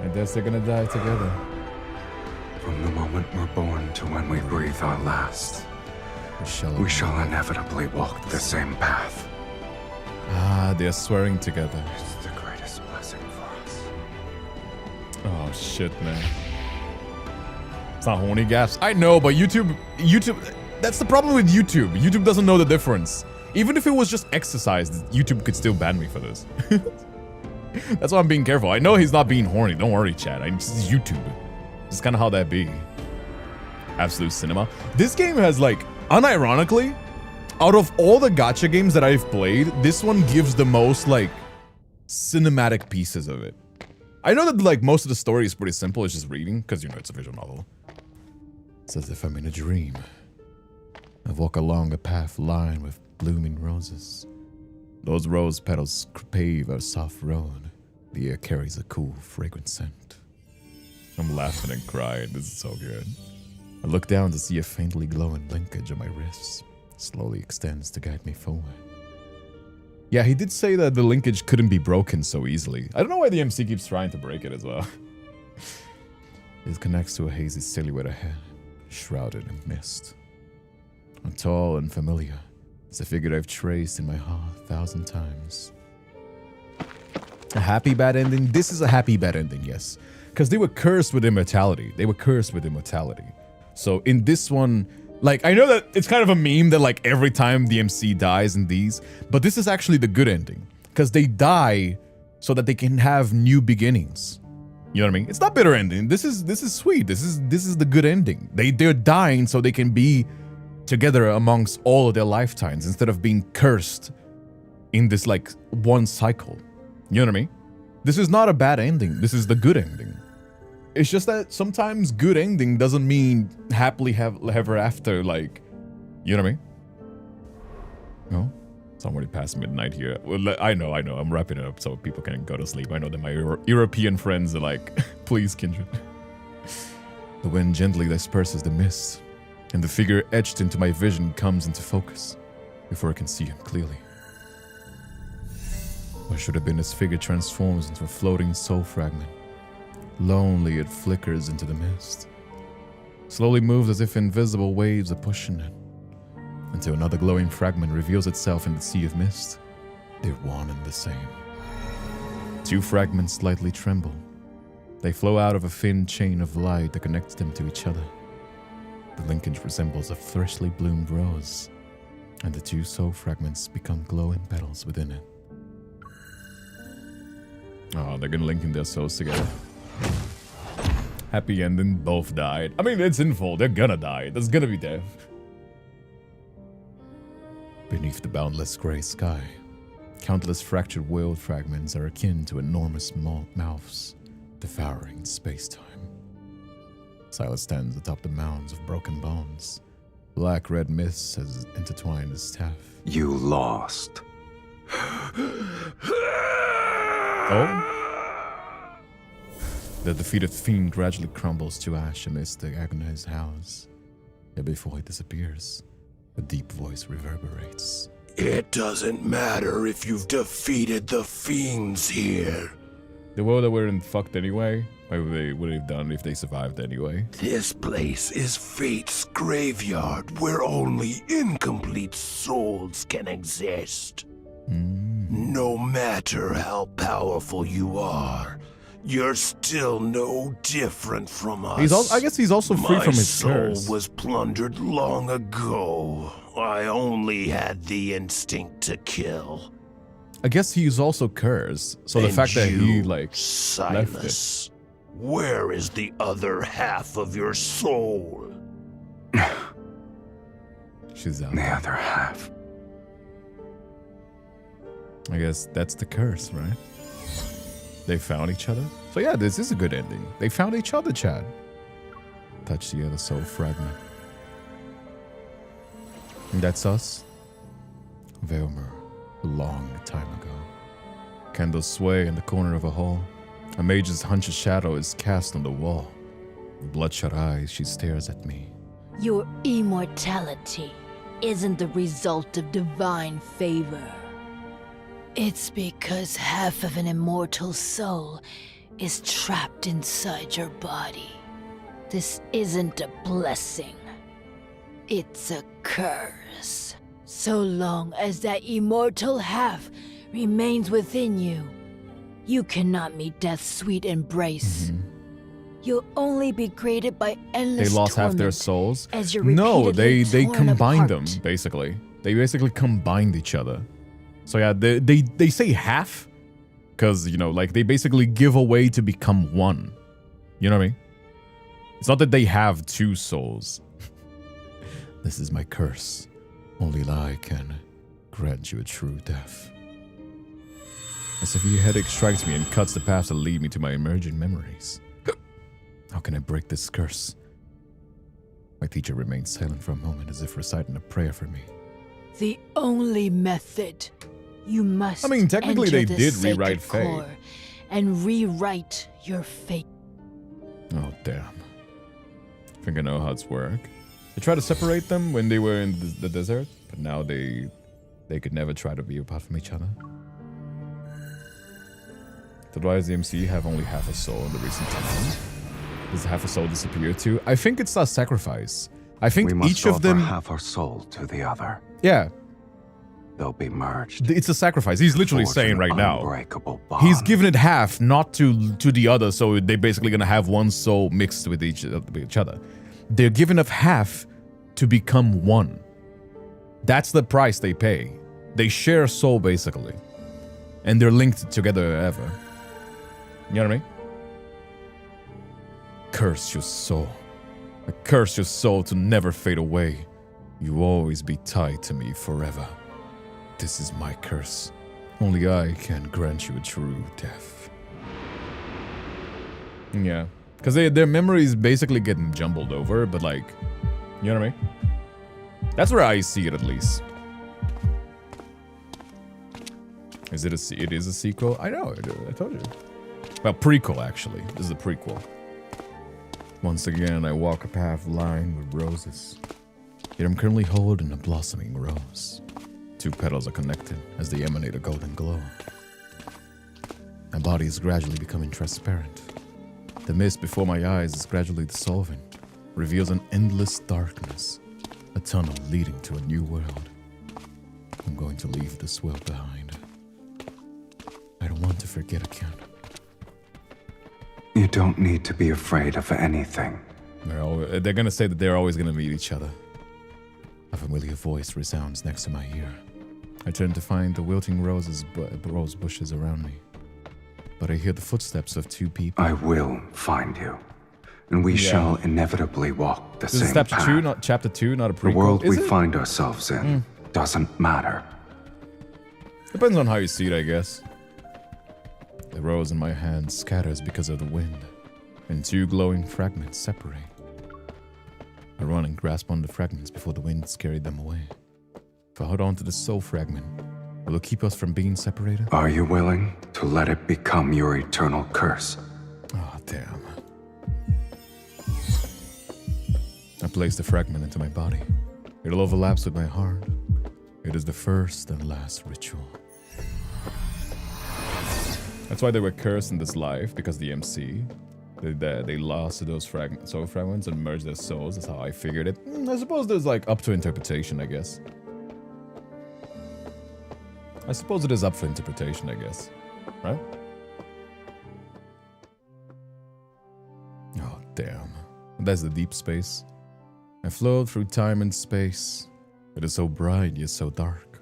I guess they're gonna die together. From the moment we're born to when we breathe our last, we shall inevitably walk the same path. Ah, they're swearing together. It's the greatest blessing for us. Oh shit, man. It's not horny gaps. I know, but YouTube, that's the problem with YouTube. YouTube doesn't know the difference. Even if it was just exercise, YouTube could still ban me for this. That's why I'm being careful. I know he's not being horny. Don't worry, chat. It's YouTube. It's kind of how that be. Absolute cinema. This game has like, unironically, out of all the gacha games that I've played, this one gives the most like cinematic pieces of it. I know that like most of the story is pretty simple. It's just reading because you know it's a visual novel. It's as if I'm in a dream. I walk along a path lined with blooming roses. Those rose petals pave a soft road. The air carries a cool, fragrant scent. I'm laughing and crying. This is so good. I look down to see a faintly glowing linkage on my wrist. Slowly extends to guide me forward. Yeah, he did say that the linkage couldn't be broken so easily. I don't know why the MC keeps trying to break it as well. It connects to a hazy silhouette ahead, shrouded in mist. Tall and familiar. It's a figure I've traced in my heart 1,000 times. A happy bad ending? This is a happy bad ending, yes. Because they were cursed with immortality. So in this one, like, I know that it's kind of a meme that like every time the MC dies in these, but this is actually the good ending. Because they die so that they can have new beginnings. You know what I mean? It's not bitter ending. This is sweet. This is the good ending. They're dying so they can be together amongst all of their lifetimes instead of being cursed in this like one cycle. You know what I mean? This is not a bad ending. This is the good ending. It's just that sometimes good ending doesn't mean happily ever after, like, you know what I mean? No? It's already past midnight here. Well, I know. I'm wrapping it up so people can go to sleep. I know that my European friends are like, please, Kindred. The wind gently disperses the mist, and the figure etched into my vision comes into focus before I can see him clearly. What should have been his figure transforms into a floating soul fragment. Lonely, it flickers into the mist. Slowly moves as if invisible waves are pushing it, until another glowing fragment reveals itself in the sea of mist. They're one and the same. Two fragments slightly tremble. They flow out of a thin chain of light that connects them to each other. The linkage resembles a freshly bloomed rose, and the two soul fragments become glowing petals within it. Oh, they're gonna link in their souls together. Happy ending, both died. I mean, it's sinful. They're gonna die. There's gonna be death. Beneath the boundless gray sky, countless fractured world fragments are akin to enormous mouths, devouring space-time. Silas stands atop the mounds of broken bones. Black-red mist has intertwined his staff. You lost. Oh? The defeated fiend gradually crumbles to ash amidst the agonized house. Yet before he disappears, a deep voice reverberates. It doesn't matter if you've defeated the fiends here. The world that we're in fucked anyway. What would they have done if they survived anyway? This place is fate's graveyard where only incomplete souls can exist. No matter how powerful you are, you're still no different from us. I guess he's also free from his curse. My soul was plundered long ago. I only had the instinct to kill. I guess he's also cursed. So the fact that he like Silas, left it. Where is the other half of your soul? She's out. The other half. I guess that's the curse, right? They found each other. So yeah, this is a good ending. They found each other, Chad. Touch the other soul fragment. And that's us. Velmer, a long time ago. Candles sway in the corner of a hall. A mage's hunch's shadow is cast on the wall. With bloodshot eyes, she stares at me. Your immortality isn't the result of divine favor. It's because half of an immortal soul is trapped inside your body. This isn't a blessing. It's a curse. So long as that immortal half remains within you, you cannot meet death's sweet embrace. You'll only be greeted by endless They lost half their torment souls? as you're No, they repeatedly torn combined them, apart. basically. They basically combined each other. So yeah, they say half, because, you know, like, they basically give away to become one. You know what I mean? It's not that they have two souls. This is my curse. Only lie can grant you a true death. A severe headache strikes me and cuts the paths that lead me to my emerging memories. How can I break this curse? My teacher remained silent for a moment as if reciting a prayer for me. The only method. You must I mean, technically enter they the did sacred rewrite fate. core and rewrite your fate. Oh, damn. I think I know how it's work. They tried to separate them when they were in the desert, but now they could never try to be apart from each other. So why does the MC have only half a soul in the recent time? Does half a soul disappear too? I think it's a sacrifice. I think we must each of them half our soul to the other. Yeah. They'll be merged. It's a sacrifice. He's literally saying right now. He's giving it half, not to the other, so they're basically gonna have one soul mixed with each other. They're giving up half to become one. That's the price they pay. They share a soul basically, and they're linked together ever. You know what I mean? Curse your soul. I curse your soul to never fade away. You will always be tied to me forever. This is my curse. Only I can grant you a true death. Yeah. Because their memories basically getting jumbled over, but like, you know what I mean? That's where I see it at least. It is a sequel? I know, I told you. Well, prequel actually. This is a prequel. Once again, I walk a path lined with roses. Yet I'm currently holding a blossoming rose. 2 petals are connected as they emanate a golden glow. My body is gradually becoming transparent. The mist before my eyes is gradually dissolving, reveals an endless darkness, a tunnel leading to a new world. I'm going to leave this world behind. I don't want to forget again. You don't need to be afraid of anything. They're gonna say that they're always gonna meet each other. A familiar voice resounds next to my ear. I turn to find the wilting rose bushes around me. But I hear the footsteps of 2 people. I will find you, and we shall inevitably walk the same path. Chapter 2, not a prequel. The world we find ourselves in doesn't matter. Depends on how you see it, I guess. The rose in my hand scatters because of the wind, and 2 glowing fragments separate. I run and grasp on the fragments before the winds carry them away. If I hold on to the soul fragment, will it keep us from being separated? Are you willing to let it become your eternal curse? Oh, damn. I place the fragment into my body. It overlaps with my heart. It is the first and last ritual. That's why they were cursed in this life, because the MC, they lost those soul fragments and merged their souls. That's how I figured it. I suppose there's like up to interpretation, I guess. I suppose it is up for interpretation, I guess. Right? Oh, damn. That's the deep space. I float through time and space. It is so bright, yet so dark.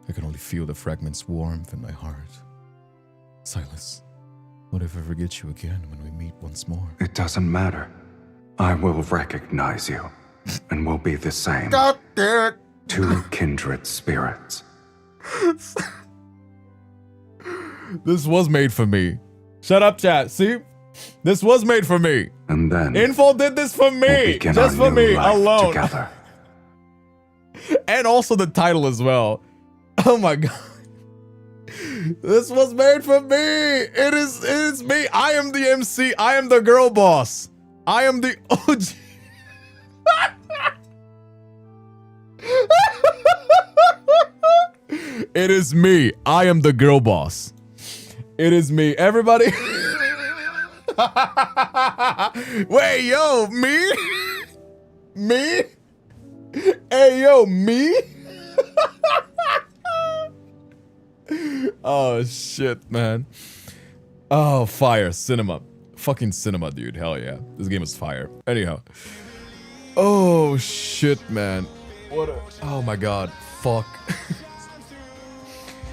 I can only feel the fragment's warmth in my heart. Silas, what if I forget you again when we meet once more? It doesn't matter. I will recognize you, and we'll be the same. God damn it! 2 kindred spirits. This was made for me. Shut up, chat. See? This was made for me. And then Info did this for me. We'll just for me alone. Together. And also the title as well. Oh my god. This was made for me. It is me. I am the MC. I am the girl boss. I am the OG. It is me. I am the girl boss. It is me. Everybody. Wait, yo, me? Me? Hey, yo, me? Oh, shit, man. Oh, fire. Cinema. Fucking cinema, dude. Hell yeah. This game is fire. Anyhow. Oh, shit, man. What a... Oh, my God. Fuck.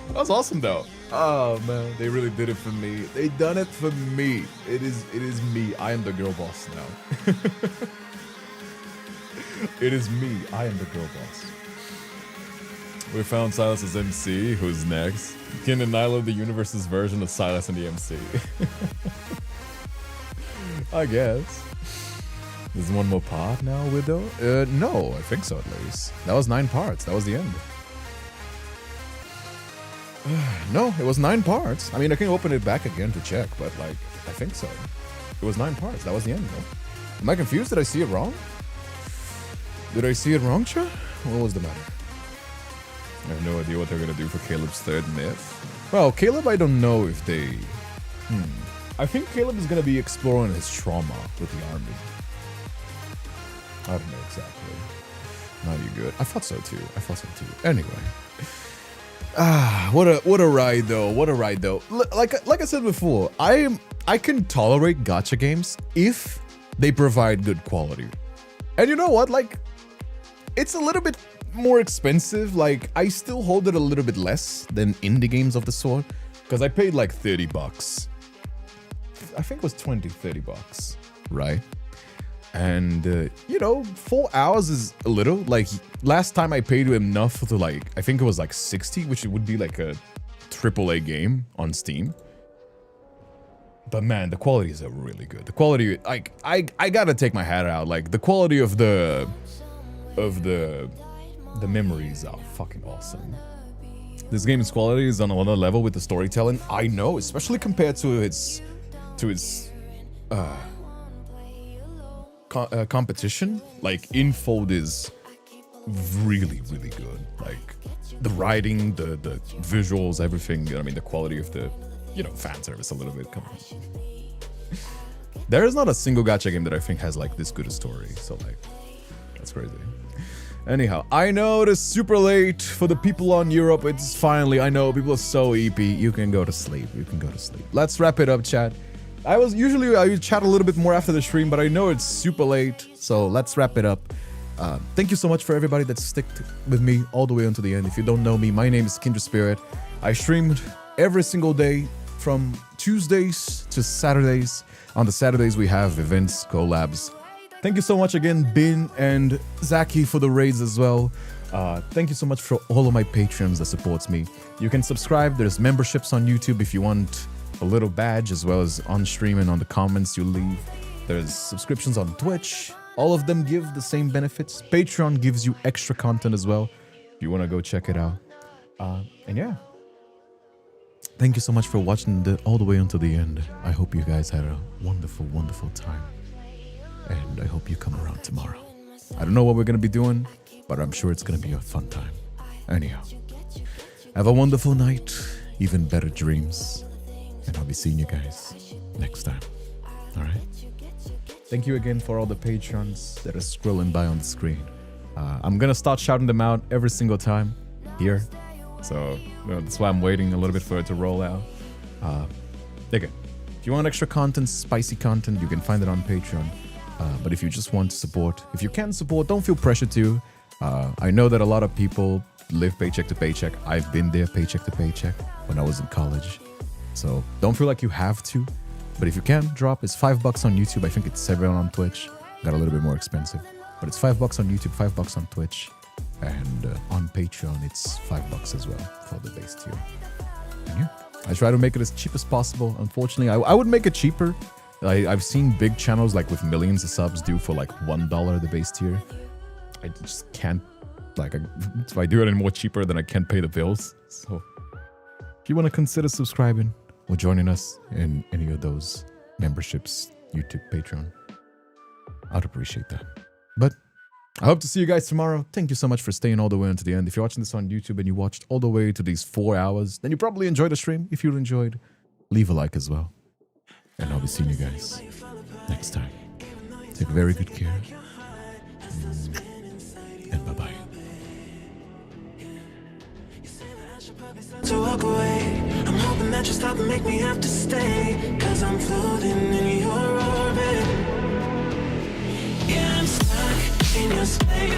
That was awesome, though. Oh, man. They really did it for me. They done it for me. It is me. I am the girl boss now. It is me. I am the girl boss. We found Silas as MC. Who's next? Kin and Nyla, the universe's version of Silas and the MC. I guess. There's one more part now, Widow? No, I think so at least. That was 9 parts. That was the end. No, it was 9 parts. I mean, I can open it back again to check, but like, I think so. It was 9 parts. That was the end, no? Am I confused? Did I see it wrong? Did I see it wrong, Cha? What was the matter? I have no idea what they're gonna do for Caleb's 3rd myth. Well, Caleb, I don't know if they... I think Caleb is gonna be exploring his trauma with the army. I don't know exactly. Not you good. I thought so too. Anyway. What a ride though. What a ride though. Like I said before, I can tolerate gacha games if they provide good quality. And you know what? Like, it's a little bit more expensive. Like, I still hold it a little bit less than indie games of the sort, because I paid like $30. I think it was $20-30, right? And you know, 4 hours is a little. Like, last time I paid enough to, like, I think it was like 60, which would be like a AAA game on Steam. But man, the quality is really good. The quality, like, I gotta take my hat out. Like, the quality of the memories are fucking awesome. This game's quality is on another level with the storytelling. I know, especially compared to its competition. Like, Infold is really good. Like, the writing, the visuals, everything. You know, I mean, the quality of the, you know, fan service a little bit. Come on. There is not a single gacha game that I think has like this good a story. So like, that's crazy. Anyhow, I know it is super late for the people on Europe. It's finally, I know people are so eepy. You can go to sleep. Let's wrap it up, chat. I would chat a little bit more after the stream, but I know it's super late. So let's wrap it up. Thank you so much for everybody that stuck with me all the way until the end. If you don't know me, my name is Kindred Spirit. I streamed every single day from Tuesdays to Saturdays. On the Saturdays, we have events, collabs. Thank you so much again, Bin and Zaki, for the raids as well. Thank you so much for all of my patrons that supports me. You can subscribe. There's memberships on YouTube if you want a little badge, as well as on stream and on the comments you leave. There's subscriptions on Twitch. All of them give the same benefits. Patreon gives you extra content as well, if you want to go check it out. And yeah. Thank you so much for watching all the way until the end. I hope you guys had a wonderful, wonderful time. And I hope you come around tomorrow. I don't know what we're going to be doing, but I'm sure it's going to be a fun time. Anyhow, have a wonderful night, even better dreams. And I'll be seeing you guys next time. All right? Thank you again for all the patrons that are scrolling by on the screen. I'm going to start shouting them out every single time here. So that's why I'm waiting a little bit for it to roll out. Again, if you want extra content, spicy content, you can find it on Patreon. But if you just want to support, if you can support, don't feel pressure to. I know that a lot of people live paycheck to paycheck. I've been there paycheck to paycheck when I was in college. So don't feel like you have to. But if you can, drop. It's $5 on YouTube. I think it's $7 on Twitch. Got a little bit more expensive. But it's $5 on YouTube, $5 on Twitch. And on Patreon, it's $5 as well for the base tier. And yeah, I try to make it as cheap as possible. Unfortunately, I would make it cheaper. I've seen big channels like with millions of subs do for like $1 the base tier. I just can't, like, if I do it any more cheaper, then I can't pay the bills. So if you want to consider subscribing or joining us in any of those memberships, YouTube, Patreon, I'd appreciate that. But I hope to see you guys tomorrow. Thank you so much for staying all the way until the end. If you're watching this on YouTube and you watched all the way to these 4 hours, then you probably enjoyed the stream. If you enjoyed, leave a like as well. And I'll be seeing you guys next time. Take very good care. And bye-bye. To walk away, I'm hoping that you stop and make me have to stay, 'cause I'm floating in your orbit. Yeah, I'm stuck in your space.